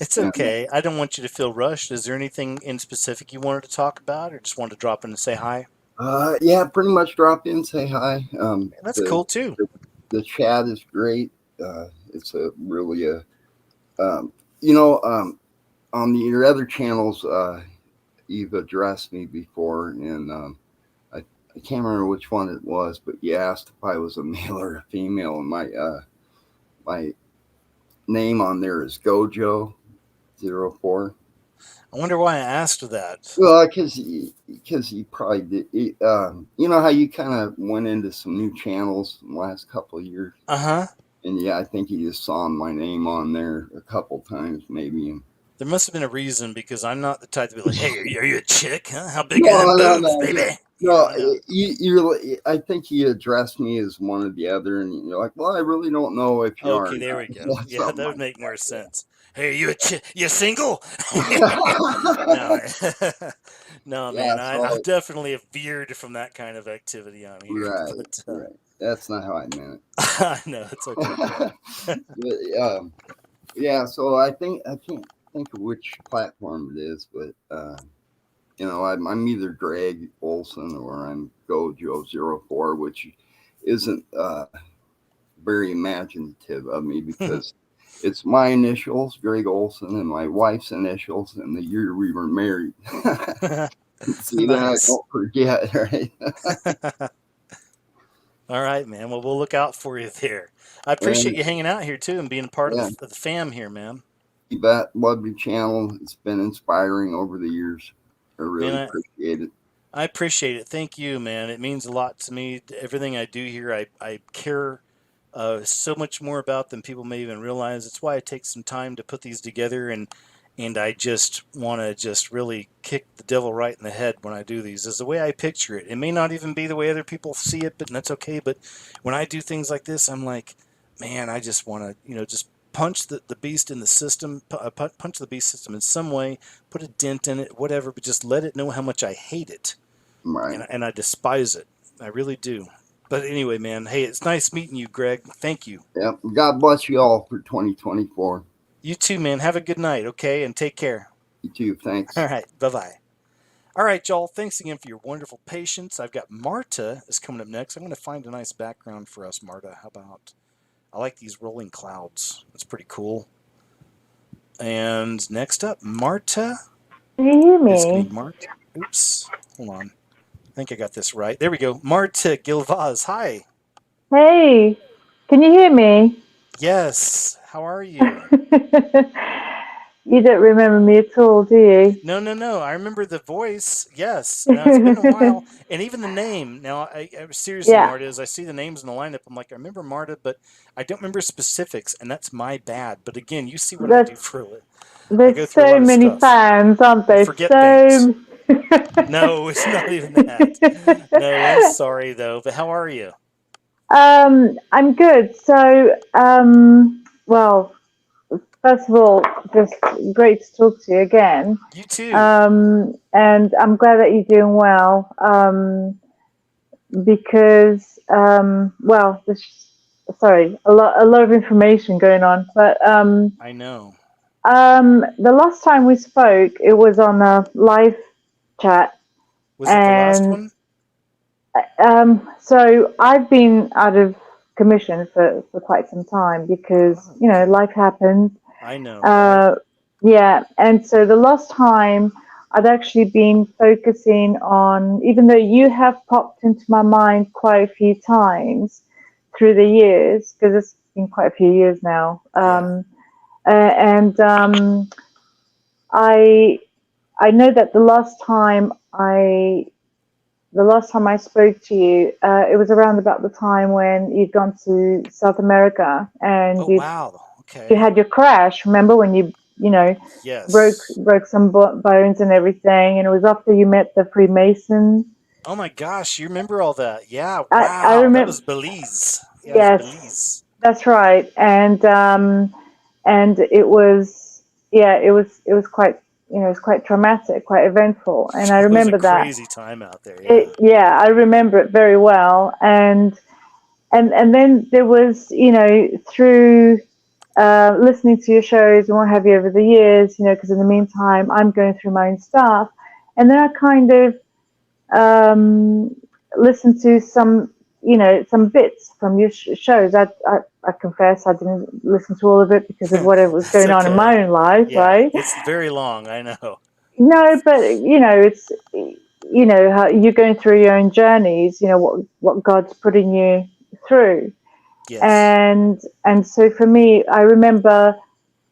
Speaker 1: It's okay. I don't want you to feel rushed. Is there anything in specific you wanted to talk about, or just wanted to drop in and say hi?
Speaker 13: Yeah, pretty much drop in, say hi.
Speaker 1: That's cool too.
Speaker 13: The chat is great. It's on your other channels, you've addressed me before, and I can't remember which one it was, but you asked if I was a male or a female, and my name on there is Gojo04.
Speaker 1: I wonder why I asked that.
Speaker 13: Well, because you probably did. You know how you kind of went into some new channels in the last couple of years. And I think you just saw my name on there a couple times, maybe. And
Speaker 1: there must have been a reason, because I'm not the type to be like, "Hey, are you a chick? Huh? How big are them boobs, baby?"
Speaker 13: No, I think you addressed me as one or the other, and you're like, "Well, I really don't know if you are."
Speaker 1: Okay, there we go. Yeah, that would make more sense. Hey, you you single? No, man. I definitely have veered from that kind of activity on here.
Speaker 13: Right,
Speaker 1: but,
Speaker 13: right. That's not how I meant it.
Speaker 1: I know, it's okay.
Speaker 13: Yeah, so I think I can't. think of which platform it is, but I'm either Greg Olson or I'm Gojo04, which isn't very imaginative of me because it's my initials, Greg Olson, and my wife's initials, and the year we were married. See, then I don't forget, right?
Speaker 1: All right, man. Well, we'll look out for you there. I appreciate you hanging out here too and being a part of the fam here, man.
Speaker 13: You bet. Love your channel. It's been inspiring over the years. I really appreciate it.
Speaker 1: I appreciate it. Thank you, man. It means a lot to me. Everything I do here, I care so much more about than people may even realize. It's why I take some time to put these together, and I just want to just really kick the devil right in the head when I do these. Is the way I picture it. It may not even be the way other people see it, but that's okay. But when I do things like this, I'm like, man, I just want to, just punch the beast in the system, punch the beast system in some way, put a dent in it, whatever, but just let it know how much I hate it.
Speaker 13: Right.
Speaker 1: And I despise it. I really do. But anyway, man, hey, it's nice meeting you, Greg. Thank you.
Speaker 13: Yep. God bless you all for 2024.
Speaker 1: You too, man. Have a good night, okay? And take care.
Speaker 13: You too. Thanks.
Speaker 1: All right. Bye-bye. All right, y'all. Thanks again for your wonderful patience. I've got Marta is coming up next. I'm going to find a nice background for us, Marta. How about... I like these rolling clouds. That's pretty cool. And next up, Marta.
Speaker 14: Can you hear me?
Speaker 1: It's going to be Marta. Oops. Hold on. I think I got this right. There we go. Marta Gilvaz. Hi.
Speaker 14: Hey, can you hear me?
Speaker 1: Yes. How are you?
Speaker 14: You don't remember me at all, do you?
Speaker 1: No. I remember the voice. Yes. Now, it's been a while. And even the name. Now, I seriously,
Speaker 14: Yeah.
Speaker 1: Marta, as I see the names in the lineup, I'm like, I remember Marta, but I don't remember specifics, and that's my bad. But again, you see what I do for a living.
Speaker 14: There's so many fans, aren't there?
Speaker 1: Forget things. No, it's not even that. No, I'm sorry, though. But how are you?
Speaker 14: I'm good. So, well, first of all, just great to talk to you again.
Speaker 1: You too.
Speaker 14: And I'm glad that you're doing well. Because, well, sorry, a lot of information going on. But
Speaker 1: I know.
Speaker 14: The last time we spoke, it was on a live chat.
Speaker 1: Was it the last one?
Speaker 14: So I've been out of commission for quite some time because, life happens.
Speaker 1: I know.
Speaker 14: Yeah. And so the last time I'd actually been focusing on, even though you have popped into my mind quite a few times through the years, because it's been quite a few years now. I know that the last time I spoke to you, it was around about the time when you'd gone to South America and you had your crash. Remember when you broke some bones and everything, and it was after you met the Freemason.
Speaker 1: Oh my gosh, you remember all that? Yeah, wow.
Speaker 14: I remember.
Speaker 1: That was Belize. Yeah,
Speaker 14: yes,
Speaker 1: Belize.
Speaker 14: That's right. And it was quite, it was quite traumatic, quite eventful. And I remember
Speaker 1: it was a
Speaker 14: that
Speaker 1: crazy time out there.
Speaker 14: Yeah. I remember it very well. And then there was, through listening to your shows and what have you over the years, because in the meantime I'm going through my own stuff, and then I kind of listened to some bits from your shows. I confess I didn't listen to all of it because of whatever was going on in my own life, right?
Speaker 1: It's very long, I know.
Speaker 14: No, but it's how you're going through your own journeys, what God's putting you through.
Speaker 1: Yes.
Speaker 14: And so for me, I remember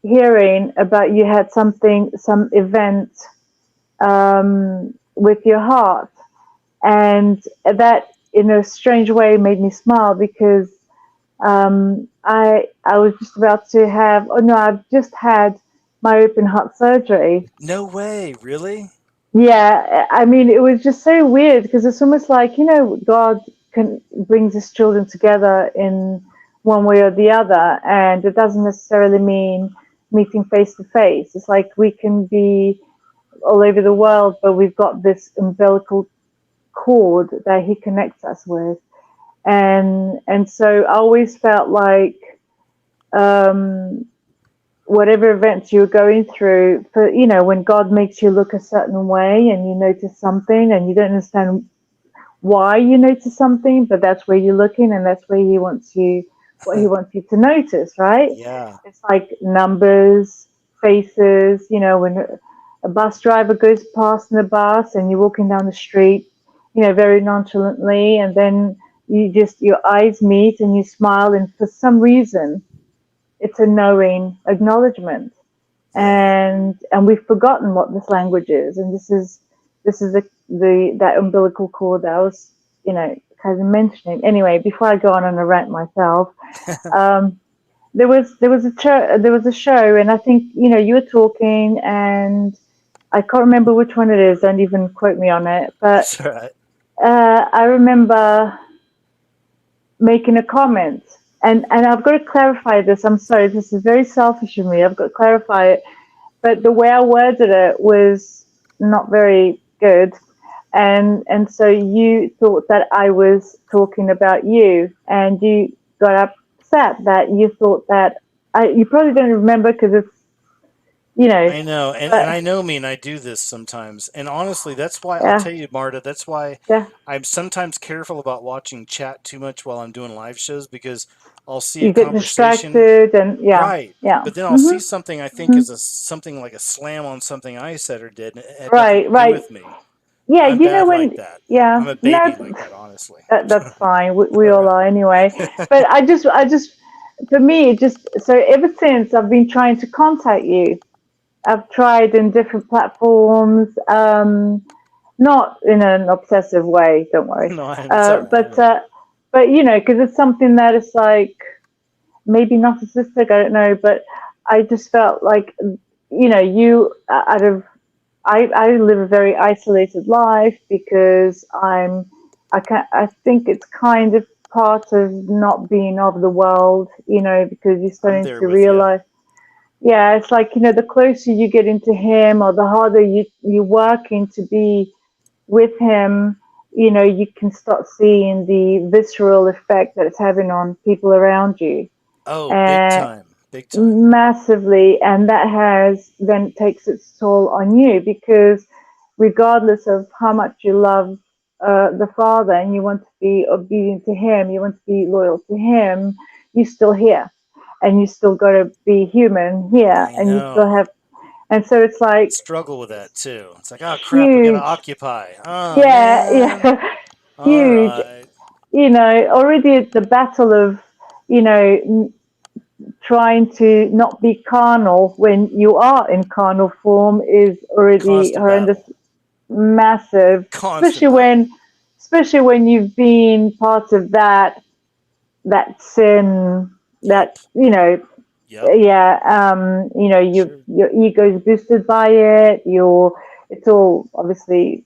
Speaker 14: hearing about you had some event with your heart, and that in a strange way made me smile because I was just about to have I've just had my open heart surgery.
Speaker 1: No way, really?
Speaker 14: Yeah, I mean, it was just so weird because it's almost like, God brings his children together in one way or the other, and it doesn't necessarily mean meeting face to face. It's like we can be all over the world, but we've got this umbilical cord that he connects us with. And so I always felt like whatever events you're going through, for when God makes you look a certain way and you notice something and you don't understand why you notice something, but that's where you're looking and that's where what he wants you to notice, right?
Speaker 1: Yeah.
Speaker 14: It's like numbers, faces, when a bus driver goes past in a bus and you're walking down the street, very nonchalantly, and then your eyes meet and you smile, and for some reason it's a knowing acknowledgement.
Speaker 1: Yeah.
Speaker 14: And we've forgotten what this language is, and this is that umbilical cord that I was kind of mentioning. Anyway, before I go on a rant myself, there was a show, and I think you were talking, and I can't remember which one it is. Don't even quote me on it, but
Speaker 1: That's all right.
Speaker 14: I remember making a comment, and I've got to clarify this. I'm sorry, this is very selfish of me. I've got to clarify it, but the way I worded it was not very good, and so you thought that I was talking about you, and you got upset that you thought that you probably don't remember because it's
Speaker 1: I know, and
Speaker 14: but
Speaker 1: I know me, and I do this sometimes. And honestly, that's why I'll
Speaker 14: yeah,
Speaker 1: tell you, Marta. That's why
Speaker 14: yeah,
Speaker 1: I'm sometimes careful about watching chat too much while I'm doing live shows, because I'll see a
Speaker 14: you get
Speaker 1: conversation,
Speaker 14: distracted, and yeah,
Speaker 1: right,
Speaker 14: yeah,
Speaker 1: but then I'll
Speaker 14: hmm
Speaker 1: see something I think
Speaker 14: hmm
Speaker 1: is something like a slam on something I said or did, and it had nothing
Speaker 14: right,
Speaker 1: to do
Speaker 14: right,
Speaker 1: with me.
Speaker 14: yeah.
Speaker 1: I'm bad like
Speaker 14: When
Speaker 1: that.
Speaker 14: yeah,
Speaker 1: I'm a baby
Speaker 14: no,
Speaker 1: like that, honestly.
Speaker 14: that's fine. We
Speaker 1: All
Speaker 14: all
Speaker 1: right.
Speaker 14: are anyway. But I just, for me, it just so ever since I've been trying to contact you, I've tried in different platforms, not in an obsessive way. Don't worry,
Speaker 1: No, it's all right. I know.
Speaker 14: but because it's something that is like maybe narcissistic. I don't know, but I just felt like you out of I live a very isolated life because I think it's kind of part of not being of the world, because you're
Speaker 1: I'm
Speaker 14: starting
Speaker 1: there
Speaker 14: to
Speaker 1: with you.
Speaker 14: realize, yeah, it's like, the closer you get into him or the harder you're working to be with him, you can start seeing the visceral effect that it's having on people around you.
Speaker 1: Oh, big
Speaker 14: And
Speaker 1: time, big time.
Speaker 14: massively, and that has then takes its toll on you because regardless of how much you love the father and you want to be obedient to him, you want to be loyal to him, you're still here, and you still got to be human here,
Speaker 1: I
Speaker 14: and you still
Speaker 1: know.
Speaker 14: have, and so it's like
Speaker 1: Struggle with that too. It's like, oh crap, we gotta
Speaker 14: huge,
Speaker 1: occupy. Oh
Speaker 14: yeah,
Speaker 1: man.
Speaker 14: yeah,
Speaker 1: All
Speaker 14: huge,
Speaker 1: right.
Speaker 14: already the battle of you know trying to not be carnal when you are in carnal form is already
Speaker 1: Constant
Speaker 14: horrendous,
Speaker 1: battle.
Speaker 14: massive, especially
Speaker 1: Constant battle.
Speaker 14: when you've been part of that sin,
Speaker 1: Yep.
Speaker 14: that
Speaker 1: Yep.
Speaker 14: yeah,
Speaker 1: Sure.
Speaker 14: your ego is boosted by it, it's all obviously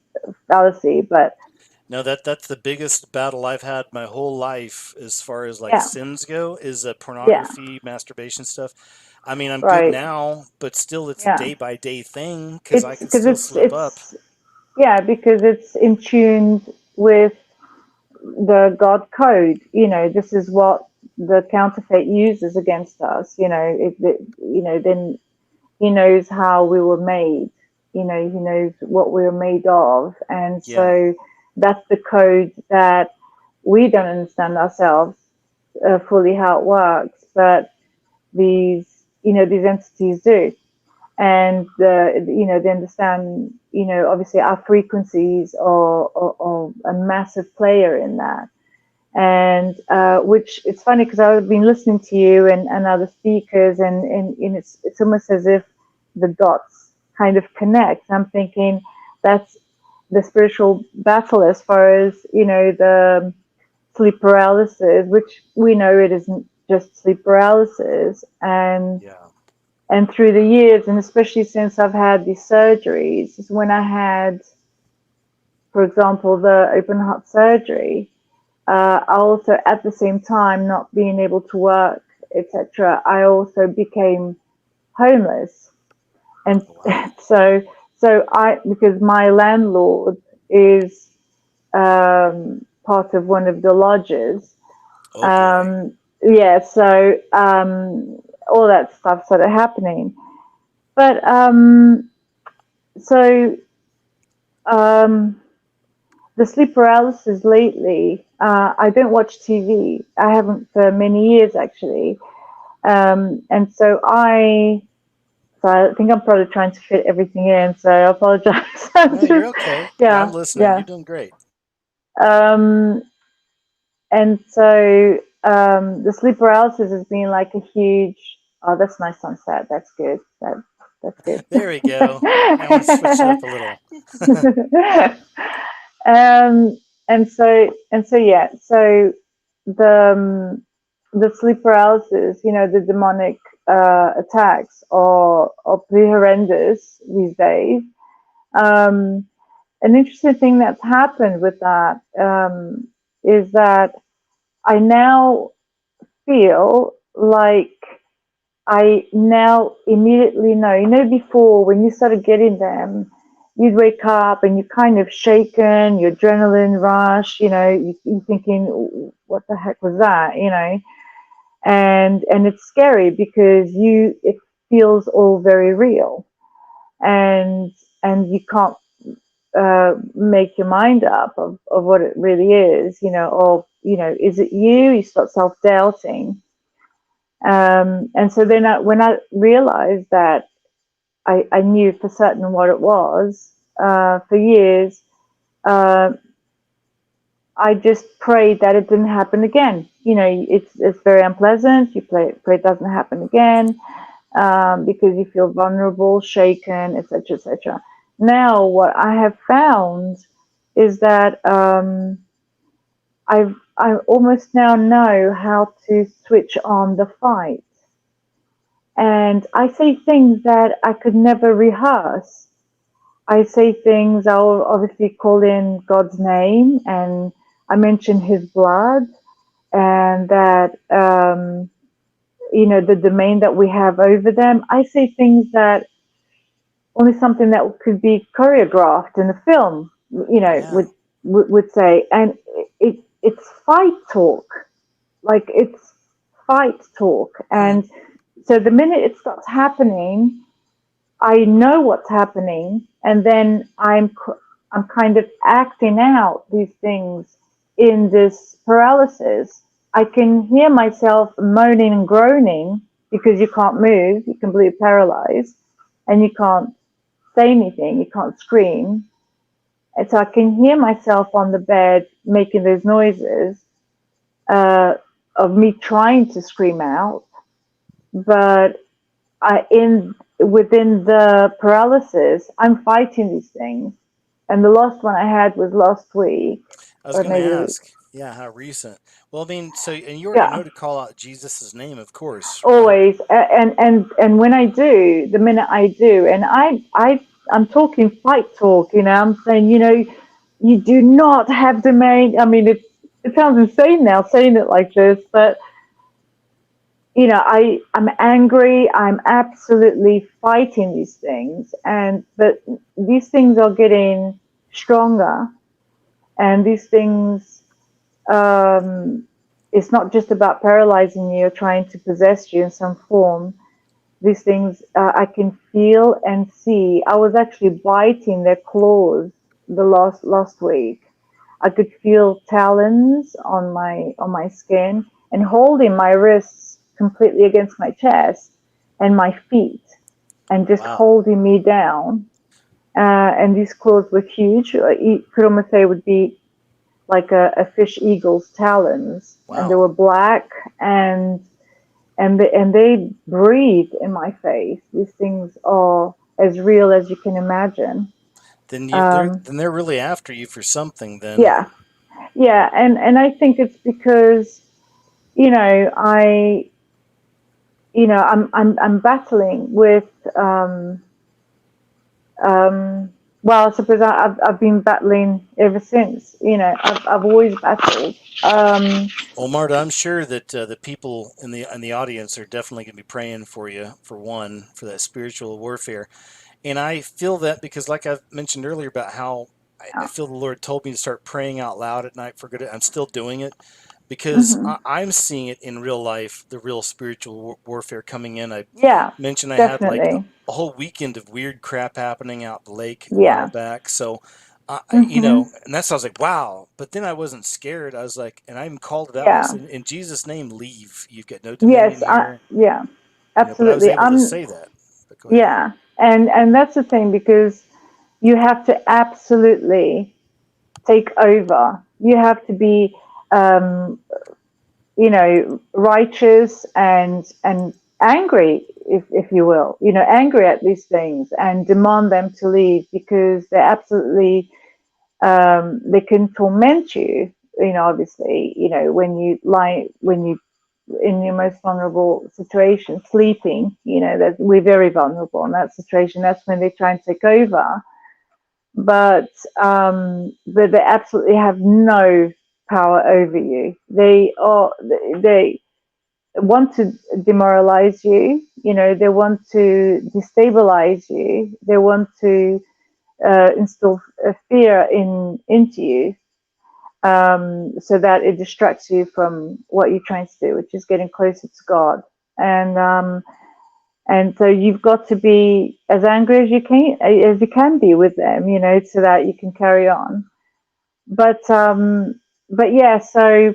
Speaker 14: fallacy, but
Speaker 1: No, that's the biggest battle I've had my whole life as far as like
Speaker 14: yeah,
Speaker 1: sins go, is
Speaker 14: yeah,
Speaker 1: pornography, masturbation stuff. I mean, I'm good
Speaker 14: right,
Speaker 1: now, but still it's a
Speaker 14: yeah,
Speaker 1: day by day thing because I
Speaker 14: it's
Speaker 1: can
Speaker 14: because
Speaker 1: still slip up.
Speaker 14: yeah, because it's in tune with the God code. This is what the counterfeit uses against us. Then he knows how we were made. He knows what we were made of, and
Speaker 1: Yeah.
Speaker 14: so that's the code that we don't understand ourselves fully how it works, but these entities do, and they understand. Obviously, our frequencies are a massive player in that, and which it's funny because I've been listening to you and other speakers, and it's almost as if the dots kind of connect. I'm thinking that's the spiritual battle as far as the sleep paralysis, which we know it isn't just sleep paralysis,
Speaker 1: Yeah.
Speaker 14: and through the years, and especially since I've had these surgeries, is when I had, for example, the open heart surgery. I also, at the same time, not being able to work, etc., I also became homeless, and
Speaker 1: Wow.
Speaker 14: so because my landlord is part of one of the lodges.
Speaker 1: Oh boy.
Speaker 14: Yeah, so all that stuff started happening. But so the sleep paralysis lately, I don't watch TV. I haven't for many years actually. And so I think I'm probably trying to fit everything in, so I apologize.
Speaker 1: No, you're okay. Yeah, I'm listening. You're doing great.
Speaker 14: Um, and so the sleep paralysis has been like a huge. Oh, that's my sunset. That's good. That's good.
Speaker 1: There we go. I want to switch it up a little.
Speaker 14: And so yeah. So the sleep paralysis, the demonic attacks are pretty horrendous these days. An interesting thing that's happened with that is that I now feel like I now immediately know. Before when you started getting them, you'd wake up and you're kind of shaken, your adrenaline rush, you're thinking, what the heck was that, and it's scary because it feels all very real, and you can't make your mind up of what it really is, or is it you? You start self-doubting. And so then when I realized that I knew for certain what it was for years, uh, I just prayed that it didn't happen again. It's very unpleasant. You pray it doesn't happen again, because you feel vulnerable, shaken, etc., etc. Now, what I have found is that I almost now know how to switch on the fight, and I say things that I could never rehearse. I say things. I'll obviously call in God's name, and I mention His blood, and that the domain that we have over them. I say things that only something that could be choreographed in a film, would say, and it's fight talk, like it's fight talk, and so the minute it starts happening, I know what's happening, and then I'm kind of acting out these things in this paralysis. I can hear myself moaning and groaning because you can't move, you're completely paralyzed, and you can't say anything, you can't scream. And so I can hear myself on the bed making those noises of me trying to scream out, but within the paralysis, I'm fighting these things. And the last one I had was last week.
Speaker 1: I was going to ask, how recent? Well, I mean, and you already know to call out Jesus' name, of course. Right?
Speaker 14: Always, and when I do, the minute I do, and I'm talking fight talk. I'm saying, you do not have domain. I mean, it sounds insane now saying it like this, but I'm angry. I'm absolutely fighting these things, but these things are getting stronger, and these things, it's not just about paralyzing you or trying to possess you in some form. These things, I can feel and see. I was actually biting their claws the last week. I could feel talons on my skin and holding my wrists completely against my chest and my feet, and just holding me down. And these claws were huge. You could almost say it would be like a fish eagle's talons, and they were black, and they breathe in my face. These things are as real as you can imagine.
Speaker 1: Then they're really after you for something. Then
Speaker 14: yeah, and I think it's because I'm battling with well, I suppose I've been battling ever since. I've always battled.
Speaker 1: Well, Marta, I'm sure that the people in the audience are definitely going to be praying for you, for that spiritual warfare. And I feel that because, like I mentioned earlier, about how I feel the Lord told me to start praying out loud at night for good. I'm still doing it because
Speaker 14: Hmm.
Speaker 1: I'm seeing it in real life, the real spiritual warfare coming in. I
Speaker 14: Yeah,
Speaker 1: mentioned I had like
Speaker 14: definitely.
Speaker 1: a whole weekend of weird crap happening out the lake a while
Speaker 14: Yeah.
Speaker 1: back. So,
Speaker 14: Hmm.
Speaker 1: and that's I was like, wow. But then I wasn't scared. I was like, and I even called it out. I
Speaker 14: Yeah.
Speaker 1: said, in Jesus' name, leave. You've got no dominion
Speaker 14: Yes.
Speaker 1: here.
Speaker 14: Yeah.
Speaker 1: But I was
Speaker 14: Absolutely.
Speaker 1: able to say that. But go ahead.
Speaker 14: Yeah, and that's the thing, because you have to absolutely take over. You have to be, um, righteous and angry, if you will, angry at these things and demand them to leave, because they're absolutely, they can torment you. Obviously, when you in your most vulnerable situation, sleeping, that we're very vulnerable in that situation. That's when they try and take over. But they absolutely have no power over you. They want to demoralize you. They want to destabilize you. They want to instill fear into you, so that it distracts you from what you're trying to do, which is getting closer to God. And so you've got to be as angry as you can be with them, so that you can carry on. But yeah, so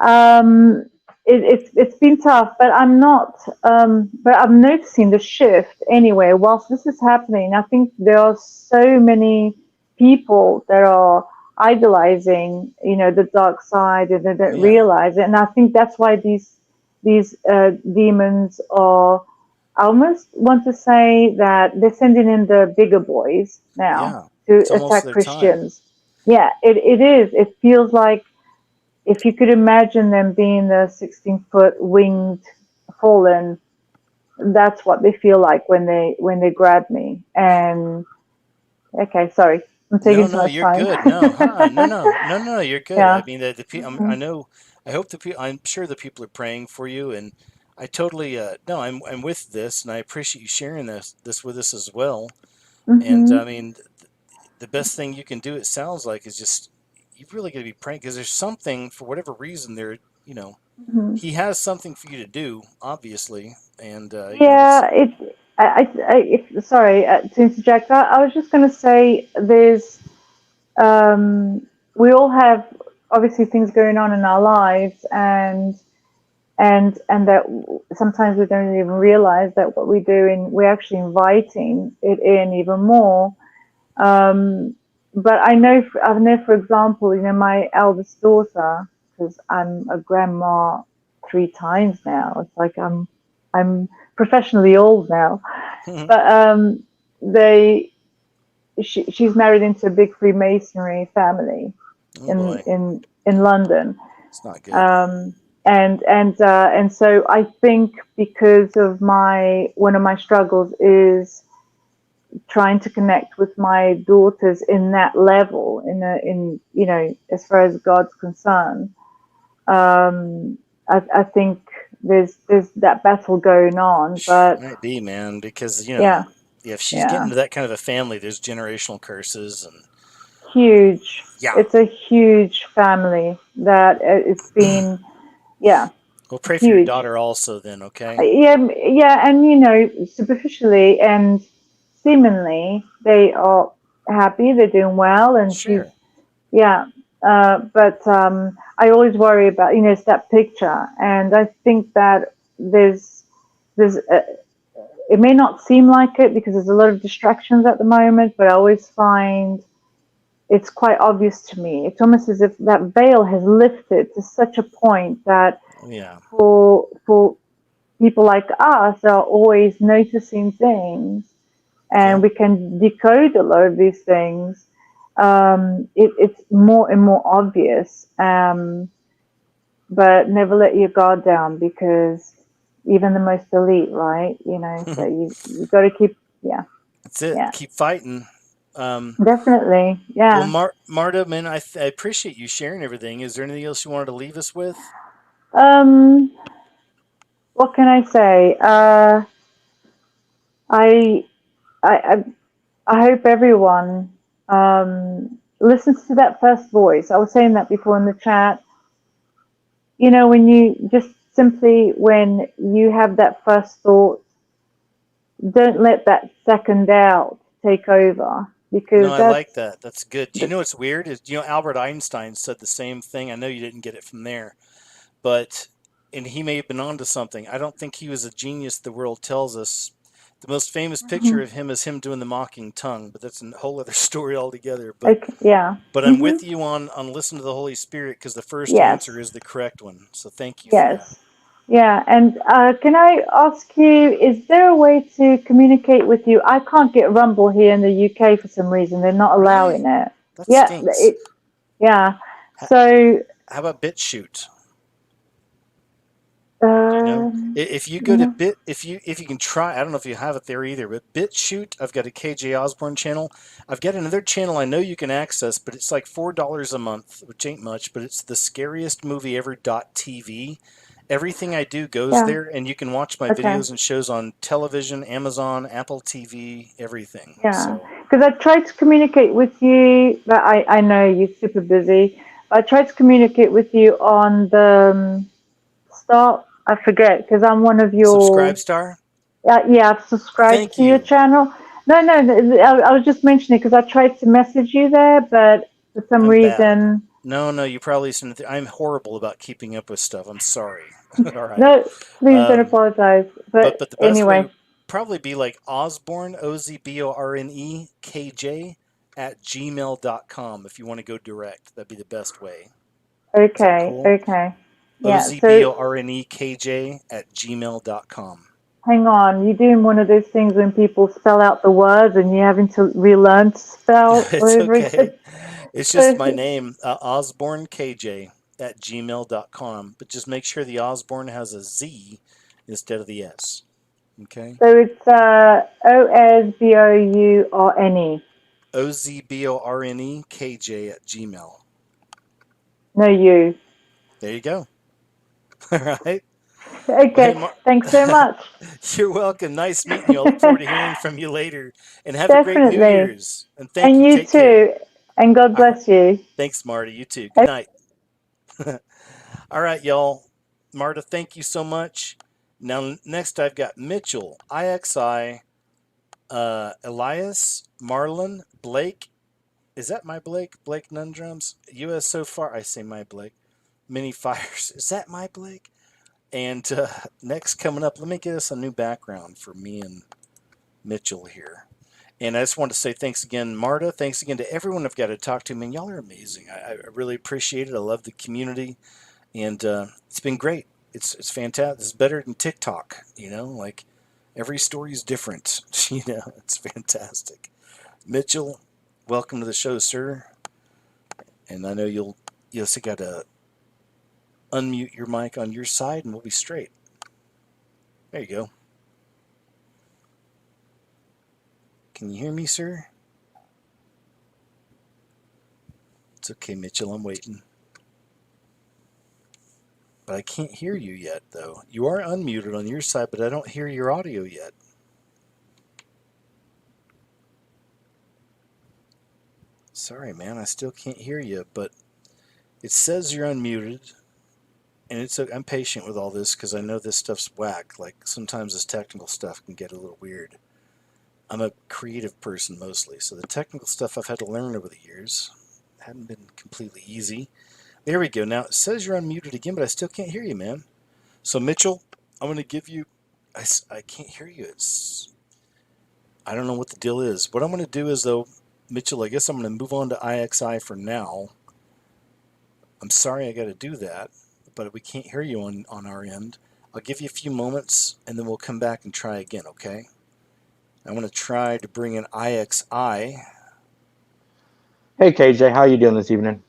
Speaker 14: um, it's been tough, but I'm not. But I'm noticing the shift anyway. Whilst this is happening, I think there are so many people that are idolizing, the dark side, and they don't
Speaker 1: Yeah.
Speaker 14: realize it. And I think that's why these demons are. I almost want to say that they're sending in the bigger boys now
Speaker 1: Yeah.
Speaker 14: to
Speaker 1: It's almost
Speaker 14: attack
Speaker 1: their time.
Speaker 14: Christians. Yeah, it is. It feels like, if you could imagine them being the 16-foot winged fallen, that's what they feel like when they grab me. And okay, sorry, I'm
Speaker 1: No,
Speaker 14: taking too
Speaker 1: no,
Speaker 14: much
Speaker 1: you're
Speaker 14: time.
Speaker 1: good. No, no, no, no, no, you're good. I
Speaker 14: Yeah.
Speaker 1: mean, I
Speaker 14: Mhm.
Speaker 1: know, I hope the people, I'm sure the people are praying for you, and I totally, no, I'm with this, and I appreciate you sharing this with us as well. And
Speaker 14: Mhm.
Speaker 1: I mean, the best thing you can do, it sounds like, is just you've really got to be praying because there's something for whatever reason there.
Speaker 14: Mhm.
Speaker 1: He has something for you to do, obviously, and that's
Speaker 14: Yeah. Sorry to interject. I was just going to say, we all have obviously things going on in our lives, and that sometimes we don't even realize that what we're doing, we're actually inviting it in even more. um, but I know, for example, my eldest daughter, because I'm a grandma 3 times now. It's like I'm professionally old now.
Speaker 1: oh
Speaker 14: But she's married into a big Freemasonry family in
Speaker 1: boy,
Speaker 14: in in London.
Speaker 1: it's not good.
Speaker 14: um, and so I think, because of one of my struggles is trying to connect with my daughters in that level, in as far as God's concerned. I think there's that battle going on, but
Speaker 1: Might be, man, because
Speaker 14: yeah,
Speaker 1: if she's getting
Speaker 14: yeah,
Speaker 1: to that kind of a family, there's generational curses, and
Speaker 14: huge.
Speaker 1: yeah.
Speaker 14: It's a huge family that it's been, yeah,
Speaker 1: We'll pray for your
Speaker 14: huge.
Speaker 1: daughter also, then, okay?
Speaker 14: Yeah, yeah, and superficially and seemingly they are happy, they're doing well, and she's,
Speaker 1: Sure.
Speaker 14: yeah. But I always worry about, it's that picture, and I think that there's it may not seem like it because there's a lot of distractions at the moment, but I always find it's quite obvious to me. It's almost as if that veil has lifted to such a point that
Speaker 1: Yeah.
Speaker 14: for people like us are always noticing things, and
Speaker 1: Yep.
Speaker 14: we can decode a lot of these things. It's more and more obvious. But never let your guard down, because even the most elite, right? So you got to keep, yeah,
Speaker 1: That's it.
Speaker 14: yeah,
Speaker 1: Keep fighting. Um,
Speaker 14: definitely,
Speaker 1: well,
Speaker 14: yeah.
Speaker 1: Marta, man, I appreciate you sharing everything. Is there anything else you wanted to leave us with?
Speaker 14: Um, what can I say? I, I, I hope everyone listens to that first voice. I was saying that before in the chat. when you just simply, when you have that first thought, don't let that second doubt take over,
Speaker 1: No,
Speaker 14: because
Speaker 1: I like that. That's good. Do you know what's weird? Is Albert Einstein said the same thing. I know you didn't get it from there, but and he may have been onto something. I don't think he was a genius. The world tells us the most famous picture of him is him doing the mocking tongue, but that's a whole other story altogether. But
Speaker 14: okay, yeah.
Speaker 1: I'm with you on listen to the Holy Spirit because the first
Speaker 14: Yes.
Speaker 1: answer is the correct one. So thank you for that.
Speaker 14: Yes. Yeah. And can I ask you, is there a way to communicate with you? I can't get Rumble here in the UK for some reason. They're not
Speaker 1: Really?
Speaker 14: allowing it.
Speaker 1: That
Speaker 14: Yeah.
Speaker 1: stinks.
Speaker 14: Yeah.
Speaker 1: Ha-
Speaker 14: So,
Speaker 1: How about BitChute?
Speaker 14: um,
Speaker 1: If you go to
Speaker 14: no.
Speaker 1: Bit, if you can try, I don't know if you have it there either, but BitChute, I've got a KJ Osborne channel. I've got another channel I know you can access, but it's like $4 a month, which ain't much, but it's the scariest movie ever .tv. Everything I do goes
Speaker 14: Yeah.
Speaker 1: there, and you can watch my
Speaker 14: Okay.
Speaker 1: videos and shows on television, Amazon, Apple TV, everything.
Speaker 14: Yeah.
Speaker 1: So
Speaker 14: Because I tried to communicate with you, but I know you're super busy. I tried to communicate with you on the start. I forget, because I'm one of your.
Speaker 1: Subscribestar,
Speaker 14: Yeah, I've subscribed
Speaker 1: thank
Speaker 14: to your
Speaker 1: you.
Speaker 14: channel. No, no, I was just mentioning because I tried to message you there, but for some
Speaker 1: I'm bad.
Speaker 14: reason,
Speaker 1: No, you probably shouldn't. I'm horrible about keeping up with stuff. I'm sorry. All right.
Speaker 14: no, please don't
Speaker 1: Um,
Speaker 14: apologize. But
Speaker 1: but the best way
Speaker 14: anyway,
Speaker 1: would probably be like Osborne, OZBORNEKJ at gmail.com if you want to go direct. That'd be the best way. Is that
Speaker 14: okay,
Speaker 1: cool?
Speaker 14: okay. Yeah, so
Speaker 1: OZBORNEKJ at gmail.com.
Speaker 14: hang on. You're doing one of those things when people spell out the words and you're having to relearn to spell
Speaker 1: It's
Speaker 14: over
Speaker 1: okay.
Speaker 14: again.
Speaker 1: It's just
Speaker 14: So,
Speaker 1: my name, OsborneKJ at gmail.com. But just make sure the Osborne has a Z instead of the S. Okay?
Speaker 14: so it's OSBOURNE.
Speaker 1: OZBORNEKJ at gmail.
Speaker 14: No, you.
Speaker 1: There you go. All right. Well, hey,
Speaker 14: Okay, thanks so much.
Speaker 1: you're welcome. Nice meeting you. I look forward to hearing from you later. And have a great New
Speaker 14: Definitely.
Speaker 1: Year's. And thank
Speaker 14: And
Speaker 1: you.
Speaker 14: you
Speaker 1: Take care.
Speaker 14: too. And God
Speaker 1: All right.
Speaker 14: bless you.
Speaker 1: Thanks, Marty. You too. Good night. All right, y'all. Marta, thank you so much. Now, next I've got Mitchell, IXI, Elias, Marlon, Blake. Is that my Blake? Blake Nundrums? US so far. I say my Blake. Mini Fires. Is that my Blake? And next coming up, let me get us a new background for me and Mitchell here. And I just want to say thanks again, Marta. Thanks again to everyone I've got to talk to. Man, y'all are amazing. I really appreciate it. I love the community. And it's been great. It's fantastic. It's better than TikTok. Like every story is different. It's fantastic. Mitchell, welcome to the show, sir. And I know you just got to unmute your mic on your side, and we'll be straight. There you go. Can you hear me, sir? It's okay, Mitchell. I'm waiting. But I can't hear you yet, though. You are unmuted on your side, but I don't hear your audio yet. Sorry, man. I still can't hear you, but it says you're unmuted. And I'm patient with all this because I know this stuff's whack. Like sometimes this technical stuff can get a little weird. I'm a creative person mostly, so the technical stuff I've had to learn over the years hadn't been completely easy. There we go. Now it says you're unmuted again, but I still can't hear you, man. So Mitchell, I'm going to give you. I can't hear you. I don't know what the deal is. What I'm going to do is though, Mitchell, I guess I'm going to move on to IXI for now. I'm sorry I got to do that, but we can't hear you on our end. I'll give you a few moments, and then we'll come back and try again, okay? I want to try to bring in IXI.
Speaker 15: Hey KJ, how you doing this evening?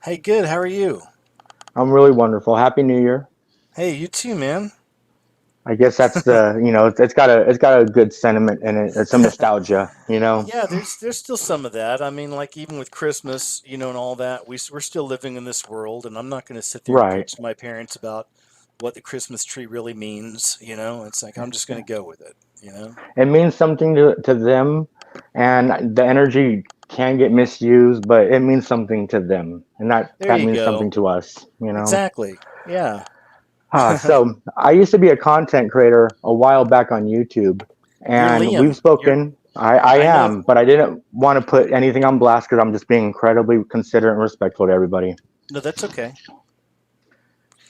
Speaker 1: Hey, good. How are you?
Speaker 15: I'm really wonderful. Happy New Year.
Speaker 1: Hey, you too, man.
Speaker 15: I guess that's the it's got a good sentiment in it. It's some nostalgia,
Speaker 1: Yeah, there's still some of that. I mean, like even with Christmas, and all that, we're still living in this world, and I'm not going to sit there and
Speaker 15: Right.
Speaker 1: preach to my parents about what the Christmas tree really means. It's like I'm just going to go with it.
Speaker 15: It means something to them, and the energy can get misused, but it means something to them, and
Speaker 1: There
Speaker 15: that
Speaker 1: you
Speaker 15: means
Speaker 1: go.
Speaker 15: something to us.
Speaker 1: Exactly. Yeah.
Speaker 15: So I used to be a content creator a while back on YouTube,
Speaker 1: You're
Speaker 15: and we've
Speaker 1: Liam. You're.
Speaker 15: spoken. I
Speaker 1: I know.
Speaker 15: am, but I didn't want to put anything on blast because I'm just being incredibly considerate and respectful to everybody.
Speaker 1: No, that's okay.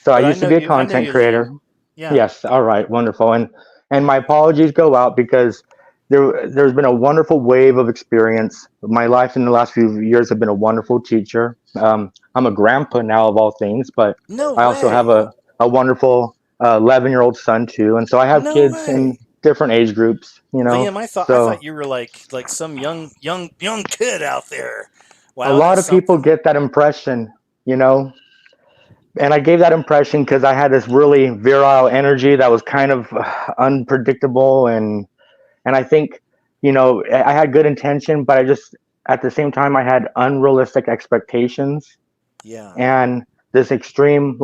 Speaker 15: So I
Speaker 1: But I
Speaker 15: used to
Speaker 1: know
Speaker 15: be a
Speaker 1: you. I know
Speaker 15: content
Speaker 1: you, Liam.
Speaker 15: creator.
Speaker 1: Yeah.
Speaker 15: Yes, all right, wonderful. And my apologies go out because there's been a wonderful wave of experience. My life in the last few years have been a wonderful teacher. I'm a grandpa now of all things, but
Speaker 1: No
Speaker 15: I also have
Speaker 1: way.
Speaker 15: a wonderful 11-year-old son too, and so I have
Speaker 1: No
Speaker 15: kids in
Speaker 1: way.
Speaker 15: different age groups. You know,
Speaker 1: Liam, I
Speaker 15: so
Speaker 1: thought you were like some young kid out there.
Speaker 15: a
Speaker 1: Wow,
Speaker 15: lot
Speaker 1: that's
Speaker 15: of people
Speaker 1: something.
Speaker 15: get that impression. You know, and I gave that impression because I had this really virile energy that was kind of unpredictable, and I think, you know, I had good intention, but I just at the same time I had unrealistic expectations
Speaker 1: Yeah.
Speaker 15: and this extreme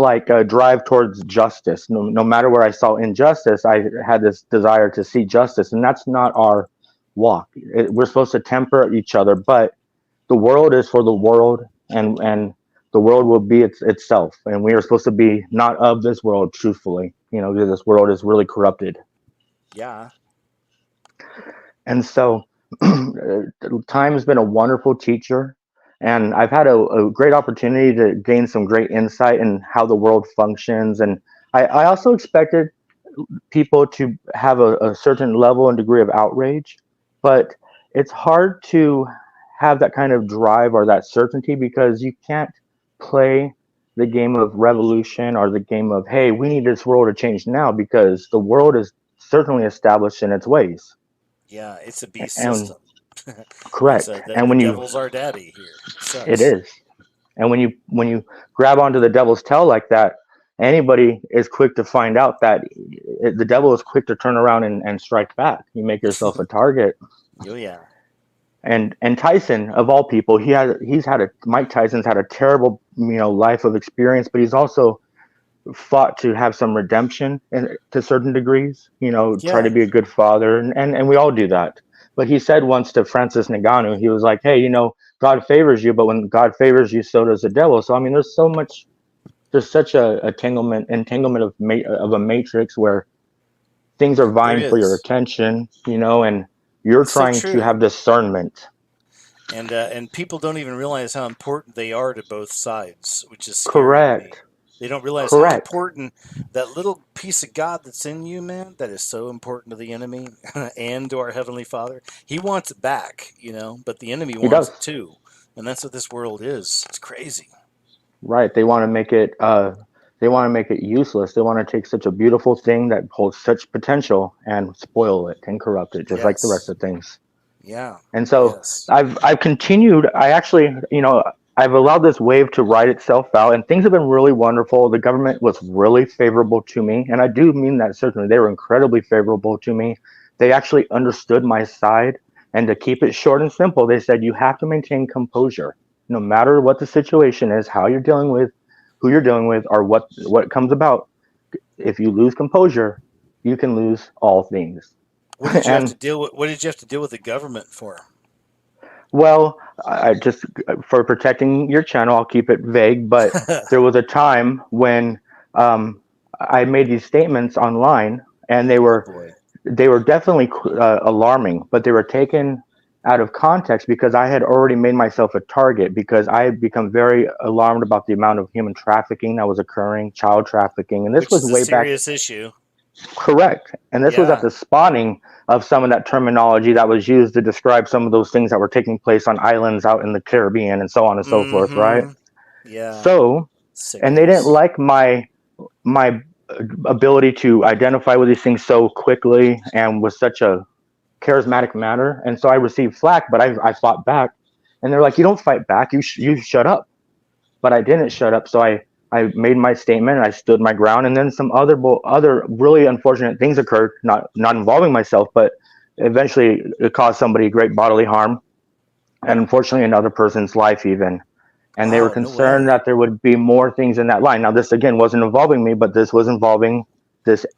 Speaker 15: drive towards justice. No matter where I saw injustice, I had this desire to see justice, and that's not our walk. We're supposed to temper each other, but the world is for the world, and the world will be itself, and we are supposed to be not of this world, truthfully, you know, because this world is really corrupted.
Speaker 1: Yeah.
Speaker 15: And so time has been a wonderful teacher, and I've had a great opportunity to gain some great insight in how the world functions. And I also expected people to have a certain level and degree of outrage, but it's hard to have that kind of drive or that certainty because you can't play the game of revolution or the game of, hey, we need this world to change now, because the world is certainly established in its ways.
Speaker 1: Yeah. It's a beast
Speaker 15: And
Speaker 1: system. It's
Speaker 15: correct. And
Speaker 1: the
Speaker 15: when you,
Speaker 1: devil's our daddy here. It
Speaker 15: it
Speaker 1: sucks.
Speaker 15: is. And when you grab onto the devil's tail like that, anybody is quick to find out that the devil is quick to turn around and strike back. You make yourself a target.
Speaker 1: Oh yeah.
Speaker 15: And Tyson, of all people, Mike Tyson's had a terrible, you know, life of experience, but he's also fought to have some redemption to certain degrees, you know, try to
Speaker 1: Yeah.
Speaker 15: be a good father, and we all do that. But he said once to Francis Ngannou, he was like, hey, you know, God favors you, but when God favors you, so does the devil. So I mean, there's such a entanglement of a matrix where things are
Speaker 1: There
Speaker 15: vying for your
Speaker 1: is.
Speaker 15: attention, you know, and you're
Speaker 1: It's so
Speaker 15: trying to
Speaker 1: true.
Speaker 15: have discernment.
Speaker 1: And people don't even realize how important they are to both sides, which is scary to me.
Speaker 15: Correct.
Speaker 1: They don't realize how
Speaker 15: Correct.
Speaker 1: important that little piece of God that's in you, man, that is so important to the enemy and to our heavenly Father. He wants it back, you know, but the enemy
Speaker 15: He
Speaker 1: wants
Speaker 15: does.
Speaker 1: it too. And that's what this world is. It's crazy.
Speaker 15: Right. They want to make it useless. They want to take such a beautiful thing that holds such potential and spoil it and corrupt it, just like the rest
Speaker 1: Yes.
Speaker 15: of things.
Speaker 1: Yeah.
Speaker 15: And so
Speaker 1: Yes.
Speaker 15: I've continued. I actually, you know, I've allowed this wave to ride itself out, and things have been really wonderful. The government was really favorable to me, and I do mean that certainly. They were incredibly favorable to me. They actually understood my side, and to keep it short and simple, they said you have to maintain composure, no matter what the situation is, how you're dealing with, who you're dealing with, or what comes about. If you lose composure, you can lose all things.
Speaker 1: What did you have
Speaker 15: And
Speaker 1: to deal with? What did you have to deal with the government for?
Speaker 15: well, I just for protecting your channel, I'll keep it vague. But there was a time when um, I made these statements online, and
Speaker 1: Oh boy.
Speaker 15: they were definitely alarming, but they were taken out of context because I had already made myself a target, because I had become very alarmed about the amount of human trafficking that was occurring, child trafficking, and this
Speaker 1: Which
Speaker 15: was
Speaker 1: is a
Speaker 15: way back.
Speaker 1: serious issue.
Speaker 15: Correct. And this was at
Speaker 1: Yeah.
Speaker 15: the spawning of some of that terminology that was used to describe some of those things that were taking place on islands out in the Caribbean and so on and so forth, right?
Speaker 1: Mm-hmm. Yeah.
Speaker 15: So, and they didn't
Speaker 1: Sickos.
Speaker 15: like my ability to identify with these things so quickly and with such a charismatic manner. And so I received flack, but I fought back. And they're like, you don't fight back, you shut up. But I didn't shut up. So I made my statement and I stood my ground. And then some other really unfortunate things occurred, not involving myself, but eventually it caused somebody great bodily harm, and unfortunately another person's life even. And they were
Speaker 1: Wow. No
Speaker 15: concerned
Speaker 1: way.
Speaker 15: that there would be more things in that line. Now this again wasn't involving me, but this was involving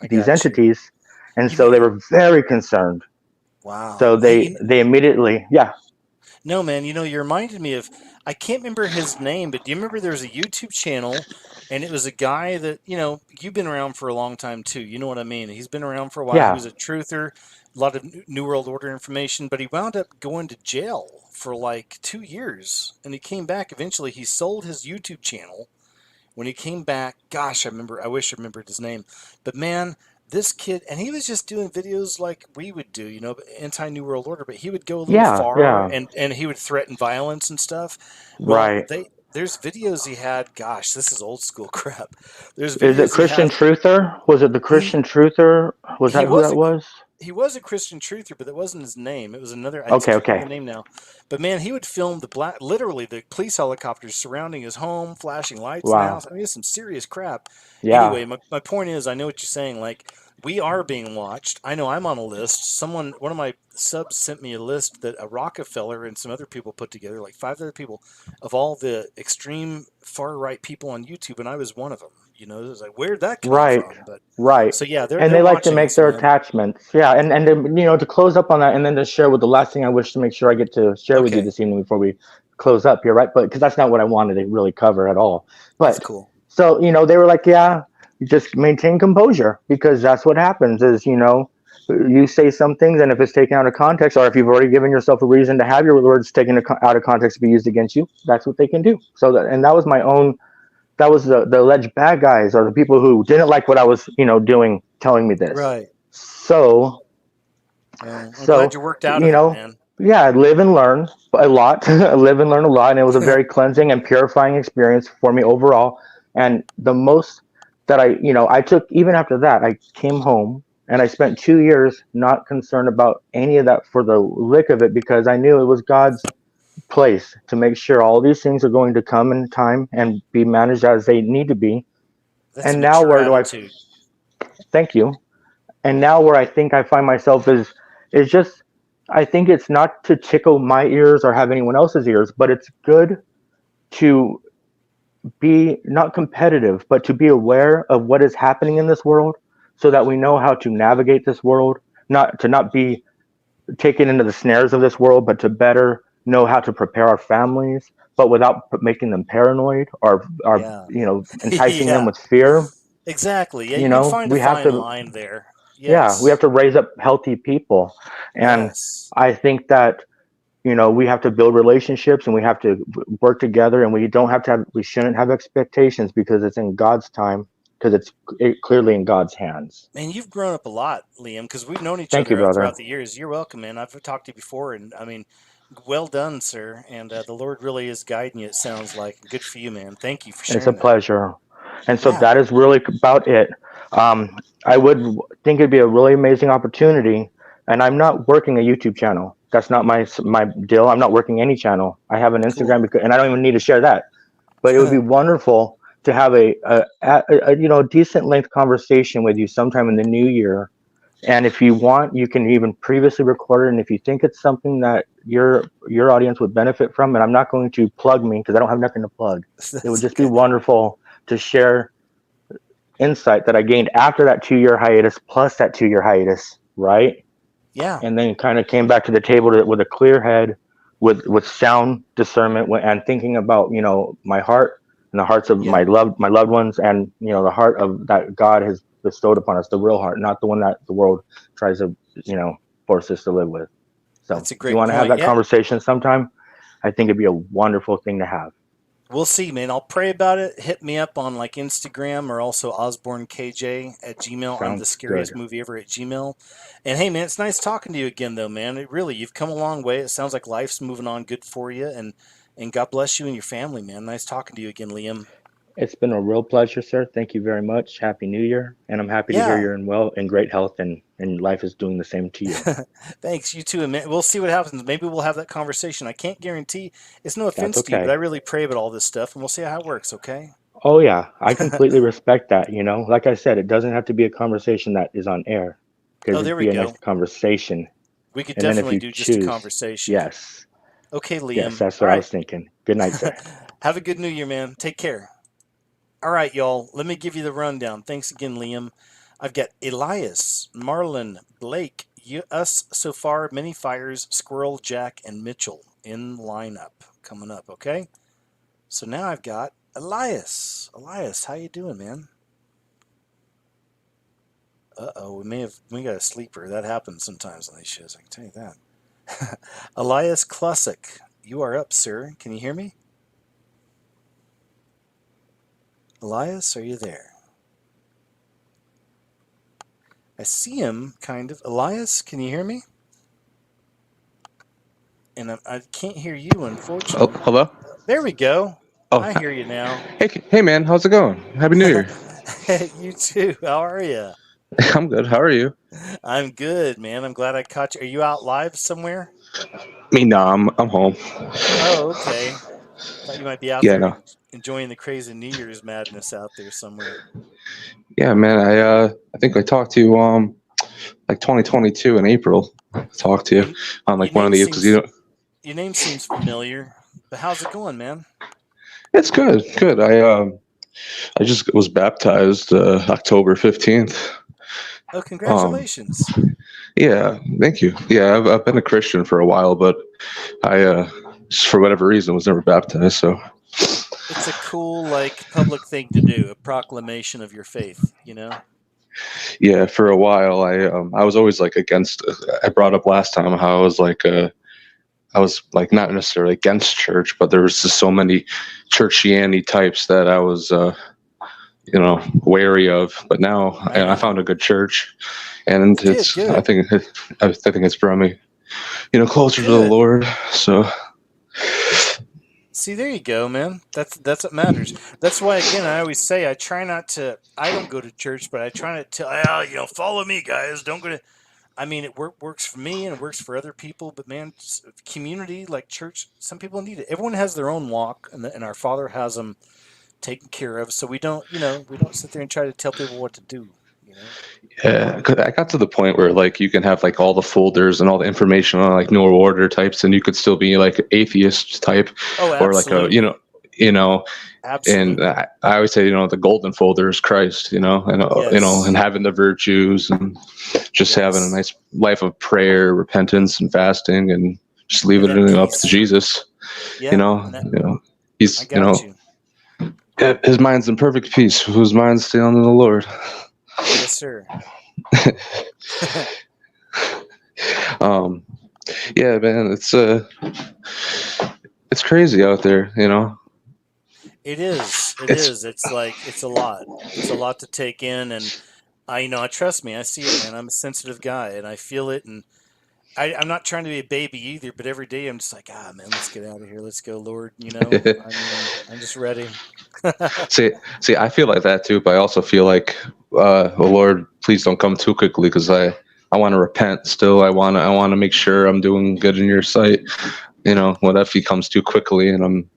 Speaker 1: I
Speaker 15: these
Speaker 1: got you.
Speaker 15: entities, and
Speaker 1: You
Speaker 15: so they
Speaker 1: mean,
Speaker 15: were very concerned.
Speaker 1: wow.
Speaker 15: So
Speaker 1: Hey,
Speaker 15: they immediately, yeah.
Speaker 1: No, man, you reminded me of, I can't remember his name, but do you remember there was a YouTube channel and it was a guy that, you've been around for a long time too. You know what I mean? He's been around for a while. He
Speaker 15: Yeah,
Speaker 1: was a truther, a lot of New World Order information, but he wound up going to jail for like 2 years and he came back. Eventually, he sold his YouTube channel. When he came back, gosh, I wish I remembered his name. But man, this kid, and he was just doing videos like we would do, anti New World Order, but he would go a little
Speaker 15: yeah,
Speaker 1: far
Speaker 15: yeah.
Speaker 1: and he would threaten violence and stuff. Well,
Speaker 15: Right.
Speaker 1: there's videos he had, gosh, this is old school crap. There's
Speaker 15: Is it
Speaker 1: videos he
Speaker 15: Christian
Speaker 1: had.
Speaker 15: Truther? Was it the
Speaker 1: He
Speaker 15: Christian Truther? Was
Speaker 1: he
Speaker 15: that who
Speaker 1: was
Speaker 15: that
Speaker 1: a
Speaker 15: was?
Speaker 1: he was a Christian truther, but that wasn't his name. It was another. I
Speaker 15: Okay,
Speaker 1: can't
Speaker 15: okay.
Speaker 1: remember the name now. But man, he would film literally the police helicopters surrounding his home, flashing lights in the
Speaker 15: Wow.
Speaker 1: house. I mean, it's some serious crap.
Speaker 15: Yeah.
Speaker 1: Anyway, my point is, I know what you're saying. Like, we are being watched. I know I'm on a list. One of my subs sent me a list that a Rockefeller and some other people put together, like 5 other people, of all the extreme far right people on YouTube, and I was one of them. It was like, where'd that come
Speaker 15: Right.
Speaker 1: from? But
Speaker 15: Right.
Speaker 1: so yeah, they're
Speaker 15: And
Speaker 1: they're
Speaker 15: they like to
Speaker 1: watching
Speaker 15: make
Speaker 1: us,
Speaker 15: their
Speaker 1: man.
Speaker 15: attachments. Yeah. And then, to close up on that and then to share with the last thing I wish to make sure I get to share with you
Speaker 1: Okay,
Speaker 15: this evening before we close up here, right? But because that's not what I wanted to really cover at all.
Speaker 1: that's
Speaker 15: But
Speaker 1: cool.
Speaker 15: so, they were like, yeah, you just maintain composure because that's what happens is, you say some things and if it's taken out of context or if you've already given yourself a reason to have your words taken out of context to be used against you, that's what they can do. And that was my own, that was the alleged bad guys or the people who didn't like what I was, doing, telling me this.
Speaker 1: Right.
Speaker 15: So,
Speaker 1: Well, I'm glad
Speaker 15: so,
Speaker 1: you worked out
Speaker 15: you
Speaker 1: of it,
Speaker 15: know,
Speaker 1: man.
Speaker 15: yeah, live and learn a lot, live and learn a lot. And it was a very cleansing and purifying experience for me overall. And the most that I took, even after that, I came home and I spent 2 years not concerned about any of that for the lick of it because I knew it was God's place to make sure all these things are going to come in time and be managed as they need to be.
Speaker 1: That's a
Speaker 15: And now
Speaker 1: mature
Speaker 15: where do I
Speaker 1: attitude.
Speaker 15: thank you? And now where I think I find myself is just I think it's not to tickle my ears or have anyone else's ears, but it's good to be not competitive, but to be aware of what is happening in this world so that we know how to navigate this world, not be taken into the snares of this world, but to better know how to prepare our families, but without making them paranoid or
Speaker 1: Yeah.
Speaker 15: enticing them
Speaker 1: Yeah.
Speaker 15: with fear.
Speaker 1: Exactly. Yeah, you can find a
Speaker 15: We have
Speaker 1: fine
Speaker 15: to
Speaker 1: line there.
Speaker 15: yeah, we have
Speaker 1: Yes.
Speaker 15: to raise up healthy people. And
Speaker 1: Yes.
Speaker 15: I think that we have to build relationships and we have to work together and we shouldn't have expectations because it's in God's time because clearly in God's hands.
Speaker 1: Man, you've grown up a lot, Liam, because we've known each
Speaker 15: Thank you,
Speaker 1: other
Speaker 15: brother.
Speaker 1: throughout the years. You're welcome, man. I've talked to you before, and I mean, well done, sir. And the Lord really is guiding you, it sounds like. Good for you, man. Thank you for
Speaker 15: It's a
Speaker 1: sharing that.
Speaker 15: pleasure. And so
Speaker 1: Yeah.
Speaker 15: that is really about it. I would think it'd be a really amazing opportunity. And I'm not working a YouTube channel. That's not my deal. I'm not working any channel. I have an
Speaker 1: Cool.
Speaker 15: Instagram and I don't even need to share that. But it would be wonderful to have a decent length conversation with you sometime in the new year. And if you want, you can even previously record it. And if you think it's something that your audience would benefit from, and I'm not going to plug me because I don't have nothing to plug. It would
Speaker 1: That's
Speaker 15: just be
Speaker 1: okay.
Speaker 15: wonderful to share insight that I gained after that 2 year hiatus, plus that 2 year hiatus, right?
Speaker 1: Yeah.
Speaker 15: And then kind of came back to the table with a clear head, with sound discernment, and thinking about my heart and the hearts of
Speaker 1: Yeah.
Speaker 15: my loved ones, and the heart of that God has bestowed upon us, the real heart, not the one that the world tries to force us to live with. So
Speaker 1: That's a
Speaker 15: if you
Speaker 1: great
Speaker 15: want to have
Speaker 1: point.
Speaker 15: that
Speaker 1: Yeah.
Speaker 15: conversation sometime, I think it'd be a wonderful thing to have.
Speaker 1: We'll see, man. I'll pray about it. Hit me up on like Instagram or also OsborneKJ at Gmail. I'm the
Speaker 15: Sounds good.
Speaker 1: scariest movie ever at Gmail. And hey, man, it's nice talking to you again, though, man. You've come a long way. It sounds like life's moving on good for you, and God bless you and your family, man. Nice talking to you again, Liam.
Speaker 15: It's been a real pleasure, sir. Thank you very much. Happy New Year. And I'm happy to hear
Speaker 1: Yeah.
Speaker 15: you're in in great health and life is doing the same to you.
Speaker 1: Thanks, you too. And we'll see what happens. Maybe we'll have that conversation. I can't guarantee. It's no
Speaker 15: That's
Speaker 1: offense to you, but I
Speaker 15: okay.
Speaker 1: really pray about all this stuff, and we'll see how it works. Okay.
Speaker 15: Oh yeah, I completely respect that, Like I said, it doesn't have to be a conversation that is on air. Because
Speaker 1: Oh, there
Speaker 15: it'd
Speaker 1: we
Speaker 15: be a nice
Speaker 1: go.
Speaker 15: conversation.
Speaker 1: We could
Speaker 15: And then if
Speaker 1: definitely
Speaker 15: you
Speaker 1: do just a
Speaker 15: choose,
Speaker 1: conversation.
Speaker 15: yes.
Speaker 1: Okay,
Speaker 15: Yes,
Speaker 1: Liam.
Speaker 15: that's
Speaker 1: All
Speaker 15: what I
Speaker 1: right.
Speaker 15: was thinking. Good night, sir.
Speaker 1: Have a good New Year, man. Take care. All right, y'all. Let me give you the rundown. Thanks again, Liam. I've got Elias, Marlon, Blake, us so far, Many Fires, Squirrel, Jack, and Mitchell. in lineup coming up. Okay. So now I've got Elias. Elias, how you doing, man? Uh-oh, we got a sleeper. That happens sometimes on these shows. I can tell you that. Elias Classic, you are up, sir. Can you hear me? Elias, are you there? I see him, kind of. Elias, can you hear me? And I can't hear you,
Speaker 16: Oh,
Speaker 1: unfortunately.
Speaker 16: hello.
Speaker 1: There we go.
Speaker 16: Oh,
Speaker 1: I hear you now.
Speaker 16: hey, man, how's it going? Happy New Year.
Speaker 1: You too. How are you?
Speaker 16: I'm good. How are you?
Speaker 1: I'm good, man. I'm glad I caught you. Are you out live somewhere?
Speaker 16: Me, no, I'm home.
Speaker 1: Oh, okay. Thought you might be out
Speaker 16: Yeah,
Speaker 1: there
Speaker 16: no.
Speaker 1: enjoying the crazy New Year's madness out there somewhere.
Speaker 16: Yeah, man. I think I talked to you like 2022 in April. I talked to you
Speaker 1: Your,
Speaker 16: on
Speaker 1: your
Speaker 16: like one of
Speaker 1: name
Speaker 16: the because you
Speaker 1: seems
Speaker 16: know
Speaker 1: your name seems familiar, but how's it going, man?
Speaker 16: it's good, good. I just was baptized October 15th.
Speaker 1: Oh,
Speaker 16: Um,
Speaker 1: congratulations.
Speaker 16: yeah, thank you. Yeah, I've been a Christian for a while, but I just for whatever reason was never baptized. So
Speaker 1: It's a cool, like, public thing to do, a proclamation of your faith, you know?
Speaker 16: yeah, for a while I was always like against. I brought up last time how I was like not necessarily against church, but there was just so many churchianity types that I was wary of. But now
Speaker 1: I
Speaker 16: and I
Speaker 1: know.
Speaker 16: found a good church, and
Speaker 1: Good,
Speaker 16: it's
Speaker 1: good,
Speaker 16: I think it's brought me closer to the
Speaker 1: good.
Speaker 16: Lord. So
Speaker 1: See, there you go, man. That's what matters. That's why, again, I always say I try not to. I don't go to church, but I try not to. Follow me, guys. Don't go to. I mean, it works for me and it works for other people. But man, community like church, some people need it. Everyone has their own walk, and our Father has them taken care of. So we don't sit there and try to tell people what to do. You know.
Speaker 16: yeah, 'cause I got to the point where like you can have like all the folders and all the information on like New Order types, and you could still be like atheist type,
Speaker 1: Oh,
Speaker 16: or like a
Speaker 1: absolutely,
Speaker 16: you know and
Speaker 1: absolutely.
Speaker 16: I always say, the golden folder is Christ, and
Speaker 1: Yes,
Speaker 16: having the virtues and just having a
Speaker 1: yes,
Speaker 16: nice life of prayer, repentance, and fasting, and just
Speaker 1: and
Speaker 16: leaving
Speaker 1: that
Speaker 16: it up to
Speaker 1: peace.
Speaker 16: Jesus. You
Speaker 1: Yeah,
Speaker 16: know,
Speaker 1: and that I
Speaker 16: he's
Speaker 1: got you.
Speaker 16: his mind's in perfect peace, whose mind's stay on the Lord.
Speaker 1: Yes, sir.
Speaker 16: um, yeah, man, it's crazy out there.
Speaker 1: It is. It
Speaker 16: It's
Speaker 1: is. It's like it's a lot. It's a lot to take in, and trust me, I see it, man. I'm a sensitive guy, and I feel it, and I'm not trying to be a baby either. But every day, I'm just like, man, let's get out of here. Let's go, Lord. I mean, I'm just ready.
Speaker 16: see, I feel like that too, but I also feel like, oh Lord, please don't come too quickly, because I want to repent still. I want to make sure I'm doing good in your sight. What if he comes too quickly and I'm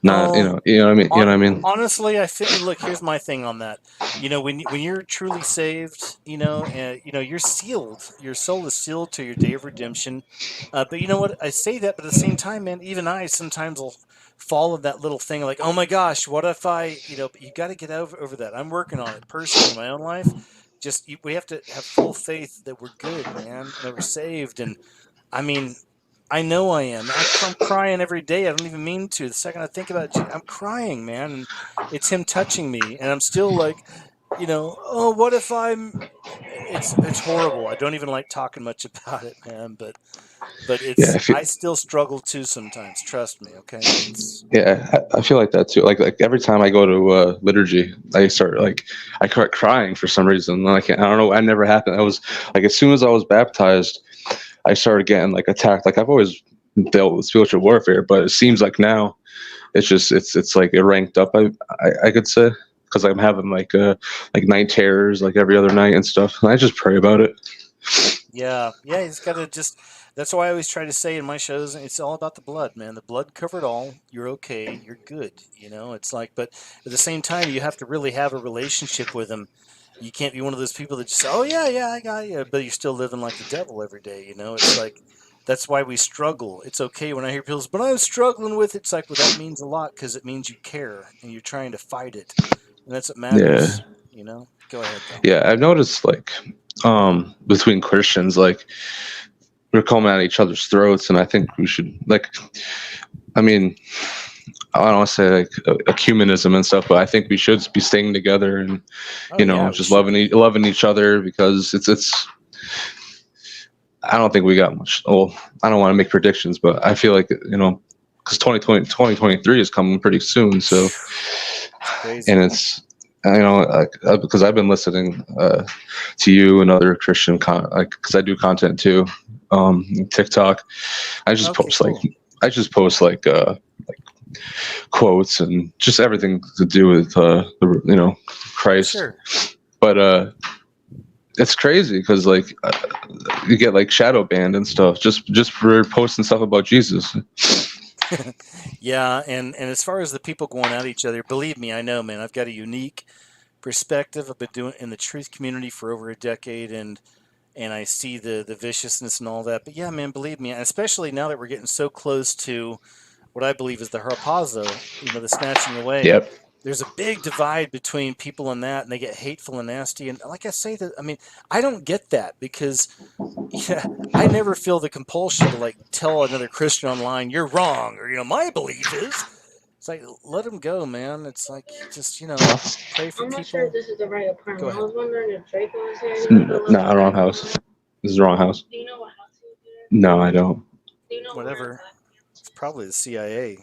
Speaker 16: not,
Speaker 1: No,
Speaker 16: you know what I mean? You know
Speaker 1: on
Speaker 16: what I mean?
Speaker 1: honestly, I feel. Look, here's my thing on that. When you're truly saved, and you're sealed. Your soul is sealed to your day of redemption. But you know what? I say that, but at the same time, man, even I sometimes will fall in that little thing like, oh my gosh, what if I, but you got to get over that. I'm working on it personally in my own life. We have to have full faith that we're good, man, that we're saved, and I mean, I know I am. I'm crying every day. I don't even mean to. The second I think about it, I'm crying, man, and it's him touching me, and I'm still like, oh, what if I'm? It's horrible. I don't even like talking much about it, man. But
Speaker 16: Yeah,
Speaker 1: it's I still struggle too sometimes. Trust me, okay? It's
Speaker 16: I feel like that too. Like every time I go to liturgy, I start crying for some reason. I don't know. I never happened. I was like, as soon as I was baptized, I started getting like attacked. Like I've always dealt with spiritual warfare, but it seems like now it's like it ranked up. I could say, because I'm having like night terrors like every other night and stuff. And I just pray about it.
Speaker 1: Yeah, yeah, he's got to just. That's why I always try to say in my shows, it's all about the blood, man. The blood covered all. You're okay. You're good. It's like, but at the same time, you have to really have a relationship with him. You can't be one of those people that just say, "Oh yeah, yeah, I got you," but you're still living like the devil every day. It's like that's why we struggle. It's okay when I hear people say, "But I'm struggling with it." It's like, well, that means a lot because it means you care and you're trying to fight it, and that's what
Speaker 16: Yeah,
Speaker 1: matters. Go ahead though.
Speaker 16: yeah. I've noticed like between Christians, like we're coming at each other's throats, and I think we should, like, I mean, I don't want to say like ecumenism and stuff, but I think we should be staying together and just loving each other, because it's. I don't think we got much. Well, I don't want to make predictions, but I feel like because 2023 is coming pretty soon. So, and it's because I've been listening to you and other Christian because I do content too, TikTok. I just post like quotes and just everything to do with Christ.
Speaker 1: Sure.
Speaker 16: But it's crazy because like you get like shadow banned and stuff just for posting stuff about Jesus.
Speaker 1: Yeah, and as far as the people going at each other, believe me, I know, man. I've got a unique perspective. I've been doing in the truth community for over a decade, and I see the viciousness and all that. But yeah, man, believe me, especially now that we're getting so close to what I believe is the harpazo, the snatching away.
Speaker 16: Yep.
Speaker 1: There's a big divide between people and that, and they get hateful and nasty. And like I say, I don't get that, because I never feel the compulsion to like tell another Christian online, you're wrong, or, my belief is. It's like, let them go, man. It's like, just, pray for people.
Speaker 17: I'm not sure if this is the right apartment. I was wondering if Draco was here.
Speaker 16: No, wrong house. This is the wrong house.
Speaker 17: Do you know what house he was in?
Speaker 16: No, I don't.
Speaker 17: Do you know
Speaker 1: whatever? It's probably the CIA.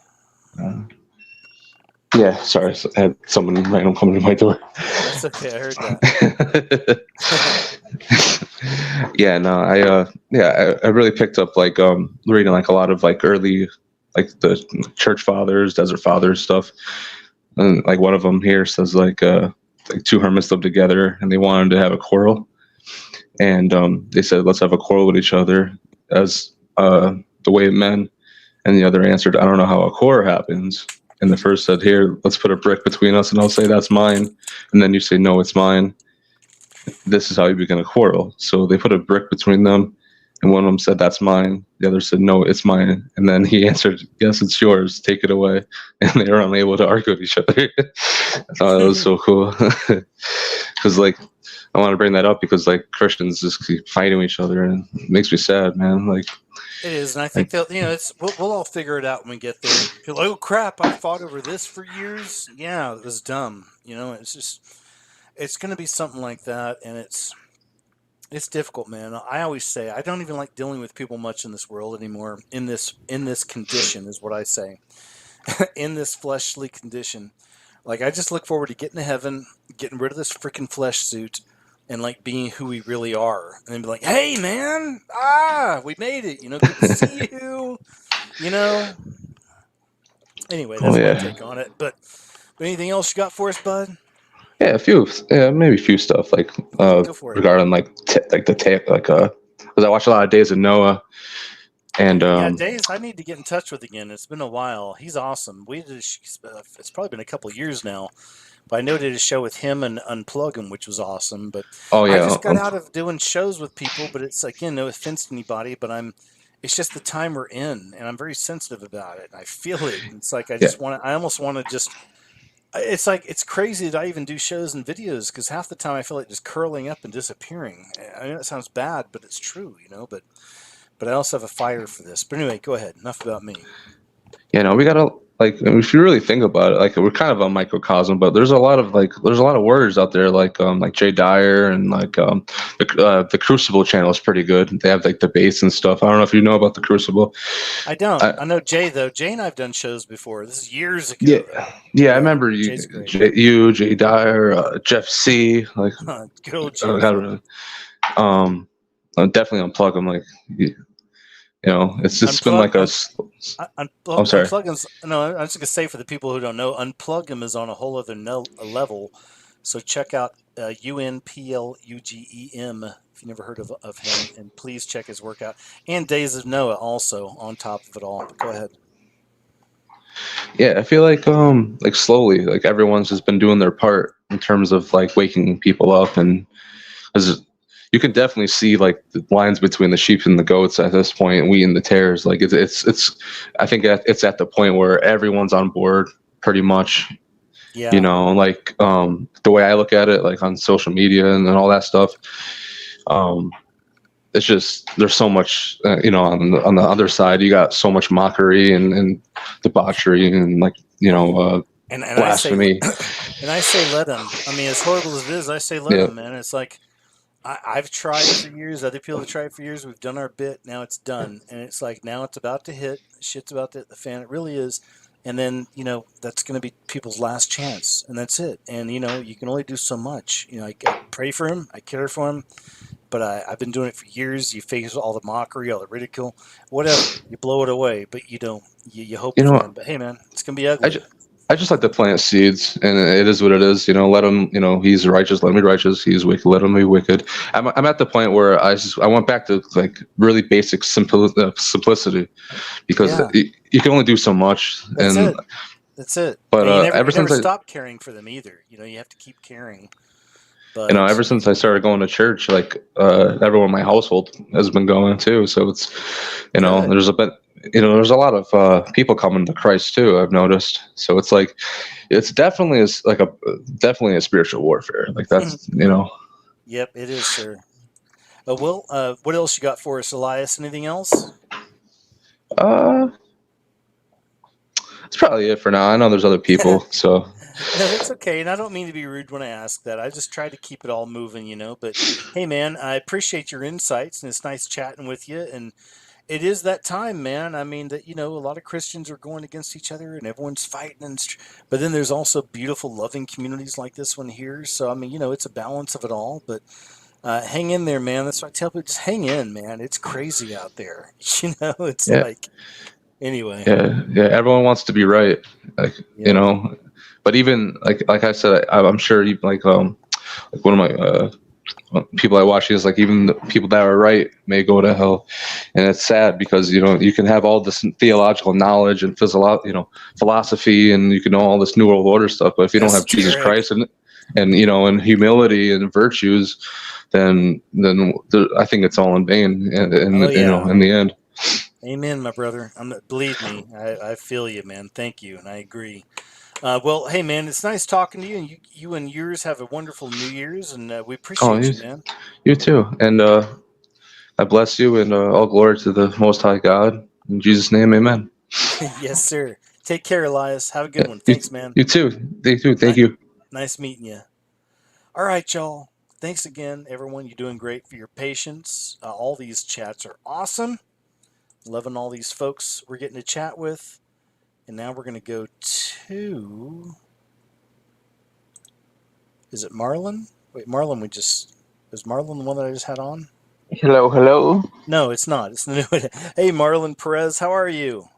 Speaker 16: Yeah, sorry. I had someone random coming to my door.
Speaker 1: That's okay. I heard that.
Speaker 16: Yeah, no, I really picked up like reading like a lot of like early like the church fathers, desert fathers stuff, and like one of them here says like two hermits lived together and they wanted to have a quarrel, and they said let's have a quarrel with each other as the way of men, and the other answered, I don't know how a quarrel happens. And the first said, here, let's put a brick between us, and I'll say that's mine. And then you say, no, it's mine. This is how you begin a quarrel. So they put a brick between them, and one of them said, that's mine. The other said, no, it's mine. And then he answered, yes, it's yours. Take it away. And they were unable to argue with each other. I thought that was so cool. Because, like, I want to bring that up because, like, Christians just keep fighting each other, and it makes me sad, man. Like,
Speaker 1: it is, and I think that we'll all figure it out when we get there. You're like, oh crap, I fought over this for years. Yeah, it was dumb. It's just, it's going to be something like that, and it's difficult, man. I always say I don't even like dealing with people much in this world anymore. In this condition is what I say. In this fleshly condition, like I just look forward to getting to heaven, getting rid of this freaking flesh suit, and like being who we really are, and then be like, hey man, we made it, good to see you, Anyway, that's my take on it. But anything else you got for us, bud?
Speaker 16: Yeah, maybe a few stuff like regarding like because I watch a lot of Days of Noah, and
Speaker 1: Days I need to get in touch with again. It's been a while. He's awesome. It's probably been a couple of years now. But I know did a show with him and Unplug Him, which was awesome. But I just got out of doing shows with people. But it's again, no offense to anybody, but it's just the time we're in, and I'm very sensitive about it. And I feel it. It's like I almost want to just. It's like it's crazy that I even do shows and videos because half the time I feel like just curling up and disappearing. I know it sounds bad, but it's true, But I also have a fire for this. But anyway, go ahead. Enough about me.
Speaker 16: We gotta. Like, if you really think about it, like we're kind of a microcosm, but there's a lot of words out there, like Jay Dyer and like the Crucible channel is pretty good. They have like debates and stuff. I don't know if you know about the Crucible.
Speaker 1: I don't. I know Jay though. Jay and I've done shows before. This is years ago.
Speaker 16: Yeah, I remember you, Jay Dyer, Jeff C. Like,
Speaker 1: good old Jeff.
Speaker 16: Definitely unplug them. Like. It's just been like a. I'm sorry.
Speaker 1: No, I'm just gonna say for the people who don't know, Unplug Him is on a whole other level. So check out UNPLUGEM if you never heard of him, and please check his work out. And Days of Noah also on top of it all. But go ahead.
Speaker 16: Yeah, I feel like slowly, like everyone's just been doing their part in terms of like waking people up, and because. You can definitely see like the lines between the sheep and the goats at this point, wheat and the tares. Like it's. I think it's at the point where everyone's on board pretty much.
Speaker 1: Yeah.
Speaker 16: Like the way I look at it, like on social media and all that stuff. it's just there's so much, on the other side, you got so much mockery and debauchery and
Speaker 1: And
Speaker 16: blasphemy.
Speaker 1: I say let them. I mean, as horrible as it is, I say let
Speaker 16: Yeah,
Speaker 1: them, man. It's like I've tried for years. Other people have tried for years. We've done our bit. Now it's done, and it's like now it's about to hit. Shit's about to hit the fan. It really is. And then that's going to be people's last chance, and that's it. And you can only do so much. I pray for him. I care for him. But I've been doing it for years. You face all the mockery, all the ridicule, whatever. You blow it away, but you don't. You hope
Speaker 16: you
Speaker 1: for
Speaker 16: know,
Speaker 1: him. But hey, man, it's gonna be
Speaker 16: I
Speaker 1: ugly.
Speaker 16: just, I just like to plant seeds, and it is what it is. Let him. He's righteous. Let him be righteous. He's wicked. Let him be wicked. I'm at the point where I went back to like really basic simplicity, because
Speaker 1: Yeah,
Speaker 16: you can only do so much.
Speaker 1: that's
Speaker 16: And
Speaker 1: it. That's it.
Speaker 16: but
Speaker 1: And
Speaker 16: ever
Speaker 1: you never
Speaker 16: since
Speaker 1: stop caring for them either. You have to keep caring. But
Speaker 16: ever since I started going to church, like everyone in my household has been going too. So it's
Speaker 1: good.
Speaker 16: there's a bit there's a lot of people coming to Christ too. I've noticed. So it's like it's definitely a spiritual warfare. Like that's.
Speaker 1: Yep, it is, sir. Will, what else you got for us, Elias? Anything else?
Speaker 16: Uh, that's probably it for now. I know there's other people, so.
Speaker 1: No, that's okay. And I don't mean to be rude when I ask that. I just try to keep it all moving. But hey, man, I appreciate your insights, and it's nice chatting with you. And it is that time, man. I mean, that, a lot of Christians are going against each other and everyone's fighting. But then there's also beautiful, loving communities like this one here. So, I mean, it's a balance of it all. But hang in there, man. That's what I tell people. Just hang in, man. It's crazy out there. It's
Speaker 16: Yeah,
Speaker 1: like, anyway.
Speaker 16: yeah. Everyone wants to be right, like
Speaker 1: Yep.
Speaker 16: but even like I said, I'm sure you like one of my people I watch is like even the people that are right may go to hell, and it's sad because you can have all this theological knowledge and philosophy, and you can know all this New World Order stuff, but if you don't have Jesus
Speaker 1: Esoteric.
Speaker 16: Christ and humility and virtues, then I think it's all in vain, and
Speaker 1: Oh, yeah.
Speaker 16: in the end.
Speaker 1: Amen, my brother. Believe me, I feel you, man. Thank you, and I agree. Well, hey, man, it's nice talking to you, and you and yours have a wonderful New Year's, and we
Speaker 16: Oh,
Speaker 1: appreciate you, man.
Speaker 16: you too, and I bless you, and all glory to the Most High God. In Jesus' name, amen.
Speaker 1: Yes, sir. Take care, Elias. Have a good
Speaker 16: Yeah,
Speaker 1: one. Thanks, man.
Speaker 16: you too. You too. Thank you.
Speaker 1: Nice meeting you. All right, y'all. Thanks again, everyone. You're doing great for your patience. All these chats are awesome. Loving all these folks we're getting to chat with. And now we're going to go to. Is it Marlon? Wait, Marlon, is Marlon the one that I just had on?
Speaker 18: Hello, hello.
Speaker 1: No, it's not. It's the new one. Hey, Marlon Perez, how are you?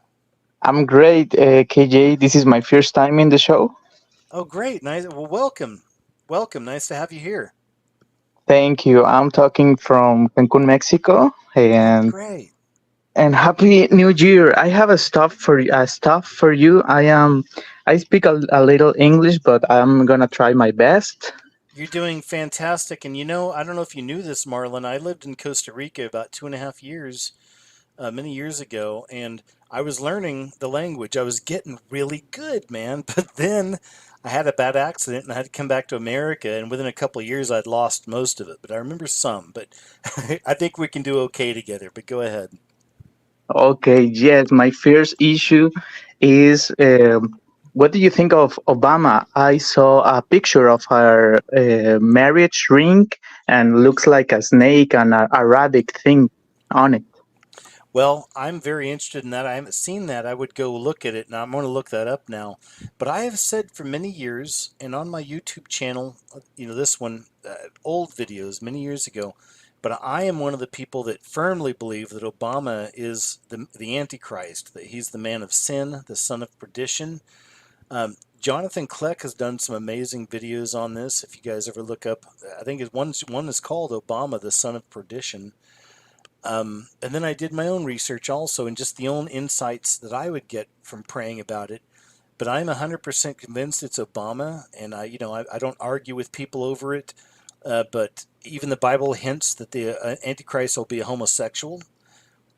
Speaker 18: I'm great, KJ. This is my first time in the show.
Speaker 1: Oh, great. Nice. Well, welcome. Welcome. Nice to have you here.
Speaker 18: Thank you. I'm talking from Cancun, Mexico,
Speaker 1: Oh,
Speaker 18: and
Speaker 1: great.
Speaker 18: happy New Year. I have a stuff for you. I speak a little English, but I'm gonna try my best.
Speaker 1: You're doing fantastic. And I don't know if you knew this, Marlon. I lived in Costa Rica about 2.5 years, many years ago, and I was learning the language. I was getting really good, man. But then I had a bad accident and I had to come back to America. And within a couple of years, I'd lost most of it. But I remember some. But I think we can do okay together. But go ahead.
Speaker 18: Okay, yes. My first issue is what do you think of Obama? I saw a picture of her marriage ring and looks like a snake and a Arabic thing on it.
Speaker 1: Well, I'm very interested in that. I haven't seen that. I would go look at it, and I'm going to look that up now. But I have said for many years, and on my YouTube channel, this one, old videos many years ago, but I am one of the people that firmly believe that Obama is the Antichrist, that he's the man of sin, the son of perdition. Jonathan Kleck has done some amazing videos on this. If you guys ever look up, I think one is called Obama, the son of perdition. And then I did my own research also, and just the own insights that I would get from praying about it. But I'm 100% convinced it's Obama, and I don't argue with people over it. But even the Bible hints that the Antichrist will be a homosexual,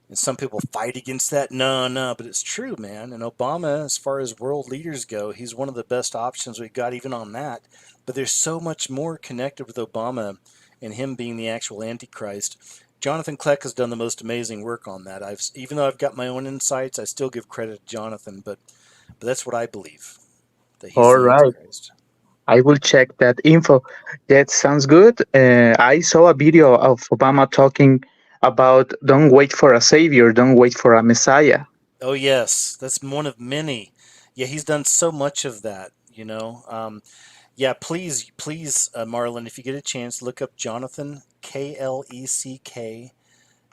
Speaker 1: and some people fight against that. No, but it's true, man. And Obama, as far as world leaders go, he's one of the best options we've got, even on that. But there's so much more connected with Obama and him being the actual Antichrist. Jonathan Kleck has done the most amazing work on that. Even though I've got my own insights, I still give credit to Jonathan, but that's what I believe, that he's
Speaker 18: All
Speaker 1: the
Speaker 18: right.
Speaker 1: Antichrist.
Speaker 18: I will check that info. That sounds good. I saw a video of Obama talking about don't wait for a savior, don't wait for a messiah.
Speaker 1: Oh yes, that's one of many. Yeah, he's done so much of that. Yeah, please, Marlon, if you get a chance, look up Jonathan Kleck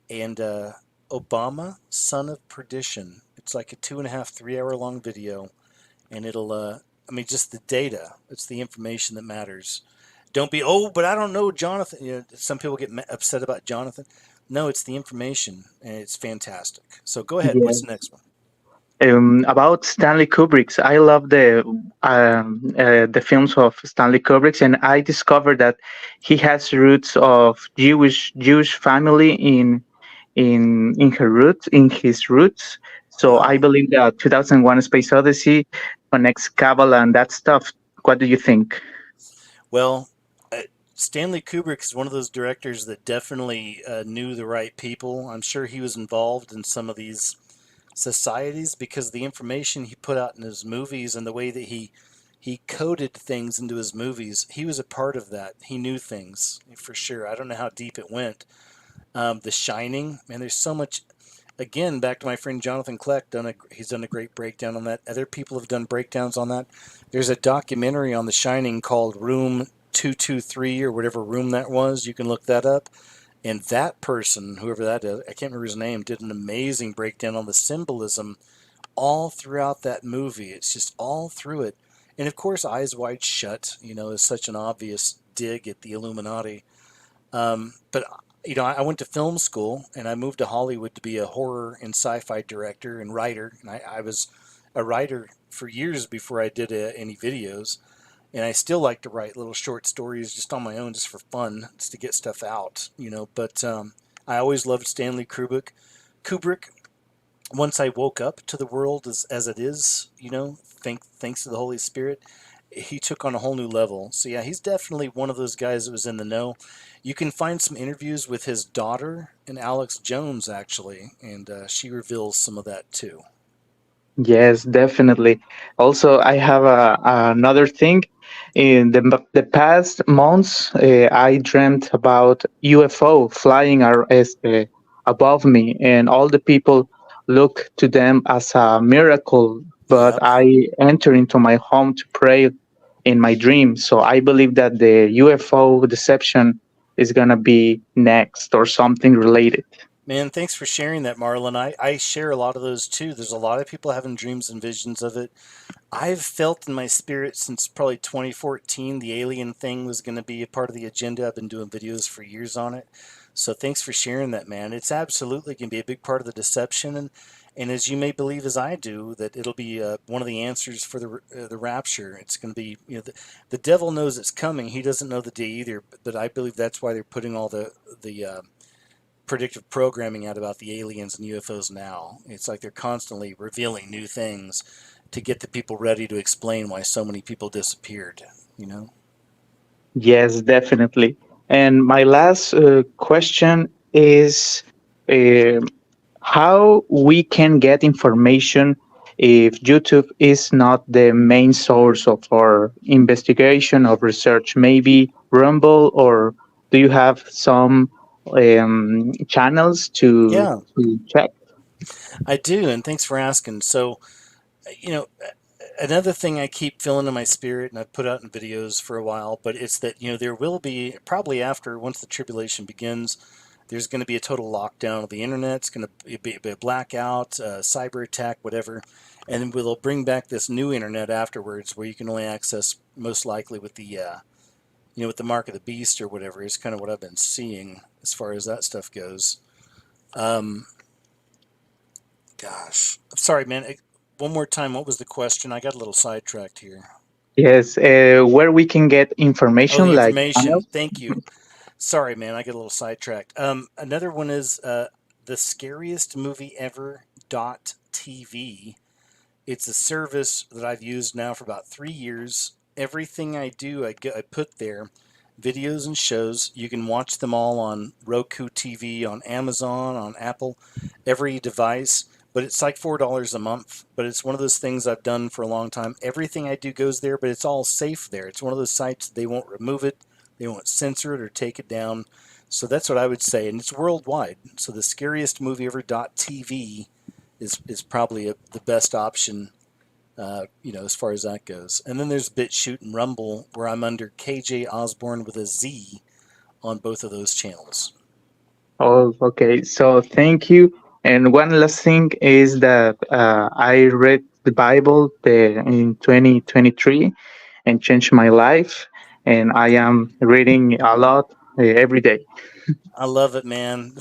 Speaker 1: and Obama, Son of Perdition. It's like a 2.5, 3 hour long video, and it'll. I mean, just the data. It's the information that matters. Don't be, oh, but I don't know Jonathan. Some people get upset about Jonathan. No, it's the information, and it's fantastic. So go ahead. What's the
Speaker 18: Yes.
Speaker 1: next one?
Speaker 18: About Stanley Kubrick's, I love the films of Stanley Kubrick's, and I discovered that he has roots of Jewish family in his roots. So I
Speaker 1: Wow.
Speaker 18: believe that 2001: A Space Odyssey connects Kabbalah and that stuff. What do you think?
Speaker 1: Well, Stanley Kubrick is one of those directors that definitely knew the right people. I'm sure he was involved in some of these societies because the information he put out in his movies and the way that he coded things into his movies, he was a part of that. He knew things for sure. I don't know how deep it went. The Shining, man, there's so much. Again, back to my friend Jonathan Kleck, he's done a great breakdown on that. Other people have done breakdowns on that. There's a documentary on The Shining called Room 223 or whatever room that was. You can look that up. And that person, whoever that is, I can't remember his name, did an amazing breakdown on the symbolism all throughout that movie. It's just all through it. And of course, Eyes Wide Shut, is such an obvious dig at the Illuminati. But I went to film school and I moved to Hollywood to be a horror and sci-fi director and writer. And I was a writer for years before I did any videos. And I still like to write little short stories just on my own, just for fun, just to get stuff out. But I always loved Stanley Kubrick. Kubrick. Once I woke up to the world as it is, thanks to the Holy Spirit, he took on a whole new level. So yeah, he's definitely one of those guys that was in the know. You can find some interviews with his daughter and Alex Jones actually, and she reveals some of that too.
Speaker 18: Yes, definitely. Also, I have another thing. In the past months, I dreamt about UFO flying above me, and all the people look to them as a miracle. But
Speaker 1: Yep.
Speaker 18: I enter into my home to pray in my dream. So I believe that the UFO deception is gonna be next or something related.
Speaker 1: Man, thanks for sharing that, Marlon. I share a lot of those too. There's a lot of people having dreams and visions of it. I've felt in my spirit since probably 2014 the alien thing was going to be a part of the agenda. I've been doing videos for years on it. So thanks for sharing that, man. It's absolutely going to be a big part of the deception. And as you may believe, as I do, that it'll be one of the answers for the rapture. It's going to be, the devil knows it's coming. He doesn't know the day either. But I believe that's why they're putting all the predictive programming out about the aliens and UFOs now. It's like they're constantly revealing new things to get the people ready to explain why so many people disappeared.
Speaker 18: Yes, definitely. And my last question is uh, how we can get information if YouTube is not the main source of our investigation of research, maybe Rumble, or do you have some channels
Speaker 1: Yeah,
Speaker 18: to check?
Speaker 1: I do, and thanks for asking. So, you know, another thing I keep feeling in my spirit, and I've put out in videos for a while, but it's that, there will be, probably after, once the tribulation begins, there's going to be a total lockdown of the internet. It's going to be a blackout, cyber attack, whatever. And then we'll bring back this new internet afterwards where you can only access most likely with with the mark of the beast or whatever is kind of what I've been seeing as far as that stuff goes. Um, Gosh, sorry, man. One more time, what was the question? I got a little sidetracked here.
Speaker 18: Yes, where we can get
Speaker 1: Oh, the
Speaker 18: information like
Speaker 1: information.
Speaker 18: channels.
Speaker 1: Thank you. Sorry, man. I get a little sidetracked. Another one is the scariest movie ever .tv. It's a service that I've used now for about 3 years. Everything I do, I put there. videos and shows. You can watch them all on Roku TV, on Amazon, on Apple, every device. But it's like $4 a month. But it's one of those things I've done for a long time. Everything I do goes there, but it's all safe there. It's one of those sites they won't remove it, they won't censor it or take it down. So that's what I would say, and it's worldwide. So the scariest movie ever.tv is probably the best option, as far as that goes. And then there's BitChute and Rumble, where I'm under KJ Osborne with a Z on both of those channels.
Speaker 18: Oh, okay. So thank you. And one last thing is that I read the Bible in 2023 and changed my life. And I am reading a lot every day.
Speaker 1: I love it, man.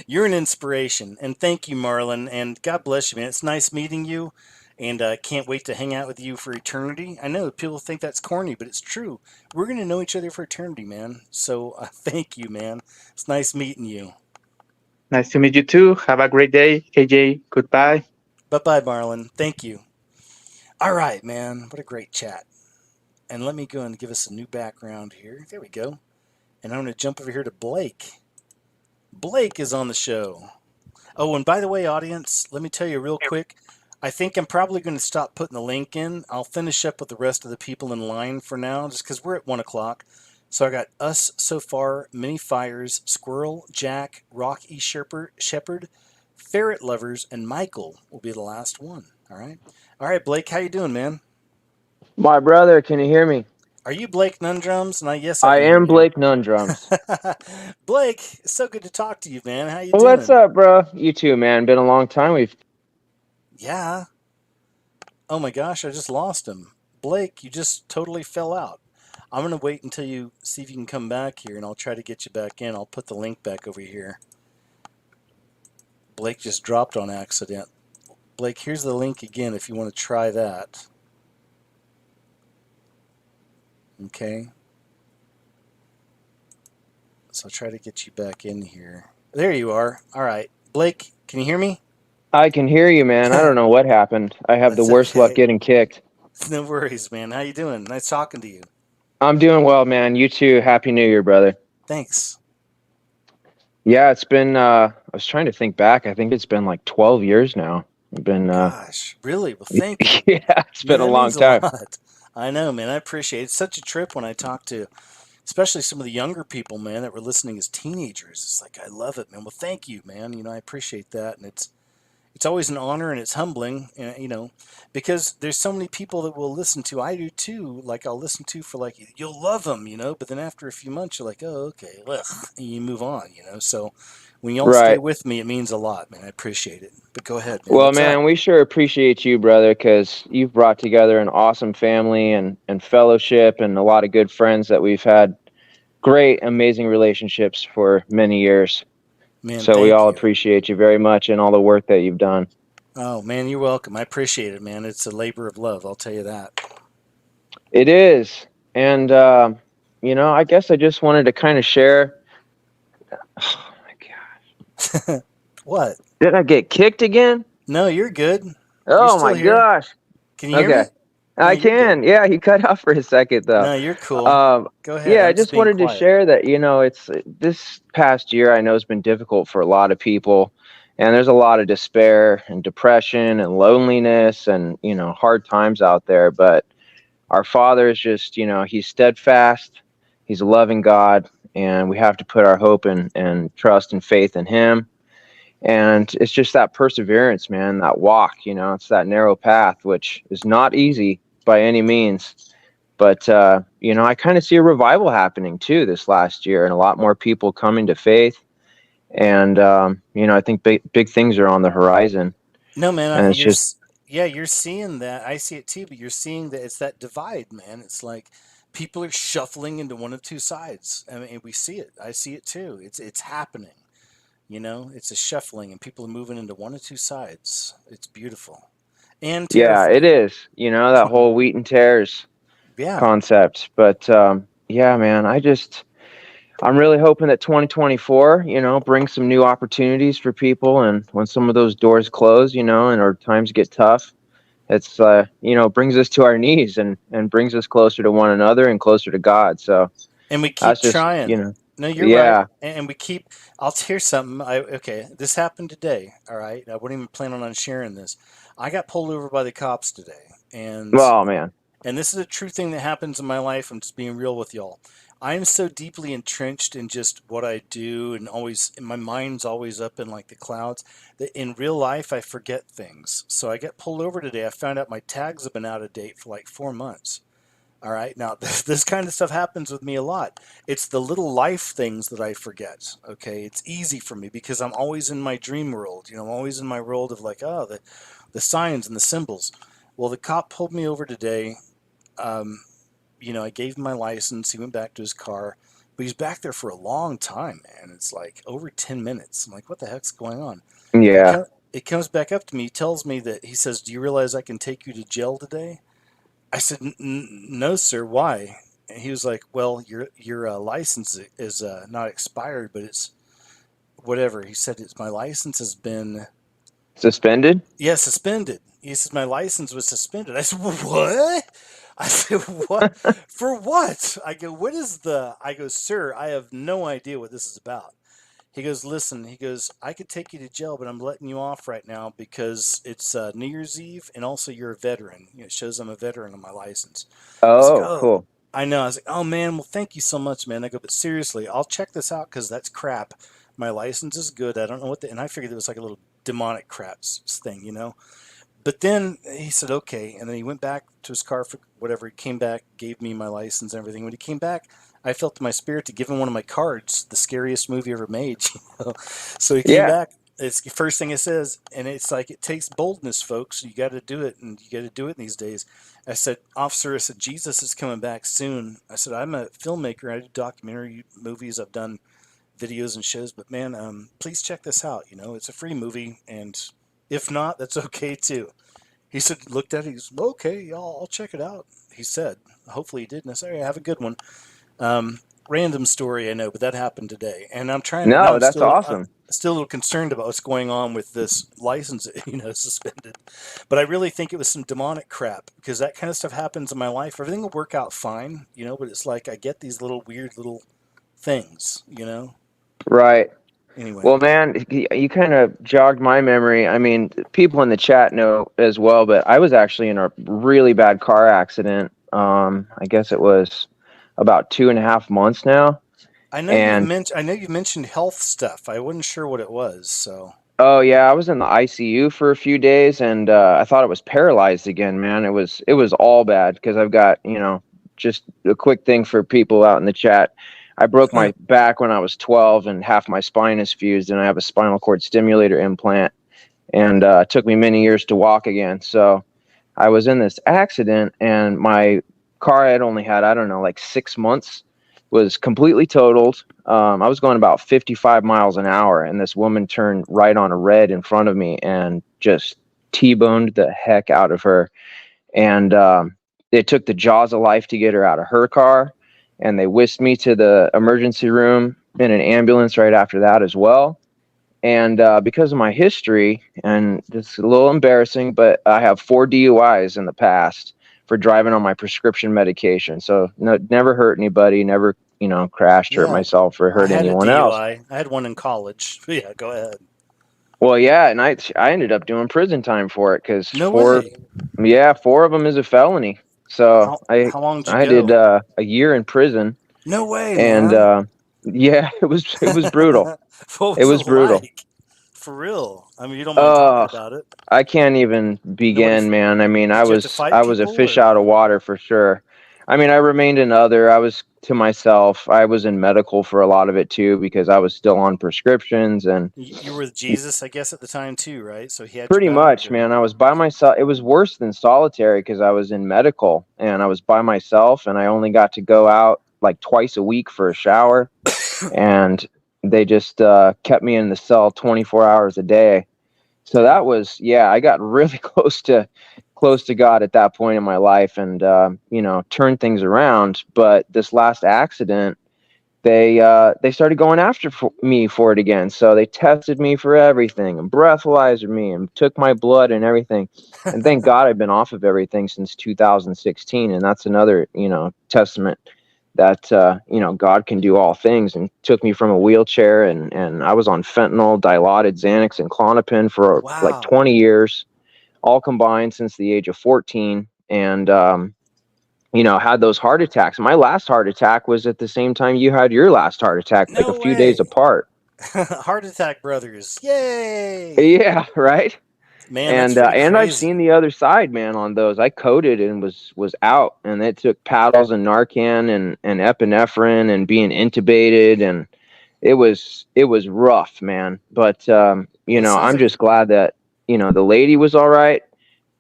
Speaker 1: You're an inspiration. And thank you, Marlon. And God bless you, man. It's nice meeting you. And I can't wait to hang out with you for eternity. I know people think that's corny, but it's true. We're going to know each other for eternity, man. So thank you, man. It's nice meeting you.
Speaker 18: Nice to meet you too. Have a great day, KJ. Goodbye.
Speaker 1: Bye-bye, Marlon. Thank you. All right, man. What a great chat. And let me go and give us a new background here. There we go. And I'm going to jump over here to Blake. Blake is on the show. Oh, and by the way, audience, let me tell you real quick. I think I'm probably going to stop putting the link in. I'll finish up with the rest of the people in line for now, just because we're at 1 o'clock. So I got us so far, Mini Fires, Squirrel, Jack, Rocky Shepherd, Ferret Lovers, and Michael will be the last one. All right, Blake, how you doing, man?
Speaker 19: My brother, can you hear me?
Speaker 1: Are you Blake Nundrums? And yes,
Speaker 19: I
Speaker 1: can hear
Speaker 19: am
Speaker 1: you.
Speaker 19: Blake Nundrums.
Speaker 1: Blake, it's so good to talk to you, man. How you doing?
Speaker 19: What's up, bro? You too, man. Been a long time.
Speaker 1: Yeah. Oh my gosh, I just lost him. Blake, you just totally fell out. I'm going to wait until you see if you can come back here, and I'll try to get you back in. I'll put the link back over here. Blake just dropped on accident. Blake, here's the link again if you want to try that. Okay. So I'll try to get you back in here. There you are. All right. Blake, can you hear me?
Speaker 19: I can hear you, man. I don't know what happened. I have the worst luck getting kicked.
Speaker 1: No worries, man. How you doing? Nice talking to you.
Speaker 19: I'm doing well, man. You too. Happy New Year, brother.
Speaker 1: Thanks.
Speaker 19: Yeah, it's been, I was trying to think back. I think it's been like 12 years now. I've been,
Speaker 1: Gosh, really? Well, thank you.
Speaker 19: Yeah, it's been a long time.
Speaker 1: A lot. I know, man. I appreciate it. It's such a trip when I talk to, especially some of the younger people, man, that were listening as teenagers. It's like, I love it, man. Well, thank you, man. I appreciate that. And it's always an honor, and it's humbling, because there's so many people that will listen to. I do too. Like, I'll listen to for like, you'll love them, but then after a few months, you're like, oh, okay, ugh, and you move on, So when y'all stay with me, it means a lot, man. I appreciate it. But go ahead, man.
Speaker 19: Well,
Speaker 1: What's
Speaker 19: man,
Speaker 1: up?
Speaker 19: we sure appreciate you, brother, because you've brought together an awesome family and fellowship and a lot of good friends that we've had great, amazing relationships for many years.
Speaker 1: Man,
Speaker 19: so we all appreciate you very much and all the work that you've done.
Speaker 1: Oh, man, you're welcome. I appreciate it, man. It's a labor of love. I'll tell you that.
Speaker 19: It is. And, I guess I just wanted to kind of share. Oh, my gosh.
Speaker 1: What?
Speaker 19: Did I get kicked again?
Speaker 1: No, you're good.
Speaker 19: Oh, my gosh.
Speaker 1: Can you hear me?
Speaker 19: No, I can. Good. Yeah, you cut off for a second, though.
Speaker 1: No, you're cool. Go ahead.
Speaker 19: Yeah, I just wanted to share that, it's this past year I know has been difficult for a lot of people. And there's a lot of despair and depression and loneliness and, hard times out there. But our Father is just, he's steadfast. He's a loving God. And we have to put our hope and trust and faith in him. And it's just that perseverance, man, that walk, it's that narrow path, which is not easy by any means. But, I kind of see a revival happening, too, this last year, and a lot more people coming to faith. And, I think big things are on the horizon.
Speaker 1: No, man,
Speaker 19: and
Speaker 1: you're seeing that. I see it, too, but you're seeing that it's that divide, man. It's like people are shuffling into one of two sides. I mean, we see it. I see it, too. It's happening. It's a shuffling, and people are moving into one or two sides. It's beautiful. And
Speaker 19: yeah, it is. That whole wheat and tares concept. But, yeah, man, I'm really hoping that 2024, brings some new opportunities for people. And when some of those doors close, and our times get tough, it's, brings us to our knees and brings us closer to one another and closer to God. So
Speaker 1: And we keep
Speaker 19: That's just,
Speaker 1: trying. No, you're right.
Speaker 19: yeah.
Speaker 1: And we keep. Here's something. Okay, this happened today. All right, I wasn't even planning on sharing this. I got pulled over by the cops today,
Speaker 19: Oh man.
Speaker 1: and this is a true thing that happens in my life. I'm just being real with y'all. I am so deeply entrenched in just what I do, and always, my mind's always up in like the clouds, that in real life I forget things. So I got pulled over today. I found out my tags have been out of date for like 4 months. All right. Now, this kind of stuff happens with me a lot. It's the little life things that I forget. Okay. It's easy for me because I'm always in my dream world. I'm always in my world of like, oh, the signs and the symbols. Well, the cop pulled me over today. Um, I gave him my license. He went back to his car, but he's back there for a long time, man. It's like over 10 minutes. I'm like, what the heck's going on?
Speaker 19: Yeah.
Speaker 1: It comes back up to me. He tells me that he says, do you realize I can take you to jail today? I said, "No, sir. Why?" And he was like, "Well, your license is not expired, but it's whatever." He said, "It's my license has been
Speaker 19: Suspended?
Speaker 1: suspended." He says, "My license was suspended." I said, "What?" I said, "What for? What?" I go, "What is the?" I go, "Sir, I have no idea what this is about." He goes, "Listen," he goes, "I could take you to jail, but I'm letting you off right now because it's New Year's Eve, and also you're a veteran. It shows I'm a veteran on my license." I was like,
Speaker 19: Oh,
Speaker 1: "Oh,
Speaker 19: cool.
Speaker 1: I know." I was like, "Oh man, well, thank you so much, man." I go, "But seriously, I'll check this out because that's crap. My license is good. I don't know and I figured it was like a little demonic crap thing. But then he said, okay. And then he went back to his car for whatever. He came back, gave me my license and everything. When he came back, I felt in my spirit to give him one of my cards, the scariest movie ever made. So he came
Speaker 19: Yeah.
Speaker 1: back. It's the first thing it says. And it's like, it takes boldness, folks. You got to do it. And you got to do it in these days. I said, "Officer," I said, "Jesus is coming back soon." I said, "I'm a filmmaker. I do documentary movies. I've done videos and shows. But man, please check this out. It's a free movie. And if not, that's okay too." He said, looked at it. He's okay. I'll check it out. He said, hopefully he did. And I said, "Hey, have a good one." Random story, I know, but that happened today. And I'm trying to, now
Speaker 19: No, that's
Speaker 1: I'm
Speaker 19: awesome.
Speaker 1: still a little concerned about what's going on with this license, suspended. But I really think it was some demonic crap because that kind of stuff happens in my life. Everything will work out fine, but it's like I get these little weird little things.
Speaker 19: Right.
Speaker 1: Anyway.
Speaker 19: Well, man, you kind of jogged my memory. I mean, people in the chat know as well, but I was actually in a really bad car accident. I guess it was about 2.5 months now.
Speaker 1: I know
Speaker 19: And
Speaker 1: you've mentioned health stuff. I wasn't sure what it was, so.
Speaker 19: oh yeah, I was in the ICU for a few days, and I thought it was paralyzed again, man. It was all bad because I've got, just a quick thing for people out in the chat. I broke my back when I was 12, and half my spine is fused, and I have a spinal cord stimulator implant, and it took me many years to walk again. So I was in this accident, and my car had only had, I don't know, like 6 months, was completely totaled. I was going about 55 miles an hour, and this woman turned right on a red in front of me and just T-boned the heck out of her. And it took the jaws of life to get her out of her car, and they whisked me to the emergency room in an ambulance right after that as well. And because of my history, and it's a little embarrassing, but I have 4 DUIs in the past for driving on my prescription medication. So no, never hurt anybody, never, crashed, hurt
Speaker 1: Yeah,
Speaker 19: myself, or
Speaker 1: I
Speaker 19: hurt
Speaker 1: had a
Speaker 19: anyone else.
Speaker 1: DUI. I had one in college. Yeah, go ahead.
Speaker 19: Well, yeah, and I ended up doing prison time for it because
Speaker 1: No way.
Speaker 19: 4 of them is a felony. So
Speaker 1: How long did you
Speaker 19: I did
Speaker 1: go?
Speaker 19: a year in prison,
Speaker 1: No way,
Speaker 19: and
Speaker 1: man.
Speaker 19: yeah, it was brutal.
Speaker 1: What
Speaker 19: It
Speaker 1: was it
Speaker 19: was brutal.
Speaker 1: like? For real. I mean, you don't mind talking
Speaker 19: Oh,
Speaker 1: about it.
Speaker 19: I can't even
Speaker 1: Nobody.
Speaker 19: begin, man. I mean, I
Speaker 1: Did you have to
Speaker 19: was
Speaker 1: fight
Speaker 19: I was a
Speaker 1: people
Speaker 19: fish
Speaker 1: or?
Speaker 19: out of water for sure. I mean, I remained another. I was to myself. I was in medical for a lot of it too because I was still on prescriptions and
Speaker 1: You were with Jesus, I guess, at the time too, right? So he had your
Speaker 19: pretty
Speaker 1: back,
Speaker 19: much,
Speaker 1: or?
Speaker 19: man. I was by myself. It was worse than solitary because I was in medical and I was by myself and I only got to go out like twice a week for a shower, and they just kept me in the cell 24 hours a day. So
Speaker 1: Yeah.
Speaker 19: that was, yeah, I got really close to God at that point in my life, and turned things around. But this last accident, they started going after me for it again. So they tested me for everything and breathalyzed me and took my blood and everything. And thank God I've been off of everything since 2016, and that's another testament that God can do all things, and took me from a wheelchair, and I was on fentanyl, Dilaudid, Xanax, and Klonopin for like
Speaker 1: Wow.
Speaker 19: 20 years, all combined since the age of 14, and had those heart attacks. My last heart attack was at the same time you had your last heart attack, like a
Speaker 1: No
Speaker 19: few days
Speaker 1: way.
Speaker 19: apart.
Speaker 1: Heart Attack Brothers. Yay.
Speaker 19: Yeah, right.
Speaker 1: Man, that's
Speaker 19: And
Speaker 1: pretty
Speaker 19: I've
Speaker 1: crazy.
Speaker 19: seen the other side, man. On those, I coded and was out, and it took paddles and Narcan and epinephrine and being intubated, and it was rough, man. But
Speaker 1: Well, it sounds
Speaker 19: I'm
Speaker 1: like
Speaker 19: just glad that the lady was all right,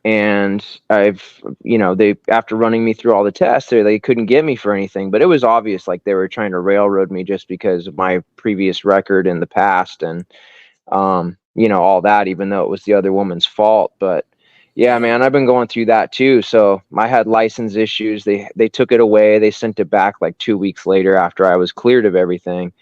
Speaker 19: and they, after running me through all the tests, they couldn't get me for anything, but it was obvious like they were trying to railroad me just because of my previous record in the past, and all that, even though it was the other woman's fault. But yeah,
Speaker 1: Dang.
Speaker 19: man, I've been going through that too. So I had license issues. They took it away. They sent it back like 2 weeks later after I was cleared of everything.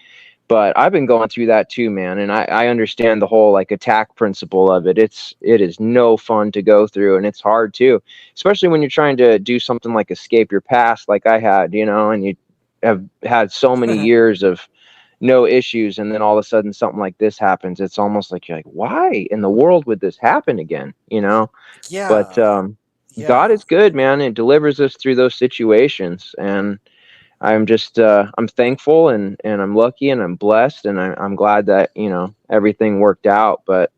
Speaker 19: But I've been going through that too, man. And I understand the whole like attack principle of it. It is no fun to go through, and it's hard too, especially when you're trying to do something like escape your past, like I had, and you have had so many years of no issues, and then all of a sudden something like this happens. It's almost like you're like, why in the world would this happen again? But
Speaker 1: Yeah.
Speaker 19: God
Speaker 1: Yeah.
Speaker 19: is good, man, and delivers us through those situations. And I'm just I'm thankful, and I'm lucky, and I'm blessed, and I'm glad that everything worked out. But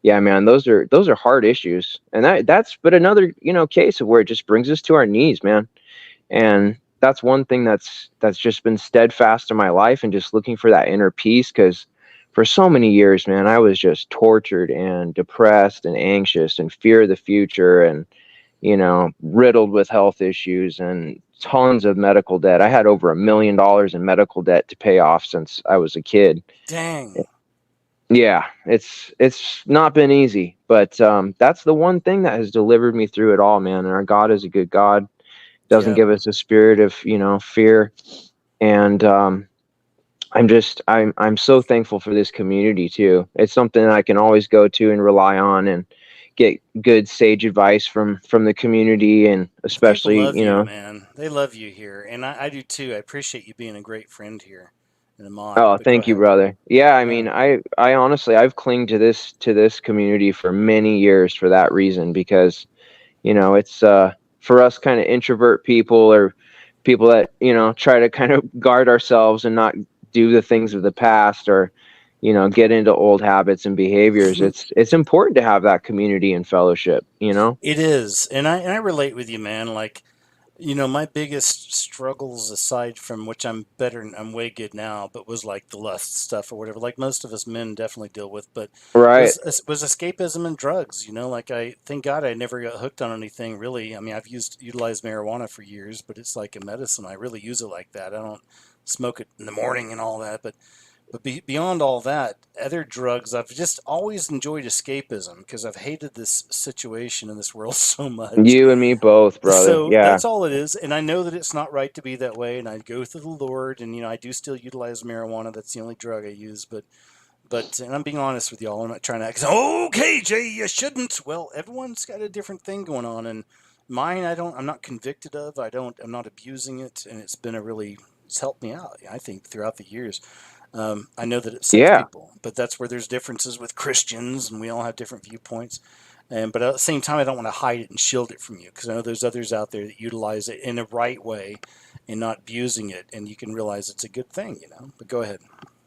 Speaker 19: yeah, man, those are hard issues, and that's but another case of where it just brings us to our knees, man. And that's one thing that's just been steadfast in my life, and just looking for that inner peace, because for so many years, man, I was just tortured and depressed and anxious and fear of the future, and riddled with health issues and tons of medical debt. I had over $1 million in medical debt to pay off since I was a kid.
Speaker 1: Dang.
Speaker 19: Yeah, it's not been easy, but that's the one thing that has delivered me through it all, man. And our God is a good God. Doesn't
Speaker 1: Yep.
Speaker 19: give us a spirit of fear. And I'm so thankful for this community too. It's something that I can always go to and rely on, and get good sage advice from the community, and
Speaker 1: People
Speaker 19: especially
Speaker 1: love you, man. They love you here. And I do too. I appreciate you being a great friend here and a mod.
Speaker 19: Oh,
Speaker 1: But go
Speaker 19: thank you,
Speaker 1: ahead.
Speaker 19: brother. Yeah, I
Speaker 1: Yeah.
Speaker 19: mean, I honestly, I've clinged to this community for many years for that reason, because it's for us kind of introvert people, or people that try to kind of guard ourselves and not do the things of the past, or get into old habits and behaviors. It's important to have that community and fellowship.
Speaker 1: It is. And I relate with you, man. Like, my biggest struggles, aside from which I'm better, I'm way good now, but was like the lust stuff or whatever, like most of us men definitely deal with, but
Speaker 19: Right.
Speaker 1: was escapism and drugs. Like, I thank God I never got hooked on anything really. I mean, I've utilized marijuana for years, but it's like a medicine. I really use it like that. I don't smoke it in the morning and all that, but beyond all that, other drugs, I've just always enjoyed escapism because I've hated this situation in this world so much.
Speaker 19: You and me both, brother.
Speaker 1: So
Speaker 19: Yeah.
Speaker 1: that's all it is. And I know that it's not right to be that way. And I go through the Lord, and, I do still utilize marijuana. That's the only drug I use. And I'm being honest with y'all. I'm not trying to act, okay, Jay, you shouldn't. Well, everyone's got a different thing going on. And mine, I'm not convicted of. I'm not abusing it. And it's helped me out, I think, throughout the years. I know that it sucks
Speaker 19: Yeah.
Speaker 1: people, but that's where there's differences with Christians, and we all have different viewpoints. But at the same time, I don't want to hide it and shield it from you, because I know there's others out there that utilize it in a right way and not abusing it, and you can realize it's a good thing. But go ahead.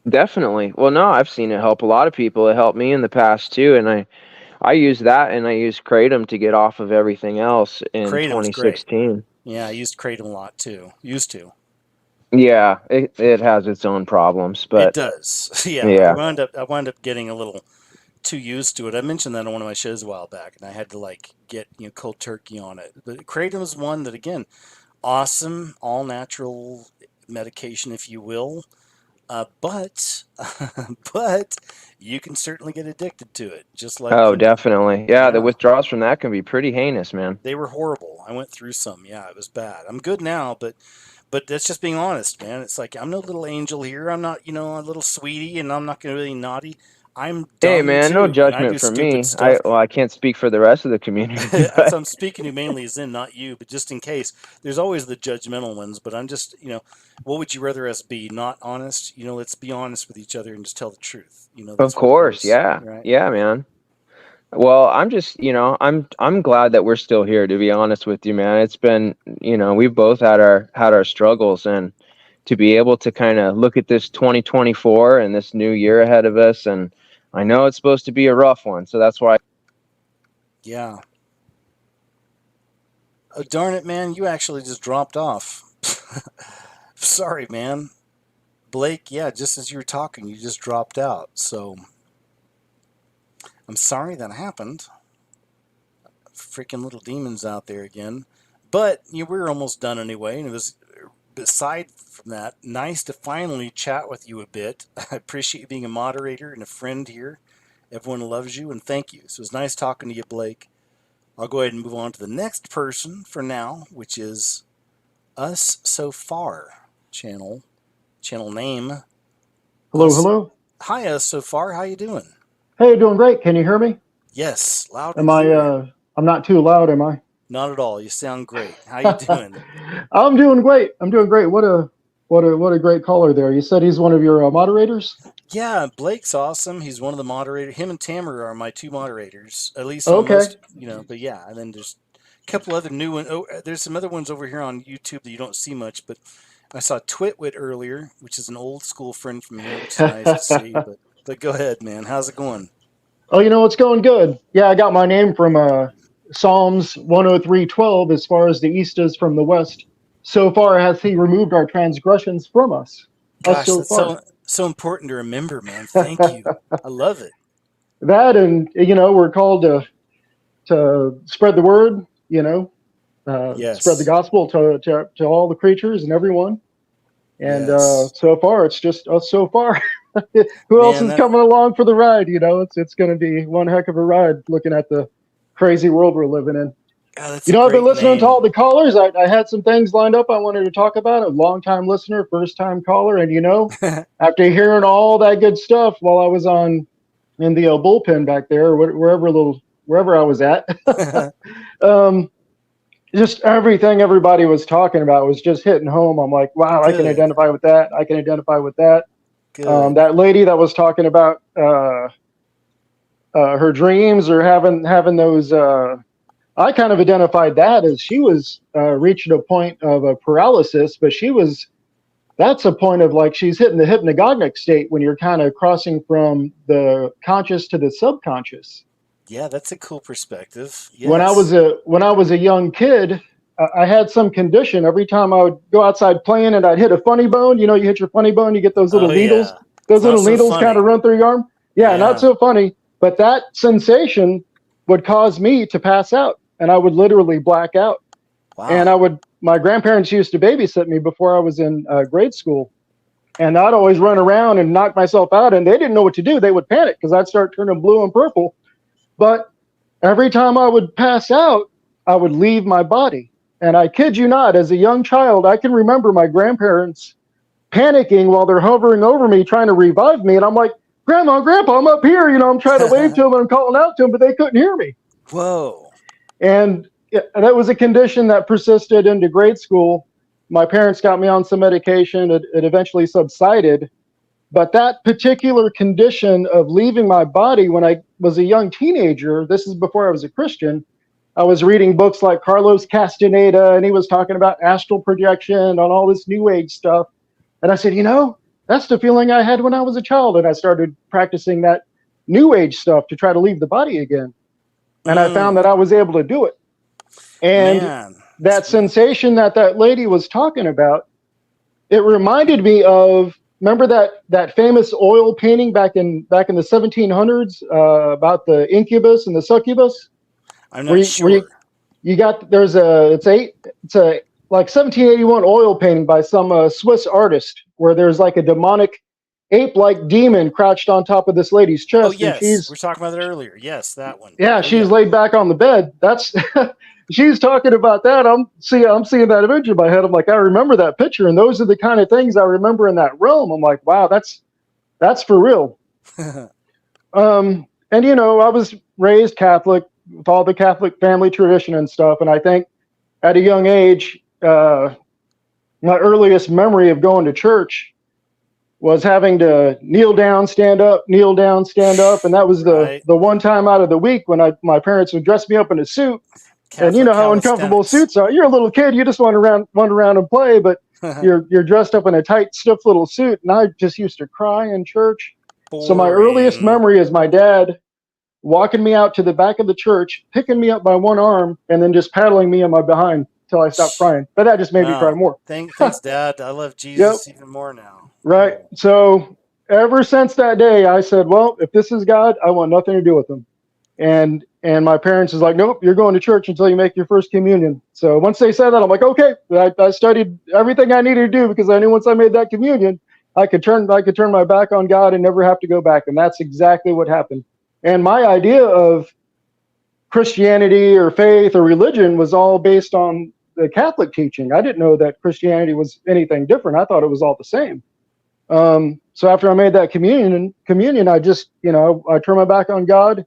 Speaker 19: Definitely. Well, no, I've seen it help a lot of people. It helped me in the past too, and I use that, and I use kratom to get off of everything else in
Speaker 1: Kratom's great.
Speaker 19: 2016.
Speaker 1: Yeah, I used Kratom a lot too. Used to.
Speaker 19: Yeah, it has its own problems,
Speaker 1: It
Speaker 19: but
Speaker 1: does. Yeah, I
Speaker 19: yeah.
Speaker 1: wound up getting a little too used to it. I mentioned that on one of my shows a while back, and I had to like get cold turkey on it. But kratom is one that, again, awesome, all natural medication, if you will. But but you can certainly get addicted to it, just like
Speaker 19: Oh, definitely. Yeah, the
Speaker 1: yeah.
Speaker 19: withdrawals from that can be pretty heinous, man.
Speaker 1: They were horrible. I went through some. Yeah, it was bad. I'm good now, but that's just being honest, man. It's like I'm no little angel here. I'm not, a little sweetie, and I'm not going to really naughty. I'm
Speaker 19: Hey,
Speaker 1: dumb
Speaker 19: man, no
Speaker 1: too, and I do
Speaker 19: judgment from
Speaker 1: stupid
Speaker 19: me.
Speaker 1: stuff.
Speaker 19: I can't speak for the rest of the community,
Speaker 1: That's
Speaker 19: but
Speaker 1: I'm speaking to mainly as in, not you, but just in case. There's always the judgmental ones, but I'm just, what would you rather us be? Not honest? Let's be honest with each other and just tell the truth.
Speaker 19: of
Speaker 1: That's what it
Speaker 19: course,
Speaker 1: is,
Speaker 19: yeah,
Speaker 1: right?
Speaker 19: yeah, man. Well, I'm just, I'm glad that we're still here. To be honest with you, man, it's been, we've both had our struggles, and to be able to kind of look at this 2024 and this new year ahead of us, and I know it's supposed to be a rough one, so that's why.
Speaker 1: Yeah. Oh, darn it, man. You actually just dropped off. Sorry, man. Blake, yeah, just as you were talking, you just dropped out. So I'm sorry that happened. Freaking little demons out there again. But we're almost done anyway. And it was, aside from that, nice to finally chat with you a bit. I appreciate you being a moderator and a friend here. Everyone loves you, and thank you. So it was nice talking to you, Blake. I'll go ahead and move on to the next person for now, which is Us So Far channel name.
Speaker 20: Hello, hello.
Speaker 1: Hi, Us So Far. How you doing?
Speaker 20: Hey, doing great. Can you hear me?
Speaker 1: Yes, loud and
Speaker 20: Am
Speaker 1: clear.
Speaker 20: I'm not too loud, am I?
Speaker 1: Not at all. You sound great. How you doing?
Speaker 20: I'm doing great. I'm doing great. What a great caller there. You said he's one of your moderators?
Speaker 1: Yeah, Blake's awesome. He's one of the moderators. Him and Tamara are my two moderators, at least on
Speaker 20: Okay.
Speaker 1: most, but yeah. And then there's a couple other new ones. Oh, there's some other ones over here on YouTube that you don't see much, but I saw Twitwit earlier, which is an old school friend from here, which is nice to see. But go ahead, man. How's it going?
Speaker 20: Oh, it's going good. Yeah, I got my name from Psalms 103:12. As far as the east is from the west, so far has he removed our transgressions from us.
Speaker 1: Gosh,
Speaker 20: So
Speaker 1: that's
Speaker 20: far.
Speaker 1: so important to remember, man. Thank you. I love it.
Speaker 20: That, and we're called to spread the word.
Speaker 1: Yes.
Speaker 20: Spread the gospel to all the creatures and everyone. And
Speaker 1: yes.
Speaker 20: So far, it's just us so far. Who else is coming along for the ride? It's going to be one heck of a ride looking at the crazy world we're living in.
Speaker 1: God,
Speaker 20: I've been listening to all the callers. I had some things lined up I wanted to talk about. A long-time listener, first-time caller. And, after hearing all that good stuff while I was in the bullpen back there, wherever I was at, just everything everybody was talking about was just hitting home. I'm like, wow, I can identify with that. I can identify with that. That lady that was talking about her dreams or having those, I kind of identified that as she was reaching a point of a paralysis, but that's a point of like she's hitting the hypnagogic state when you're kind of crossing from the conscious to the subconscious.
Speaker 1: Yeah, that's a cool perspective. Yes.
Speaker 20: When I was a young kid, I had some condition. Every time I would go outside playing and I'd hit a funny bone, you hit your funny bone, you get those little needles.
Speaker 1: Yeah.
Speaker 20: Those little needles kind of run through your arm. Yeah, not so funny. But that sensation would cause me to pass out, and I would literally black out. Wow. And my grandparents used to babysit me before I was in grade school. And I'd always run around and knock myself out, and they didn't know what to do. They would panic because I'd start turning blue and purple. But every time I would pass out, I would leave my body. And I kid you not, as a young child, I can remember my grandparents panicking while they're hovering over me, trying to revive me. And I'm like, Grandma, Grandpa, I'm up here. I'm trying to wave to them and I'm calling out to them, but they couldn't hear me.
Speaker 1: Whoa.
Speaker 20: And that was a condition that persisted into grade school. My parents got me on some medication. It eventually subsided. But that particular condition of leaving my body when I was a young teenager, this is before I was a Christian, I was reading books like Carlos Castaneda, and he was talking about astral projection and all this new age stuff. And I said, that's the feeling I had when I was a child. And I started practicing that new age stuff to try to leave the body again. And I found that I was able to do it. And that sensation that lady was talking about, it reminded me of, remember that famous oil painting back in the 1700s about the incubus and the succubus?
Speaker 1: I'm not sure.
Speaker 20: It's a like 1781 oil painting by some Swiss artist where there's like a demonic ape-like demon crouched on top of this lady's chest.
Speaker 1: Oh yes,
Speaker 20: and
Speaker 1: we're talking about it earlier. Yes, that one.
Speaker 20: Yeah, she's laid back on the bed. That's she's talking about that. I'm seeing that image in my head. I'm like, I remember that picture, and those are the kind of things I remember in that realm. I'm like, wow, that's for real. And you know, I was raised Catholic with all the Catholic family tradition and stuff. And I think at a young age, my earliest memory of going to church was having to kneel down, stand up, kneel down, stand up. And that was the one time out of the week when my parents would dress me up in a suit.
Speaker 1: Catholic
Speaker 20: and you know how uncomfortable suits are. You're a little kid, you just want to run around and play, but you're dressed up in a tight, stiff little suit. And I just used to cry in church.
Speaker 1: Boring.
Speaker 20: So my earliest memory is my dad walking me out to the back of the church, picking me up by one arm, and then just paddling me in my behind till I stopped crying. But that just made me cry more.
Speaker 1: Thanks, Dad. I love Jesus even more now.
Speaker 20: Right. So ever since that day, I said, well, if this is God, I want nothing to do with him. And my parents is like, nope, you're going to church until you make your first communion. So once they said that, I'm like, okay. I studied everything I needed to do because I knew once I made that communion, I could turn my back on God and never have to go back. And that's exactly what happened. And my idea of Christianity or faith or religion was all based on the Catholic teaching. I didn't know that Christianity was anything different. I thought it was all the same. So after I made that communion, I just, I turned my back on God,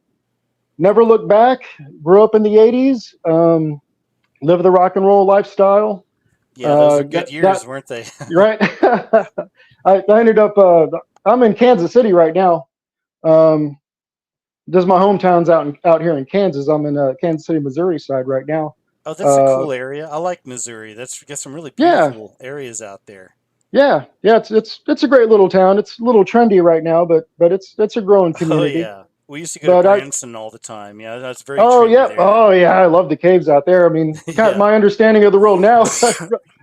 Speaker 20: never looked back, grew up in the 80s, lived the rock and roll lifestyle.
Speaker 1: Yeah, those are good years, weren't they?
Speaker 20: Right. I ended up, I'm in Kansas City right now. This is my hometown's out here in Kansas. I'm in Kansas City, Missouri side right now.
Speaker 1: Oh, that's a cool area. I like Missouri. That's got some really beautiful areas out there.
Speaker 20: Yeah, it's a great little town. It's a little trendy right now, but it's a growing community.
Speaker 1: Oh yeah, we used to go to Branson all the time. Yeah, that's very.
Speaker 20: Oh
Speaker 1: trendy
Speaker 20: yeah,
Speaker 1: there.
Speaker 20: oh yeah, I love the caves out there. I mean, kind of my understanding of the world now.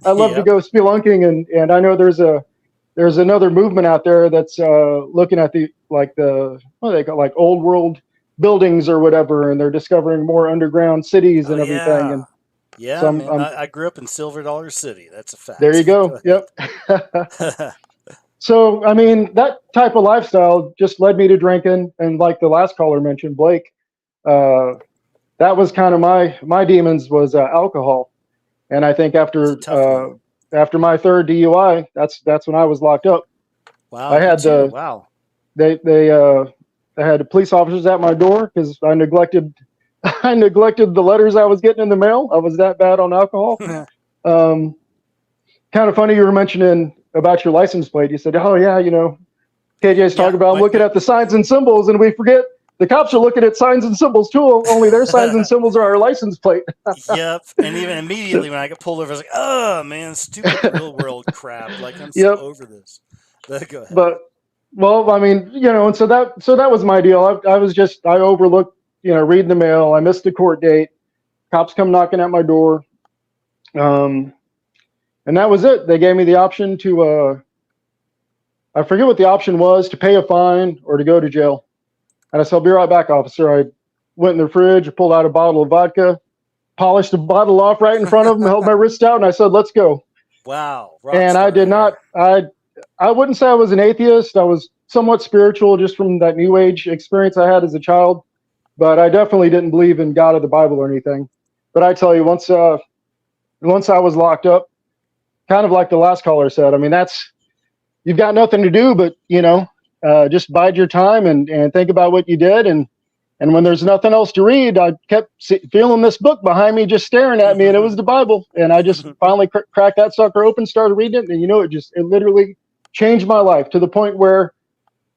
Speaker 20: I love to go spelunking, and I know there's another movement out there that's looking at what do they call, like old world buildings or whatever, and they're discovering more underground cities and everything. And
Speaker 1: yeah,
Speaker 20: so
Speaker 1: man, I grew up in Silver Dollar City. That's a fact.
Speaker 20: There you go. Yep. So, I mean, that type of lifestyle just led me to drinking, and like the last caller mentioned, Blake, that was kind of my demons was alcohol, and I think after my third DUI, that's when I was locked up.
Speaker 1: Wow.
Speaker 20: I had I had police officers at my door because I neglected the letters I was getting in the mail. I was that bad on alcohol. Kind of funny you were mentioning about your license plate. You said, oh yeah, KJ's talking about looking at the signs and symbols, and we forget the cops are looking at signs and symbols too, only their signs and symbols are our license plate.
Speaker 1: Yep. And even immediately when I got pulled over, I was like, oh man, stupid real world crap. Like I'm so over this. But go ahead.
Speaker 20: But well, I mean, and so that was my deal. I overlooked, reading the mail. I missed the court date. Cops come knocking at my door. And that was it. They gave me the option to, I forget what the option was, to pay a fine or to go to jail. And I said, I'll be right back, officer. I went in the fridge, pulled out a bottle of vodka, polished the bottle off right in front of him, held my wrist out, and I said, let's go.
Speaker 1: Wow.
Speaker 20: And I did not, I wouldn't say I was an atheist. I was somewhat spiritual just from that New Age experience I had as a child, but I definitely didn't believe in God or the Bible or anything. But I tell you, once I was locked up, kind of like the last caller said, I mean, you've got nothing to do but, just bide your time and think about what you did. And when there's nothing else to read, I kept feeling this book behind me just staring at me, and it was the Bible. And I just finally cracked that sucker open, started reading it, and it literally changed my life to the point where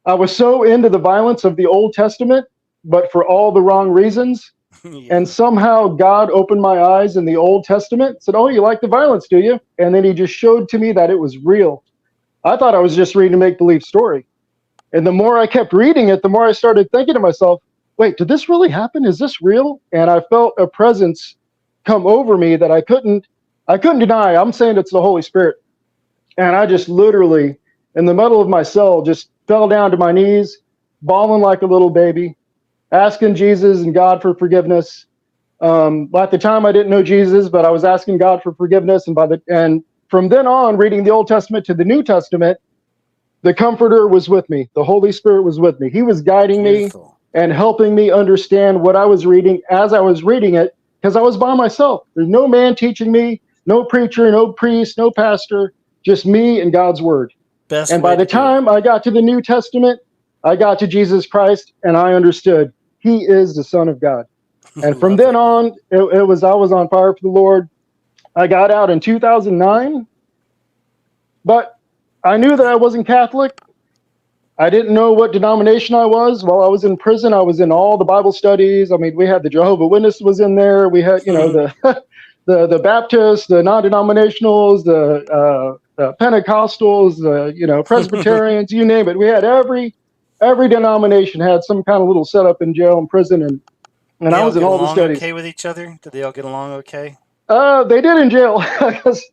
Speaker 20: I was so into the violence of the Old Testament, but for all the wrong reasons. And somehow God opened my eyes in the Old Testament, said, oh, you like the violence, do you? And then he just showed to me that it was real. I thought I was just reading a make-believe story. And the more I kept reading it, the more I started thinking to myself, wait, did this really happen? Is this real? And I felt a presence come over me that I couldn't deny. I'm saying it's the Holy Spirit. And I just literally, in the middle of my cell, just fell down to my knees, bawling like a little baby, asking Jesus and God for forgiveness. At the time, I didn't know Jesus, but I was asking God for forgiveness. And from then on, reading the Old Testament to the New Testament, the Comforter was with me. The Holy Spirit was with me. He was guiding me and helping me understand what I was reading as I was reading it, because I was by myself. There's no man teaching me, no preacher, no priest, no pastor, just me and God's word. And by the time I got to the New Testament, I got to Jesus Christ and I understood he is the Son of God. And from then on, I was on fire for the Lord. I got out in 2009, but I knew that I wasn't Catholic. I didn't know what denomination I was. While I was in prison, I was in all the Bible studies. I mean, we had the Jehovah's Witness was in there. We had, the the Baptists, the non-denominationals, the Pentecostals, Presbyterians, you name it. We had every denomination had some kind of little setup in jail and prison, and I was in all the studies.
Speaker 1: Okay with each other? Did they all get along okay?
Speaker 20: They did in jail because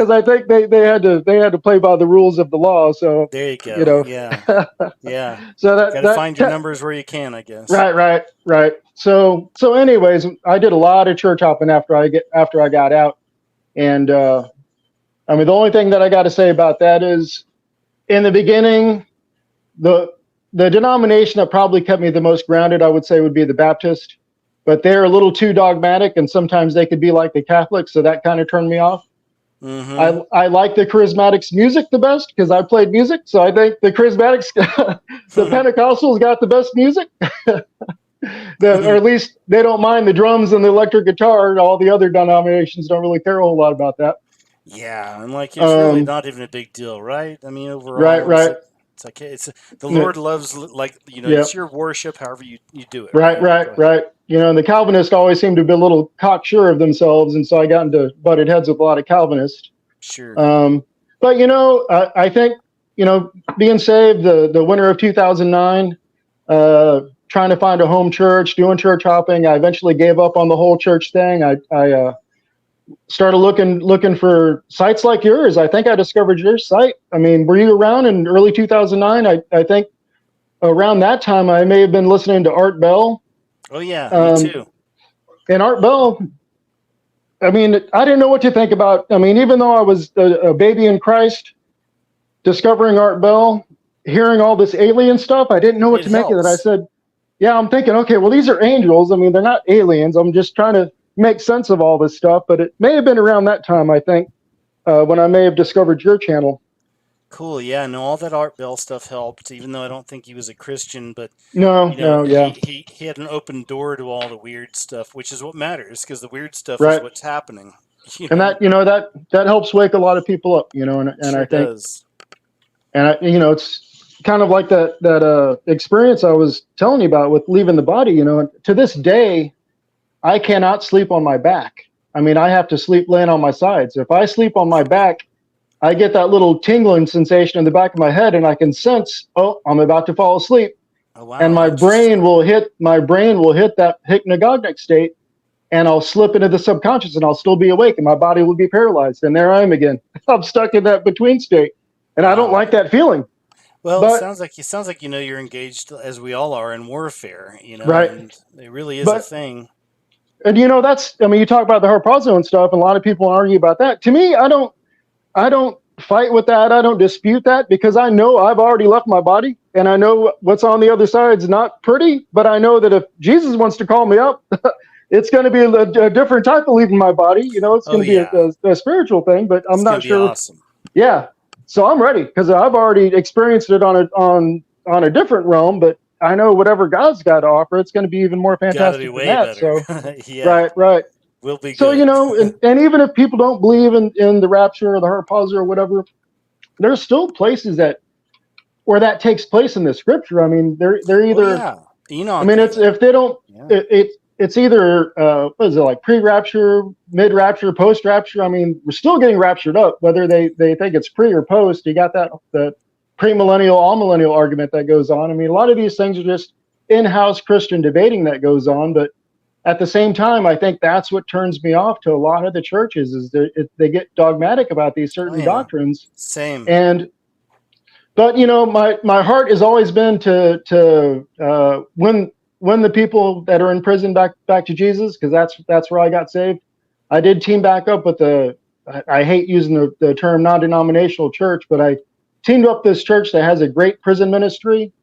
Speaker 20: I think they had to play by the rules of the law. So
Speaker 1: there you go. Yeah.
Speaker 20: So that
Speaker 1: got to find your numbers where you can, I guess.
Speaker 20: Right. So anyways, I did a lot of church hopping after I got out, and I mean the only thing that I got to say about that is, in the beginning, the denomination that probably kept me the most grounded, I would say, would be the Baptist. But they're a little too dogmatic, and sometimes they could be like the Catholics, so that kind of turned me off.
Speaker 1: Mm-hmm.
Speaker 20: I like the Charismatics music the best because I played music, so I think the Charismatics, the Pentecostals got the best music. Or at least they don't mind the drums and the electric guitar. All the other denominations don't really care a whole lot about that.
Speaker 1: Yeah, and it's really not even a big deal, right? I mean, overall,
Speaker 20: right.
Speaker 1: It's the Lord loves, it's your worship, however you do it.
Speaker 20: Right. And the Calvinists always seem to be a little cocksure of themselves, and so I got into butted heads with a lot of Calvinists.
Speaker 1: Sure.
Speaker 20: But I think being saved the winter of 2009, trying to find a home church, doing church hopping, I eventually gave up on the whole church thing. I started looking for sites like yours. I think I discovered your site. I mean, were you around in early 2009? I think around that time I may have been listening to Art Bell.
Speaker 1: Oh yeah, me too.
Speaker 20: And Art Bell, I mean, I didn't know what to think about. I mean, even though I was a baby in Christ, discovering Art Bell, hearing all this alien stuff, I didn't know what to make of it. I said, yeah, I'm thinking, okay, well, these are angels. I mean, they're not aliens. I'm just trying to make sense of all this stuff. But it may have been around that time, I think, when I may have discovered your channel.
Speaker 1: Cool. Yeah, no, all that Art Bell stuff helped, even though I don't think he was a Christian, but
Speaker 20: he
Speaker 1: had an open door to all the weird stuff, which is what matters, because the weird stuff is what's happening.
Speaker 20: And that helps wake a lot of people up, and
Speaker 1: sure
Speaker 20: I think
Speaker 1: does.
Speaker 20: And it's kind of like that experience I was telling you about with leaving the body. And to this day, I cannot sleep on my back. I mean, I have to sleep laying on my sides. If I sleep on my back, I get that little tingling sensation in the back of my head, and I can sense, oh, I'm about to fall asleep.
Speaker 1: Oh, wow,
Speaker 20: and my brain will hit that hypnagogic state, and I'll slip into the subconscious, and I'll still be awake, and my body will be paralyzed. And there I am again. I'm stuck in that between state, and I don't like that feeling.
Speaker 1: Well, it sounds like you're engaged, as we all are, in warfare.
Speaker 20: Right.
Speaker 1: And it really is a thing.
Speaker 20: And you talk about the harpazo and stuff, and a lot of people argue about that. To me, I don't fight with that. I don't dispute that, because I know I've already left my body, and I know what's on the other side is not pretty. But I know that if Jesus wants to call me up, it's going to be a different type of leaving my body. It's going to be a spiritual thing. But I'm not sure.
Speaker 1: Awesome.
Speaker 20: Yeah. So I'm ready, because I've already experienced it on a different realm. But I know whatever God's got to offer, it's going to be even more fantastic than that.
Speaker 1: Better.
Speaker 20: So
Speaker 1: yeah.
Speaker 20: Right.
Speaker 1: Will be good.
Speaker 20: So, and even if people don't believe in the rapture or the harpazo or whatever, there's still places where that takes place in the scripture. I mean, they're either, I mean, it's, if they don't, it's either, what is it, like pre-rapture, mid-rapture, post-rapture. I mean, we're still getting raptured up, whether they think it's pre or post. You got the pre-millennial, all-millennial argument that goes on. I mean, a lot of these things are just in-house Christian debating that goes on, but at the same time, I think that's what turns me off to a lot of the churches, is they get dogmatic about these certain doctrines.
Speaker 1: Same.
Speaker 20: But my heart has always been to win the people that are in prison back to Jesus, because that's where I got saved. I did team back up with I hate using the term non-denominational church, but I teamed up this church that has a great prison ministry.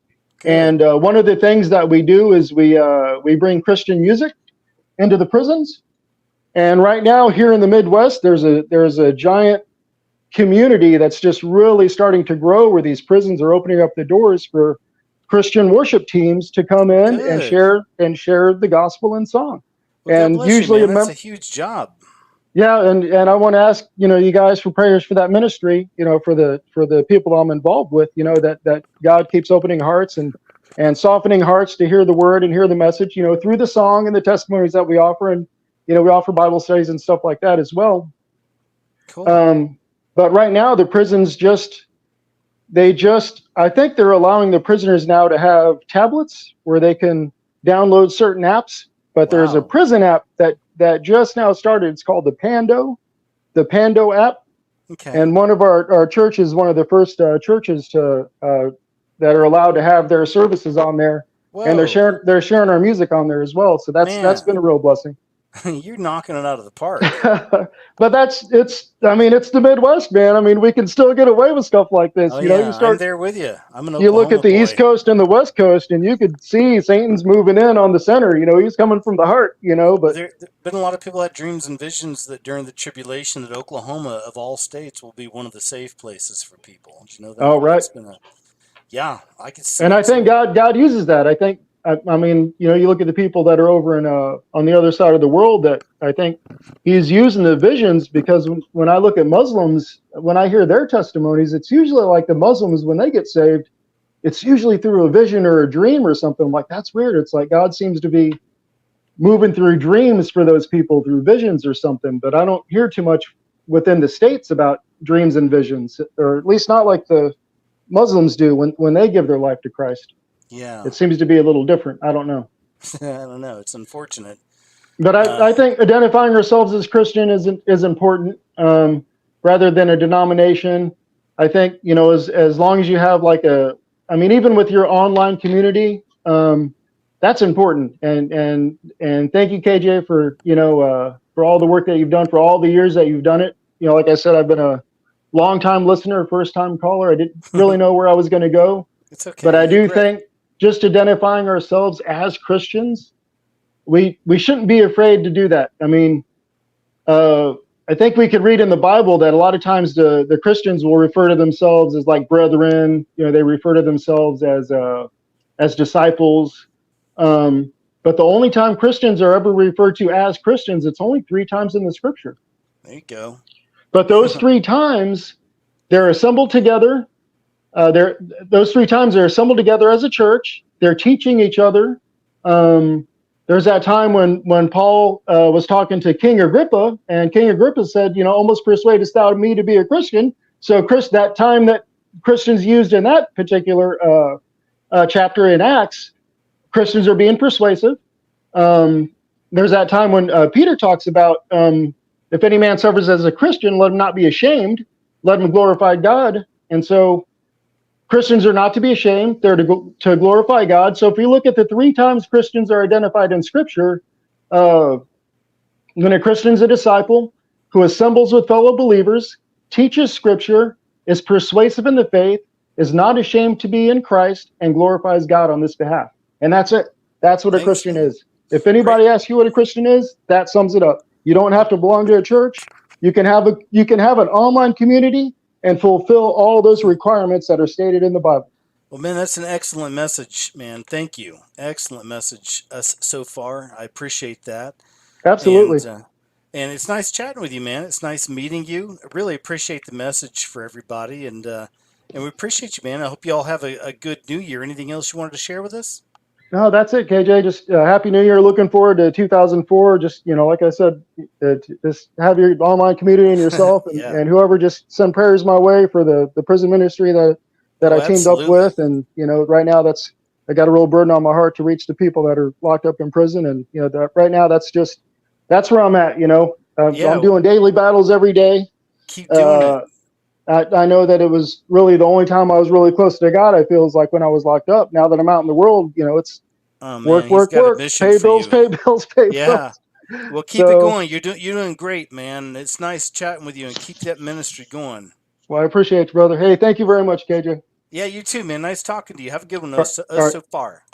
Speaker 20: And one of the things that we do is we bring Christian music into the prisons. And right now here in the Midwest, there's a giant community that's just really starting to grow, where these prisons are opening up the doors for Christian worship teams to come in and
Speaker 1: Good.
Speaker 20: share the gospel in song.
Speaker 1: Well, God
Speaker 20: And
Speaker 1: bless you,
Speaker 20: usually
Speaker 1: man. That's a huge job.
Speaker 20: yeah, and I want to ask, you guys for prayers for that ministry, for the people I'm involved with, that God keeps opening hearts and softening hearts to hear the word and hear the message, through the song and the testimonies that we offer, and we offer Bible studies and stuff like that as well.
Speaker 1: Cool.
Speaker 20: But right now the prisons I think they're allowing the prisoners now to have tablets where they can download certain apps. But there's a prison app that just now started. It's called the Pando app.
Speaker 1: Okay.
Speaker 20: And one of our churches, one of the first churches to that are allowed to have their services on there.
Speaker 1: Whoa.
Speaker 20: And they're sharing our music on there as well. So that's been a real blessing.
Speaker 1: You're knocking it out of the park.
Speaker 20: But it's the Midwest, man. I mean, we can still get away with stuff like this.
Speaker 1: Oh,
Speaker 20: You start,
Speaker 1: I'm there with you. I'm an Oklahoma
Speaker 20: you look at the
Speaker 1: boy.
Speaker 20: East Coast and the West Coast, and you could see Satan's moving in on the center. He's coming from the heart. But
Speaker 1: there been a lot of people had dreams and visions that during the tribulation that Oklahoma of all states will be one of the safe places for people. Did you know that?
Speaker 20: Oh, right.
Speaker 1: It's been I could see.
Speaker 20: And I think God uses that. I think, I mean, you look at the people that are over in on the other side of the world, that I think He's using the visions, because when I look at Muslims, when I hear their testimonies, it's usually like the Muslims, when they get saved, it's usually through a vision or a dream or something. Like, that's weird. It's like God seems to be moving through dreams for those people, through visions or something. But I don't hear too much within the States about dreams and visions, or at least not like the Muslims do when they give their life to Christ.
Speaker 1: Yeah.
Speaker 20: It seems to be a little different. I don't know.
Speaker 1: I don't know. It's unfortunate.
Speaker 20: But I think identifying ourselves as Christian is important, rather than a denomination. I think, as long as you have even with your online community, that's important. And thank you, KJ, for all the work that you've done, for all the years that you've done it. Like I said, I've been a long time listener, first time caller. I didn't really know where I was going to go.
Speaker 1: It's okay.
Speaker 20: But I do think just identifying ourselves as Christians, we shouldn't be afraid to do that. I mean, I think we could read in the Bible that a lot of times the Christians will refer to themselves as like brethren. They refer to themselves as disciples. But the only time Christians are ever referred to as Christians, it's only 3 times in the Scripture.
Speaker 1: There you go.
Speaker 20: But those 3 times, they're assembled together. Those 3 times they're assembled together as a church. They're teaching each other. There's that time when Paul was talking to King Agrippa, and King Agrippa said, almost persuadest thou me to be a Christian. So that time that Christians used in that particular chapter in Acts, Christians are being persuasive. There's that time when Peter talks about, if any man suffers as a Christian, let him not be ashamed, let him glorify God. And so Christians are not to be ashamed. They're to glorify God. So if you look at the 3 times Christians are identified in Scripture, when a Christian's a disciple who assembles with fellow believers, teaches Scripture, is persuasive in the faith, is not ashamed to be in Christ, and glorifies God on this behalf. And that's it. That's what a Christian is. If anybody asks you what a Christian is, that sums it up. You don't have to belong to a church. You can have an online community and fulfill all those requirements that are stated in the Bible.
Speaker 1: Well, man, that's an excellent message, man. Thank you. Excellent message so far. I appreciate that.
Speaker 20: Absolutely.
Speaker 1: And it's nice chatting with you, man. It's nice meeting you. I really appreciate the message for everybody, and we appreciate you, man. I hope you all have a good New Year. Anything else you wanted to share with us?
Speaker 20: No, that's it, KJ. Just Happy New Year. Looking forward to 2004. Just, like I said, just have your online community and yourself and whoever, just send prayers my way for the prison ministry that I teamed up with. And, right now I got a real burden on my heart to reach the people that are locked up in prison. And, right now that's where I'm at, I'm doing daily battles every day.
Speaker 1: Keep doing it.
Speaker 20: I know that it was really the only time I was really close to God, I feel, is like when I was locked up. Now that I'm out in the world, it's work, pay bills, pay bills.
Speaker 1: Yeah. Well, keep it going. You're doing great, man. It's nice chatting with you, and keep that ministry going.
Speaker 20: Well, I appreciate you, brother. Hey, thank you very much, KJ.
Speaker 1: Yeah, you too, man. Nice talking to you. Have a good one so far.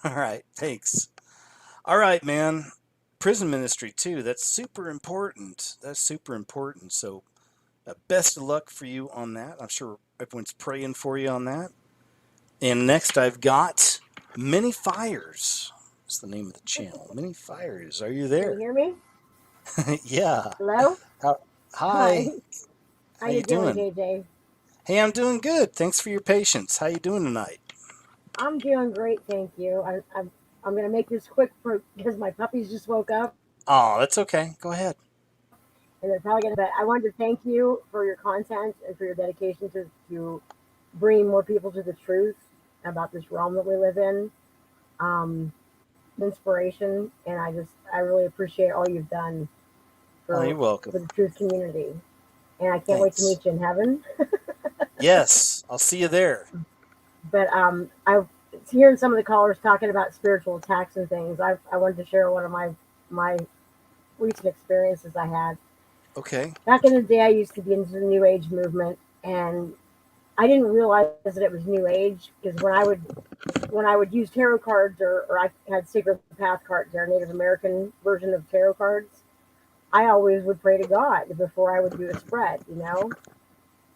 Speaker 1: All right. Thanks. All right, man. Prison ministry too. That's super important. So best of luck for you on that. I'm sure everyone's praying for you on that. And next I've got Many Fires. That's the name of the channel. Many Fires. Are you
Speaker 17: Can you
Speaker 1: there?
Speaker 17: hear me?
Speaker 1: Yeah.
Speaker 17: Hello?
Speaker 1: How,
Speaker 17: Hi.
Speaker 1: hi.
Speaker 17: How
Speaker 1: How
Speaker 17: you
Speaker 1: you
Speaker 17: doing,
Speaker 1: doing?
Speaker 17: JJ?
Speaker 1: Hey, I'm doing good. Thanks for your patience. How you doing tonight?
Speaker 17: I'm doing great, thank you. I'm gonna make this quick because my puppies just woke up
Speaker 1: Oh, that's okay. Go ahead.
Speaker 17: and they're probably gonna. But I wanted to thank you for your content and for your dedication to bringing more people to the truth about this realm that we live in. Um, Inspiration, and I really appreciate all you've done
Speaker 1: Oh, you're
Speaker 17: for
Speaker 1: welcome.
Speaker 17: the truth community. And I can't wait to
Speaker 1: Thanks.
Speaker 17: meet you in heaven.
Speaker 1: Yes, I'll see you there.
Speaker 17: But I hearing some of the callers talking about spiritual attacks and things. I wanted to share one of my recent experiences I had.
Speaker 1: Okay.
Speaker 17: Back in the day, I used to be into the New Age movement, and I didn't realize that it was New Age because when I would use tarot cards or I had Sacred Path cards, our Native American version of tarot cards, I always would pray to God before I would do a spread, you know?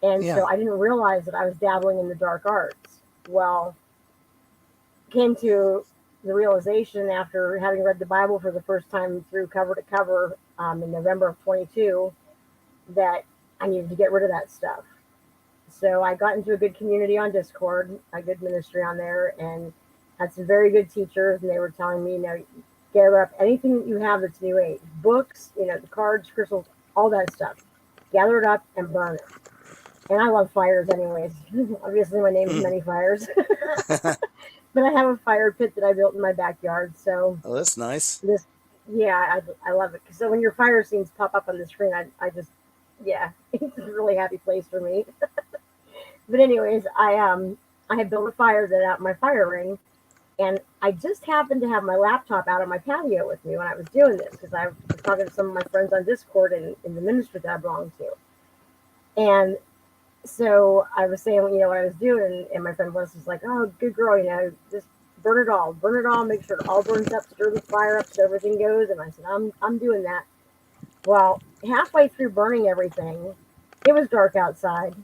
Speaker 17: And so
Speaker 1: Yeah.
Speaker 17: I didn't realize that I was dabbling in the dark arts. Well, came to the realization after having read the Bible for the first time through cover to cover in November of 22 that I needed to get rid of that stuff. So I got into a good community on Discord, a good ministry on there, and had some very good teachers, and they were telling me, gather up anything that you have that's New Age, books, the cards, crystals, all that stuff. Gather it up and burn it. And I love fires, anyways. Obviously, my name is Many Fires. But I have a fire pit that I built in my backyard. So
Speaker 1: Oh, that's nice.
Speaker 17: this, yeah, I love it. So when your fire scenes pop up on the screen, I just, yeah, it's a really happy place for me. But anyways, I had built a fire that out my fire ring, and I just happened to have my laptop out on my patio with me when I was doing this because I was talking to some of my friends on Discord and in the ministry that I belong to, and so I was saying, what I was doing, and my friend was like, "Oh, good girl, just burn it all, make sure it all burns up, stir the fire up so everything goes." And I said, "I'm doing that." Well, halfway through burning everything, it was dark outside,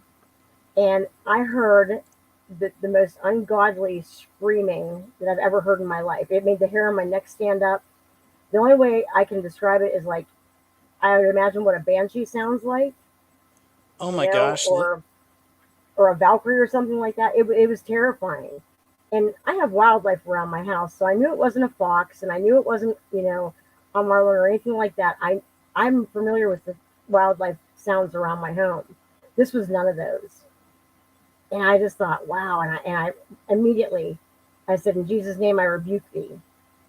Speaker 17: and I heard the most ungodly screaming that I've ever heard in my life. It made the hair on my neck stand up. The only way I can describe it is like I would imagine what a banshee sounds like,
Speaker 1: Oh my gosh.
Speaker 17: or a Valkyrie or something like that. It was terrifying. And I have wildlife around my house, so I knew it wasn't a fox, and I knew it wasn't, a marlin or anything like that. I'm familiar with the wildlife sounds around my home. This was none of those, and I just thought, wow. And I immediately, I said, in Jesus' name, I rebuke thee.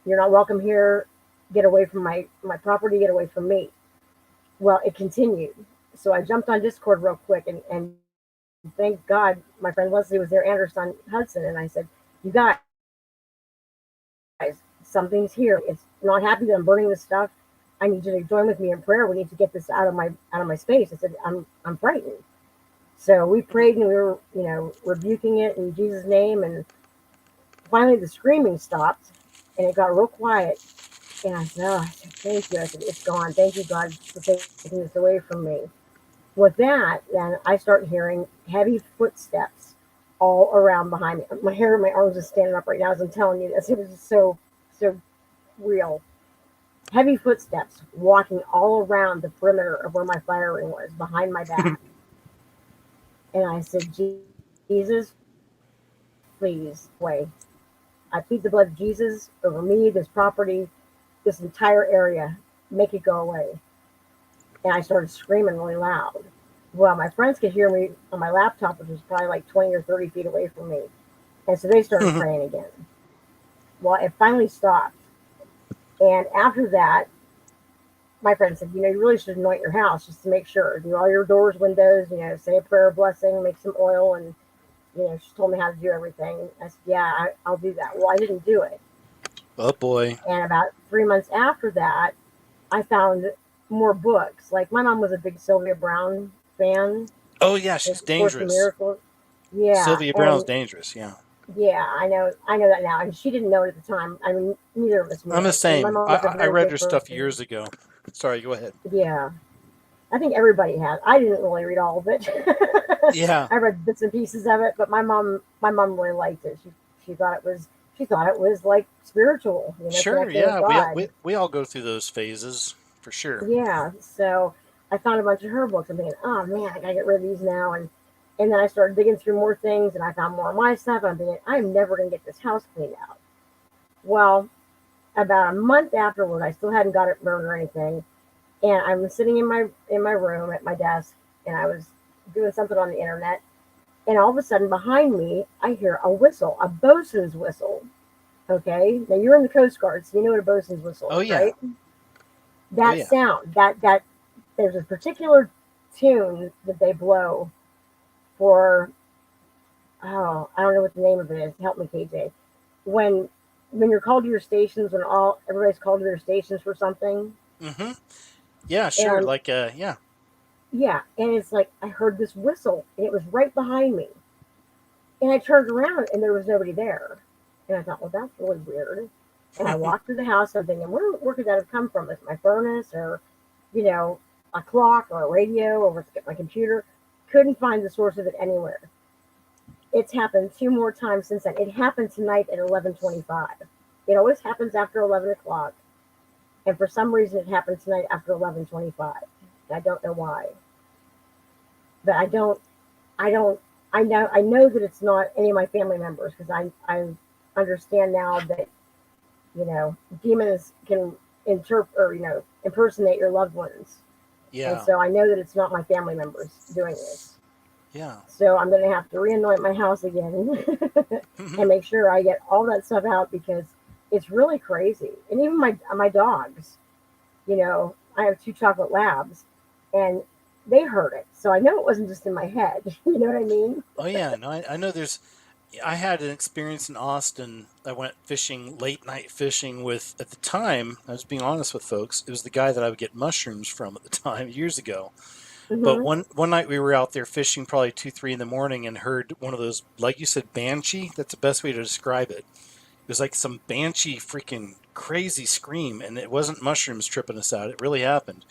Speaker 17: You're not welcome here. Get away from my property. Get away from me. Well, it continued. So I jumped on Discord real quick and thank God my friend Leslie was there and her son Hudson. And I said, you guys, something's here. It's not happy that I'm burning this stuff. I need you to join with me in prayer. We need to get this out of my space. I said, I'm frightened. So we prayed and we were, rebuking it in Jesus' name. And finally the screaming stopped and it got real quiet. And I said, thank you. I said, it's gone. Thank you, God, for taking this away from me. With that, then I start hearing heavy footsteps all around behind me. My hair and my arms are standing up right now as I'm telling you this. It was just so real. Heavy footsteps walking all around the perimeter of where my fire ring was, behind my back. And I said, Jesus, please, way. I plead the blood of Jesus over me, this property, this entire area. Make it go away. And I started screaming really loud. Well, my friends could hear me on my laptop, which was probably like 20 or 30 feet away from me. And so they started praying again. Well, it finally stopped. And after that, my friend said, you really should anoint your house just to make sure. Do all your doors, windows, say a prayer of blessing, make some oil. And, she told me how to do everything. I said, yeah, I'll do that. Well, I didn't do it.
Speaker 1: Oh boy.
Speaker 17: And about 3 months after that, I found more books. Like my mom was a big Sylvia Browne fan.
Speaker 1: Oh yeah, she's
Speaker 17: Course in
Speaker 1: dangerous.
Speaker 17: Miracles. Yeah,
Speaker 1: Sylvia Brown's
Speaker 17: and
Speaker 1: dangerous. Yeah.
Speaker 17: yeah, I know that now, and she didn't know it at the time. I mean, neither of us knew
Speaker 1: I'm the
Speaker 17: it. And my
Speaker 1: same.
Speaker 17: mom was a
Speaker 1: I
Speaker 17: very
Speaker 1: read
Speaker 17: good
Speaker 1: her stuff
Speaker 17: person.
Speaker 1: years ago. Sorry, go ahead.
Speaker 17: Yeah, I think everybody has. I didn't really read all of it.
Speaker 1: Yeah.
Speaker 17: I read bits and pieces of it, but my mom really liked it. She thought it was like spiritual,
Speaker 1: Sure.
Speaker 17: connecting with
Speaker 1: Yeah.
Speaker 17: God.
Speaker 1: We all go through those phases for sure.
Speaker 17: Yeah, so I found a bunch of her books. I'm thinking, oh man, I gotta get rid of these now. And then I started digging through more things, and I found more of my stuff. I'm thinking, I'm never gonna get this house cleaned out. Well, about a month afterward, I still hadn't got it burned or anything, and I was sitting in my room at my desk, and I was doing something on the internet, and all of a sudden behind me, I hear a whistle, a bosun's whistle. Okay, now you're in the Coast Guard, so you know what a bosun's whistle
Speaker 1: Oh
Speaker 17: is,
Speaker 1: yeah.
Speaker 17: right?
Speaker 1: Oh
Speaker 17: That
Speaker 1: yeah.
Speaker 17: sound, that there's a particular tune that they blow for, oh, I don't know what the name of it is. Help me, KJ. When when you're called to your stations, when all everybody's called to their stations for something,
Speaker 1: Mm-hmm. Yeah. Sure.
Speaker 17: and
Speaker 1: Like yeah.
Speaker 17: yeah, and it's like I heard this whistle, and it was right behind me, and I turned around, and there was nobody there, and I thought, well, that's really weird. And I walked through the house, I'm thinking, where could that have come from? Is it my furnace, or you know, a clock, or a radio, or was it my computer? Couldn't find the source of it anywhere. It's happened two more times since then. It happened tonight at 11:25. It always happens after 11 o'clock, and for some reason, it happened tonight after 11:25. I don't know why, but I don't, I know that it's not any of my family members because I understand now that demons can interpret or impersonate your loved ones, and
Speaker 1: Yeah.
Speaker 17: so I know that it's not my family members doing this.
Speaker 1: Yeah.
Speaker 17: So I'm going to have to re-anoint my house again and make sure I get all that stuff out because it's really crazy. And even my dogs, I have two chocolate labs, and they heard it. So I know it wasn't just in my head. You know what I mean?
Speaker 1: Oh yeah. No, I know. I had an experience in Austin. I went fishing, late night fishing with, at the time, I was being honest with folks, it was the guy that I would get mushrooms from at the time, years ago. But
Speaker 17: Hmm.
Speaker 1: one night we were out there fishing probably 2, 3 in the morning and heard one of those, like you said, banshee. That's the best way to describe it. It was like some banshee freaking crazy scream, and it wasn't mushrooms tripping us out. It really happened,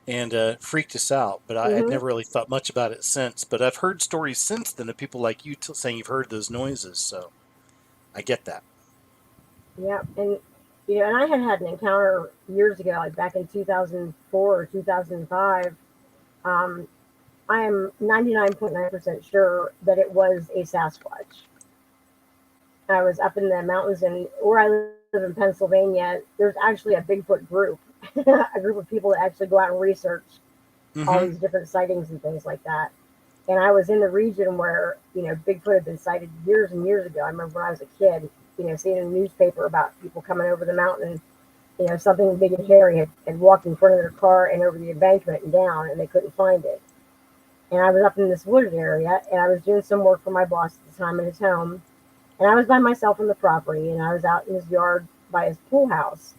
Speaker 1: and freaked us out. But I had
Speaker 17: Hmm.
Speaker 1: never really thought much about it since. But I've heard stories since then of people like you saying you've heard those noises. So I get that.
Speaker 17: Yeah, and and I had an encounter years ago, like back in 2004 or 2005. Um, I am 99.9% sure that it was a Sasquatch. I was up in the mountains, and where I live in Pennsylvania, there's actually a Bigfoot group, a group of people that actually go out and research all
Speaker 1: Mm-hmm.
Speaker 17: these different sightings and things like that. And I was in the region where Bigfoot had been sighted years and years ago. I remember when I was a kid, seeing in the newspaper about people coming over the mountain. Something big and hairy had walked in front of their car and over the embankment and down, and they couldn't find it. And I was up in this wooded area, and I was doing some work for my boss at the time in his home. And I was by myself on the property, and I was out in his yard by his pool house.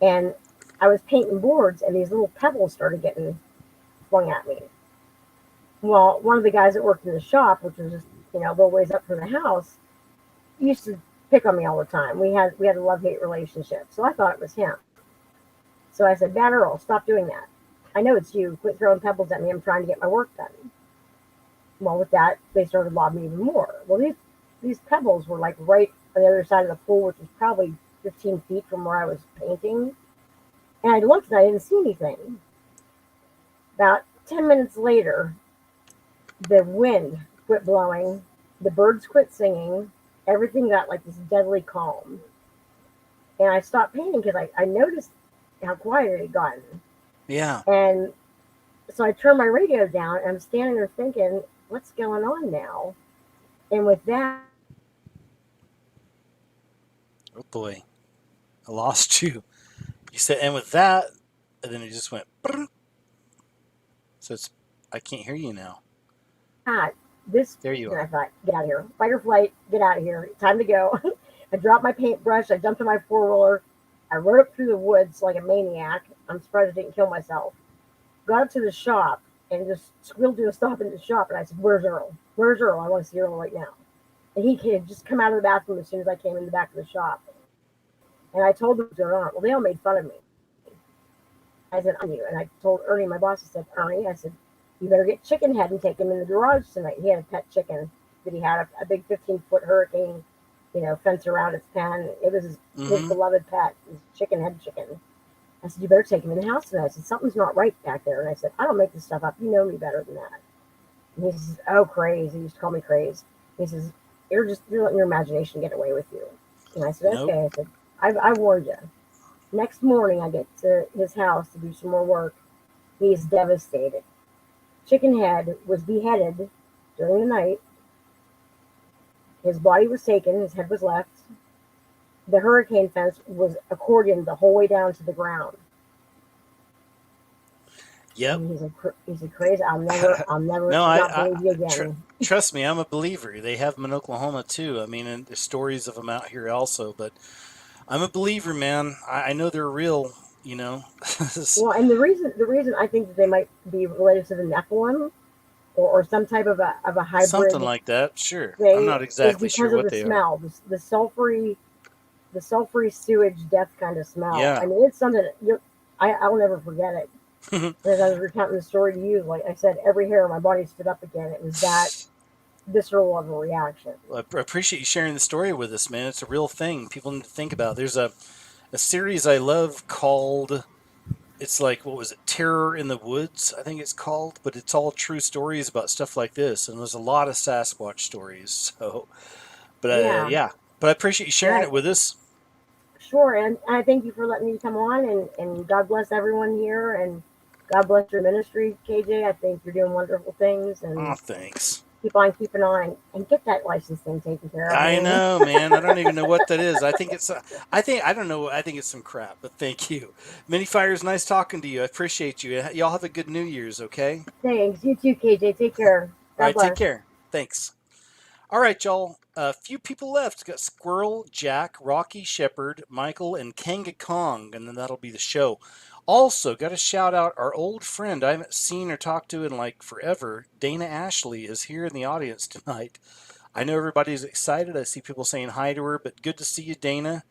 Speaker 17: And I was painting boards, and these little pebbles started getting flung at me. Well, one of the guys that worked in the shop, which was just a little ways up from the house, used to pick on me all the time. We had a love hate relationship, so I thought it was him. So I said, "Bad Earl, stop doing that. I know it's you. Quit throwing pebbles at me. I'm trying to get my work done." Well, with that, they started lobbing me even more. Well, these pebbles were like right on the other side of the pool, which was probably 15 feet from where I was painting. And I looked and I didn't see anything. About 10 minutes later, the wind quit blowing, the birds quit singing, everything got like this deadly calm. And I stopped painting because I noticed how quiet it had gotten.
Speaker 1: Yeah.
Speaker 17: And so I turned my radio down and I'm standing there thinking, what's going on now? And with that,
Speaker 1: Oh boy, I lost you. You said, and with that, and then it just went. Brrr. So it's, I can't hear you now.
Speaker 17: this,
Speaker 1: There you
Speaker 17: and I
Speaker 1: are.
Speaker 17: thought, get out of here. Fight or flight, get out of here. Time to go. I dropped my paintbrush. I jumped on my four-wheeler. I rode up through the woods like a maniac. I'm surprised I didn't kill myself. Got up to the shop and just squealed to a stop in the shop. And I said, "Where's Earl? Where's Earl? I want to see Earl right now." And he had just come out of the bathroom as soon as I came in the back of the shop. And I told them what was going on. Well, they all made fun of me. I said, "I'm you." And I told Ernie, my boss, I said, "Ernie," I said, You better get Chicken Head and take him in the garage tonight. He had a pet chicken that he had a big 15-foot hurricane, fence around its pen. It was his beloved pet, his Chicken Head chicken. I said, you better take him in the house tonight. I said, something's not right back there. And I said, I don't make this stuff up. You know me better than that. And he says, oh, craze. He used to call me craze. He says, you're letting your imagination get away with you. And I said, okay. I said, I warned you. Next morning, I get to his house to do some more work. He is devastated. Chicken Head was beheaded during the night. His body was taken. His head was left. The hurricane fence was accordioned the whole way down to the ground.
Speaker 1: Yep.
Speaker 17: He's a crazy. I'll never
Speaker 1: no,
Speaker 17: not believe you again.
Speaker 1: Trust me, I'm a believer. They have them in Oklahoma too. I mean, and there's stories of them out here also. But I'm a believer, man. I know they're real.
Speaker 17: Well, and the reason I think that they might be related to the Nephilim or some type of a hybrid,
Speaker 1: something like that. Sure, I'm not exactly sure what they
Speaker 17: smell,
Speaker 1: are.
Speaker 17: The sulfury sewage death kind of smell.
Speaker 1: Yeah.
Speaker 17: I mean, it's something that I'll never forget it. As I was recounting the story to you, like I said, every hair on my body stood up again. It was that visceral of a reaction.
Speaker 1: Well, I appreciate you sharing the story with us, man. It's a real thing. People need to think about. There's a series I love called, it's like, what was it, Terror in the Woods, I think it's called, but it's all true stories about stuff like this, and there's a lot of Sasquatch stories. So, but yeah. But I appreciate you sharing it with us.
Speaker 17: Sure, and I thank you for letting me come on, and God bless everyone here, and God bless your ministry, KJ. I think you're doing wonderful things, and
Speaker 1: thanks.
Speaker 17: Keep on keeping on and get that license thing taken care of.
Speaker 1: I know, man. I don't even know what that is. I think it's I don't know. I think it's some crap, but thank you. Mini Fires, nice talking to you. I appreciate you. Y'all have a good New Year's, okay?
Speaker 17: Thanks. You too, KJ. Take care.
Speaker 1: All right, take care. Thanks. All right, y'all. A few people left. Got Squirrel, Jack, Rocky Shepherd, Michael, and Kanga Kong, and then that'll be the show. Also, got to shout out our old friend I haven't seen or talked to in like forever. Dana Ashley is here in the audience tonight. I know everybody's excited. I see people saying hi to her, but good to see you, Dana.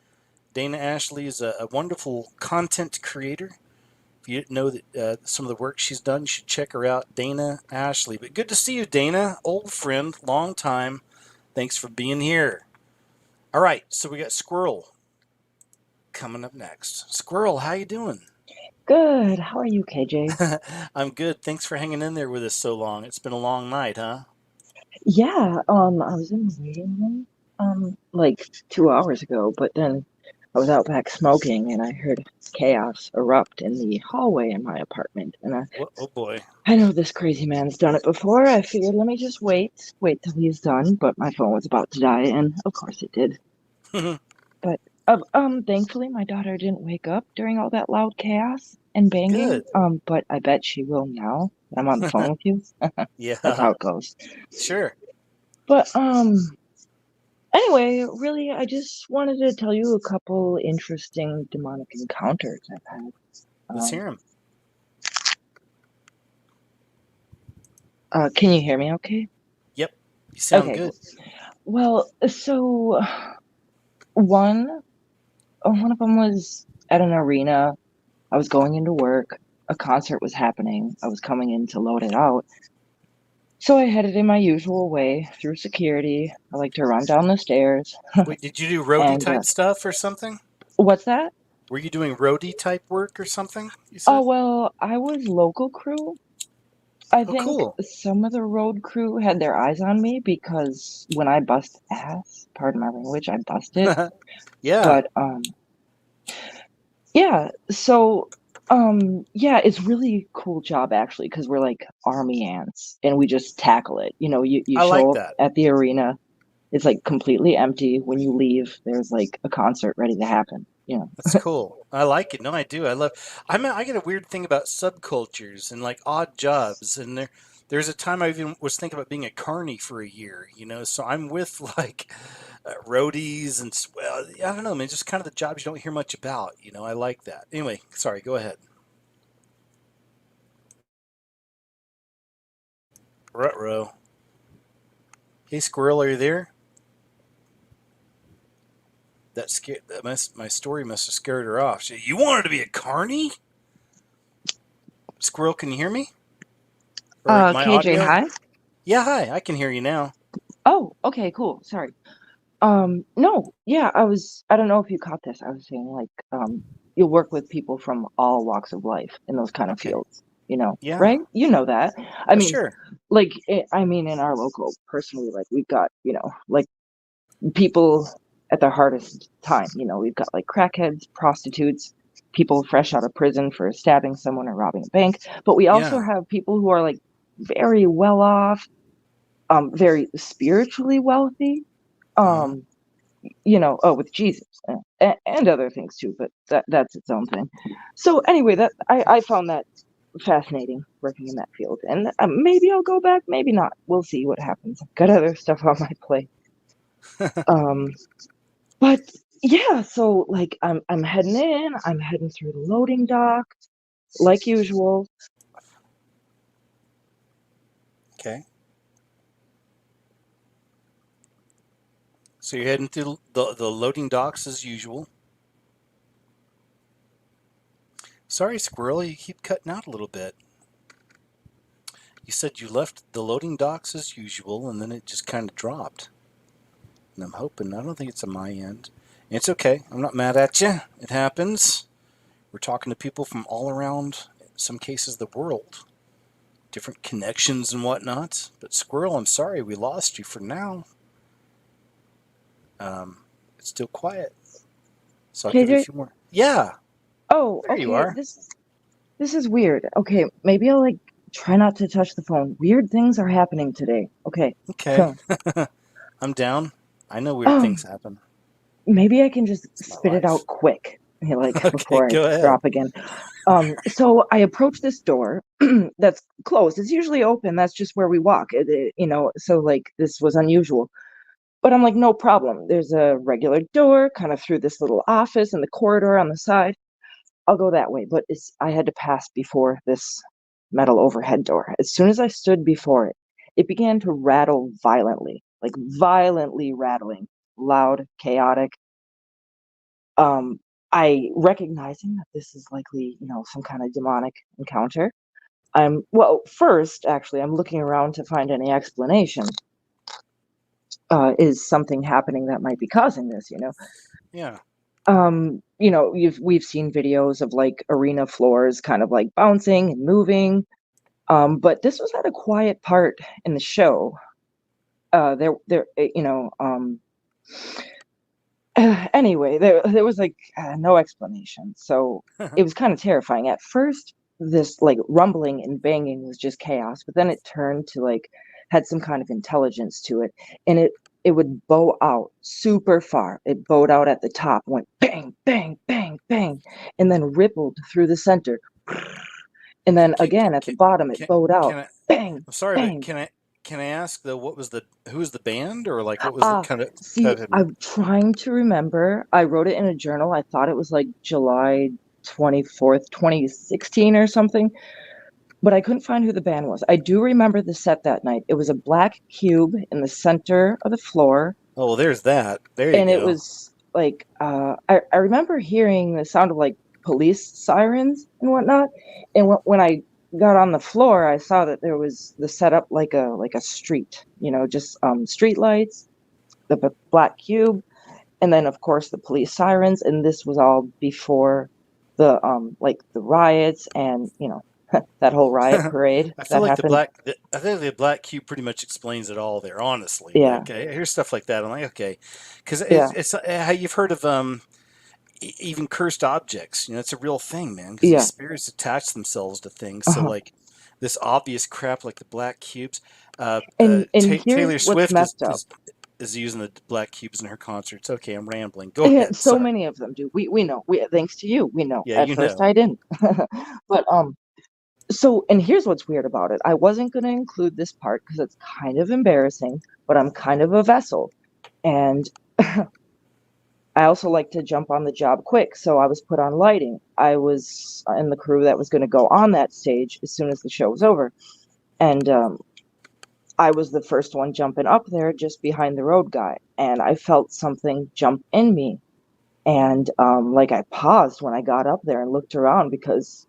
Speaker 1: Dana Ashley is a wonderful content creator. If you didn't know that some of the work she's done, you should check her out, Dana Ashley. But good to see you, Dana. Old friend, long time. Thanks for being here. All right, so we got Squirrel coming up next. Squirrel, how you doing?
Speaker 21: Good. How are you, KJ?
Speaker 1: I'm good. Thanks for hanging in there with us so long. It's been a long night, huh?
Speaker 21: Yeah. I was in the waiting room, like 2 hours ago, but then I was out back smoking and I heard chaos erupt in the hallway in my apartment. And
Speaker 1: oh boy.
Speaker 21: I know this crazy man's done it before. I figured, let me just wait till he's done. But my phone was about to die, and of course it did. But thankfully my daughter didn't wake up during all that loud chaos and banging.
Speaker 1: Good.
Speaker 21: But I bet she will now. I'm on the phone with you.
Speaker 1: Yeah.
Speaker 21: That's how it goes.
Speaker 1: Sure.
Speaker 21: But anyway, really, I just wanted to tell you a couple interesting demonic encounters I've had.
Speaker 1: Let's hear them.
Speaker 21: Can you hear me okay?
Speaker 1: Yep. You sound
Speaker 21: okay,
Speaker 1: good.
Speaker 21: Well, so one of them was at an arena. I was going into work. A concert was happening. I was coming in to load it out. So I headed in my usual way through security. I like to run down the stairs.
Speaker 1: Wait, did you do roadie type stuff or something?
Speaker 21: What's that?
Speaker 1: Were you doing roadie type work or something? You said?
Speaker 21: Oh, well, I was local crew. I think
Speaker 1: cool.
Speaker 21: Some of the road crew had their eyes on me because when I bust ass, pardon my language, I busted.
Speaker 1: Yeah.
Speaker 21: But yeah, so yeah, it's really cool job actually because we're like army ants and we just tackle it. You show up at the arena, it's like completely empty. When you leave, there's like a concert ready to happen.
Speaker 1: That's cool. I like it. No, I do. I get a weird thing about subcultures and like odd jobs. And there's a time I even was thinking about being a carny for a year, so I'm with like roadies and, well, I don't know, man, just kind of the jobs you don't hear much about, I like that. Anyway, sorry, go ahead. Ruh-roh. Hey, Squirrel, are you there? My story must have scared her off. You wanted to be a carny? Squirrel, can you hear me? Or my
Speaker 21: KJ,
Speaker 1: audio?
Speaker 21: hi.
Speaker 1: Yeah, hi. I can hear you now.
Speaker 21: Oh, okay, cool. Sorry. No, yeah, I don't know if you caught this. I was saying like, you'll work with people from all walks of life in those kind of
Speaker 1: Okay.
Speaker 21: fields,
Speaker 1: Yeah.
Speaker 21: right? You know that. I mean,
Speaker 1: Sure.
Speaker 21: like, I mean, in our local, personally, like we've got, like people at their hardest time, we've got like crackheads, prostitutes, people fresh out of prison for stabbing someone or robbing a bank, but we also
Speaker 1: Yeah.
Speaker 21: have people who are like very well off, very spiritually wealthy,
Speaker 1: Uh-huh.
Speaker 21: with Jesus and other things too, but that's its own thing. So anyway, that I found that fascinating working in that field, and maybe I'll go back, maybe not. We'll see what happens. I've got other stuff on my plate. But yeah, so like I'm heading in, I'm heading through the loading dock, like usual.
Speaker 1: Okay. So you're heading through the loading docks as usual. Sorry, Squirrel, you keep cutting out a little bit. You said you left the loading docks as usual, and then it just kind of dropped. And I'm hoping, I don't think it's on my end. It's okay. I'm not mad at you. It happens. We're talking to people from all around, in some cases, the world. Different connections and whatnot. But Squirrel, I'm sorry we lost you for now. It's still quiet. So I'll give you a
Speaker 21: KJ?
Speaker 1: few more. Yeah,
Speaker 21: Oh,
Speaker 1: there you
Speaker 21: okay.
Speaker 1: are.
Speaker 21: This is weird. Okay, maybe I'll like try not to touch the phone. Weird things are happening today. Okay.
Speaker 1: Okay. I'm down. I know weird
Speaker 21: um,
Speaker 1: things happen.
Speaker 21: maybe I can just
Speaker 1: It's my
Speaker 21: spit it out
Speaker 1: life.
Speaker 21: quick, like
Speaker 1: Okay,
Speaker 21: before I
Speaker 1: go ahead.
Speaker 21: drop again. So I approach this door that's closed. It's usually open. That's just where we walk. So like this was unusual. But I'm like, no problem. There's a regular door kind of through this little office and the corridor on the side. I'll go that way. But I had to pass before this metal overhead door. As soon as I stood before it, it began to rattle violently, like violently rattling, loud, chaotic. Um, I recognizing that this is likely, some kind of demonic encounter. First, actually, I'm looking around to find any explanation. Is something happening that might be causing this,
Speaker 1: Yeah.
Speaker 21: We've seen videos of like arena floors kind of like bouncing and moving. But this was at a quiet part in the show. Anyway, there was like no explanation. So it was kind of terrifying. At first, this like rumbling and banging was just chaos, but then it turned to like had some kind of intelligence to it, and it would bow out super far. It bowed out at the top, went bang, bang, bang, bang, and then rippled through the center. And then again at the bottom, it bowed out,
Speaker 1: Can I?
Speaker 21: bang,
Speaker 1: I'm sorry, but
Speaker 21: bang.
Speaker 1: can I ask though? What was the who was the band, or like what was the kind of
Speaker 21: See,
Speaker 1: type of?
Speaker 21: I'm trying to remember. I wrote it in a journal. I thought it was like July 24th, 2016 or something, but I couldn't find who the band was. I do remember the set that night. It was a black cube in the center of the floor,
Speaker 1: Oh, well, there's that. There you
Speaker 21: and it
Speaker 1: go.
Speaker 21: was like I remember hearing the sound of like police sirens and whatnot. And when I got on the floor, I saw that there was the setup like a street, just street lights, the black cube, and then of course the police sirens. And this was all before the like the riots and that whole riot parade
Speaker 1: I feel
Speaker 21: that
Speaker 1: like
Speaker 21: happened.
Speaker 1: I think the black cube pretty much explains it all there. Honestly,
Speaker 21: Yeah,
Speaker 1: like I hear stuff like that. I'm like, okay, because
Speaker 21: yeah,
Speaker 1: it's how you've heard of even cursed objects. It's a real thing, man. Because these
Speaker 21: yeah.
Speaker 1: spirits attach themselves to things. So
Speaker 21: Uh-huh.
Speaker 1: like this obvious crap, like the black cubes.
Speaker 21: And
Speaker 1: Taylor
Speaker 21: here's what's
Speaker 1: Swift
Speaker 21: messed up.
Speaker 1: is using the black cubes in her concerts. Okay, I'm rambling. Go
Speaker 21: Yeah,
Speaker 1: ahead.
Speaker 21: so
Speaker 1: Sorry.
Speaker 21: many of them do. We know. We thanks to you, we know.
Speaker 1: Yeah,
Speaker 21: At
Speaker 1: you
Speaker 21: first,
Speaker 1: know.
Speaker 21: I didn't. But so and here's what's weird about it. I wasn't going to include this part because it's kind of embarrassing, but I'm kind of a vessel, and I also like to jump on the job quick. So I was put on lighting. I was in the crew that was going to go on that stage as soon as the show was over, and I was the first one jumping up there, just behind the road guy, and I felt something jump in me. And like I paused when I got up there and looked around because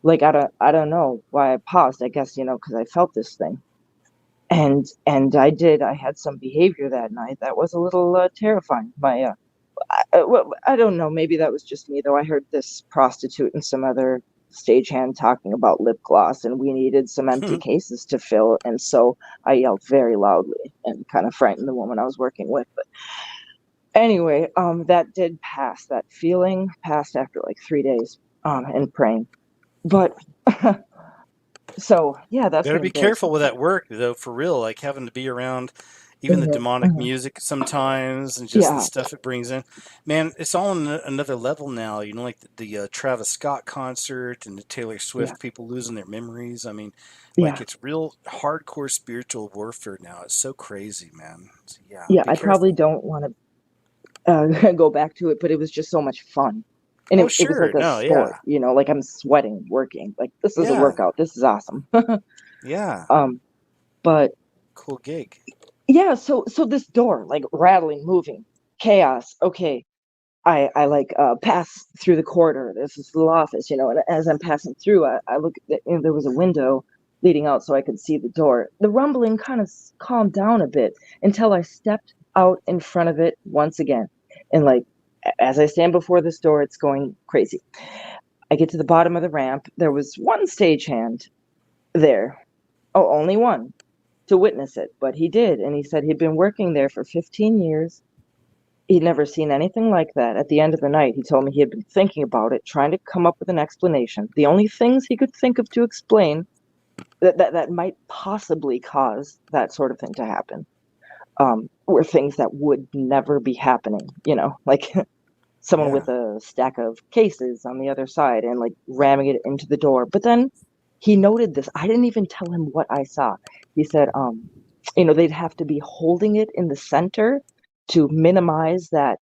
Speaker 21: Like I don't know why I paused. I guess, because I felt this thing. And I had some behavior that night that was a little terrifying. I don't know, maybe that was just me though. I heard this prostitute and some other stagehand talking about lip gloss, and we needed some empty cases to fill, and so I yelled very loudly and kind of frightened the woman I was working with. But anyway, that did pass. That feeling passed after like 3 days and praying. But so yeah, that's
Speaker 1: Better
Speaker 21: what
Speaker 1: be careful
Speaker 21: embarrassment.
Speaker 1: with that work, though, for real. Like having to be around even the demonic music sometimes, and just the
Speaker 21: Yeah,
Speaker 1: stuff it brings in. Man, it's all on another level now. Like the Travis Scott concert and the Taylor
Speaker 21: yeah,
Speaker 1: Swift people losing their memories. I mean, like
Speaker 21: yeah,
Speaker 1: it's real hardcore spiritual warfare now. It's so crazy, man. So, yeah,
Speaker 21: yeah.
Speaker 1: be
Speaker 21: I probably
Speaker 1: careful.
Speaker 21: don't want to go back to it, but it was just so much fun. And
Speaker 1: Oh,
Speaker 21: it was
Speaker 1: sure.
Speaker 21: like a
Speaker 1: No,
Speaker 21: sport,
Speaker 1: yeah,
Speaker 21: like I'm sweating, working. Like this is a
Speaker 1: yeah,
Speaker 21: workout. This is awesome.
Speaker 1: yeah.
Speaker 21: um, but
Speaker 1: Cool gig.
Speaker 21: yeah, so this door, like rattling, moving, chaos. Okay. I like pass through the corridor. There's this little office, and as I'm passing through, I look at there was a window leading out so I could see the door. The rumbling kind of calmed down a bit until I stepped out in front of it once again. And like as I stand before this door, it's going crazy. I get to the bottom of the ramp. There was one stagehand there. Oh, only one to witness it, but he did, and he said he'd been working there for 15 years. He'd never seen anything like that. At the end of the night, he told me he had been thinking about it, trying to come up with an explanation. The only things he could think of to explain that might possibly cause that sort of thing to happen were things that would never be happening, like someone
Speaker 1: Yeah.
Speaker 21: with a stack of cases on the other side and like ramming it into the door. But then he noted this. I didn't even tell him what I saw. He said, they'd have to be holding it in the center to minimize that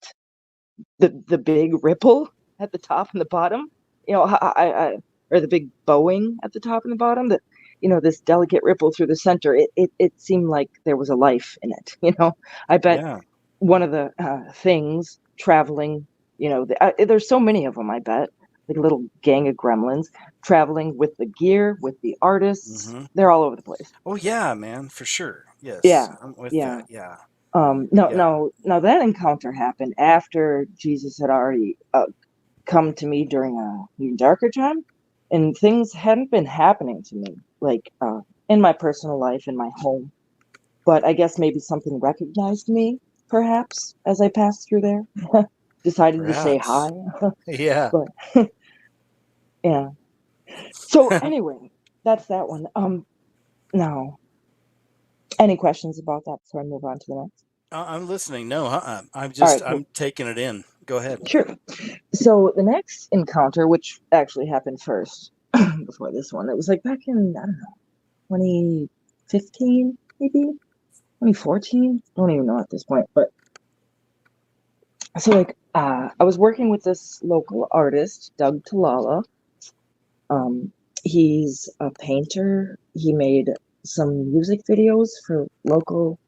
Speaker 21: the big ripple at the top and the bottom, or the big bowing at the top and the bottom, that this delicate ripple through the center. It seemed like there was a life in it. I bet
Speaker 1: Yeah.
Speaker 21: one of the things traveling. There's so many of them. I bet like a little gang of gremlins traveling with the gear, with the artists.
Speaker 1: Mm-hmm.
Speaker 21: They're all over the place.
Speaker 1: Oh, yeah, man, for sure. Yes,
Speaker 21: Yeah,
Speaker 1: I'm with
Speaker 21: yeah.
Speaker 1: that. Yeah.
Speaker 21: No,
Speaker 1: Yeah.
Speaker 21: no, now that encounter happened after Jesus had already come to me during a even darker time, and things hadn't been happening to me like in my personal life, in my home. But I guess maybe something recognized me, perhaps, as I passed through there, decided to say hi.
Speaker 1: Perhaps. Yeah.
Speaker 21: But yeah. So anyway, that's that one. Now, any questions about that before I move on to the next?
Speaker 1: I'm listening. No,
Speaker 21: All right,
Speaker 1: I'm
Speaker 21: cool.
Speaker 1: taking it in. Go ahead.
Speaker 21: Sure. So the next encounter, which actually happened first before this one, it was like back in, I don't know, 2015, maybe 2014. I don't even know at this point. But so like I was working with this local artist, Doug Talala. He's a painter. He made some music videos for local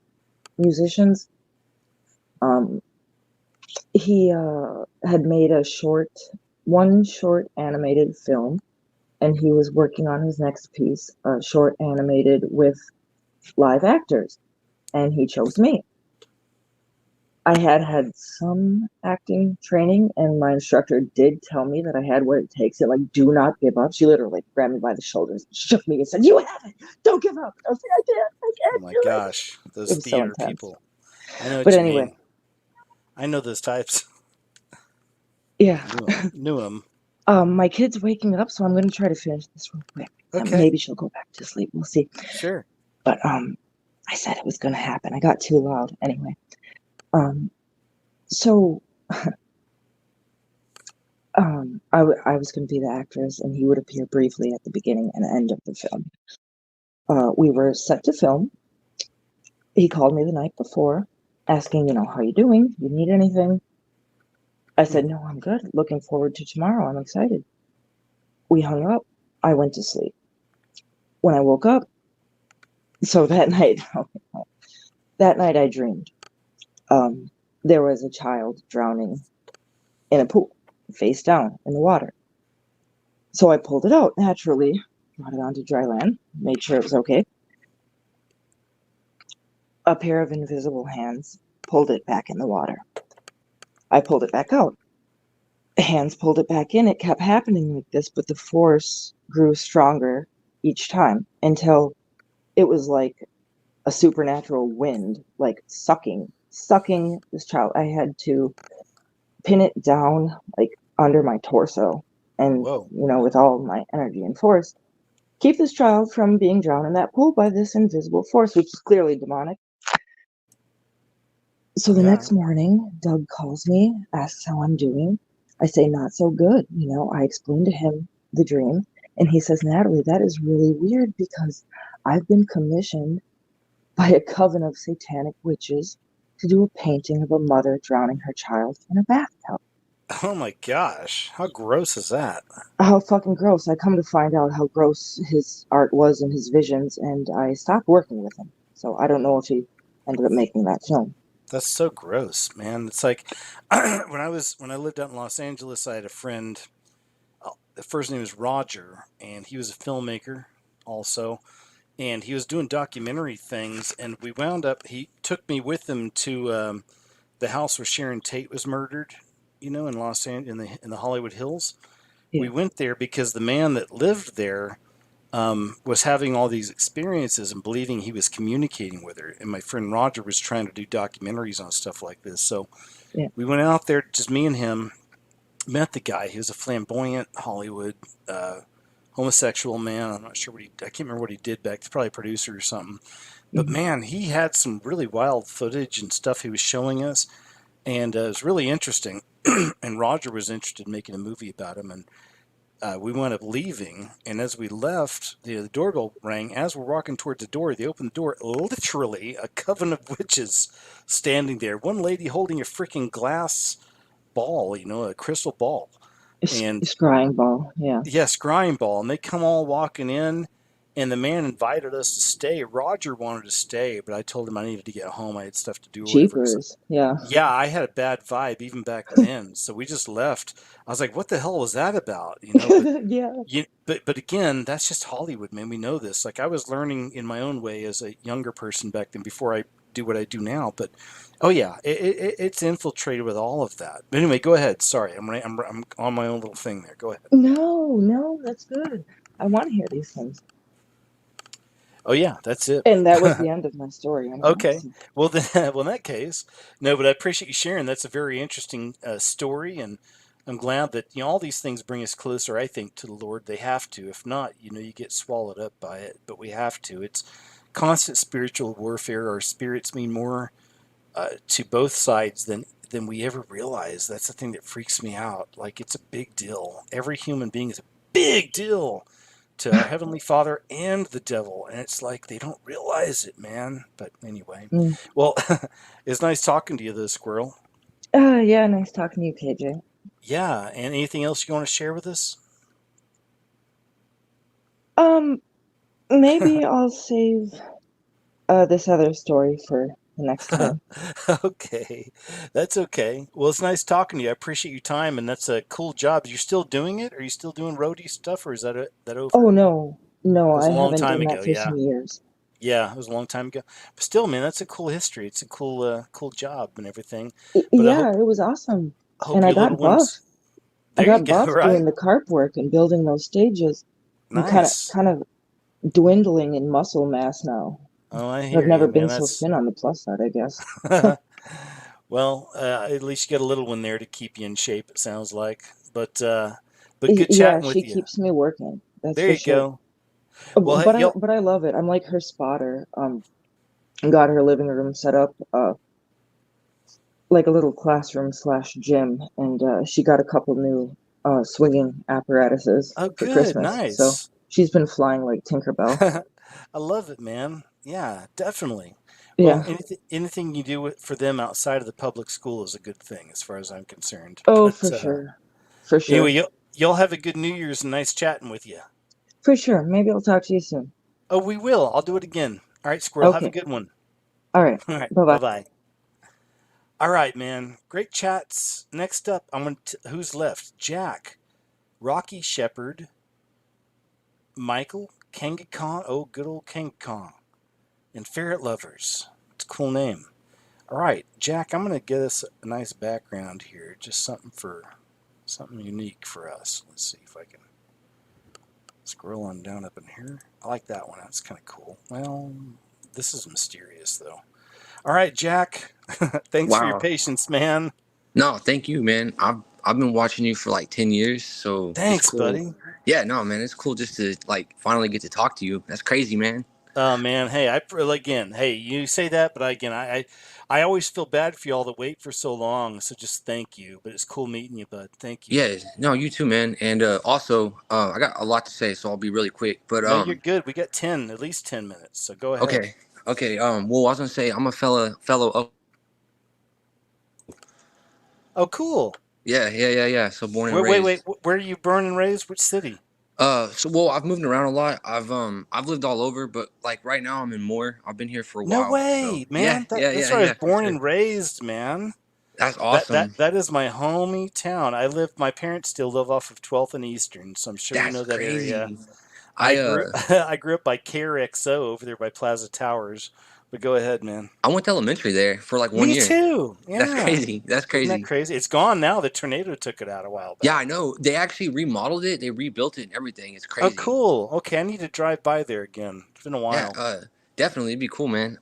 Speaker 21: musicians. He had made one short animated film, and he was working on his next piece, a short animated with live actors, and he chose me. I had some acting training, and my instructor did tell me that I had what it takes, and like, do not give up. She literally grabbed me by the shoulders, shook me, and said, "You have it. Don't give up." I was like, I
Speaker 1: Oh
Speaker 21: can't
Speaker 1: my
Speaker 21: do it."
Speaker 1: gosh,
Speaker 21: It
Speaker 1: those
Speaker 21: was so
Speaker 1: theater
Speaker 21: intense.
Speaker 1: people. I know
Speaker 21: But
Speaker 1: what you
Speaker 21: anyway,
Speaker 1: mean. I know those types.
Speaker 21: yeah.
Speaker 1: Knew them.
Speaker 21: My kid's waking up, so I'm going to try to finish this real quick.
Speaker 1: Okay.
Speaker 21: Maybe she'll go back to sleep. We'll see.
Speaker 1: Sure.
Speaker 21: But I said it was going to happen. I got too loud. Anyway, so I was going to be the actress, and he would appear briefly at the beginning and end of the film. We were set to film. He called me the night before, asking, how are you doing? Do you need anything? I said, no, I'm good. Looking forward to tomorrow. I'm excited. We hung up. I went to sleep. When I woke up, so that night I dreamed. There was a child drowning in a pool, face down in the water. So I pulled it out naturally, brought it onto dry land, made sure it was okay. A pair of invisible hands pulled it back in the water. I pulled it back out. Hands pulled it back in. It kept happening like this, but the force grew stronger each time until it was like a supernatural wind, like sucking this child. I had to pin it down like under my torso and,
Speaker 1: Whoa.
Speaker 21: with all of my energy and force, keep this child from being drowned in that pool by this invisible force, which is clearly demonic. So the next morning, Doug calls me, asks how I'm doing. I say, not so good. I explain to him the dream, and he says, Natalie, that is really weird because I've been commissioned by a coven of satanic witches to do a painting of a mother drowning her child in a bathtub.
Speaker 1: Oh my gosh. How gross is that?
Speaker 21: How fucking gross. I come to find out how gross his art was in his visions, and I stopped working with him. So I don't know if he ended up making that film.
Speaker 1: That's so gross, man. It's like when I lived out in Los Angeles, I had a friend. The first name is Roger, and he was a filmmaker also, and he was doing documentary things. And we wound up. He took me with him to the house where Sharon Tate was murdered. In Los Angeles, in the Hollywood Hills.
Speaker 21: Yeah.
Speaker 1: We went there because the man that lived there was having all these experiences and believing he was communicating with her. And my friend Roger was trying to do documentaries on stuff like this. So we went out there, just me and him, met the guy. He was a flamboyant Hollywood homosexual man. I'm not sure I can't remember what he did back. He's probably a producer or something. But man, he had some really wild footage and stuff he was showing us. And it was really interesting. And Roger was interested in making a movie about him. And we wound up leaving, and as we left, the doorbell rang. As we're walking towards the door, they opened the door. Literally, a coven of witches standing there. One lady holding a freaking glass ball, a crystal ball, and
Speaker 21: scrying ball, yeah.
Speaker 1: Yeah, scrying ball, and they come all walking in. And the man invited us to stay. Roger wanted to stay, but I told him I needed to get home. I had stuff to do or whatever. So,
Speaker 21: Jeepers, yeah.
Speaker 1: yeah, I had a bad vibe even back then. So we just left. I was like, what the hell was that about? But,
Speaker 21: yeah.
Speaker 1: But again, that's just Hollywood, man. We know this. Like I was learning in my own way as a younger person back then before I do what I do now. But, oh yeah, it's infiltrated with all of that. But anyway, go ahead. Sorry, I'm on my own little thing there. Go ahead.
Speaker 21: No, that's good. I want to hear these things.
Speaker 1: Oh yeah, that's it.
Speaker 21: And that was the end of my story.
Speaker 1: Okay. Well, then, in that case, no. But I appreciate you sharing. That's a very interesting story, and I'm glad that all these things bring us closer. I think to the Lord. They have to. If not, you get swallowed up by it. But we have to. It's constant spiritual warfare. Our spirits mean more to both sides than we ever realize. That's the thing that freaks me out. Like it's a big deal. Every human being is a big deal to our Heavenly Father and the devil. And it's like they don't realize it, man. But anyway. Well, it's nice talking to you, though, Squirrel.
Speaker 21: Yeah, nice talking to you, KJ.
Speaker 1: Yeah, and anything else you want to share with us?
Speaker 21: Maybe I'll save this other story for the next time.
Speaker 1: Okay, that's okay. Well, it's nice talking to you. I appreciate your time, and that's a cool job. You're still doing it? Are you still doing roadie stuff, or is that over?
Speaker 21: Oh no,
Speaker 1: It was
Speaker 21: I
Speaker 1: a long
Speaker 21: haven't
Speaker 1: time
Speaker 21: done
Speaker 1: ago.
Speaker 21: that for
Speaker 1: Yeah,
Speaker 21: some years.
Speaker 1: yeah, it was a long time ago. But still, man, that's a cool history. It's a cool job and everything. But
Speaker 21: Yeah, it was awesome, and I got buff. I got buff doing the carp work and building those stages.
Speaker 1: Nice.
Speaker 21: I'm kind of dwindling in muscle mass now.
Speaker 1: Oh, I hear
Speaker 21: I've never
Speaker 1: you,
Speaker 21: been
Speaker 1: man.
Speaker 21: so thin on the plus side, I guess.
Speaker 1: Well, at least you got a little one there to keep you in shape. It sounds like, but good chatting with you.
Speaker 21: Yeah, she keeps me working. That's
Speaker 1: there
Speaker 21: for
Speaker 1: you
Speaker 21: sure.
Speaker 1: go. Well,
Speaker 21: but I love it. I'm like her spotter. Got her living room set up like a little classroom / gym, and she got a couple new swinging apparatuses for
Speaker 1: good,
Speaker 21: Christmas.
Speaker 1: nice.
Speaker 21: So she's been flying like Tinkerbell.
Speaker 1: I love it, man. Yeah, definitely.
Speaker 21: Yeah.
Speaker 1: Well, anything you do for them outside of the public school is a good thing, as far as I'm concerned.
Speaker 21: Oh, for sure. For sure.
Speaker 1: Anyway, y'all have a good New Year's and nice chatting with you.
Speaker 21: For sure. Maybe I'll talk to you soon.
Speaker 1: Oh, we will. I'll do it again. All right, Squirrel.
Speaker 21: Okay.
Speaker 1: Have a good one.
Speaker 21: All right.
Speaker 1: All right.
Speaker 21: Bye-bye.
Speaker 1: Bye-bye. All right, man. Great chats. Next up, who's left? Jack, Rocky Shepherd, Michael Kangaskhan. Oh, good old Kangaskhan. And Ferret Lovers. It's a cool name. All right, Jack, I'm going to get us a nice background here. Just something unique for us. Let's see if I can scroll on down up in here. I like that one. That's kind of cool. Well, this is mysterious, though. All right, Jack. Thanks for your
Speaker 2: Wow.
Speaker 1: patience, man.
Speaker 2: No, thank you, man. I've been watching you for like 10 years, so it's
Speaker 1: Thanks,
Speaker 2: cool.
Speaker 1: buddy.
Speaker 2: Yeah, no, man, it's cool just to like finally get to talk to you. That's crazy, man.
Speaker 1: Oh man, hey, hey, you say that, but I always feel bad for y'all that wait for so long. So just thank you. But it's cool meeting you, bud. Thank you.
Speaker 2: Yeah, no, you too, man. And also, I got a lot to say, so I'll be really quick. But
Speaker 1: No, you're good. We got at least 10 minutes. So go ahead.
Speaker 2: okay, okay. Well, I was gonna say I'm a fellow.
Speaker 1: Oh, cool.
Speaker 2: Yeah. So born and raised.
Speaker 1: Where are you born and raised? Which city?
Speaker 2: So well, I've moved around a lot. I've lived all over, but like right now I'm in Moore. I've been here for a
Speaker 1: No
Speaker 2: while. So
Speaker 1: way,
Speaker 2: yeah,
Speaker 1: man. That's where I was
Speaker 2: yeah, for
Speaker 1: born
Speaker 2: sure.
Speaker 1: and raised, man.
Speaker 2: That's
Speaker 1: That
Speaker 2: awesome.
Speaker 1: that is my homie town. My parents still live off of 12th and Eastern, so I'm sure you
Speaker 2: That's
Speaker 1: know that area.
Speaker 2: crazy.
Speaker 1: I grew I grew up by KRXO over there by Plaza Towers. But go ahead, man.
Speaker 2: I went to elementary there for like 1
Speaker 1: Me
Speaker 2: year.
Speaker 1: too.
Speaker 2: That's
Speaker 1: Yeah.
Speaker 2: crazy. That's
Speaker 1: Isn't that
Speaker 2: crazy.
Speaker 1: crazy? It's gone now. The tornado took it out a while back.
Speaker 2: Yeah, I know. They actually remodeled it. They rebuilt it and everything. It's
Speaker 1: Oh,
Speaker 2: crazy.
Speaker 1: cool. Okay, I need to drive by there again. It's been a
Speaker 2: Yeah,
Speaker 1: while.
Speaker 2: definitely it'd be cool, man.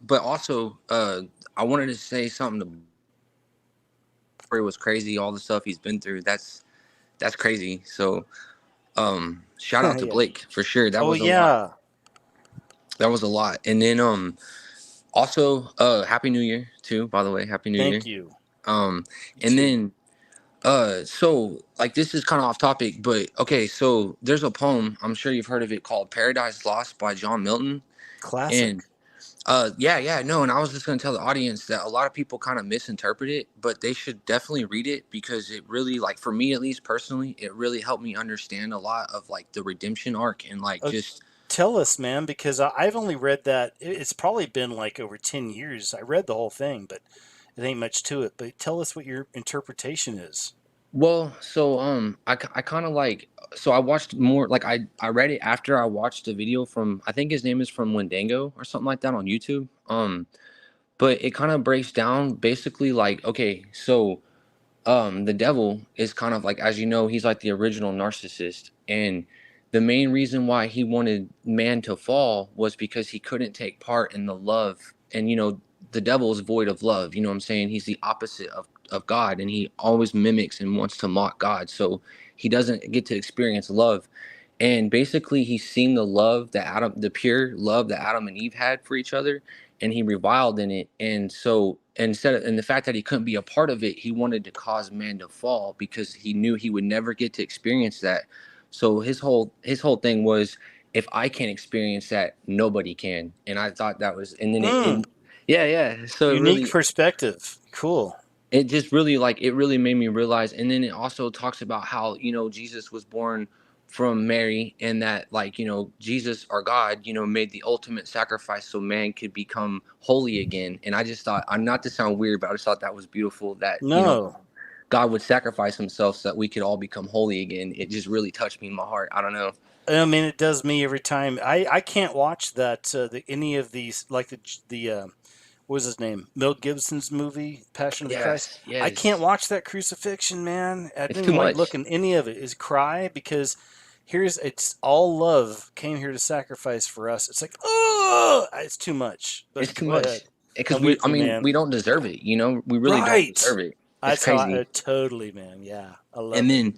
Speaker 2: But also, I wanted to say something to. It was crazy. All the stuff he's been through. That's crazy. So, shout out to
Speaker 1: Yeah.
Speaker 2: Blake for sure. That
Speaker 1: Oh
Speaker 2: was a lot.
Speaker 1: yeah.
Speaker 2: That was a lot. And then, also, Happy New Year too. By the way, Happy New Year.
Speaker 1: Thank you.
Speaker 2: And
Speaker 1: too.
Speaker 2: then, so like this is kind of off topic, but okay. So there's a poem. I'm sure you've heard of it called "Paradise Lost" by John Milton.
Speaker 1: Classic.
Speaker 2: And yeah, no, and I was just gonna tell the audience that a lot of people kind of misinterpret it, but they should definitely read it because it really, like for me at least personally, it really helped me understand a lot of like the redemption arc and like just
Speaker 1: Tell us, man, because I've only read that. It's probably been like over 10 years. I read the whole thing, but it ain't much to it. But tell us what your interpretation is.
Speaker 2: well, so I kind of like so I watched more like I read it after I watched the video from I think his name is from Wendango or something like that on YouTube. But it kind of breaks down basically like okay, so the devil is kind of like as you know he's like the original narcissist and the main reason why he wanted man to fall was because he couldn't take part in the love and you know the devil is void of love, you know what I'm saying, he's the opposite of God and he always mimics and wants to mock God, so he doesn't get to experience love. And basically he's seen the pure love that Adam and Eve had for each other, and he reviled in it. And so and the fact that he couldn't be a part of it, he wanted to cause man to fall because he knew he would never get to experience that. So his whole thing was, if I can't experience that, nobody can. And I thought that was, and then yeah. So
Speaker 1: Unique perspective. Cool.
Speaker 2: it just really like it really made me realize. And then it also talks about how you know Jesus was born from Mary, and that like you know Jesus or God you know made the ultimate sacrifice so man could become holy again. And I just thought, I'm not to sound weird, but I just thought that was beautiful that you know God would sacrifice himself so that we could all become holy again. It just really touched me in my heart. I don't know.
Speaker 1: I mean, it does me every time. I can't watch that any of these like the what was his name? Mel Gibson's movie Passion of the Christ.
Speaker 2: Yes.
Speaker 1: I can't watch that crucifixion, man. I
Speaker 2: It's
Speaker 1: didn't
Speaker 2: too
Speaker 1: like
Speaker 2: much.
Speaker 1: looking any of it. Is cry because it's all love came here to sacrifice for us. It's like oh, it's too much. But
Speaker 2: It's too
Speaker 1: go
Speaker 2: much
Speaker 1: ahead.
Speaker 2: because
Speaker 1: I'm with you,
Speaker 2: we
Speaker 1: man.
Speaker 2: don't deserve it. You know, we really don't deserve it. It's
Speaker 1: That's how
Speaker 2: crazy.
Speaker 1: totally, man. Yeah, I love it.
Speaker 2: And then,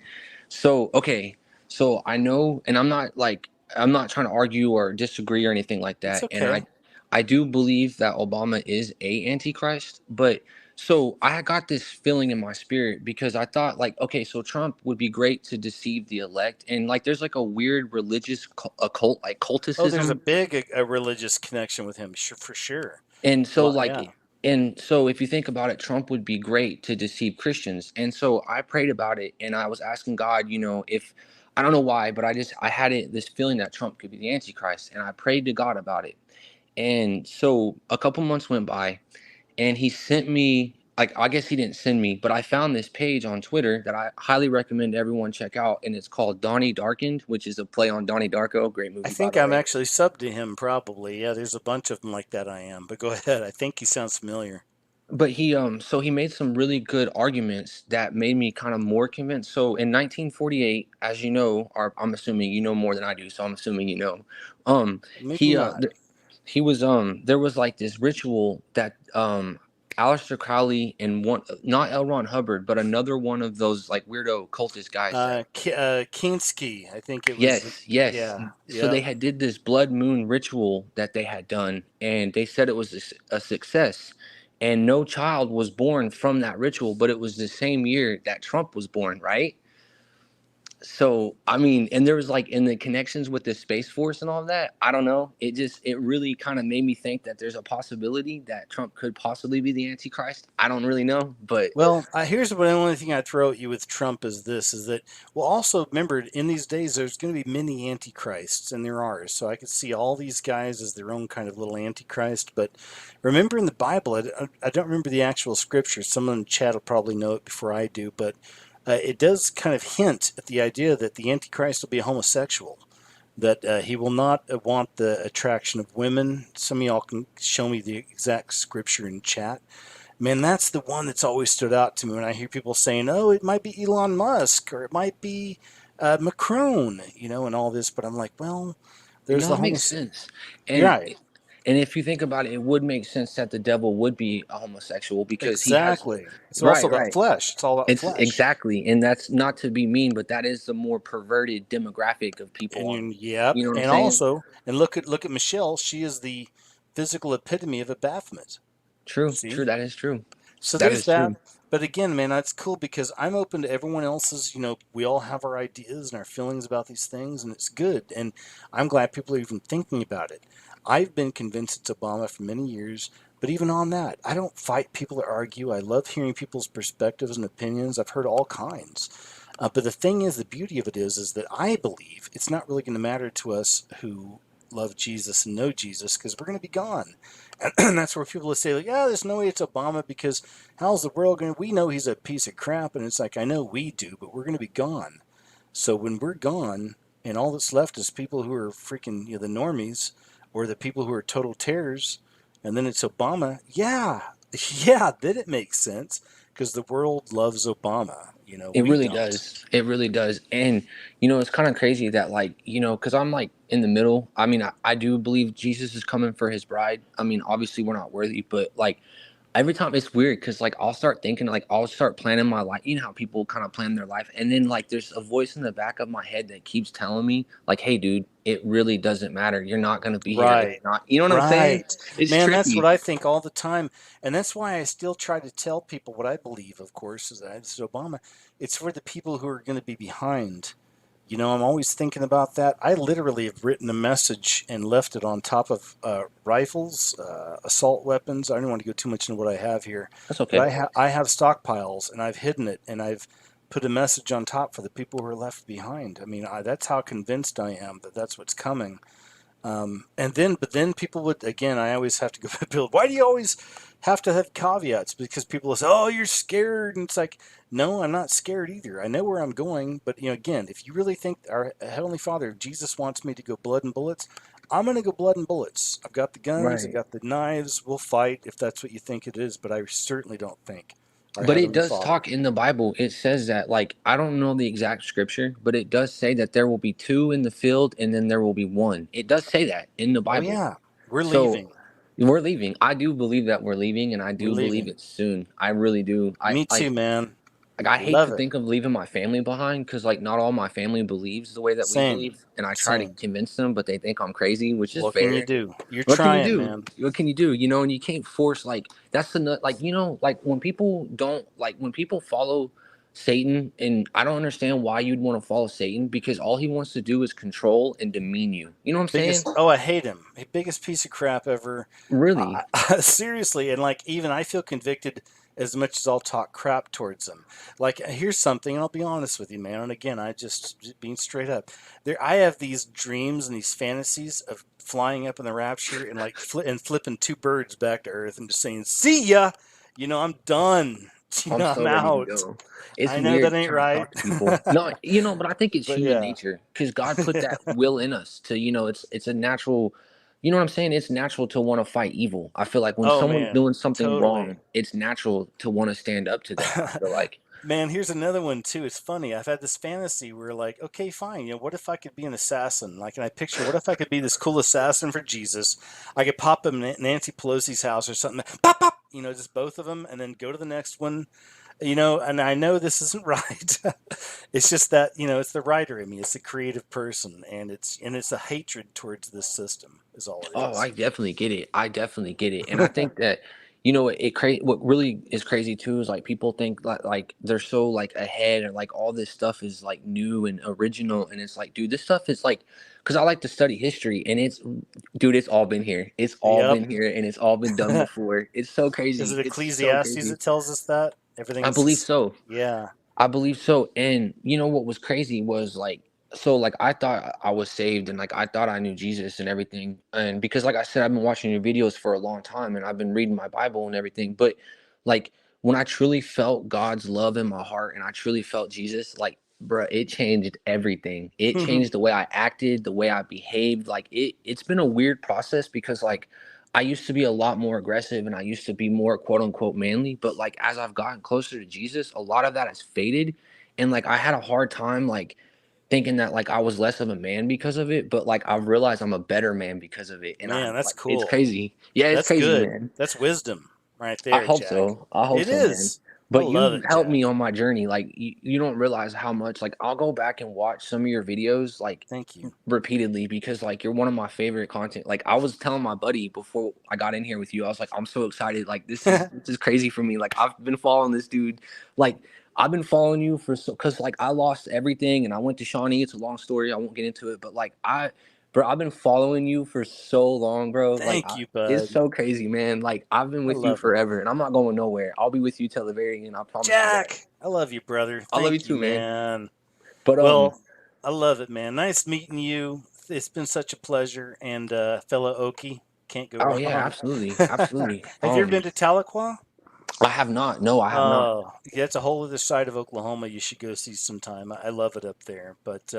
Speaker 2: so okay, so I know, and I'm not trying to argue or disagree or anything like that.
Speaker 1: It's okay.
Speaker 2: And I do believe that Obama is a antichrist, but so I got this feeling in my spirit because I thought like, okay, so Trump would be great to deceive the elect, and like there's like a weird religious occult like culticism.
Speaker 1: Oh, there's a big a religious connection with him, for sure.
Speaker 2: And so
Speaker 1: Well,
Speaker 2: like
Speaker 1: yeah.
Speaker 2: and so if you think about it, Trump would be great to deceive Christians. And so I prayed about it and I was asking God, you know, if I don't know why, but I had this feeling that Trump could be the Antichrist, and I prayed to God about it. And so a couple months went by and he sent me like I guess he didn't send me, but I found this page on Twitter that I highly recommend everyone check out, and it's called Donnie Darkened, which is a play on Donnie Darko. Great
Speaker 1: I
Speaker 2: movie, by
Speaker 1: think
Speaker 2: the
Speaker 1: I'm
Speaker 2: way.
Speaker 1: actually subbed to him probably. Yeah, there's a bunch of them like that I am. But go ahead. I think he sounds familiar.
Speaker 2: But he so he made some really good arguments that made me kind of more convinced. So in 1948, as you know, or I'm assuming you know more than I do, so I'm assuming you know.
Speaker 1: Maybe
Speaker 2: He
Speaker 1: not.
Speaker 2: he was there was like this ritual that Aleister Crowley and one, not L. Ron Hubbard, but another one of those like weirdo cultist guys that
Speaker 1: Kinski, I think it was.
Speaker 2: yes.
Speaker 1: Yeah,
Speaker 2: So
Speaker 1: yeah.
Speaker 2: they had did this blood moon ritual that they had done, and they said it was a success, and no child was born from that ritual, but it was the same year that Trump was born, right? So I mean, and there was like in the connections with the Space Force and all that, I don't know, it really kind of made me think that there's a possibility that Trump could possibly be the Antichrist. I don't really know, but
Speaker 1: Well, here's the only thing I'd throw at you with Trump is this: is that well, also remember in these days there's going to be many antichrists, and there are. So I could see all these guys as their own kind of little antichrist. But remember in the Bible, I don't remember the actual scripture. Someone in the chat will probably know it before I do, but it does kind of hint at the idea that the antichrist will be a homosexual. That he will not want the attraction of women. Some of y'all can show me the exact scripture in chat. Man, that's the one that's always stood out to me when I hear people saying, "Oh, it might be Elon Musk or it might be Macron," and all this. But I'm like, well, there's
Speaker 2: no,
Speaker 1: the
Speaker 2: it makes
Speaker 1: homos.
Speaker 2: sense.
Speaker 1: You're
Speaker 2: And
Speaker 1: right.
Speaker 2: and if you think about it, it would make sense that the devil would be a homosexual because he has
Speaker 1: Exactly. It's also
Speaker 2: right,
Speaker 1: about
Speaker 2: right.
Speaker 1: flesh. It's all about
Speaker 2: It's
Speaker 1: flesh.
Speaker 2: exactly, and that's not to be mean, but that is the more perverted demographic of people
Speaker 1: And
Speaker 2: on,
Speaker 1: yep.
Speaker 2: you know what I'm
Speaker 1: And
Speaker 2: saying?
Speaker 1: also, and look at Michelle. She is the physical epitome of a Baphomet.
Speaker 2: True,
Speaker 1: See?
Speaker 2: true, that is true.
Speaker 1: So
Speaker 2: That
Speaker 1: there's
Speaker 2: is
Speaker 1: that.
Speaker 2: true.
Speaker 1: But again, man, that's cool because I'm open to everyone else's. We all have our ideas and our feelings about these things, and it's good. And I'm glad people are even thinking about it. I've been convinced it's Obama for many years, but even on that, I don't fight people or argue. I love hearing people's perspectives and opinions. I've heard all kinds. But the thing is, the beauty of it is that I believe it's not really going to matter to us who love Jesus and know Jesus because we're going to be gone. And that's where people will say, like, yeah, there's no way it's Obama because how's the world going to, we know he's a piece of crap. And it's like, I know we do, but we're going to be gone. So when we're gone and all that's left is people who are freaking, the normies or the people who are total terrors, and then it's Obama, yeah, yeah, then it makes sense because the world loves Obama.
Speaker 2: It
Speaker 1: We
Speaker 2: really
Speaker 1: don't.
Speaker 2: does. It really does. And, it's kind of crazy that, like, because I'm like in the middle. I mean, I do believe Jesus is coming for his bride. I mean, obviously, we're not worthy, but like, every time it's weird because like I'll start thinking like I'll start planning my life. You know how people kind of plan their life, and then like there's a voice in the back of my head that keeps telling me like, "Hey, dude, it really doesn't matter. You're not gonna be here if
Speaker 1: Right.
Speaker 2: you're not." You know what I'm saying?
Speaker 1: Right.
Speaker 2: It's
Speaker 1: Man, that's what
Speaker 2: trippy.
Speaker 1: I think all the time. And that's why I still try to tell people what I believe, of course, is that it's Obama. It's for the people who are going to be behind. I'm always thinking about that. I literally have written a message and left it on top of rifles, assault weapons. I don't want to go too much into what I have here,
Speaker 2: That's
Speaker 1: but
Speaker 2: okay.
Speaker 1: I have stockpiles and I've hidden it and I've put a message on top for the people who are left behind. I mean, that's how convinced I am that that's what's coming. But then people would, again, I always have to go build. Why do you always have to have caveats? Because people will say, oh, you're scared. And it's like, no, I'm not scared either. I know where I'm going. But, again, if you really think our Heavenly Father, if Jesus wants me to go blood and bullets, I'm going to go blood and bullets. I've got the guns, I've
Speaker 2: Right.
Speaker 1: got the knives. We'll fight if that's what you think it is. But I certainly don't think our
Speaker 2: But it
Speaker 1: Heavenly
Speaker 2: does
Speaker 1: Father.
Speaker 2: talk in the Bible. It says that, like, I don't know the exact scripture, but it does say that there will be two in the field and then there will be one. It does say that in the
Speaker 1: Oh,
Speaker 2: Bible.
Speaker 1: yeah, we're
Speaker 2: So
Speaker 1: leaving.
Speaker 2: we're leaving. I do believe that we're leaving, and I
Speaker 1: We're
Speaker 2: do believe
Speaker 1: leaving.
Speaker 2: it's soon. I really do. I
Speaker 1: Me too,
Speaker 2: like.
Speaker 1: man.
Speaker 2: Like I hate
Speaker 1: Love
Speaker 2: to
Speaker 1: it.
Speaker 2: think of leaving my family behind because like not all my family believes the way that we
Speaker 1: Same.
Speaker 2: believe, and I try to
Speaker 1: Same.
Speaker 2: convince them, but they think I'm crazy, which is
Speaker 1: What can you
Speaker 2: fair.
Speaker 1: do? You're
Speaker 2: What can you
Speaker 1: trying,
Speaker 2: do?
Speaker 1: man.
Speaker 2: What can you do? And you can't force like that's the like like when people don't like when people follow Satan, and I don't understand why you'd want to follow Satan because all he wants to do is control and demean you. You know what I'm saying?
Speaker 1: I hate him. Biggest piece of crap ever.
Speaker 2: Really?
Speaker 1: Seriously, and like even I feel convicted as much as I'll talk crap towards him. Like here's something, and I'll be honest with you, man. And again, I just being straight up. I have these dreams and these fantasies of flying up in the rapture and like flipping two birds back to Earth and just saying, "See ya." I'm done.
Speaker 2: I'm
Speaker 1: I'm
Speaker 2: so ready to
Speaker 1: out.
Speaker 2: go. It's
Speaker 1: I know that
Speaker 2: weird
Speaker 1: ain't
Speaker 2: trying to
Speaker 1: right.
Speaker 2: talk to people. No, but I think it's
Speaker 1: But
Speaker 2: human
Speaker 1: yeah.
Speaker 2: nature because God put
Speaker 1: Yeah.
Speaker 2: that will in us to, it's a natural, you know what I'm saying? It's natural to want to fight evil. I feel like when
Speaker 1: Oh
Speaker 2: someone's
Speaker 1: man,
Speaker 2: doing something
Speaker 1: totally.
Speaker 2: wrong, it's natural to want to stand up to that. I feel like.
Speaker 1: Man, here's another one too. It's funny. I've had this fantasy where, like, okay, fine. What if I could be an assassin? Like, and I picture, what if I could be this cool assassin for Jesus? I could pop him in Nancy Pelosi's house or something. Pop, pop. Just both of them, and then go to the next one. And I know this isn't right. It's just that it's the writer in me. It's the creative person, and it's a hatred towards this system. Is all it
Speaker 2: Oh,
Speaker 1: is.
Speaker 2: I definitely get it. I definitely get it. And I think that, what really is crazy too is like people think like they're so like ahead and like all this stuff is like new and original. And it's like, dude, this stuff is like, because I like to study history and dude, it's all been here. It's all
Speaker 1: Yep.
Speaker 2: been here and it's all been done before. It's so
Speaker 1: Is
Speaker 2: crazy.
Speaker 1: it
Speaker 2: It's so
Speaker 1: Ecclesiastes
Speaker 2: crazy.
Speaker 1: that tells us that
Speaker 2: I
Speaker 1: everything's
Speaker 2: believe
Speaker 1: just
Speaker 2: so.
Speaker 1: yeah.
Speaker 2: I believe so. And what was crazy was like, so like I thought I was saved and like I thought I knew Jesus and everything. And because like I said, I've been watching your videos for a long time and I've been reading my Bible and everything. But like when I truly felt God's love in my heart and I truly felt Jesus, like, bruh, it changed everything. It changed the way I acted, the way I behaved. Like it's been a weird process because like I used to be a lot more aggressive and I used to be more quote unquote manly. But like as I've gotten closer to Jesus, a lot of that has faded. And like I had a hard time like thinking that like I was less of a man because of it. But like I've realized I'm a better man because of it. And
Speaker 1: Man,
Speaker 2: I'm
Speaker 1: that's
Speaker 2: like, it's
Speaker 1: cool.
Speaker 2: crazy. Yeah, it's
Speaker 1: That's
Speaker 2: crazy,
Speaker 1: good.
Speaker 2: man.
Speaker 1: That's wisdom right
Speaker 2: I
Speaker 1: there,
Speaker 2: hope
Speaker 1: Jack.
Speaker 2: so. I hope
Speaker 1: It
Speaker 2: so, man.
Speaker 1: is. I
Speaker 2: But
Speaker 1: love
Speaker 2: you've
Speaker 1: it,
Speaker 2: helped me
Speaker 1: Jack.
Speaker 2: on my journey. Like you don't realize how much. Like I'll go back and watch some of your videos like
Speaker 1: Thank you.
Speaker 2: repeatedly because like you're one of my favorite content. Like I was telling my buddy before I got in here with you, I was like, I'm so excited. Like this is crazy for me. Like I've been following this dude. Like I've been following you for because like I lost everything and I went to Shawnee. It's a long story. I won't get into it. But like bro, I've been following you for so long, bro. Like
Speaker 1: Thank you,
Speaker 2: it's
Speaker 1: bud.
Speaker 2: so crazy, man. Like I've been
Speaker 1: I
Speaker 2: with you
Speaker 1: love it.
Speaker 2: forever, and I'm not going nowhere. I'll be with you till the very end. I promise you that.
Speaker 1: Jack, I love you, brother.
Speaker 2: I love you
Speaker 1: Thank you,
Speaker 2: too, man.
Speaker 1: man.
Speaker 2: But
Speaker 1: Well, I love it, man. Nice meeting you. It's been such a pleasure. And fellow Okie, can't go
Speaker 2: oh yeah,
Speaker 1: wrong.
Speaker 2: absolutely, absolutely.
Speaker 1: Have you ever been to Tahlequah?
Speaker 2: I have not. No, I have not.
Speaker 1: Oh, yeah, it's a whole other side of Oklahoma. You should go see sometime. I love it up there. But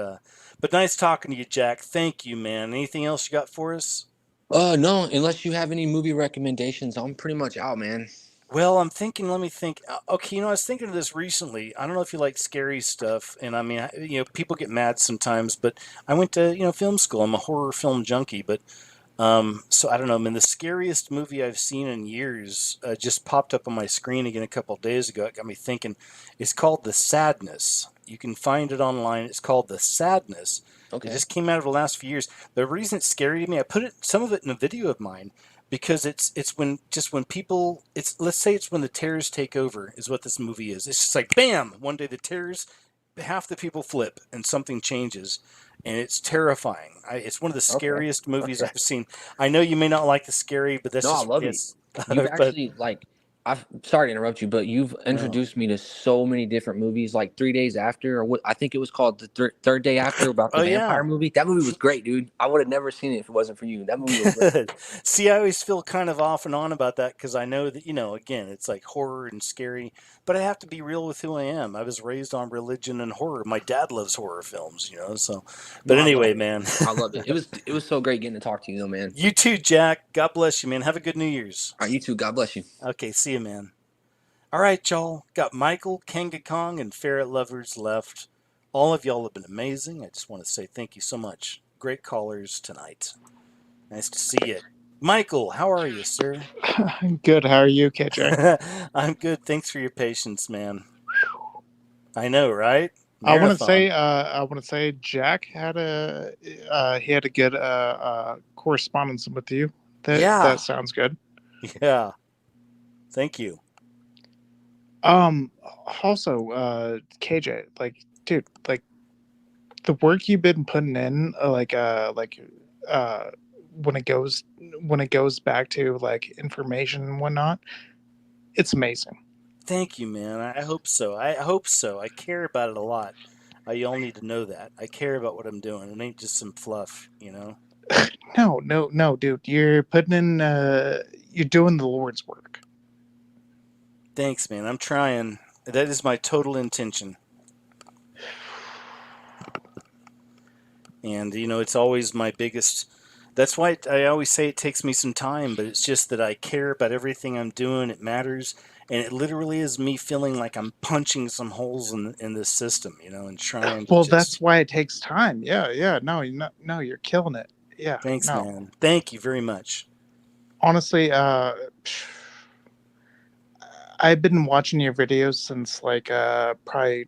Speaker 1: nice talking to you, Jack. Thank you, man. Anything else you got for us?
Speaker 2: No, unless you have any movie recommendations, I'm pretty much out, man.
Speaker 1: Well, I'm thinking. Let me think. Okay, I was thinking of this recently. I don't know if you like scary stuff, and I mean, people get mad sometimes, but I went to film school. I'm a horror film junkie, but so I don't know, man. The scariest movie I've seen in years just popped up on my screen again a couple of days ago. It got me thinking. It's called The Sadness. You can find it online. It's called The Sadness. It
Speaker 2: Okay.
Speaker 1: just came out of the last few years. The reason it's scary to me, I put some of it in a video of mine because it's when people let's say it's when the terrors take over is what this movie is. It's just like bam, one day the terrors, half the people flip and something changes and it's terrifying. It's one of the
Speaker 2: Okay.
Speaker 1: scariest movies
Speaker 2: Okay.
Speaker 1: I've seen. I know you may not like the scary, but that's
Speaker 2: No, I
Speaker 1: just
Speaker 2: love it.
Speaker 1: it's.
Speaker 2: You've
Speaker 1: But
Speaker 2: actually like I've sorry to interrupt you, but you've
Speaker 1: no.
Speaker 2: introduced me to so many different movies. Like 3 days after, or what I think it was called the third day after about
Speaker 1: Oh
Speaker 2: the
Speaker 1: yeah.
Speaker 2: vampire movie. That movie was great, dude. I would have never seen it if it wasn't for you. That movie was great.
Speaker 1: Good. See, I always feel kind of off and on about that because I know that again, it's like horror and scary, but I have to be real with who I am. I was raised on religion and horror. My dad loves horror films, so.
Speaker 2: No,
Speaker 1: But
Speaker 2: I love
Speaker 1: anyway,
Speaker 2: it.
Speaker 1: man.
Speaker 2: I love it. It was so great getting to talk to you, though, man.
Speaker 1: You too, Jack. God bless you, man. Have a good New Year's.
Speaker 2: All right, you too. God bless you.
Speaker 1: Okay, see you, man. All right, y'all. Got Michael, Kanga Kong, and Ferret Lovers left. All of y'all have been amazing. I just want to say thank you so much. Great callers tonight. Nice to see you. Michael, how are you, sir?
Speaker 3: I'm good. How are you, KJ?
Speaker 1: I'm good. Thanks for your patience, man. I know, right?
Speaker 3: I
Speaker 1: Marathon.
Speaker 3: want to say Jack had he had a good correspondence with you. That sounds good.
Speaker 1: Yeah. Thank you.
Speaker 3: Also, KJ, like, dude, like the work you've been putting in, when it goes back to like information and whatnot, it's amazing.
Speaker 1: Thank you, man. I hope so. I hope so. I care about it a lot. Y'all need to know that. I care about what I'm doing. It ain't just some fluff.
Speaker 3: No, dude, you're putting in, you're doing the Lord's work.
Speaker 1: Thanks, man. I'm trying. That is my total intention. And, it's always my biggest. That's why I always say it takes me some time, but it's just that I care about everything I'm doing. It matters. And it literally is me feeling like I'm punching some holes in this system, and trying to
Speaker 3: Well,
Speaker 1: just.
Speaker 3: that's why it takes time. Yeah, yeah. No, no, you're killing it. Yeah,
Speaker 1: Thanks,
Speaker 3: no.
Speaker 1: man. Thank you very much.
Speaker 3: Honestly, I've been watching your videos since like probably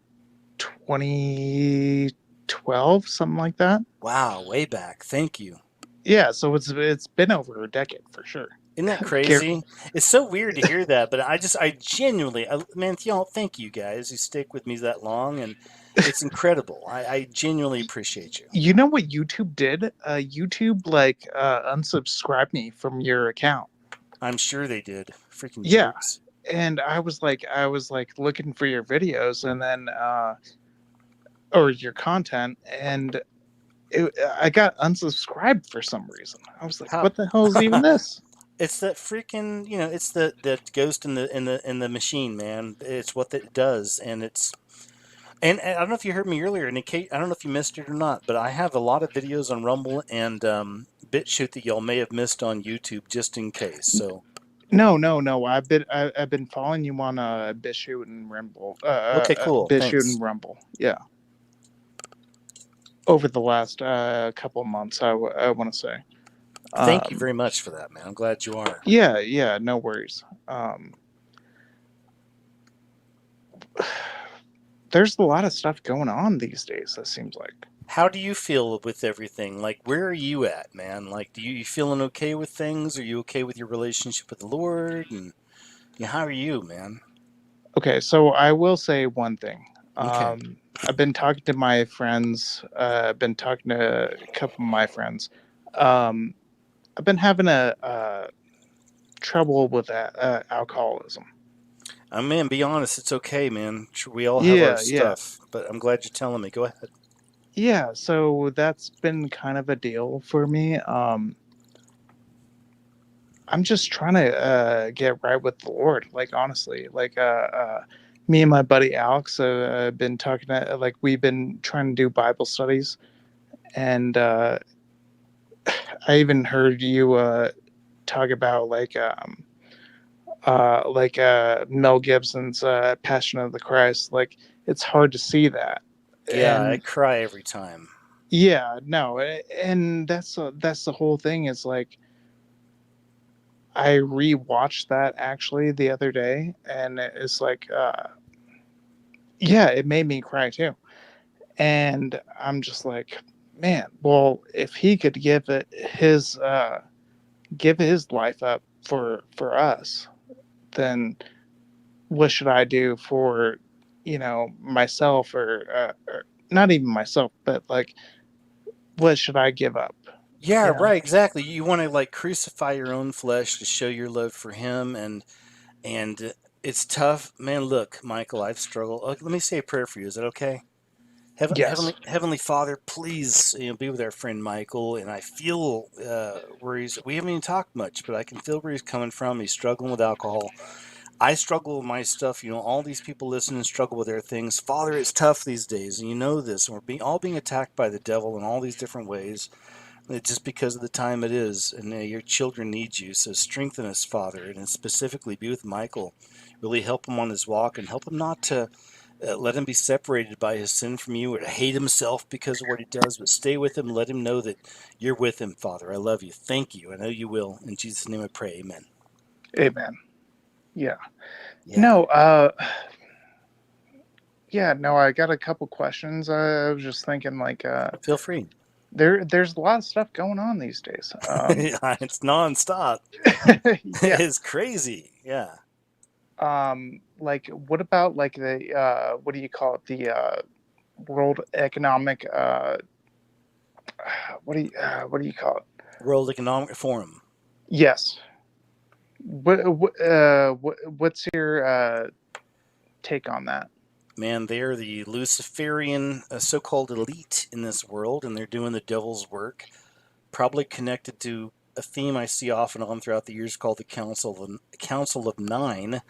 Speaker 3: 2012, something like that.
Speaker 1: Wow, way back. Thank you.
Speaker 3: Yeah, so it's been over a decade for sure.
Speaker 1: Isn't that crazy? It's so weird to hear that, but I genuinely, man, y'all, thank you guys who stick with me that long, and it's incredible. I genuinely appreciate you.
Speaker 3: You know what YouTube did? YouTube like unsubscribed me from your account.
Speaker 1: I'm sure they did. Freaking
Speaker 3: Yeah,
Speaker 1: jerks.
Speaker 3: and I was like looking for your videos, and then or your content, and I got unsubscribed for some reason. I was like,
Speaker 1: How?
Speaker 3: what the hell is even this?
Speaker 1: It's that freaking, it's the ghost in the machine, man. It's what it does, and I don't know if you heard me earlier, and I don't know if you missed it or not, but I have a lot of videos on Rumble and BitChute that y'all may have missed on YouTube, just in case. So.
Speaker 3: No. I've been following you on BitChute and Rumble.
Speaker 1: Okay, cool.
Speaker 3: BitChute
Speaker 1: Thanks.
Speaker 3: and Rumble. Yeah. Over the last couple of months, I want to say.
Speaker 1: Thank you very much for that, man. I'm glad you are.
Speaker 3: Yeah, no worries. There's a lot of stuff going on these days, it seems like.
Speaker 1: How do you feel with everything? Like, where are you at, man? Like, you feeling okay with things? Are you okay with your relationship with the Lord? And how are you, man?
Speaker 3: Okay, so I will say one thing.
Speaker 1: Okay.
Speaker 3: I've been talking to my friends. I've been talking to a couple of my friends. I've been having a trouble with alcoholism.
Speaker 1: Man, be honest. It's okay, man. We all have our
Speaker 3: Yeah.
Speaker 1: stuff, but I'm glad you're telling me. Go ahead.
Speaker 3: Yeah, so that's been kind of a deal for me. I'm just trying to get right with the Lord, like honestly. Like me and my buddy Alex have been talking to, like we've been trying to do Bible studies, and I even heard you talk about like Mel Gibson's Passion of the Christ. Like it's hard to see that.
Speaker 1: Yeah, I
Speaker 3: And
Speaker 1: cry every time.
Speaker 3: yeah, no, and that's the whole thing. Is like I rewatched that actually the other day, and it's like, yeah, it made me cry too. And I'm just like, man, well, if he could give his life up for us, then what should I do for, myself or not even myself, but like, what should I give up?
Speaker 1: Yeah, right, exactly. You want to like crucify your own flesh to show your love for him, and it's tough, man. Look, Michael, I've struggled. Let me say a prayer for you. Is that okay?
Speaker 3: Yes.
Speaker 1: Heavenly Father, please, be with our friend Michael. And I feel where we haven't even talked much, but I can feel where he's coming from. He's struggling with alcohol. I struggle with my stuff. All these people listening struggle with their things. Father, it's tough these days, and you know this. And we're all being attacked by the devil in all these different ways. Just because of the time it is, and your children need you. So strengthen us, Father, and specifically be with Michael. Really help him on his walk, and help him not to let him be separated by his sin from you, or to hate himself because of what he does. But stay with him. Let him know that you're with him, Father. I love you. Thank you. I know you will. In Jesus' name, I pray. Amen.
Speaker 3: Amen. Yeah. No. Yeah. No. I got a couple questions. I was just thinking, like,
Speaker 1: feel free.
Speaker 3: There's a lot of stuff going on these days.
Speaker 1: It's nonstop.
Speaker 3: Yeah.
Speaker 1: It's crazy. Yeah.
Speaker 3: Like, what about like the what do you call it? The World Economic what do you call it?
Speaker 1: World Economic Forum.
Speaker 3: Yes. What's your take on that?
Speaker 1: Man, they're the Luciferian so-called elite in this world, and they're doing the devil's work. Probably connected to a theme I see off and on throughout the years called the Council of Nine.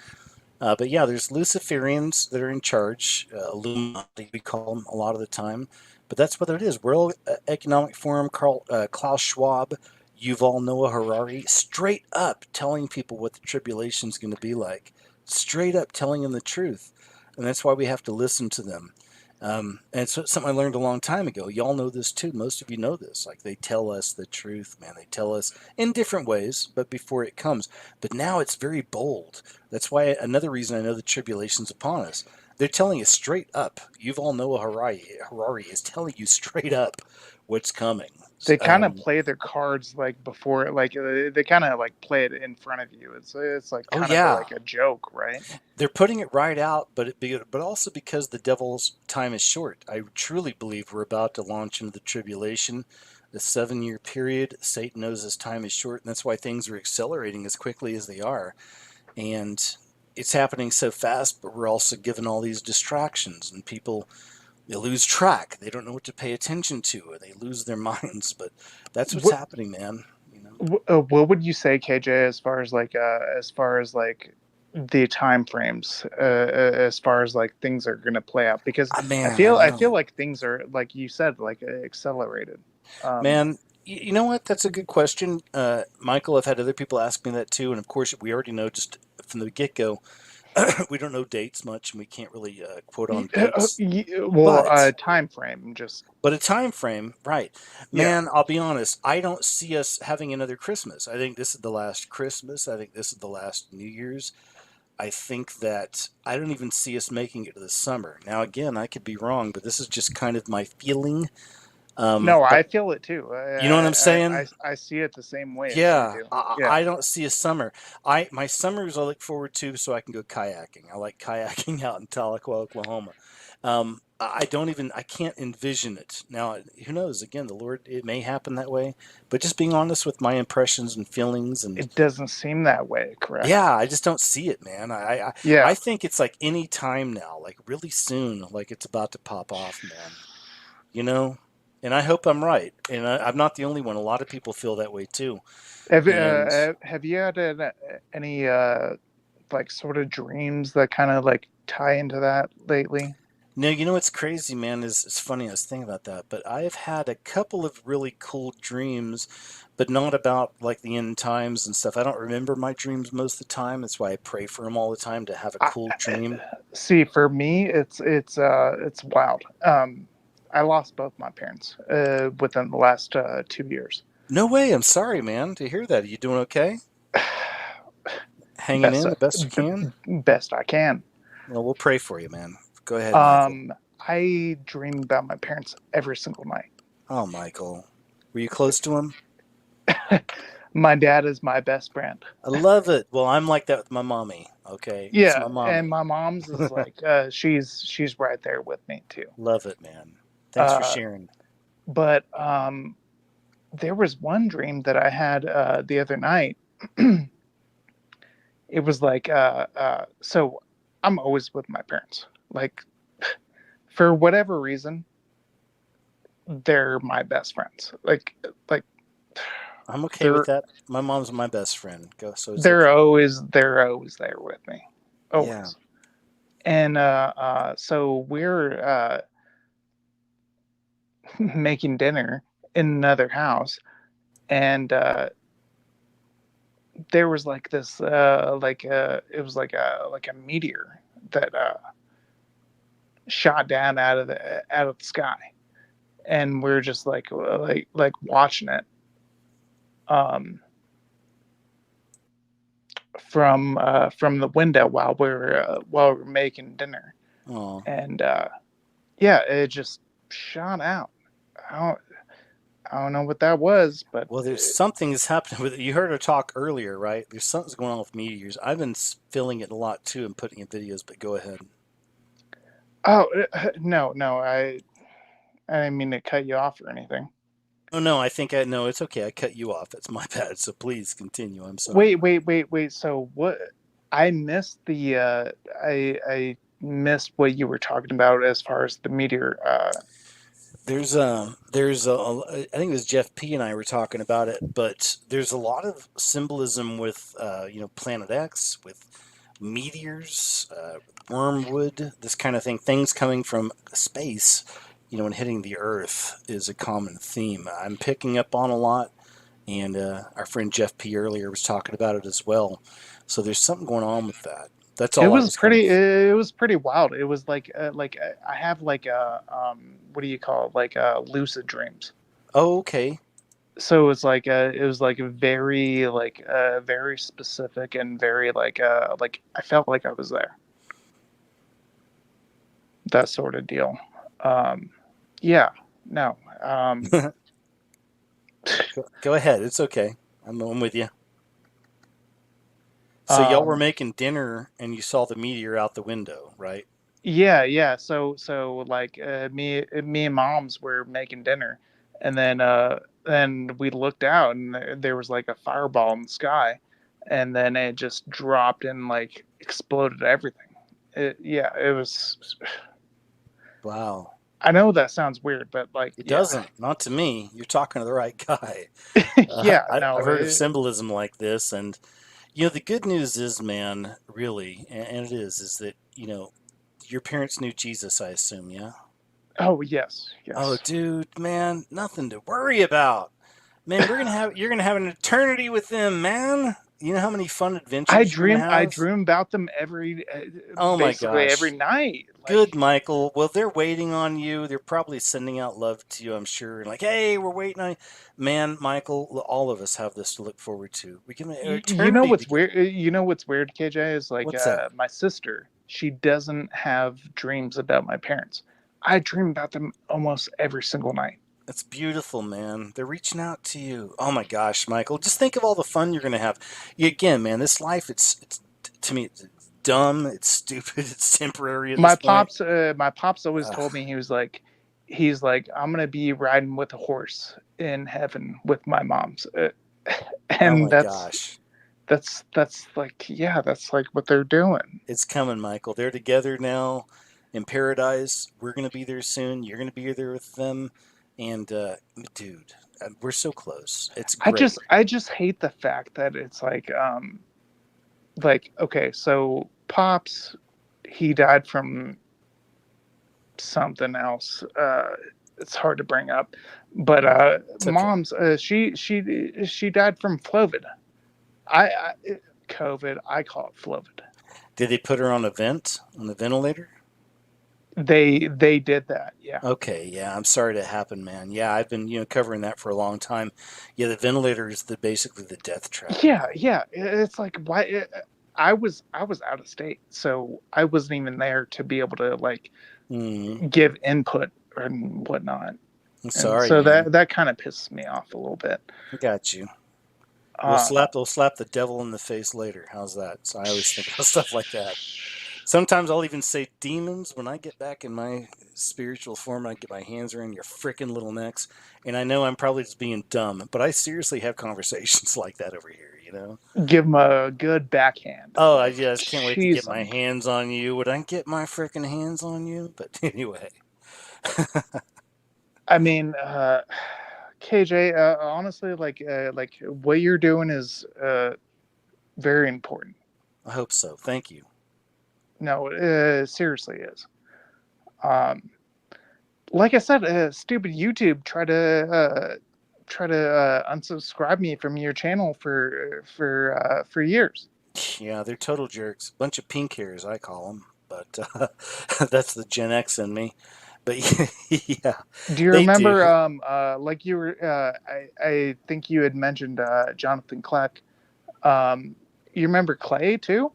Speaker 1: But yeah, there's Luciferians that are in charge, Illuminati, we call them a lot of the time. But that's what it is. World Economic Forum, Klaus Schwab, Yuval Noah Harari, straight up telling people what the tribulation is going to be like. Straight up telling them the truth. And that's why we have to listen to them. And it's something I learned a long time ago. Y'all know this too. Most of you know this. Like, they tell us the truth, man. They tell us in different ways, but before it comes. But now it's very bold. That's why another reason I know the tribulation's upon us. They're telling us straight up. Yuval Noah Harari is telling you straight up what's coming.
Speaker 3: They kind of play their cards like before, like they kind of like play it in front of you. It's like
Speaker 1: Oh
Speaker 3: kind of
Speaker 1: yeah,
Speaker 3: like a joke, right?
Speaker 1: they're putting it right out, but also because the devil's time is short. I truly believe we're about to launch into the tribulation, the 7-year period. Satan knows his time is short, and that's why things are accelerating as quickly as they are. And it's happening so fast, but we're also given all these distractions, and people, they lose track. They don't know what to pay attention to, or they lose their minds. But that's what's happening, man.
Speaker 3: What would you say, KJ, as far as like the time frames, as far as like things are going to play out? Because
Speaker 1: Man,
Speaker 3: I feel like things are, like you said, like accelerated.
Speaker 1: Man, you know what? That's a good question, Michael. I've had other people ask me that too, and of course, we already know just from the get go. We don't know dates much, and we can't really quote on dates.
Speaker 3: Time frame,
Speaker 1: but a time frame, right?
Speaker 3: Yeah.
Speaker 1: Man, I'll be honest. I don't see us having another Christmas. I think this is the last Christmas. I think this is the last New Year's. I think that I don't even see us making it to the summer. Now, again, I could be wrong, but this is just kind of my feeling.
Speaker 3: No,
Speaker 1: But
Speaker 3: I feel it too.
Speaker 1: you know what I'm saying?
Speaker 3: I see it the same way as you
Speaker 1: Yeah,
Speaker 3: do.
Speaker 1: I,
Speaker 3: Yeah.
Speaker 1: I don't see a summer. My summers I look forward to so I can go kayaking. I like kayaking out in Tahlequah, Oklahoma. I can't envision it. Now, who knows? Again, the Lord, it may happen that way. But just being honest with my impressions and feelings, and
Speaker 3: It doesn't seem that way, correct?
Speaker 1: yeah, I just don't see it, man.
Speaker 3: Yeah.
Speaker 1: I think it's like any time now, like really soon, like it's about to pop off, man. You know, and I hope I'm right. And I'm not the only one. A lot of people feel that way too. And
Speaker 3: Have you had any like sort of dreams that kind of like tie into that lately?
Speaker 1: no, you know what's crazy, man, is it's funny, I was thinking about that, but I've had a couple of really cool dreams, but not about like the end times and stuff. I don't remember my dreams most of the time. That's why I pray for them all the time to have a cool dream.
Speaker 3: See, for me, it's wild. I lost both my parents within the last 2 years.
Speaker 1: No way. I'm sorry, man, to hear that. Are you doing okay? Hanging in the best you can?
Speaker 3: Best I can.
Speaker 1: Well, we'll pray for you, man. Go ahead, Michael.
Speaker 3: I dream about my parents every single night.
Speaker 1: Oh, Michael. Were you close to him?
Speaker 3: My dad is my best friend.
Speaker 1: I love it. Well, I'm like that with my mommy. Okay,
Speaker 3: Yeah,
Speaker 1: it's my mommy.
Speaker 3: and my mom's is like she's right there with me too.
Speaker 1: Love it, man. Thanks for sharing.
Speaker 3: But there was one dream that I had the other night. It was like so I'm always with my parents. Like, for whatever reason, they're my best friends. Like
Speaker 1: I'm okay with that. My mom's my best friend.
Speaker 3: They're always there with me. Always.
Speaker 1: Yeah.
Speaker 3: And so we're making dinner in another house, and there was like this it was like a meteor that shot down out of the sky, and we're just like watching it from the window while we're making dinner.
Speaker 1: Oh.
Speaker 3: And yeah, it just shot out. I don't know what that was, but
Speaker 1: well, there's something that's happening with it. You heard her talk earlier, right? There's something's going on with meteors. I've been feeling it a lot too and putting in videos, but go ahead.
Speaker 3: Oh no, I didn't mean to cut you off or anything.
Speaker 1: Oh no, I think no, it's okay. I cut you off. It's my bad. So please continue. I'm sorry.
Speaker 3: Wait. So what? I missed I missed what you were talking about as far as the meteor.
Speaker 1: There's I think it was Jeff P and I were talking about it, but there's a lot of symbolism with Planet X, with meteors, wormwood, this kind of thing, things coming from space, and hitting the Earth is a common theme. I'm picking up on a lot, and our friend Jeff P. earlier was talking about it as well. So there's something going on with that. That's
Speaker 3: It
Speaker 1: all I
Speaker 3: was
Speaker 1: was kind of.
Speaker 3: pretty. It was pretty wild. It was like I have like a what do you call it? Like lucid dreams.
Speaker 1: Oh, okay.
Speaker 3: So it was like very specific and very like I felt like I was there. That sort of deal. Yeah. No.
Speaker 1: Go ahead. It's okay. I'm with you. So y'all were making dinner and you saw the meteor out the window, right?
Speaker 3: Yeah. So like me and moms were making dinner, and then we looked out and there was like a fireball in the sky, and then it just dropped and like exploded everything. It was.
Speaker 1: Wow.
Speaker 3: I know that sounds weird, but like
Speaker 1: It
Speaker 3: yeah.
Speaker 1: doesn't. Not to me. You're talking to the right guy.
Speaker 3: Yeah,
Speaker 1: I've
Speaker 3: no.
Speaker 1: heard of symbolism like this, and the good news is, man, really, and it is that your parents knew Jesus, I assume, yeah.
Speaker 3: Oh yes.
Speaker 1: Oh, dude, man, nothing to worry about. Man, you're gonna have an eternity with them, man. You know how many fun adventures you're gonna
Speaker 3: I
Speaker 1: have?
Speaker 3: dream about them
Speaker 1: Oh my
Speaker 3: basically every
Speaker 1: gosh.
Speaker 3: night.
Speaker 1: Good, Michael. Well, they're waiting on you. They're probably sending out love to you, I'm sure. Like, hey, we're waiting on you. Man, Michael, all of us have this to look forward to. We give an
Speaker 3: You know
Speaker 1: eternity
Speaker 3: what's
Speaker 1: together.
Speaker 3: weird? You know what's weird, KJ, is like
Speaker 1: What's that?
Speaker 3: my sister. She doesn't have dreams about my parents. I dream about them almost every single night.
Speaker 1: It's beautiful, man. They're reaching out to you. Oh my gosh, Michael. Just think of all the fun you're going to have. Again, man, this life, it's to me, it's dumb, it's stupid, it's temporary at this point.
Speaker 3: My pops always told me he's like I'm gonna be riding with a horse in heaven with my mom's,
Speaker 1: Oh
Speaker 3: and
Speaker 1: my gosh.
Speaker 3: that's like yeah, that's like what they're doing.
Speaker 1: It's coming, Michael. They're together now in paradise. We're going to be there soon. You're going to be there with them. And, dude, we're so close. It's great.
Speaker 3: I just hate the fact that it's like okay, so pops he died from something else. It's hard to bring up, but
Speaker 1: It's okay.
Speaker 3: mom's she died from Flovid. I COVID. I call it Flovid.
Speaker 1: Did they put her on the ventilator?
Speaker 3: They did that. Yeah.
Speaker 1: Okay, yeah, I'm sorry to happen, man. Yeah, I've been, covering that for a long time. Yeah, the ventilator is basically the death trap.
Speaker 3: Yeah. It's like why I was out of state, so I wasn't even there to be able to like give input and whatnot.
Speaker 1: I'm sorry,
Speaker 3: so
Speaker 1: man.
Speaker 3: that kind of pisses me off a little bit.
Speaker 1: I got you. We'll slap the devil in the face later. How's that? So I always think about stuff like that. Sometimes I'll even say demons when I get back in my spiritual form. I get my hands around your freaking little necks, and I know I'm probably just being dumb, but I seriously have conversations like that over here.
Speaker 3: Give them a good backhand.
Speaker 1: Oh, I just can't wait to get my hands on you. Would I get my freaking hands on you? But anyway.
Speaker 3: I mean, KJ, honestly, like what you're doing is very important.
Speaker 1: I hope so. Thank you.
Speaker 3: No, seriously is. Like I said, stupid YouTube try to unsubscribe me from your channel for years.
Speaker 1: Yeah, they're total jerks. Bunch of pink hairs, I call them. But that's the Gen X in me. But yeah.
Speaker 3: Do you remember? Like you were, I think you had mentioned Jonathan Kleck. You remember Clay too?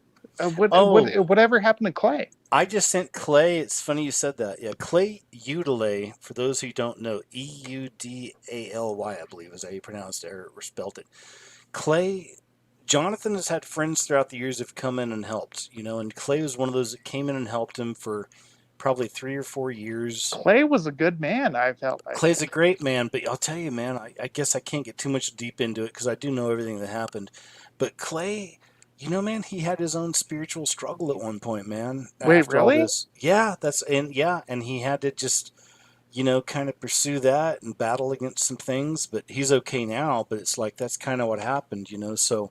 Speaker 3: Whatever happened to Clay?
Speaker 1: I just sent Clay. It's funny you said that. Yeah, Clay Udalay. For those who don't know, Eudally, I believe is how you pronounced it or spelled it. Clay. Jonathan has had friends throughout the years who've come in and helped, and Clay was one of those that came in and helped him for probably 3 or 4 years.
Speaker 3: Clay was a good man, I felt like.
Speaker 1: Clay's a great man, but I'll tell you, man, I guess I can't get too much deep into it because I do know everything that happened. But Clay, man, he had his own spiritual struggle at one point, man.
Speaker 3: Wait, really?
Speaker 1: Yeah, and he had to just, kind of pursue that and battle against some things. But he's okay now. But it's like that's kind of what happened, So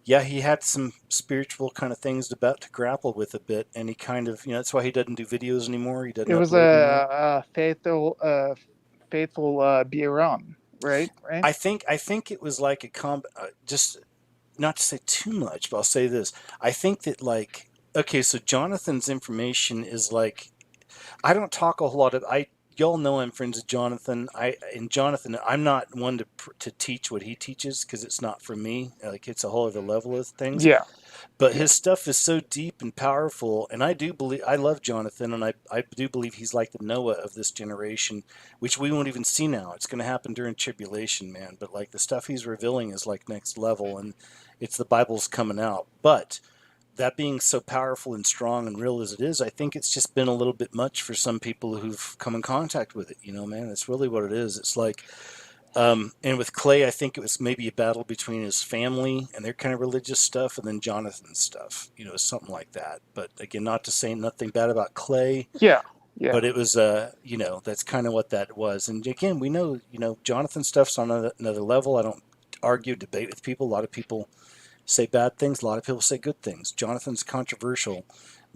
Speaker 1: yeah, he had some spiritual kind of things to grapple with a bit, and he kind of, that's why he doesn't do videos anymore. He doesn't
Speaker 3: It was
Speaker 1: upload anymore.
Speaker 3: a faithful Biron, right? Right?
Speaker 1: I think it was like just not to say too much, but I'll say this. I think that like okay, so Jonathan's information is like I don't talk a whole lot of I y'all know I'm friends with Jonathan. Jonathan, I'm not one to teach what he teaches because it's not for me. Like it's a whole other level of things.
Speaker 3: Yeah.
Speaker 1: But
Speaker 3: Yeah.
Speaker 1: his stuff is so deep and powerful, and I do believe I love Jonathan, and I do believe he's like the Noah of this generation, which we won't even see now. It's going to happen during tribulation, man. But like the stuff he's revealing is like next level, and it's the Bible's coming out. But that being so powerful and strong and real as it is, I think it's just been a little bit much for some people who've come in contact with it. Man, that's really what it is. It's like and with Clay, I think it was maybe a battle between his family and their kind of religious stuff, and then Jonathan's stuff. Something like that. But again, not to say nothing bad about Clay,
Speaker 3: Yeah. Yeah.
Speaker 1: but it was, that's kind of what that was. And again, we know, Jonathan's stuff's on another level. I don't argue, debate with people. A lot of people say bad things. A lot of people say good things. Jonathan's controversial,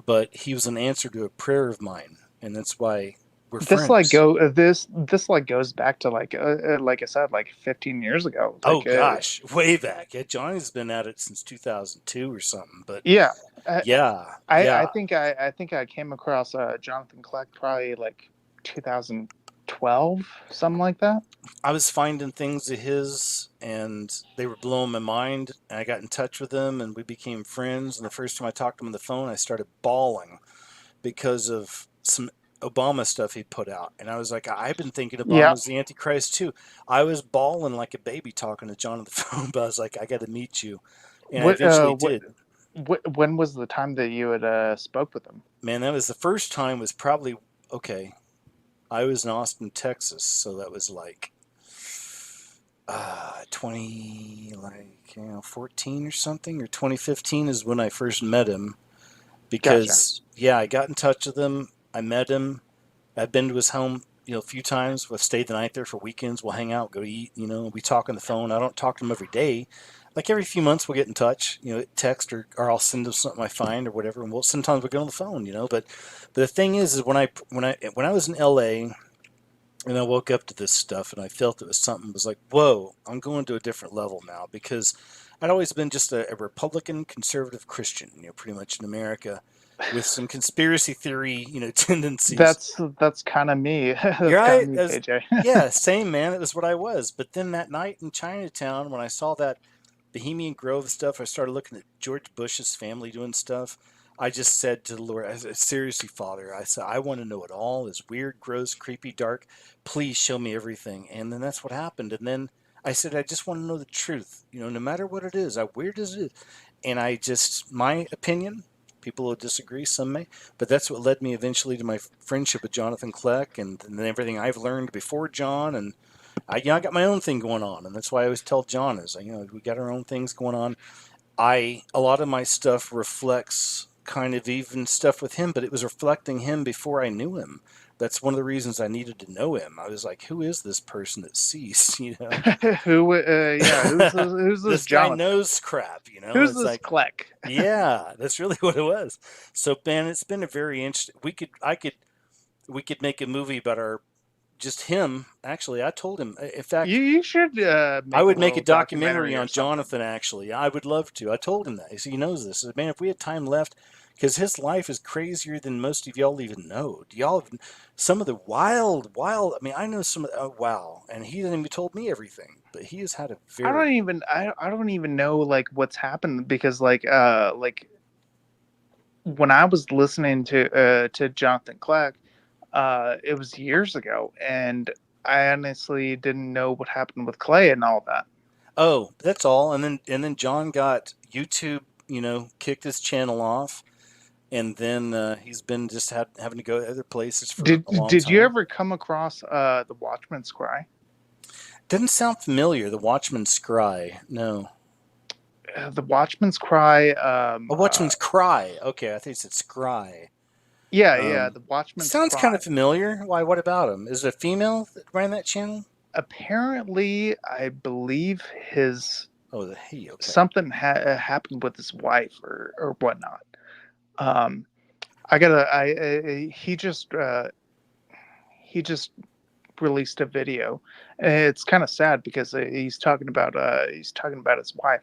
Speaker 1: but he was an answer to a prayer of mine, and that's why we're friends.
Speaker 3: This like goes back to like I said, like 15 years ago.
Speaker 1: Oh
Speaker 3: Like
Speaker 1: gosh, way back. Yeah, Johnny's been at it since 2002 or something. But
Speaker 3: yeah.
Speaker 1: yeah,
Speaker 3: I
Speaker 1: yeah.
Speaker 3: think I came across Jonathan Kleck probably like 2012, something like that.
Speaker 1: I was finding things of his, and they were blowing my mind. And I got in touch with him, and we became friends. And the first time I talked to him on the phone, I started bawling because of some Obama stuff he put out. And I was like, I've been thinking
Speaker 3: Yeah.
Speaker 1: Obama's the Antichrist too. I was bawling like a baby talking to John on the phone, but I was like, I got to meet you. And I
Speaker 3: What
Speaker 1: eventually did.
Speaker 3: when was the time that you had spoke with him?
Speaker 1: Man, that was the first time was probably, okay, I was in Austin, Texas. So that was like 14 or something, or 2015 is when I first met him. Because, yeah, I got in touch with him. I met him. I've been to his home, a few times. We've stayed the night there for weekends. We'll hang out, go eat, we talk on the phone. I don't talk to him every day. Like every few months we'll get in touch, text or I'll send him something I find or whatever. And sometimes we'll get on the phone, but the thing is when I was in LA and I woke up to this stuff and I felt it was something was like, whoa, I'm going to a different level now because I'd always been just a Republican conservative Christian, pretty much in America with some conspiracy theory, tendencies.
Speaker 3: That's kind of me. That's
Speaker 1: You're
Speaker 3: kind
Speaker 1: right.
Speaker 3: of me, KJ.
Speaker 1: Yeah, same man. It was what I was. But then that night in Chinatown, when I saw that Bohemian Grove stuff, I started looking at George Bush's family doing stuff. I just said to the Lord, I said, seriously, Father, I said, I want to know it all. It's weird, gross, creepy, dark. Please show me everything. And then that's what happened. And then I said, I just want to know the truth, no matter what it is, how weird as it is. And my opinion, people will disagree, some may, but that's what led me eventually to my friendship with Jonathan Kleck and then everything I've learned before John. And I got my own thing going on. And that's why I always tell John is, we got our own things going on. A lot of my stuff reflects kind of even stuff with him, but it was reflecting him before I knew him. That's one of the reasons I needed to know him. I was like, who is this person that sees,
Speaker 3: Who's this
Speaker 1: guy
Speaker 3: Jonathan?
Speaker 1: knows crap,
Speaker 3: Who's
Speaker 1: it's
Speaker 3: this
Speaker 1: like,
Speaker 3: Kleck?
Speaker 1: Yeah, that's really what it was. So Ben, it's been a very interesting, we could make a movie about just him. Actually, I told him, in fact,
Speaker 3: you should
Speaker 1: I would make a documentary on Jonathan. Actually, I would love to. I told him that. He knows this. I said, man, if we had time left, because his life is crazier than most of y'all even know. Do y'all have some of the wild? I mean, I know some of wow, and he hasn't even told me everything. But he has had a very.
Speaker 3: I don't even know like what's happened because like when I was listening to Jonathan Kleck, it was years ago, and I honestly didn't know what happened with Clay and all that.
Speaker 1: Oh, that's all. And then John got YouTube, kicked his channel off, and then he's been just having to go to other places for a long time.
Speaker 3: Did you ever come across the Watchman's Cry?
Speaker 1: Doesn't sound familiar. The Watchman's Cry, no.
Speaker 3: The Watchman's Cry.
Speaker 1: Watchman's Cry. Okay, I think it's Scry.
Speaker 3: Yeah, the Watchman's
Speaker 1: sounds
Speaker 3: Cry.
Speaker 1: kind of familiar. Why? What about him? Is it a female that ran that channel?
Speaker 3: Apparently, I believe his
Speaker 1: Oh, okay.
Speaker 3: Something happened with his wife or whatnot. I gotta. He just released a video. It's kind of sad because he's talking about his wife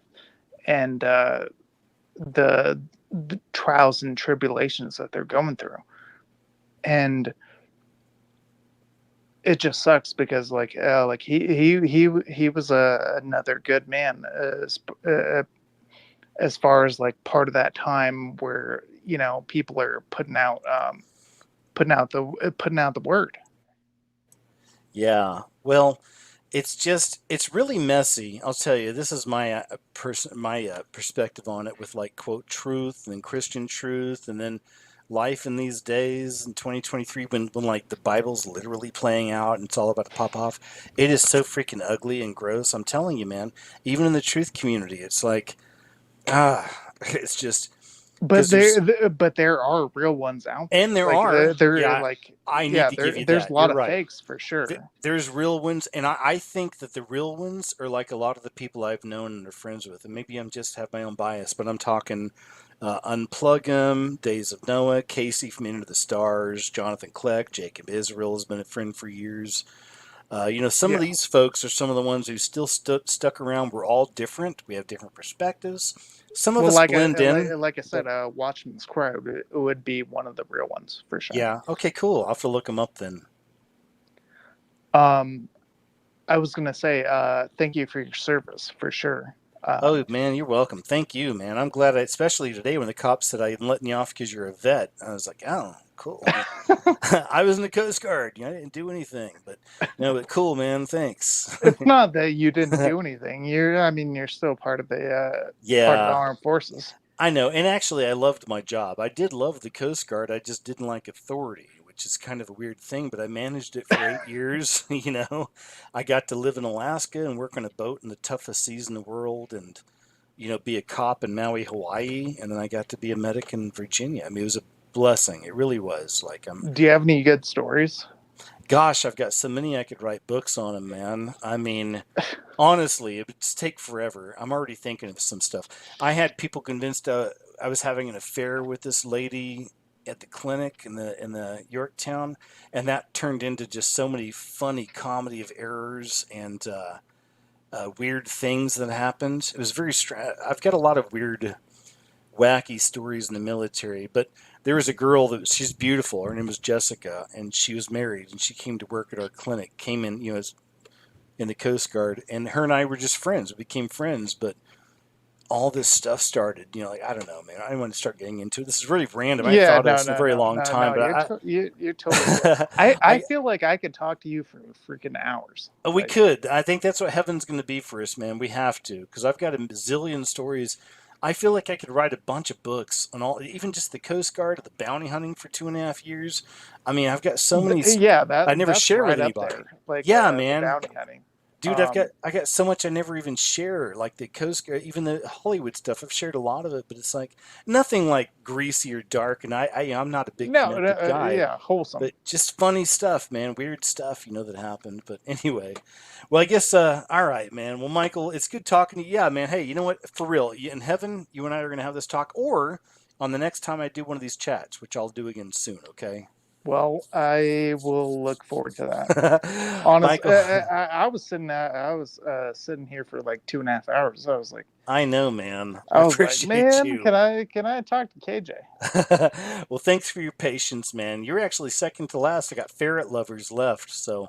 Speaker 3: and the trials and tribulations that they're going through, and it just sucks because like he was another good man as far as like part of that time where people are putting out the word.
Speaker 1: Yeah. Well, it's really messy. I'll tell you. This is my perspective on it with like quote truth and Christian truth, and then life in these days in 2023 when like the Bible's literally playing out and it's all about to pop off. It is so freaking ugly and gross. I'm telling you, man. Even in the truth community, it's like it's just
Speaker 3: But
Speaker 1: because
Speaker 3: there are real ones out there.
Speaker 1: and there
Speaker 3: Like
Speaker 1: are.
Speaker 3: they're
Speaker 1: Yeah,
Speaker 3: like
Speaker 1: I need to give you
Speaker 3: there's
Speaker 1: that.
Speaker 3: a
Speaker 1: You're
Speaker 3: lot of
Speaker 1: right.
Speaker 3: fakes for sure.
Speaker 1: There's real ones, and I think that the real ones are like a lot of the people I've known and are friends with. And maybe I'm just have my own bias, but I'm talking Unplug 'em, Days of Noah, Casey from Into the Stars, Jonathan Kleck, Jacob Israel has been a friend for years. Some of
Speaker 3: Yeah.
Speaker 1: these folks are some of the ones who still stuck around. We're all different. We have different perspectives. Some of
Speaker 3: Well,
Speaker 1: us blend in.
Speaker 3: like I said, Watchmen's Crow would be one of the real ones for sure.
Speaker 1: Yeah. Okay. Cool. I'll have to look them up then.
Speaker 3: I was gonna say, thank you for your service for sure.
Speaker 1: Oh man, you're welcome. Thank you, man. I'm glad, especially today when the cops said I'm letting you off because you're a vet. I was like, oh, cool. I was in the Coast Guard. I didn't do anything, but no, but cool, man. Thanks.
Speaker 3: It's not that you didn't do anything. You're still part of the armed forces.
Speaker 1: I know, and actually, I loved my job. I did love the Coast Guard. I just didn't like authority, which is kind of a weird thing. But I managed it for 8 years. I got to live in Alaska and work on a boat in the toughest seas in the world, and be a cop in Maui, Hawaii, and then I got to be a medic in Virginia. I mean, it was a blessing. It really was.
Speaker 3: Do you have any good stories?
Speaker 1: Gosh, I've got so many I could write books on them, man. I mean, honestly, it would just take forever. I'm already thinking of some stuff. I had people convinced I was having an affair with this lady at the clinic in the Yorktown, and that turned into just so many funny comedy of errors and weird things that happened. It was very I've got a lot of weird, wacky stories in the military, but there was a girl she's beautiful. Her name was Jessica, and she was married, and she came to work at our clinic. Came in, as in the Coast Guard, and her and I were just friends. We became friends, but all this stuff started. I don't know, man. I didn't want to start getting into it. This is really random. I thought it was in a very long time, but
Speaker 3: you're totally. I feel like I could talk to you for freaking hours.
Speaker 1: We could. I think that's what heaven's going to be for us, man. We have to, because I've got a zillion stories. I feel like I could write a bunch of books on even just the Coast Guard, the bounty hunting for 2.5 years. I mean, I've got so many.
Speaker 3: Yeah,
Speaker 1: I never share
Speaker 3: right
Speaker 1: with anybody.
Speaker 3: There.
Speaker 1: Man.
Speaker 3: The bounty hunting.
Speaker 1: Dude, I got so much I never even share, like the Coast Guard, even the Hollywood stuff. I've shared a lot of it, but it's like nothing like greasy or dark. And I'm not a big guy.
Speaker 3: Yeah, wholesome,
Speaker 1: but just funny stuff, man. Weird stuff, that happened. But anyway, well, I guess all right, man. Well, Michael, it's good talking to you. Yeah, man. Hey, you know what? For real, in heaven, you and I are gonna have this talk, or on the next time I do one of these chats, which I'll do again soon. Okay.
Speaker 3: Well, I will look forward to that. Honestly, I was sitting here for like 2.5 hours. I was like,
Speaker 1: I know, man.
Speaker 3: I was
Speaker 1: appreciate
Speaker 3: like, man,
Speaker 1: you.
Speaker 3: Can I talk to KJ?
Speaker 1: Well, thanks for your patience, man. You're actually second to last. I got ferret lovers left, so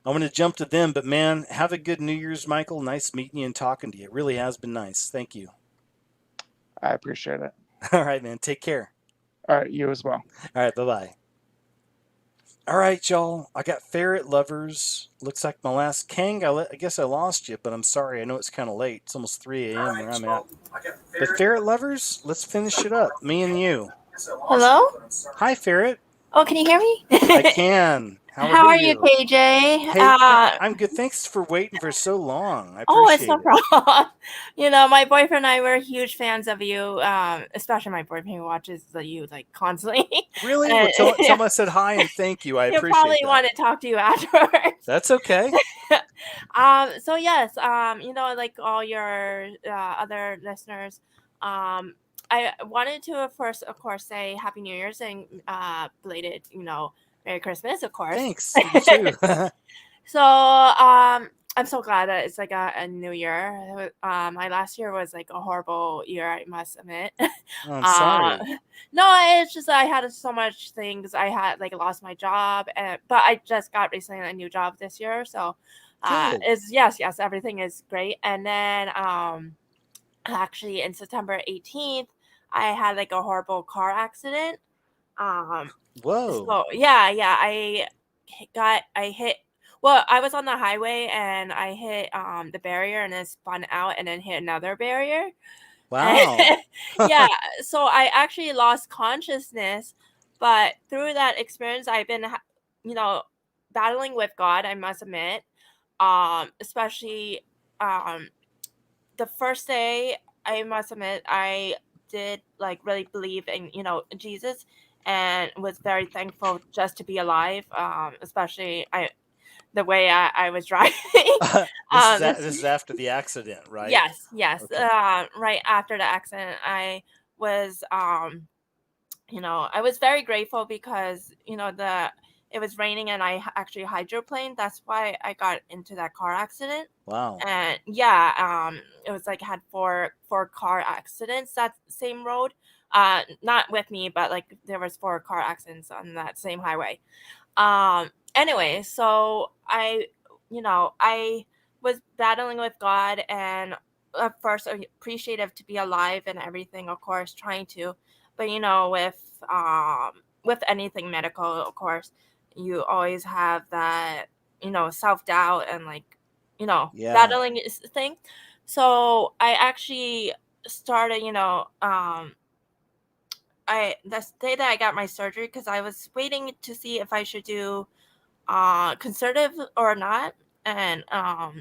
Speaker 1: I'm going to jump to them. But man, have a good New Year's, Michael. Nice meeting you and talking to you. It really has been nice. Thank you.
Speaker 3: I appreciate it.
Speaker 1: All right, man. Take care.
Speaker 3: All right, you as well.
Speaker 1: All right, bye-bye. All right, y'all. I got ferret lovers. Looks like my last Kang. I guess I lost you, but I'm sorry. I know it's kind of late. It's almost 3 a.m. where I'm at. But ferret lovers, let's finish it up. Me and you.
Speaker 4: Hello?
Speaker 1: Hi, ferret.
Speaker 4: Oh, can you hear me?
Speaker 1: I can.
Speaker 4: How are you, KJ?
Speaker 1: Hey, I'm good. Thanks for waiting for so long. I appreciate
Speaker 4: it's no problem. My boyfriend and I were huge fans of you, especially my boyfriend who watches you like constantly.
Speaker 1: Really? Well, tell him I said hi and thank you. I appreciate
Speaker 4: He'll probably
Speaker 1: that.
Speaker 4: want to talk to you afterwards.
Speaker 1: That's okay.
Speaker 4: So yes, like all your other listeners, I wanted to first, of course, say Happy New Year's and belated, Merry Christmas, of course.
Speaker 1: Thanks. You too.
Speaker 4: So I'm so glad that it's like a new year. My last year was like a horrible year, I must admit.
Speaker 1: Oh, I'm
Speaker 4: uh,
Speaker 1: sorry.
Speaker 4: no, it's just I had so much things. I had like lost my job, but I just got recently a new job this year, so
Speaker 1: Good.
Speaker 4: it's yes, everything is great. And then actually in September 18th, I had like a horrible car accident. Um,
Speaker 1: Whoa.
Speaker 4: so yeah, I hit. Well, I was on the highway and I hit the barrier and then spun out and then hit another barrier.
Speaker 1: Wow.
Speaker 4: Yeah, so I actually lost consciousness, but through that experience, I've been, battling with God. I must admit, especially um, the first day. I must admit, I did like really believe in Jesus, and was very thankful just to be alive. Especially the way I was driving.
Speaker 1: This is after the accident, right?
Speaker 4: Yes.
Speaker 1: Okay.
Speaker 4: Right after the accident, I was, I was very grateful because it was raining and I actually hydroplaned. That's why I got into that car accident.
Speaker 1: Wow.
Speaker 4: And yeah, it was like had four car accidents that same road. Not with me, but like there was four car accidents on that same highway. Anyway, so I was battling with God, and at first appreciative to be alive and everything, of course, trying to, but with anything medical, of course, you always have that self-doubt and like
Speaker 1: Yeah.
Speaker 4: battling is the thing. So I actually started, the day that I got my surgery, because I was waiting to see if I should do conservative or not, and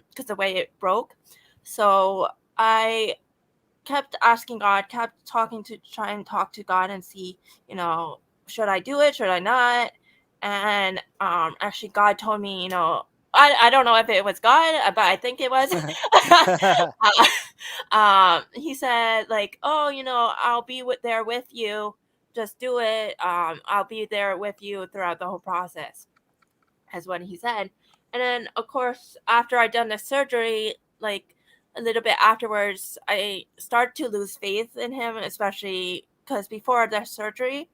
Speaker 4: because the way it broke. So I kept asking God, kept try and talk to God and see, should I do it, should I not? And actually God told me, I don't know if it was God, but I think it was. He said like, oh, I'll be there with you, just do it. I'll be there with you throughout the whole process, as what he said. And then, of course, after I done the surgery, like a little bit afterwards, I started to lose faith in him, especially because before the surgery,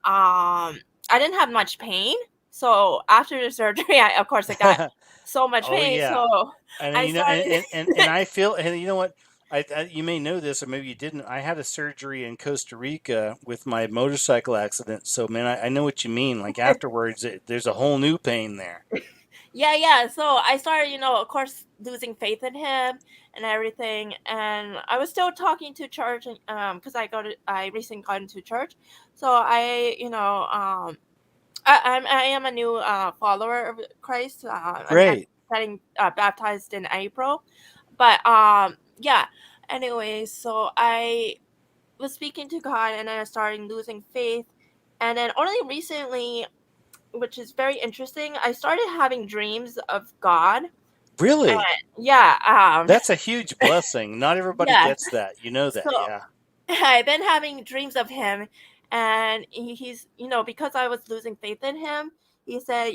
Speaker 4: I didn't have much pain. So after the surgery, of course, I got so much
Speaker 1: Oh
Speaker 4: pain.
Speaker 1: yeah.
Speaker 4: So
Speaker 1: And
Speaker 4: I
Speaker 1: you know,
Speaker 4: started.
Speaker 1: and I feel, and you know what? You may know this, or maybe you didn't. I had a surgery in Costa Rica with my motorcycle accident. So man, I know what you mean. Like afterwards, there's a whole new pain there.
Speaker 4: Yeah. So I started, of course, losing faith in him and everything. And I was still talking to church, because I recently got into church. So I am a new follower of Christ. I'm
Speaker 1: Great.
Speaker 4: getting baptized in April, but yeah. Anyway, so I was speaking to God, and then I started losing faith, and then only recently, which is very interesting, I started having dreams of God. And
Speaker 1: Really?
Speaker 4: yeah,
Speaker 1: That's a huge blessing. Not everybody
Speaker 4: yes.
Speaker 1: gets that. You know
Speaker 4: So
Speaker 1: that, yeah.
Speaker 4: I've been having dreams of him, and he's because I was losing faith in him. He said,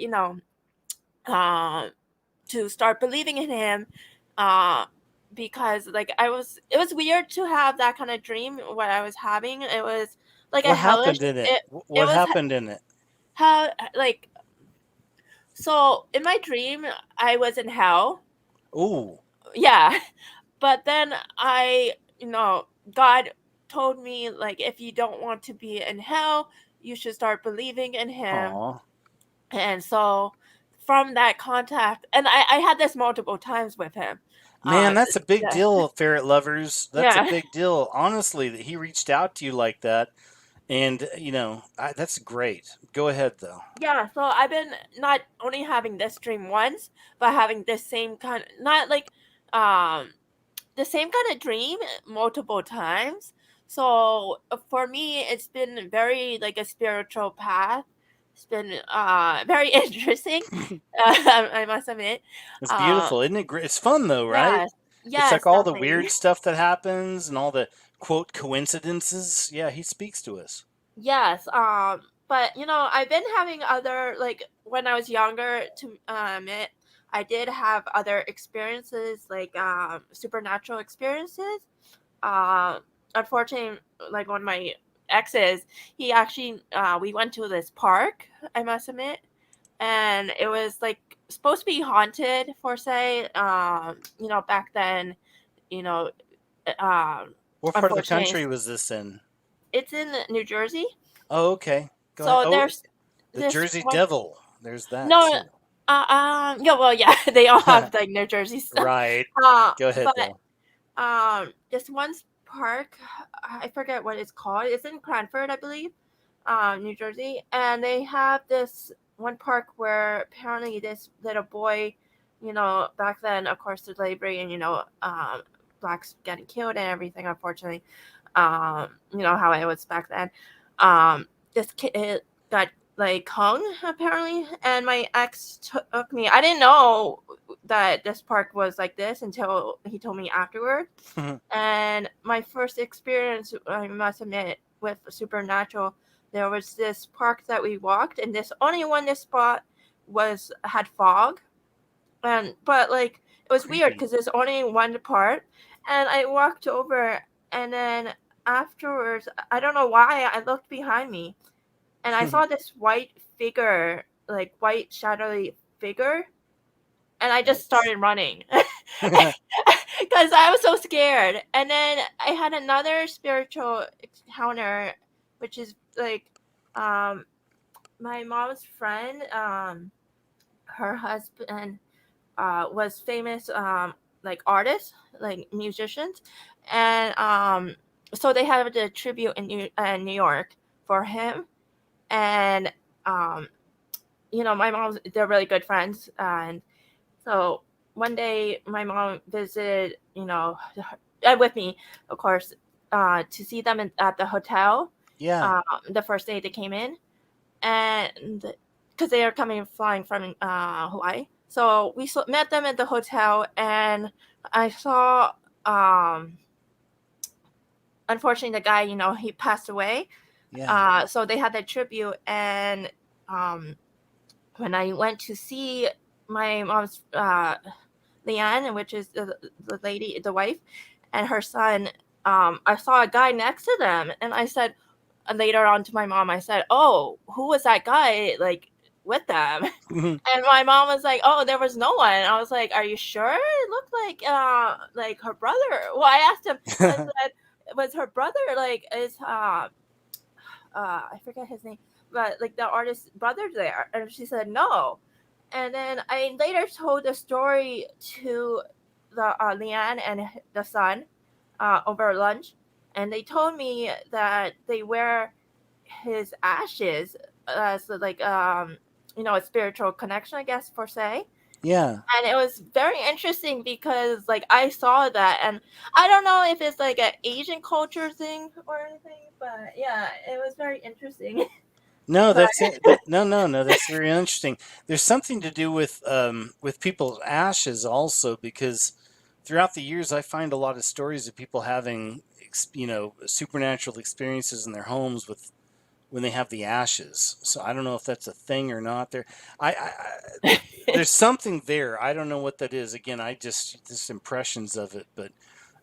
Speaker 4: uh, to start believing in him, uh, because like it was weird to have that kind of dream. What I was having, it was like a
Speaker 1: What
Speaker 4: hellish.
Speaker 1: happened in it?
Speaker 4: It
Speaker 1: What
Speaker 4: was
Speaker 1: happened in it?
Speaker 4: how like so in my dream I was in hell.
Speaker 1: Ooh.
Speaker 4: Yeah, but then God told me like if you don't want to be in hell, you should start believing in him.
Speaker 1: Aw.
Speaker 4: And so from that contact, and I had this multiple times with him.
Speaker 1: Man, that's a big
Speaker 4: Yeah.
Speaker 1: deal, ferret lovers. That's a
Speaker 4: Yeah.
Speaker 1: big deal. Honestly, that he reached out to you like that. And, that's great. Go ahead, though.
Speaker 4: Yeah, so I've been not only having this dream once, but having this same kind, not like um the same kind of dream multiple times. So for me, it's been very like a spiritual path. It's been very interesting. I must admit.
Speaker 1: It's beautiful, isn't it? It's fun though, right?
Speaker 4: Yes,
Speaker 1: It's like
Speaker 4: yes,
Speaker 1: all the
Speaker 4: definitely.
Speaker 1: weird stuff that happens and all the quote coincidences. Yeah, he speaks to us.
Speaker 4: Yes, but I've been having other like when I was younger. To admit, I did have other experiences like supernatural experiences. Uh, Unfortunately, like one of my exes, he actually we went to this park. I must admit, and it was like supposed to be haunted for say. Back then, you know,
Speaker 1: What part of the
Speaker 4: unfortunately,
Speaker 1: country was this in?
Speaker 4: it's in New Jersey.
Speaker 1: Oh, okay. Go ahead.
Speaker 4: So
Speaker 1: Oh,
Speaker 4: there's
Speaker 1: the
Speaker 4: this
Speaker 1: Jersey
Speaker 4: one.
Speaker 1: Devil. There's that
Speaker 4: No,
Speaker 1: too.
Speaker 4: yeah, well, yeah, they all have like New Jersey stuff.
Speaker 1: Right. Go ahead
Speaker 4: But
Speaker 1: though.
Speaker 4: this one park, I forget what it's called. It's in Cranford, I believe, New Jersey, and they have this one park where apparently this little boy, back then, of course, the slavery and blacks getting killed and everything. Unfortunately, how it was back then. This kid got like hung apparently, and my ex took me. I didn't know that this park was like this until he told me afterward. And my first experience, I must admit, with supernatural, there was this park that we walked, and this spot had fog, but like it was weird because there's only one part, and I walked over, and then afterwards, I don't know why, I looked behind me, and I saw this white figure, like white shadowy figure, and I just started running because I was so scared. And then I had another spiritual encounter, which is like my mom's friend, her husband was famous like artists, like musicians, and so they had a tribute in New York for him, and my mom, they're really good friends, and so one day my mom visited, with me, of course, to see them at the hotel.
Speaker 1: Yeah.
Speaker 4: The first day they came in, and because they are flying from Hawaii, so we met them at the hotel, and I saw, unfortunately, the guy, he passed away.
Speaker 1: Yeah.
Speaker 4: So they had that tribute, and when I went to see my mom's Leanne, which is the lady, the wife, and her son, I saw a guy next to them, and I said later on to my mom, I said, "Oh, who was that guy like with them?" And my mom was like, "Oh, there was no one." I was like, "Are you sure? It looked like her brother." Well, I asked him, I said, "Was her brother like is I forget his name, but like the artist's brother there?" And she said no. And then I later told the story to the Leanne and the son over lunch, and they told me that they wear his ashes as like a spiritual connection, I guess, for say.
Speaker 1: Yeah.
Speaker 4: And it was very interesting because like I saw that, and I don't know if it's like an Asian culture thing or anything, but yeah, it was very interesting.
Speaker 1: No,
Speaker 4: But
Speaker 1: that's it. No. That's very interesting. There's something to do with people's ashes also, because throughout the years I find a lot of stories of people having supernatural experiences in their homes with when they have the ashes. So I don't know if that's a thing or not. There's something there. I don't know what that is. Again, I just impressions of it,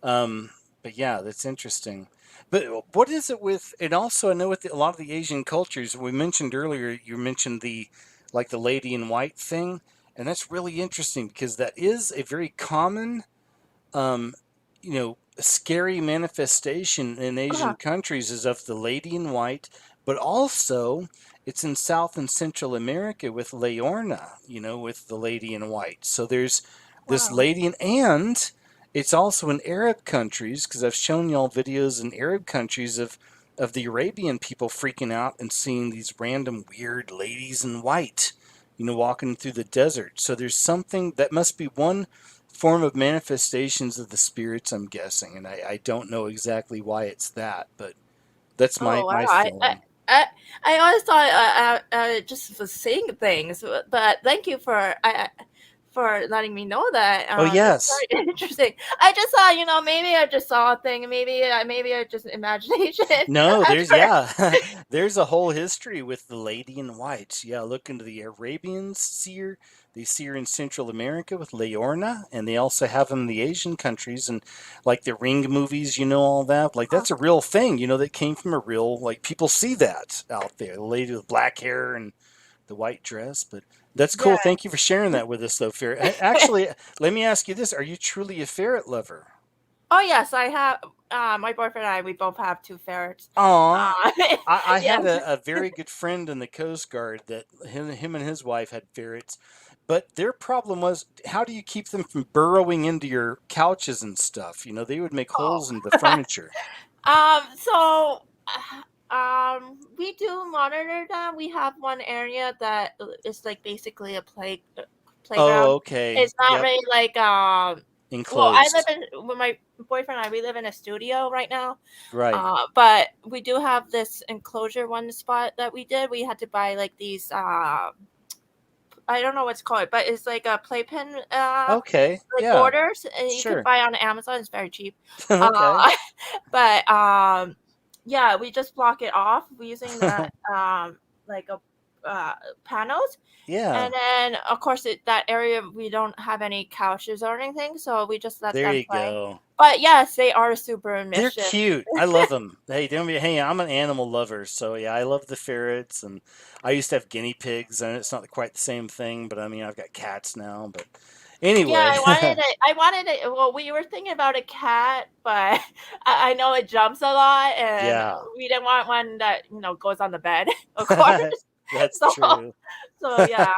Speaker 1: um, but yeah, that's interesting. But what is it with? And also, I know with a lot of the Asian cultures we mentioned earlier, you mentioned the lady in white thing, and that's really interesting because that is a very common um, scary manifestation in Asian countries is of the lady in white, but also it's in South and Central America with Leorna, with the lady in white. So there's this
Speaker 4: wow.
Speaker 1: lady, and it's also in Arab countries because I've shown y'all videos in Arab countries of the Arabian people freaking out and seeing these random weird ladies in white, walking through the desert. So there's something that must be one form of manifestations of the spirits, I'm guessing, and I don't know exactly why it's that, but that's my
Speaker 4: Oh wow.
Speaker 1: my
Speaker 4: I
Speaker 1: feeling.
Speaker 4: I always thought just was saying things, but thank you for letting me know that.
Speaker 1: Oh,
Speaker 4: It's
Speaker 1: yes.
Speaker 4: very interesting. I just thought, maybe I just saw a thing. Maybe I just imagination
Speaker 1: No,
Speaker 4: at
Speaker 1: there's
Speaker 4: first.
Speaker 1: yeah, there's a whole history with the lady in white. Yeah, look into the Arabians see her. They see her in Central America with Leorna, and they also have them in the Asian countries and like the Ring movies, all that. Like that's a real thing, that came from a real like people see that out there. The lady with black hair and the white dress, but that's
Speaker 4: Yeah.
Speaker 1: cool. Thank you for sharing that with us, though, Ferret. Actually, let me ask you this: are you truly a ferret lover?
Speaker 4: Oh yes, I have. My boyfriend and I, we both have 2 ferrets.
Speaker 1: Aw, I
Speaker 4: Yeah.
Speaker 1: had a very good friend in the Coast Guard that him and his wife had ferrets, but their problem was how do you keep them from burrowing into your couches and stuff? They would make holes in the furniture.
Speaker 4: So, we do monitor them. We have one area that is like basically a playground.
Speaker 1: Oh, okay.
Speaker 4: It's not
Speaker 1: Yep.
Speaker 4: really like Well, I live
Speaker 1: Enclosed.
Speaker 4: in with my boyfriend and I. We live in a studio right now.
Speaker 1: Right.
Speaker 4: But we do have this enclosure one spot that we did. We had to buy like these. I don't know what's called, but it's like a playpen,
Speaker 1: Okay.
Speaker 4: like
Speaker 1: Yeah.
Speaker 4: borders, and you could
Speaker 1: Sure.
Speaker 4: buy on Amazon. It's very cheap.
Speaker 1: Okay.
Speaker 4: But yeah, we just block it off using that like a panels,
Speaker 1: Yeah.
Speaker 4: and then of course that area we don't have any couches or anything, so we just let
Speaker 1: There
Speaker 4: them
Speaker 1: you
Speaker 4: play.
Speaker 1: go.
Speaker 4: But yes, they are super
Speaker 1: They're
Speaker 4: mischief.
Speaker 1: cute. I love them. Hey, don't be. Hey, I'm an animal lover, so yeah, I love the ferrets, and I used to have guinea pigs, and it's not quite the same thing, but I mean, I've got cats now. But
Speaker 4: Yeah,
Speaker 1: anyway,
Speaker 4: I wanted it. Well, we were thinking about a cat, but I know it jumps a lot, and
Speaker 1: yeah,
Speaker 4: we didn't want one that goes on the bed, of course.
Speaker 1: that's
Speaker 4: So,
Speaker 1: true.
Speaker 4: so yeah,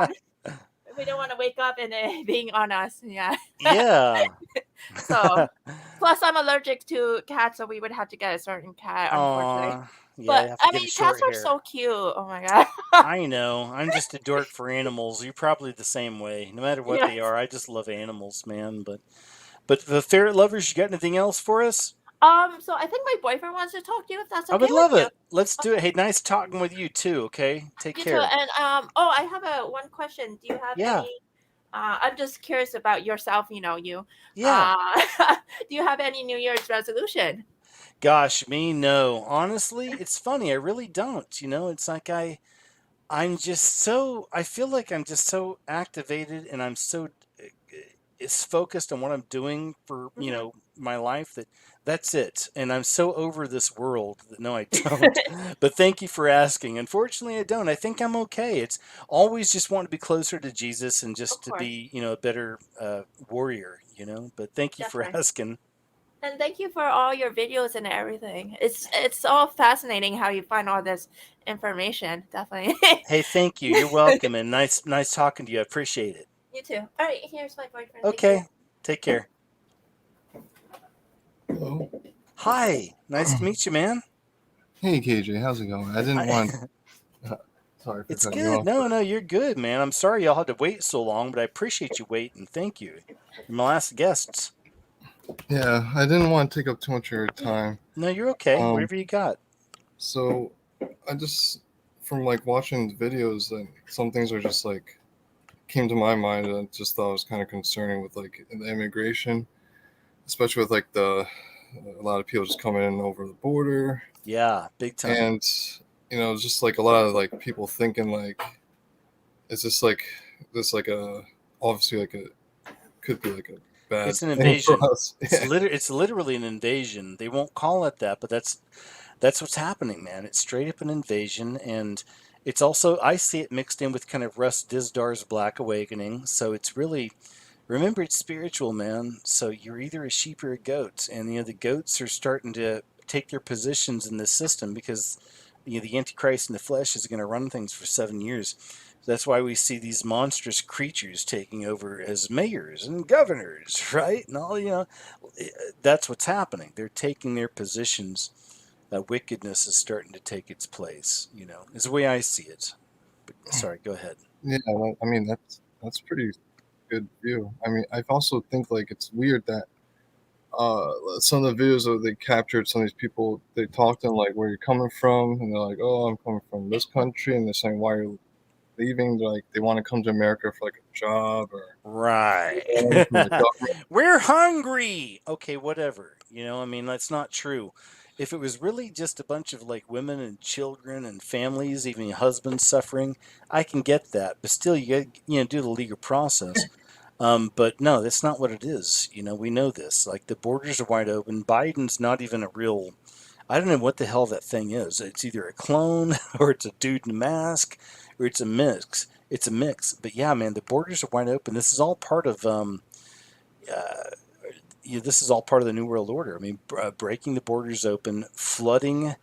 Speaker 4: we don't want to wake up and it being on us. Yeah.
Speaker 1: Yeah.
Speaker 4: So, plus I'm allergic to cats, so we would have to get a certain cat, unfortunately.
Speaker 1: Aw, yeah,
Speaker 4: But
Speaker 1: you have to
Speaker 4: I
Speaker 1: get a
Speaker 4: mean, cats
Speaker 1: short
Speaker 4: are
Speaker 1: hair.
Speaker 4: so cute. Oh my god.
Speaker 1: I know. I'm just a dork for animals. You're probably the same way. No matter what they
Speaker 4: Yes.
Speaker 1: are, I just love animals, man. But the ferret lovers, you got anything else for us?
Speaker 4: So I think my boyfriend wants to talk to you if that's
Speaker 1: I
Speaker 4: okay
Speaker 1: would
Speaker 4: with
Speaker 1: love
Speaker 4: you.
Speaker 1: it. Let's do it.
Speaker 4: Okay.
Speaker 1: Hey, nice talking with you too. Okay, take
Speaker 4: You too.
Speaker 1: care.
Speaker 4: And oh, I have a one question. Do you have
Speaker 1: Yeah,
Speaker 4: any I'm just curious about yourself, you.
Speaker 1: yeah.
Speaker 4: Uh do you have any New Year's resolution?
Speaker 1: Gosh, me no. Honestly, it's funny. I really don't. It's like I feel like I'm just so activated and I'm so is focused on what I'm doing for,
Speaker 4: Hmm.
Speaker 1: my life that's it. And I'm so over this world that no, I don't. But thank you for asking. Unfortunately, I don't. I think I'm okay. It's always just want to be closer to Jesus and
Speaker 4: Of
Speaker 1: just to
Speaker 4: course.
Speaker 1: be, a better warrior. But thank you for
Speaker 4: Definitely.
Speaker 1: asking.
Speaker 4: And thank you for all your videos and everything. It's all fascinating how you find all this information. Definitely.
Speaker 1: Hey, thank you. You're welcome and nice talking to you. I appreciate it.
Speaker 4: You too. All right, here's my boyfriend. Thank you.
Speaker 1: Okay. Take care.
Speaker 5: Hello.
Speaker 1: Hi. Nice to meet you, man.
Speaker 5: Hey KJ, how's it going? I didn't want.
Speaker 1: I,
Speaker 5: Sorry for
Speaker 1: it's
Speaker 5: cutting you
Speaker 1: good.
Speaker 5: off.
Speaker 1: No, no, you're good, man. I'm sorry y'all had to wait so long, but I appreciate you waiting. Thank you. You're my last guests.
Speaker 5: Yeah, I didn't want to take up too much of your time.
Speaker 1: No, you're okay.
Speaker 5: Um,
Speaker 1: Whatever you got.
Speaker 5: so I just from like watching the videos, and some things are just like came to my mind, and I just thought was kind of concerning with like the immigration, especially with like a lot of people just coming in over the border,
Speaker 1: Yeah, big time.
Speaker 5: and just like a lot of like people thinking like, is this like like a obviously like a could be like a bad
Speaker 1: It's an
Speaker 5: thing for
Speaker 1: invasion.
Speaker 5: us.
Speaker 1: It's literally an invasion. They won't call it that, but that's what's happening, man. It's straight up an invasion, and it's also I see it mixed in with kind of Russ Disdar's Black Awakening. So it's really remember it's spiritual, man. So you're either a sheep or a goat, and the goats are starting to take their positions in this system because the Antichrist in the flesh is going to run things for 7 years. That's why we see these monstrous creatures taking over as mayors and governors, right? And all that's what's happening. They're taking their positions. Wickedness is starting to take its place. Is the way I see it. But, sorry, go ahead.
Speaker 5: Yeah, well, I mean that's pretty good view. I mean, I also think like it's weird that some of the videos that they captured, some of these people, they talked to them like, where you're coming from, and they're like, oh, I'm coming from this country, and they're saying why you're leaving. They're like, they want to come to America for like a job or
Speaker 1: Right.
Speaker 5: from the government.
Speaker 1: We're hungry. Okay, whatever. I mean, that's not true. If it was really just a bunch of like women and children and families, even husbands suffering, I can get that. But still, you got do the legal process. But no, that's not what it is. We know this. Like the borders are wide open. Biden's not even a real. I don't know what the hell that thing is. It's either a clone or it's a dude in a mask or it's a mix. It's a mix. But yeah, man, the borders are wide open. This is all part of this is all part of the New World Order. I mean, breaking the borders open, flooding,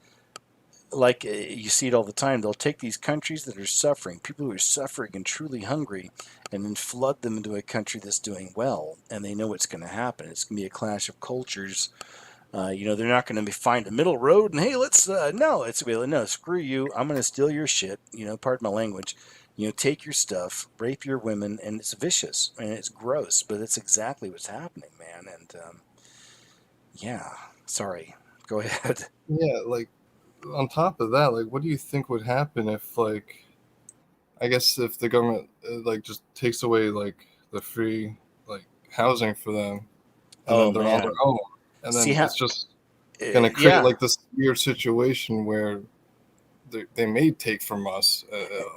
Speaker 1: like you see it all the time. They'll take these countries that are suffering, people who are suffering and truly hungry, and then flood them into a country that's doing well. And they know what's going to happen. It's going to be a clash of cultures. They're not going to find a middle road and hey, let's no, screw you. I'm going to steal your shit. Pardon my language. Take your stuff, rape your women, and it's vicious and it's gross, but it's exactly what's happening, man. And yeah, sorry. Go ahead.
Speaker 5: Yeah, like on top of that, like, what do you think would happen if, like, I guess if the government like just takes away like the free like housing for them, and then they're on their own, and then it's just gonna create like this weird situation where they may take from us,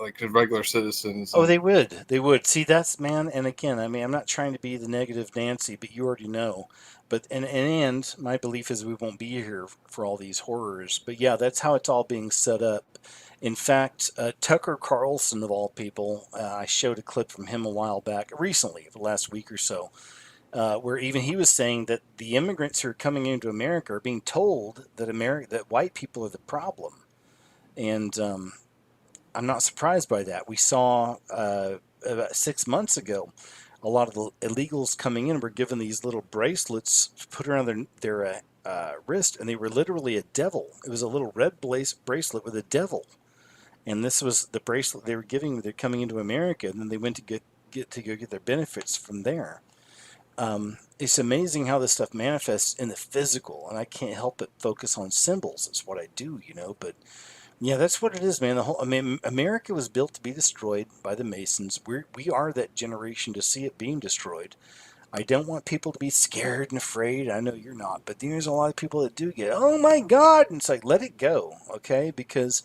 Speaker 5: like regular citizens.
Speaker 1: Oh, they would. See, that's, man. And again, I mean, I'm not trying to be the negative Nancy, but you already know. But and my belief is we won't be here for all these horrors. But yeah, that's how it's all being set up. In fact, Tucker Carlson, of all people, I showed a clip from him a while back, recently, the last week or so, where even he was saying that the immigrants who are coming into America are being told that white people are the problem. And I'm not surprised by that. We saw about 6 months ago, a lot of the illegals coming in were given these little bracelets to put around their wrist, and they were literally a devil. It was a little red bracelet with a devil, and this was the bracelet they were giving when they're coming into America, and then they went to get their benefits from there. It's amazing how this stuff manifests in the physical, and I can't help but focus on symbols. It's what I do, but yeah, that's what it is, man. America was built to be destroyed by the Masons. We are that generation to see it being destroyed. I don't want people to be scared and afraid. I know you're not, but there's a lot of people that do get, oh my God, and it's like, let it go, okay? Because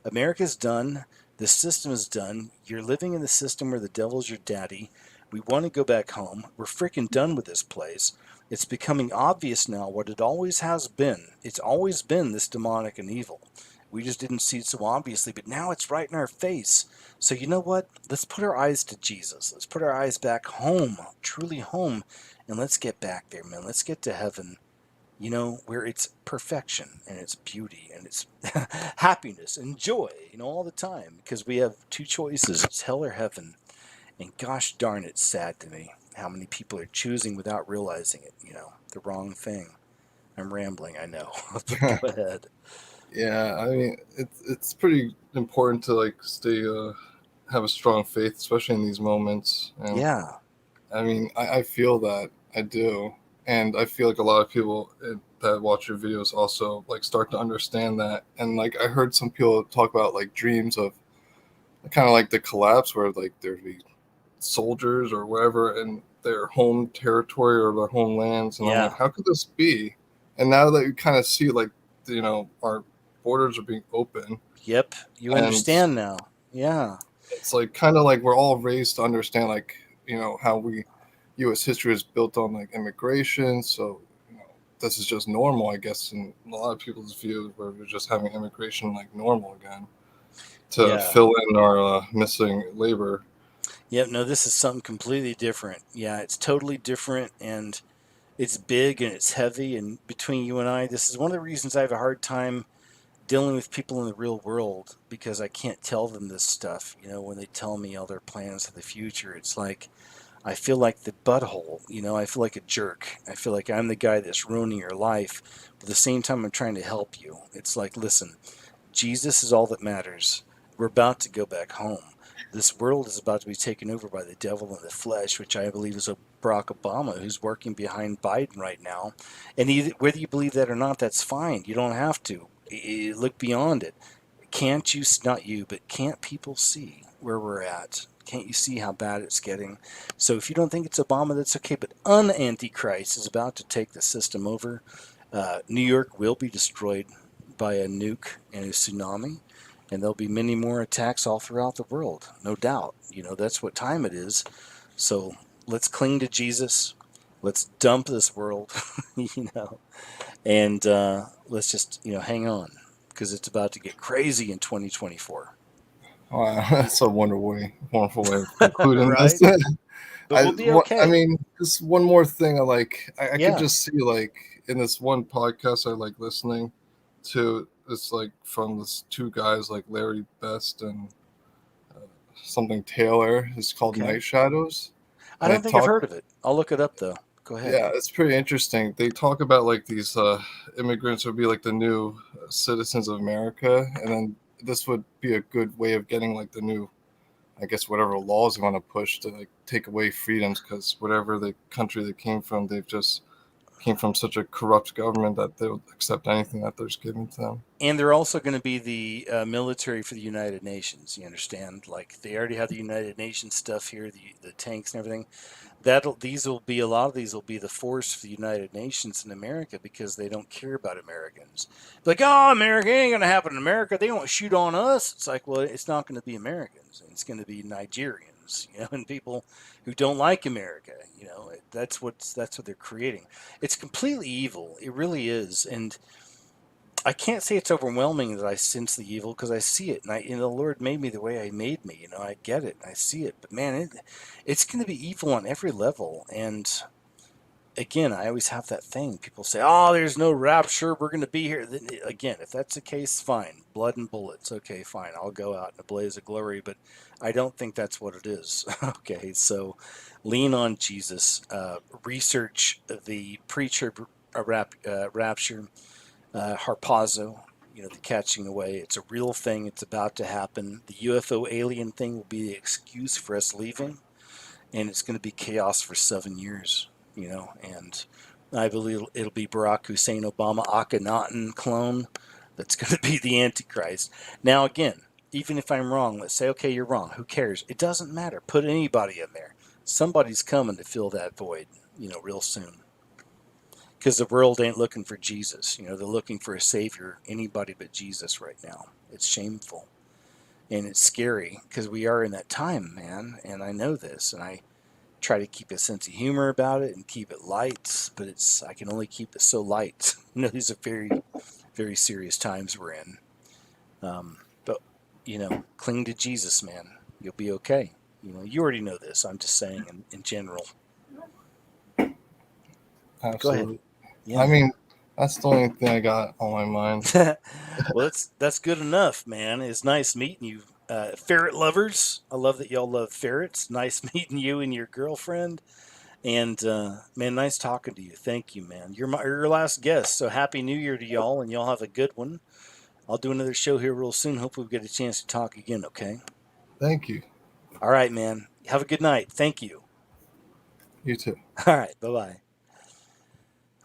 Speaker 1: America's done. The system is done. You're living in the system where the devil's your daddy. We want to go back home. We're freaking done with this place. It's becoming obvious now what it always has been. It's always been this demonic and evil. We just didn't see it so obviously, but now it's right in our face. So you know what? Let's put our eyes to Jesus. Let's put our eyes back home, truly home, and let's get back there, man. Let's get to heaven, where it's perfection and it's beauty and it's happiness and joy, all the time. Because we have two choices. It's hell or heaven. And gosh darn, it's sad to me how many people are choosing without realizing it, the wrong thing. I'm rambling, I know. But go ahead.
Speaker 5: Yeah, I mean, it's pretty important to like stay have a strong faith, especially in these moments. And,
Speaker 1: yeah,
Speaker 5: I mean, I feel that, I do, and I feel like a lot of people that watch your videos also like start to understand that. And like I heard some people talk about like dreams of kind of like the collapse where like there'd be soldiers or whatever in their home territory or their homelands, and I'm like, how could this be? And now that you kind of see like our borders are being open.
Speaker 1: Yep, you understand now. Yeah,
Speaker 5: it's like kind of like we're all raised to understand like how U.S. history is built on like immigration. So this is just normal, I guess, in a lot of people's views, where we're just having immigration like normal again to fill in our missing labor.
Speaker 1: Yep, no, this is something completely different. Yeah, it's totally different, and it's big and it's heavy. And between you and I, this is one of the reasons I have a hard time dealing with people in the real world, because I can't tell them this stuff. When they tell me all their plans for the future, it's like I feel like the butthole. I feel like a jerk. I feel like I'm the guy that's ruining your life. But at the same time, I'm trying to help you. It's like, listen, Jesus is all that matters. We're about to go back home. This world is about to be taken over by the devil in the flesh, which I believe is Barack Obama, who's working behind Biden right now. And whether you believe that or not, that's fine. You don't have to. Look beyond it. Can't you, not you, but can't people see where we're at? Can't you see how bad it's getting? So if you don't think it's Obama, that's okay. But Antichrist is about to take the system over. New York will be destroyed by a nuke and a tsunami. And there'll be many more attacks all throughout the world, no doubt. That's what time it is. So let's cling to Jesus. Let's dump this world, and let's just, hang on, because it's about to get crazy in 2024.
Speaker 5: Wow, that's a wonderful way of concluding
Speaker 1: right?
Speaker 5: this.
Speaker 1: But we'll be okay.
Speaker 5: I mean, just one more thing. I
Speaker 1: Yeah.
Speaker 5: could just see in this one podcast I like listening to. It's from this two guys Larry Best and something Taylor. It's called Night Shadows.
Speaker 1: I don't think I've heard of it. I'll look it up though. Go ahead.
Speaker 5: Yeah, it's pretty interesting. They talk about these immigrants would be the new citizens of America, and then this would be a good way of getting the new, I guess, whatever laws you want to push to take away freedoms, because whatever the country they came from, they've just came from such a corrupt government that they'll accept anything that there's given to them.
Speaker 1: And they're also going to be the military for the United Nations. You understand? They already have the United Nations stuff here, the tanks and everything. A lot of these will be the force for the United Nations in America, because they don't care about Americans. Oh, America ain't going to happen in America. They won't shoot on us. It's well, it's not going to be Americans. It's going to be Nigerians, and people who don't like America. That's what they're creating. It's completely evil. It really is. And I can't say it's overwhelming that I sense the evil, because I see it, and the Lord made me the way I made me. I get it, I see it. But man, it's going to be evil on every level. And again, I always have that thing. People say, "Oh, there's no rapture. We're going to be here." Again, if that's the case, fine. Blood and bullets. Okay, fine. I'll go out in a blaze of glory. But I don't think that's what it is. Okay, so lean on Jesus. Research the preacher rapture. Harpazo, the catching away. It's a real thing. It's about to happen. The UFO alien thing will be the excuse for us leaving, and it's going to be chaos for 7 years, and I believe it'll be Barack Hussein Obama Akhenaten clone that's going to be the Antichrist. Now, again, even if I'm wrong, let's say, okay, you're wrong. Who cares? It doesn't matter. Put anybody in there. Somebody's coming to fill that void, real soon. Because the world ain't looking for Jesus. They're looking for a savior, anybody but Jesus right now. It's shameful. And it's scary, because we are in that time, man. And I know this. And I try to keep a sense of humor about it and keep it light. But I can only keep it so light. These are very, very serious times we're in. But, cling to Jesus, man. You'll be okay. You already know this. I'm just saying in general.
Speaker 5: Absolutely.
Speaker 1: Go ahead. Yeah.
Speaker 5: I mean, that's the only thing I got on my mind.
Speaker 1: Well, that's good enough, man. It's nice meeting you, ferret lovers. I love that y'all love ferrets. Nice meeting you and your girlfriend. And man, nice talking to you. Thank you, man. You're your last guest. So happy New Year to y'all, and y'all have a good one. I'll do another show here real soon. Hopefully, we get a chance to talk again. Okay.
Speaker 5: Thank you.
Speaker 1: All right, man. Have a good night. Thank you.
Speaker 5: You too.
Speaker 1: All right. Bye-bye.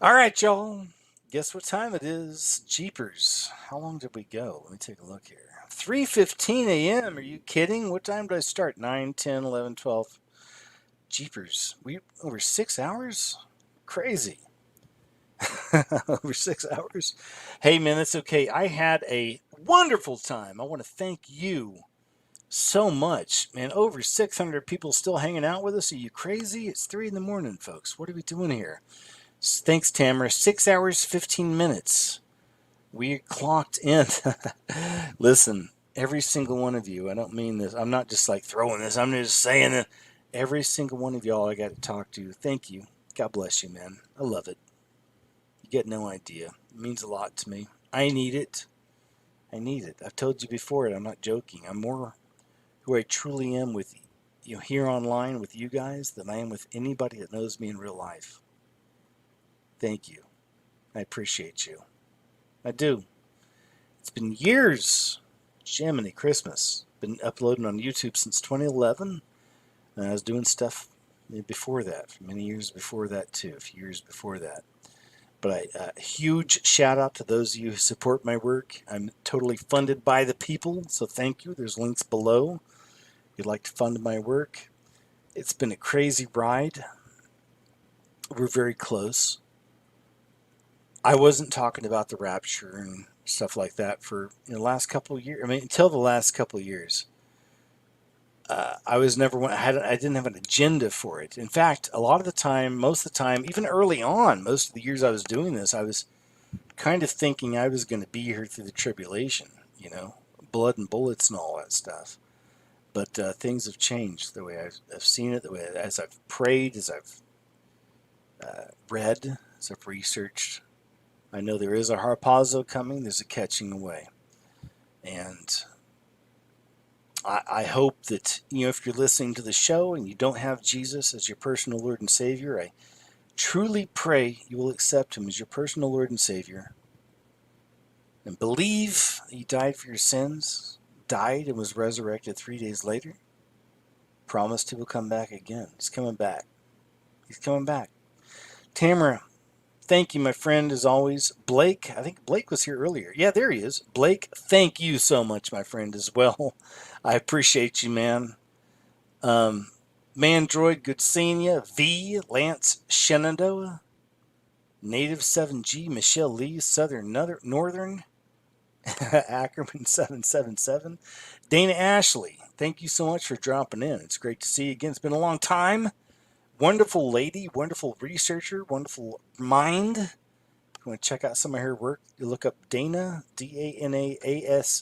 Speaker 1: All right, y'all. Guess what time it is? Jeepers. How long did we go? Let me take a look here. 3:15 a.m. Are you kidding? What time did I start? 9, 10, 11, 12. Jeepers. We over 6 hours? Crazy. Over 6 hours? Hey, man, that's okay. I had a wonderful time. I want to thank you so much. Man, over 600 people still hanging out with us. Are you crazy? It's 3 in the morning, folks. What are we doing here? Thanks, Tamara. 6 hours, 15 minutes. We clocked in. Listen, every single one of you, I don't mean this. I'm not just throwing this. I'm just saying that every single one of y'all I got to talk to. Thank you. God bless you, man. I love it. You get no idea. It means a lot to me. I need it. I need it. I've told you before, and I'm not joking. I'm more who I truly am with here online with you guys than I am with anybody that knows me in real life. Thank you. I appreciate you. I do. It's been years. Jiminy Christmas. been uploading on YouTube since 2011. And I was doing stuff before that, many years before that too, a few years before that. But a huge shout out to those of you who support my work. I'm totally funded by the people, so thank you. There's links below if you'd like to fund my work. It's been a crazy ride. We're very close. I wasn't talking about the rapture and stuff like that for the last couple of years. I mean, until the last couple of years. I was never one. I didn't have an agenda for it. In fact, a lot of the time, most of the time, even early on, most of the years I was doing this, I was kind of thinking I was going to be here through the tribulation, blood and bullets and all that stuff. But things have changed the way I've seen it, the way as I've prayed, as I've read, as I've researched. I know there is a harpazo coming. There's a catching away, and I hope that, if you're listening to the show and you don't have Jesus as your personal Lord and Savior, I truly pray you will accept him as your personal Lord and Savior and believe he died for your sins, died and was resurrected 3 days later, promised he will come back again. He's coming back. He's coming back. Tamara, thank you, my friend, as always. Blake, I think Blake was here earlier. Yeah, there he is. Blake, thank you so much, my friend, as well. I appreciate you, man. Mandroid, good seeing you. V, Lance Shenandoah, Native 7G, Michelle Lee, Southern Northern, Ackerman 777, Dana Ashley, thank you so much for dropping in. It's great to see you again. It's been a long time. Wonderful lady, wonderful researcher, wonderful mind. If you want to check out some of her work, you look up Dana, DanaAshlie,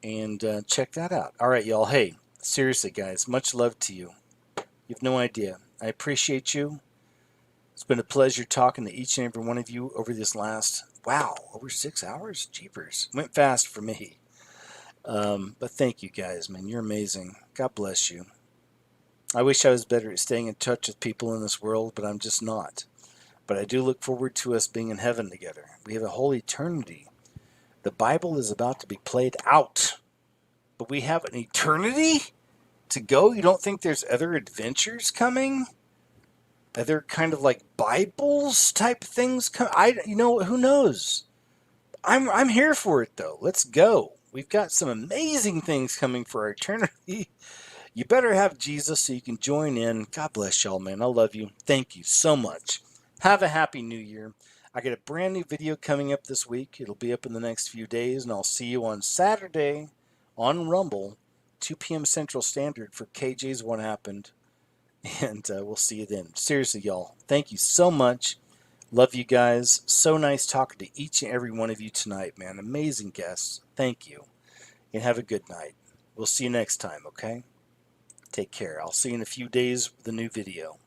Speaker 1: and check that out. All right, y'all. Hey, seriously, guys, much love to you. You have no idea. I appreciate you. It's been a pleasure talking to each and every one of you over this last, over 6 hours? Jeepers. Went fast for me. But thank you guys, man. You're amazing. God bless you. I wish I was better at staying in touch with people in this world, but I'm just not. But I do look forward to us being in heaven together. We have a whole eternity. The Bible is about to be played out. But we have an eternity to go? You don't think there's other adventures coming? Other kind of like Bibles type things who knows? I'm here for it though. Let's go. We've got some amazing things coming for our eternity. You better have Jesus so you can join in. God bless y'all, man. I love you. Thank you so much. Have a happy new year. I got a brand new video coming up this week. It'll be up in the next few days, and I'll see you on Saturday on Rumble, 2 p.m. Central Standard for KJ's What Happened. And we'll see you then. Seriously, y'all, thank you so much. Love you guys. So nice talking to each and every one of you tonight, man. Amazing guests. Thank you. And have a good night. We'll see you next time, okay? Take care. I'll see you in a few days with a new video.